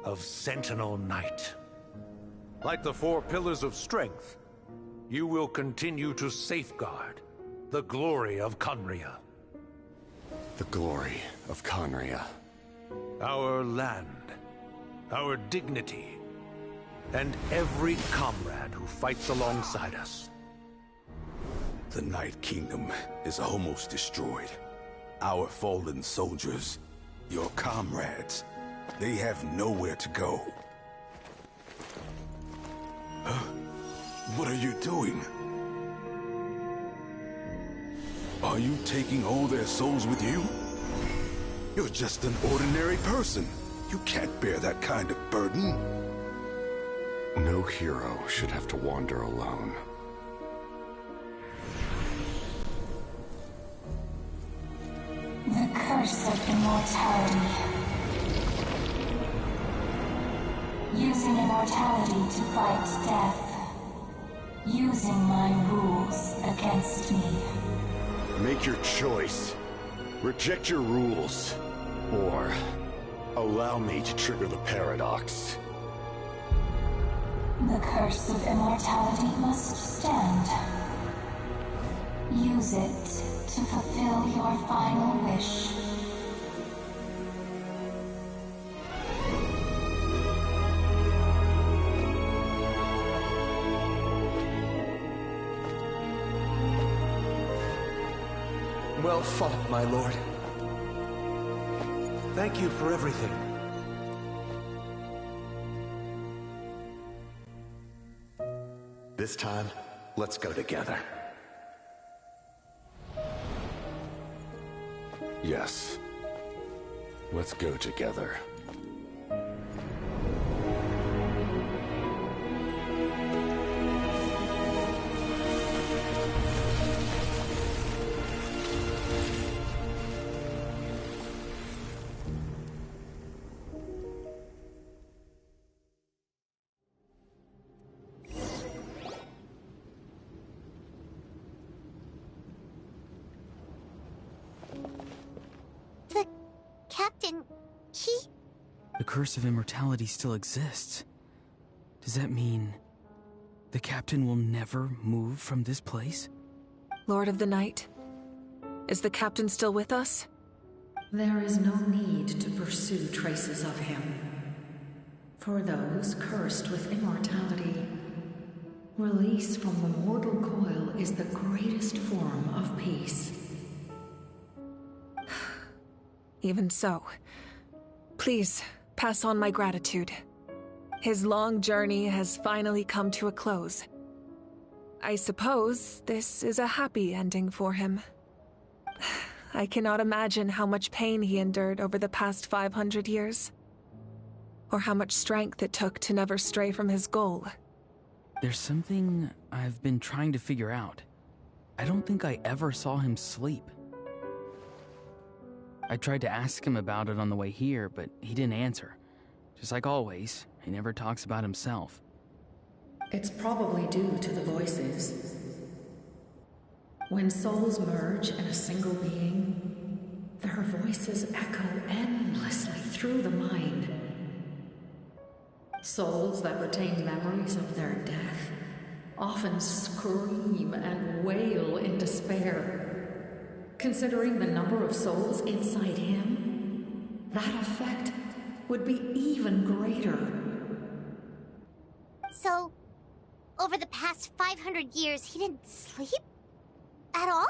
of Sentinel Knight. Like the four pillars of strength, you will continue to safeguard the glory of Conria. The glory of Conria. Our land, our dignity, and every comrade who fights alongside us. The Night Kingdom is almost destroyed. Our fallen soldiers, your comrades, they have nowhere to go. What are you doing? Are you taking all their souls with you? You're just an ordinary person. You can't bear that kind of burden. No hero should have to wander alone. The curse of immortality. Using immortality to fight death. Using my rules against me. Make your choice. Reject your rules. Or allow me to trigger the paradox. The curse of immortality must stand. Use it to fulfill your final wish. Well fought, my lord. Thank you for everything. This time, let's go together. Yes. Let's go together. The curse of immortality still exists. Does that mean the captain will never move from this place? Lord of the Night, is the captain still with us? There is no need to pursue traces of him. For those cursed with immortality, release from the mortal coil is the greatest form of peace. Even so, please pass on my gratitude. His long journey has finally come to a close. I suppose this is a happy ending for him. I cannot imagine how much pain he endured over the past 500 years. Or how much strength it took to never stray from his goal. There's something I've been trying to figure out. I don't think I ever saw him sleep. I tried to ask him about it on the way here, but he didn't answer. Just like always, he never talks about himself. It's probably due to the voices. When souls merge in a single being, their voices echo endlessly through the mind. Souls that retain memories of their death often scream and wail in despair, Considering the number of souls inside him, that effect would be even greater. So, over the past 500 years, he didn't sleep? At all?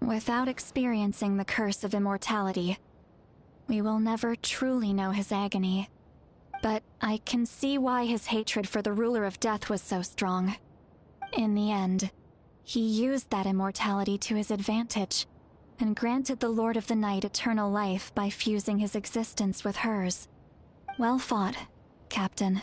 Without experiencing the curse of immortality, we will never truly know his agony. But I can see why his hatred for the ruler of death was so strong. In the end, he used that immortality to his advantage, and granted the Lord of the Night eternal life by fusing his existence with hers. Well fought, Captain.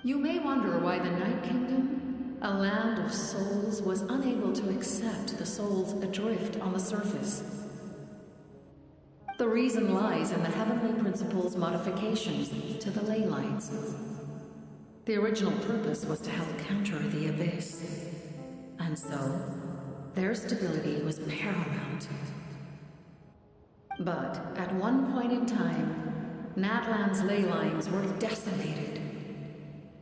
You may wonder why the Night Kingdom, a land of souls, was unable to accept the souls adrift on the surface. The reason lies in the Heavenly Principle's modifications to the ley lines. The original purpose was to help counter the Abyss, and so their stability was paramount. But at one point in time, Natlan's ley lines were decimated.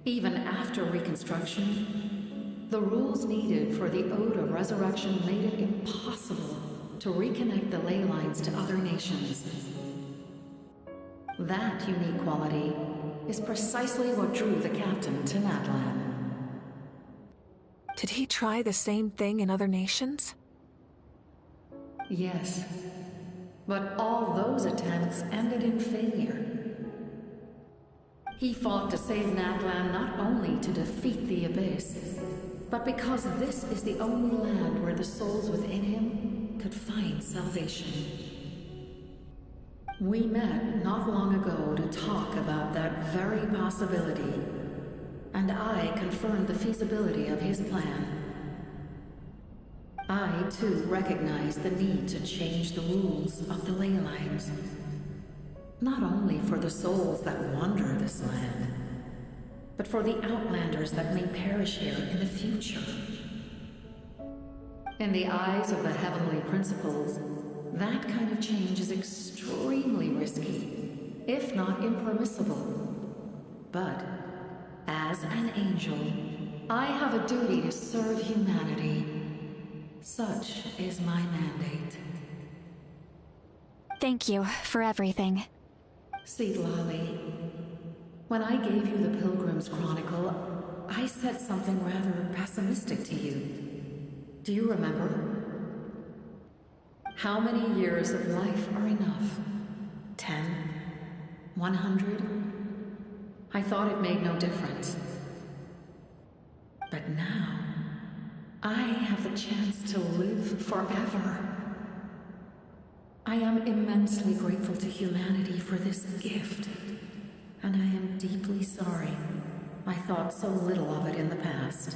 Even after reconstruction, the rules needed for the Ode of Resurrection made it impossible to reconnect the ley lines to other nations. That unique quality is precisely what drew the captain to Natlan. Did he try the same thing in other nations? Yes, but all those attempts ended in failure. He fought to save Natlan not only to defeat the Abyss, but because this is the only land where the souls within him could find salvation. We met not long ago to talk about that very possibility, and I confirmed the feasibility of his plan. I, too, recognize the need to change the rules of the ley lines. Not only for the souls that wander this land, but for the outlanders that may perish here in the future. In the eyes of the Heavenly Principles, that kind of change is extremely risky, if not impermissible. But, as an angel, I have a duty to serve humanity. Such is my mandate. Thank you for everything. Seedlolly, when I gave you the Pilgrim's Chronicle, I said something rather pessimistic to you. Do you remember? How many years of life are enough? 10? 100? I thought it made no difference. But now, I have the chance to live forever. I am immensely grateful to humanity for this gift, and I am deeply sorry I thought so little of it in the past.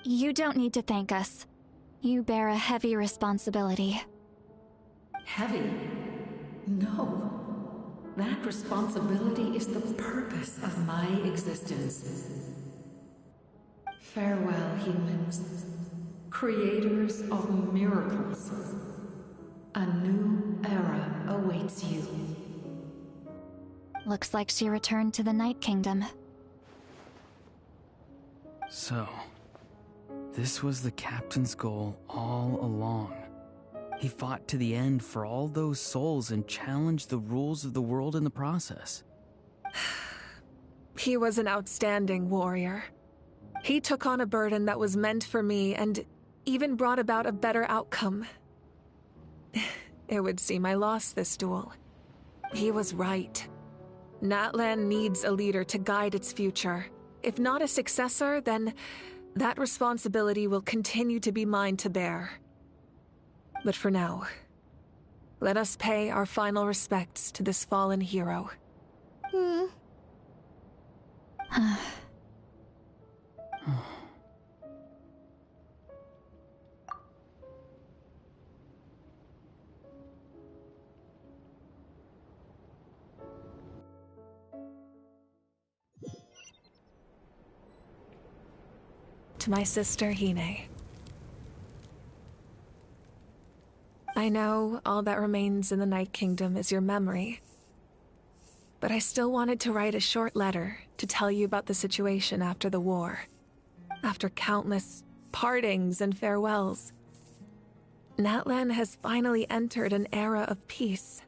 You don't need to thank us. You bear a heavy responsibility. Heavy? No. That responsibility is the purpose of my existence. Farewell, humans. Creators of miracles. A new era awaits you. Looks like she returned to the Night Kingdom. So, this was the captain's goal all along. He fought to the end for all those souls and challenged the rules of the world in the process. He was an outstanding warrior. He took on a burden that was meant for me and even brought about a better outcome. It would seem I lost this duel. He was right. Natlan needs a leader to guide its future. If not a successor, then that responsibility will continue to be mine to bear. But for now, let us pay our final respects to this fallen hero. To my sister, Hine. I know all that remains in the Night Kingdom is your memory, but I still wanted to write a short letter to tell you about the situation after the war. After countless partings and farewells, Natlan has finally entered an era of peace.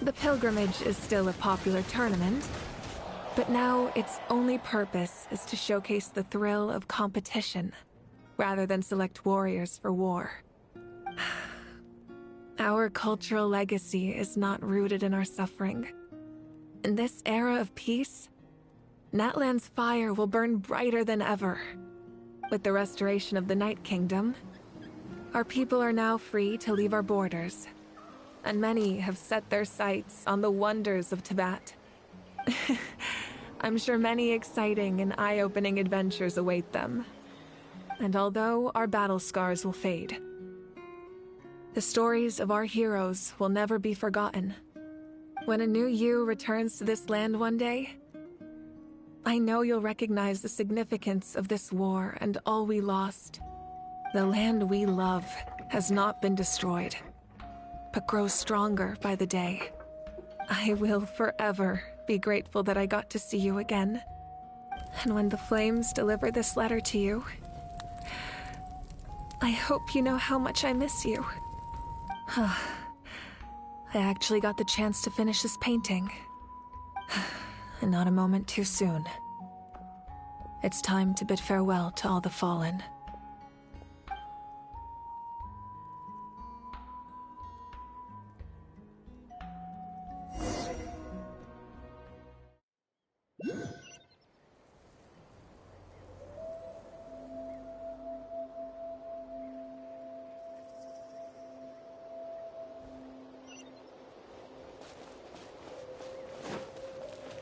The pilgrimage is still a popular tournament, but now its only purpose is to showcase the thrill of competition, rather than select warriors for war. Our cultural legacy is not rooted in our suffering. In this era of peace, Natlan's fire will burn brighter than ever. With the restoration of the Night Kingdom, our people are now free to leave our borders, and many have set their sights on the wonders of Tibet. I'm sure many exciting and eye-opening adventures await them. And although our battle scars will fade, the stories of our heroes will never be forgotten. When a new you returns to this land one day, I know you'll recognize the significance of this war and all we lost. The land we love has not been destroyed, but grows stronger by the day. I will forever be grateful that I got to see you again. And when the flames deliver this letter to you, I hope you know how much I miss you. I actually got the chance to finish this painting. And not a moment too soon. It's time to bid farewell to all the fallen.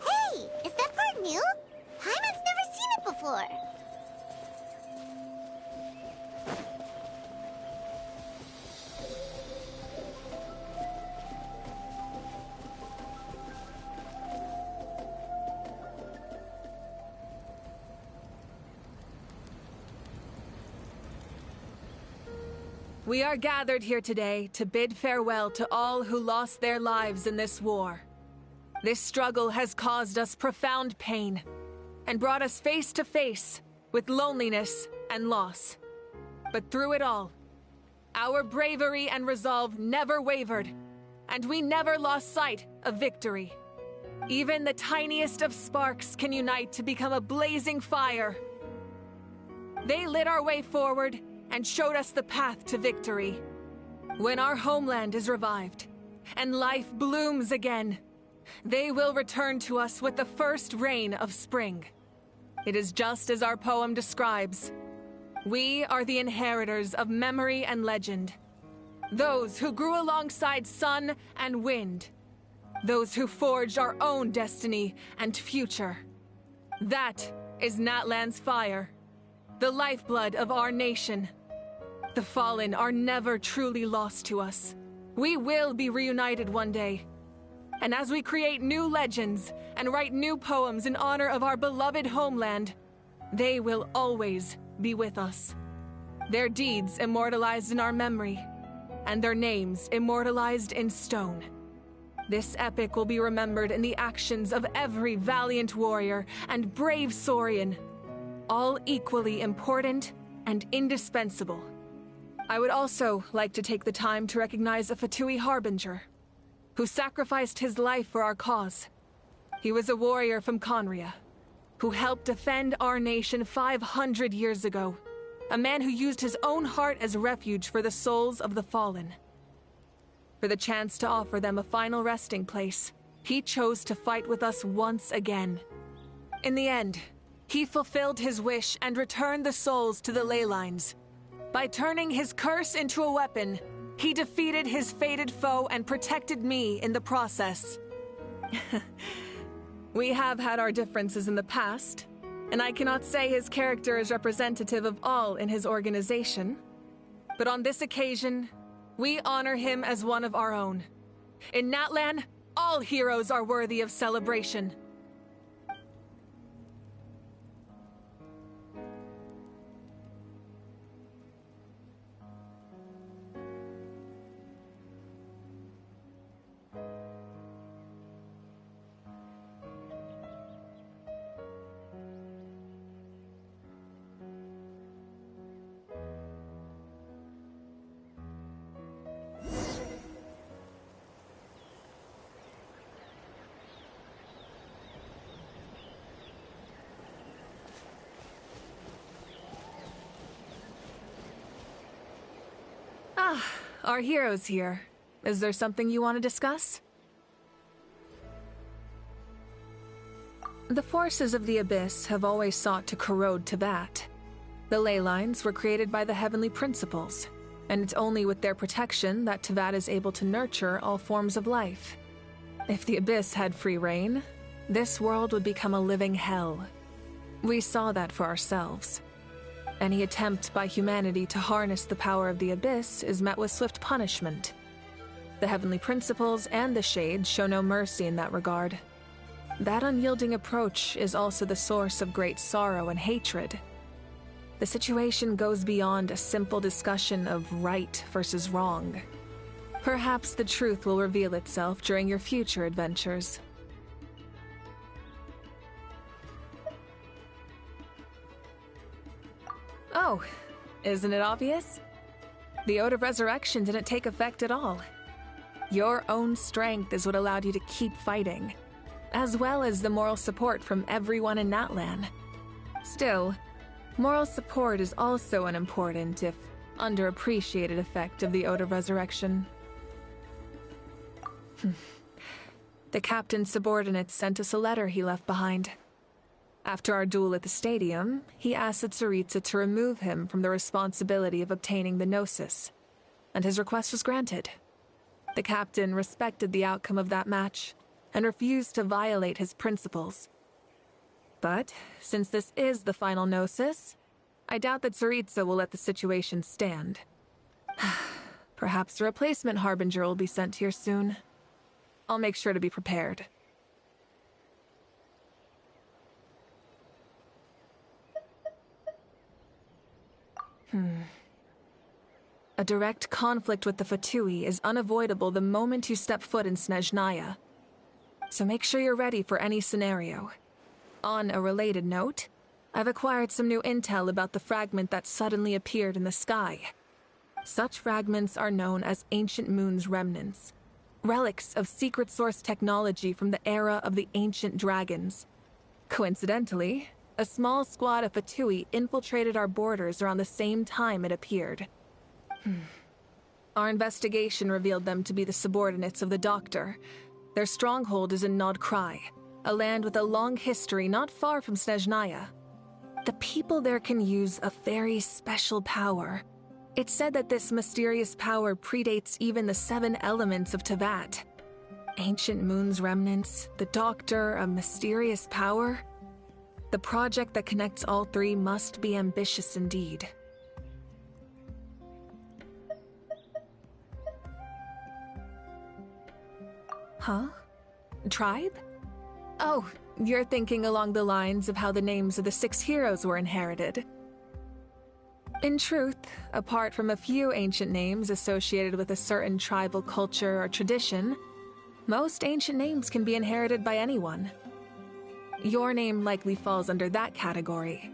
Hey, is that part new? Hyman's never seen it before. We are gathered here today to bid farewell to all who lost their lives in this war. This struggle has caused us profound pain and brought us face to face with loneliness and loss. But through it all, our bravery and resolve never wavered, and we never lost sight of victory. Even the tiniest of sparks can unite to become a blazing fire. They lit our way forward and showed us the path to victory. When our homeland is revived and life blooms again, they will return to us with the first rain of spring. It is just as our poem describes. We are the inheritors of memory and legend. Those who grew alongside sun and wind. Those who forged our own destiny and future. That is Natlan's fire, the lifeblood of our nation. The fallen are never truly lost to us. We will be reunited one day. And as we create new legends and write new poems in honor of our beloved homeland, they will always be with us. Their deeds immortalized in our memory, and their names immortalized in stone. This epic will be remembered in the actions of every valiant warrior and brave Saurian, all equally important and indispensable. I would also like to take the time to recognize a Fatui Harbinger, who sacrificed his life for our cause. He was a warrior from Conria, who helped defend our nation 500 years ago. A man who used his own heart as refuge for the souls of the fallen. For the chance to offer them a final resting place, he chose to fight with us once again. In the end, he fulfilled his wish and returned the souls to the ley lines. By turning his curse into a weapon, he defeated his fated foe and protected me in the process. We have had our differences in the past, and I cannot say his character is representative of all in his organization. But on this occasion, we honor him as one of our own. In Natlan, all heroes are worthy of celebration. Our hero's here. Is there something you want to discuss? The forces of the Abyss have always sought to corrode Teyvat. The ley lines were created by the Heavenly Principles, and it's only with their protection that Teyvat is able to nurture all forms of life. If the Abyss had free reign, this world would become a living hell. We saw that for ourselves. Any attempt by humanity to harness the power of the Abyss is met with swift punishment. The Heavenly Principles and the Shades show no mercy in that regard. That unyielding approach is also the source of great sorrow and hatred. The situation goes beyond a simple discussion of right versus wrong. Perhaps the truth will reveal itself during your future adventures. Oh, isn't it obvious? The Ode of Resurrection didn't take effect at all. Your own strength is what allowed you to keep fighting, as well as the moral support from everyone in Natlan. Still, moral support is also an important, if underappreciated, effect of the Ode of Resurrection. The captain's subordinates sent us a letter he left behind. After our duel at the stadium, he asked Tsaritsa to remove him from the responsibility of obtaining the Gnosis, and his request was granted. The captain respected the outcome of that match, and refused to violate his principles. But, since this is the final Gnosis, I doubt that Tsaritsa will let the situation stand. Perhaps a replacement Harbinger will be sent here soon. I'll make sure to be prepared. A direct conflict with the Fatui is unavoidable the moment you step foot in Snezhnaya. So make sure you're ready for any scenario. On a related note, I've acquired some new intel about the fragment that suddenly appeared in the sky. Such fragments are known as Ancient Moon's remnants, relics of secret source technology from the era of the ancient dragons. Coincidentally, a small squad of Fatui infiltrated our borders around the same time it appeared. Our investigation revealed them to be the subordinates of the Doctor. Their stronghold is in Nod Krai, a land with a long history not far from Snezhnaya. The people there can use a very special power. It's said that this mysterious power predates even the 7 elements of Teyvat. Ancient Moon's remnants, the Doctor, a mysterious power. The project that connects all 3 must be ambitious indeed. Huh? Tribe? Oh, you're thinking along the lines of how the names of the 6 heroes were inherited. In truth, apart from a few ancient names associated with a certain tribal culture or tradition, most ancient names can be inherited by anyone. Your name likely falls under that category.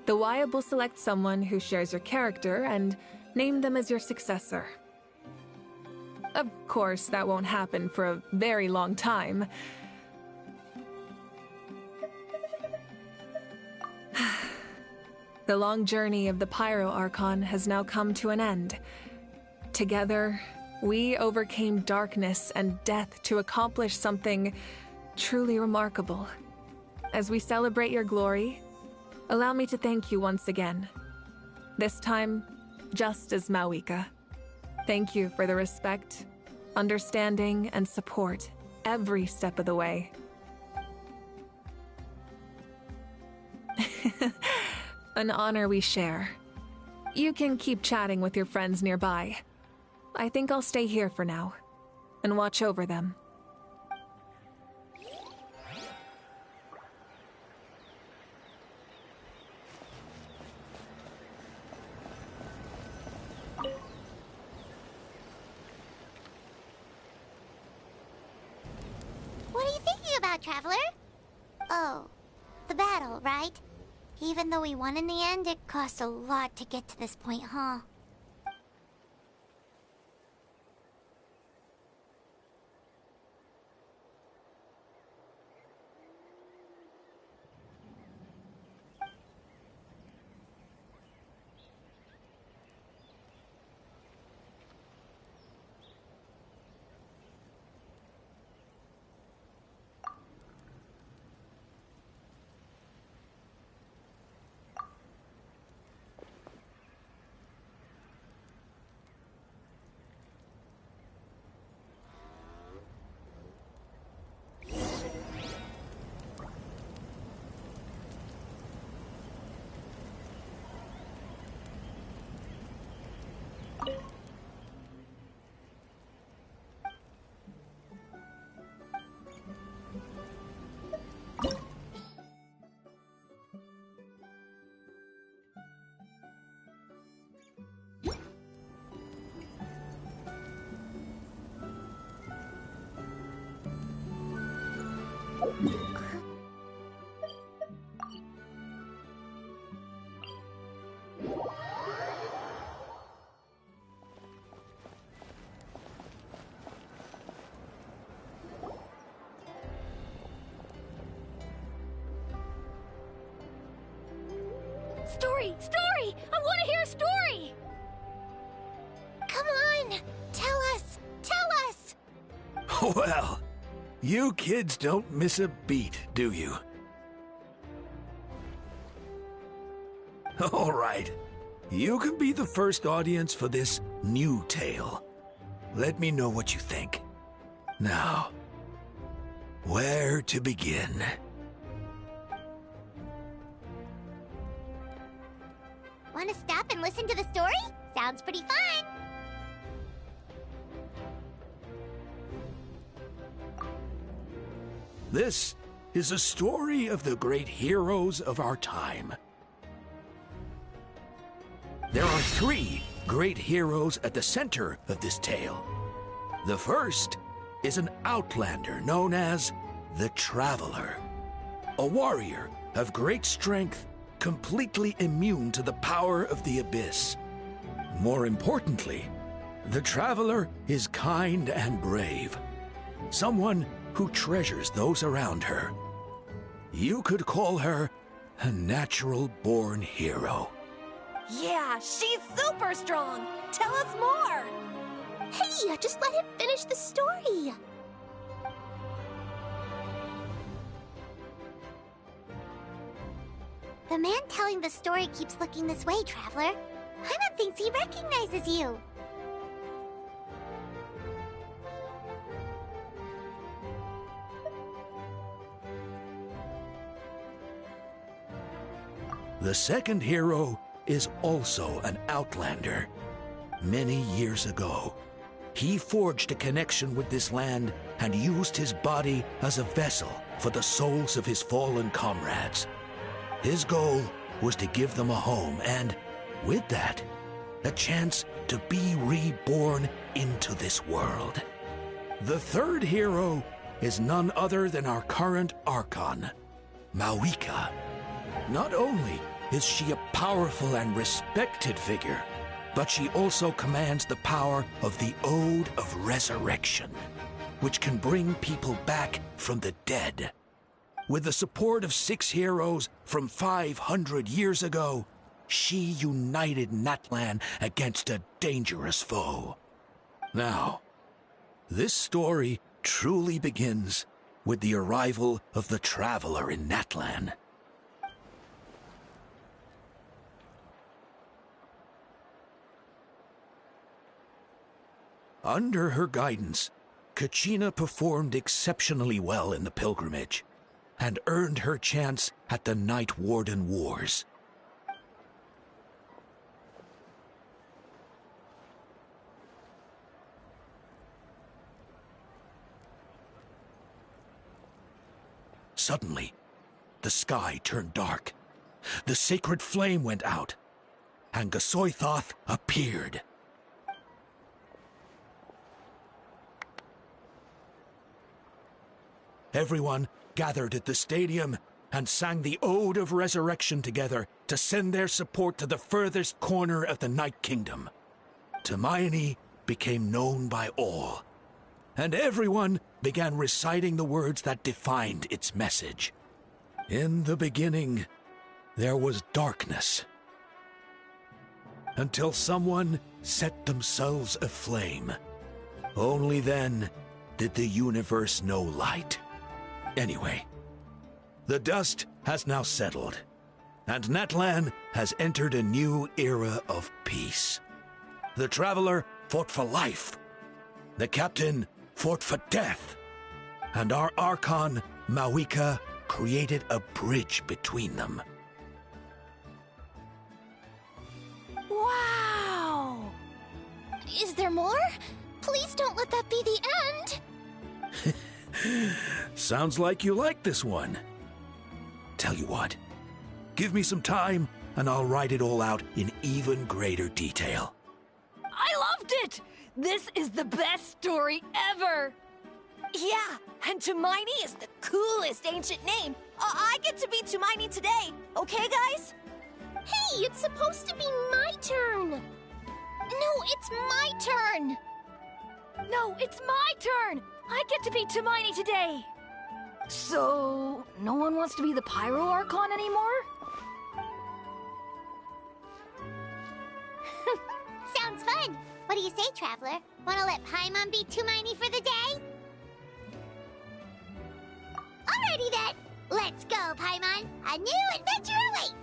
The Wyab will select someone who shares your character and name them as your successor. Of course, that won't happen for a very long time. The long journey of the Pyro Archon has now come to an end. Together, we overcame darkness and death to accomplish something truly remarkable. As we celebrate your glory, allow me to thank you once again. This time, just as Mawika. Thank you for the respect, understanding, and support every step of the way. An honor we share. You can keep chatting with your friends nearby. I think I'll stay here for now and watch over them. What are you thinking about, Traveler? Oh, the battle, right? Even though we won in the end, it cost a lot to get to this point, huh? Story! Story! I want to hear a story! Come on! Tell us! Tell us! Well, you kids don't miss a beat, do you? All right. You can be the first audience for this new tale. Let me know what you think. Now, where to begin? Want to stop and listen to the story? Sounds pretty fun. This is a story of the great heroes of our time. There are 3 great heroes at the center of this tale. The first is an outlander known as the Traveler, a warrior of great strength, completely immune to the power of the abyss. More importantly, the Traveler is kind and brave, someone who treasures those around her. You could call her a natural-born hero. Yeah, she's super strong! Tell us more! Hey, just let him finish the story! The man telling the story keeps looking this way, Traveler. Paimon thinks he recognizes you. The second hero is also an outlander. Many years ago, he forged a connection with this land and used his body as a vessel for the souls of his fallen comrades. His goal was to give them a home and, with that, a chance to be reborn into this world. The third hero is none other than our current Archon, Mawika. Not only is she a powerful and respected figure, but she also commands the power of the Ode of Resurrection, which can bring people back from the dead. With the support of 6 heroes from 500 years ago, she united Natlan against a dangerous foe. Now, this story truly begins with the arrival of the Traveler in Natlan. Under her guidance, Kachina performed exceptionally well in the pilgrimage and earned her chance at the Night Warden Wars. Suddenly, the sky turned dark. The sacred flame went out, and Gasoithoth appeared. Everyone gathered at the stadium and sang the Ode of Resurrection together to send their support to the furthest corner of the Night Kingdom. Hermione became known by all, and everyone began reciting the words that defined its message. In the beginning, there was darkness, until someone set themselves aflame. Only then did the universe know light. Anyway, the dust has now settled, and Natlan has entered a new era of peace. The Traveler fought for life, the Captain fought for death, and our Archon, Mawika, created a bridge between them. Wow! Is there more? Please don't let that be the end! Sounds like you like this one. Tell you what, give me some time and I'll write it all out in even greater detail. I loved it! This is the best story ever! Yeah, and Tumaini is the coolest ancient name. I get to be Tumaini today, okay, guys? Hey, it's supposed to be my turn! No, it's my turn! No, it's my turn! I get to be Tumaini today! So, no one wants to be the Pyro Archon anymore? Sounds fun. What do you say, Traveler? Wanna let Paimon be Tumaini for the day? Alrighty then! Let's go, Paimon! A new adventure awaits!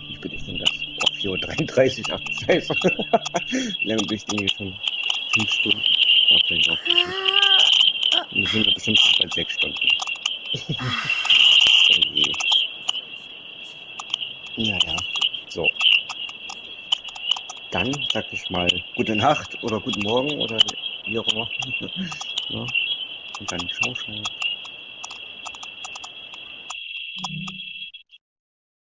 Wie spät ist denn das? Oh, 4:33 Uhr, ach, scheiße. Wie lange bin ich denn hier schon? 5 Stunden? Oh, vielleicht auch nicht. Wir sind ja bestimmt schon bei 6 Stunden. Oh je. Naja, so. Dann sag ich mal gute Nacht oder guten Morgen oder wie auch immer. Ja. Und dann ciao, ciao.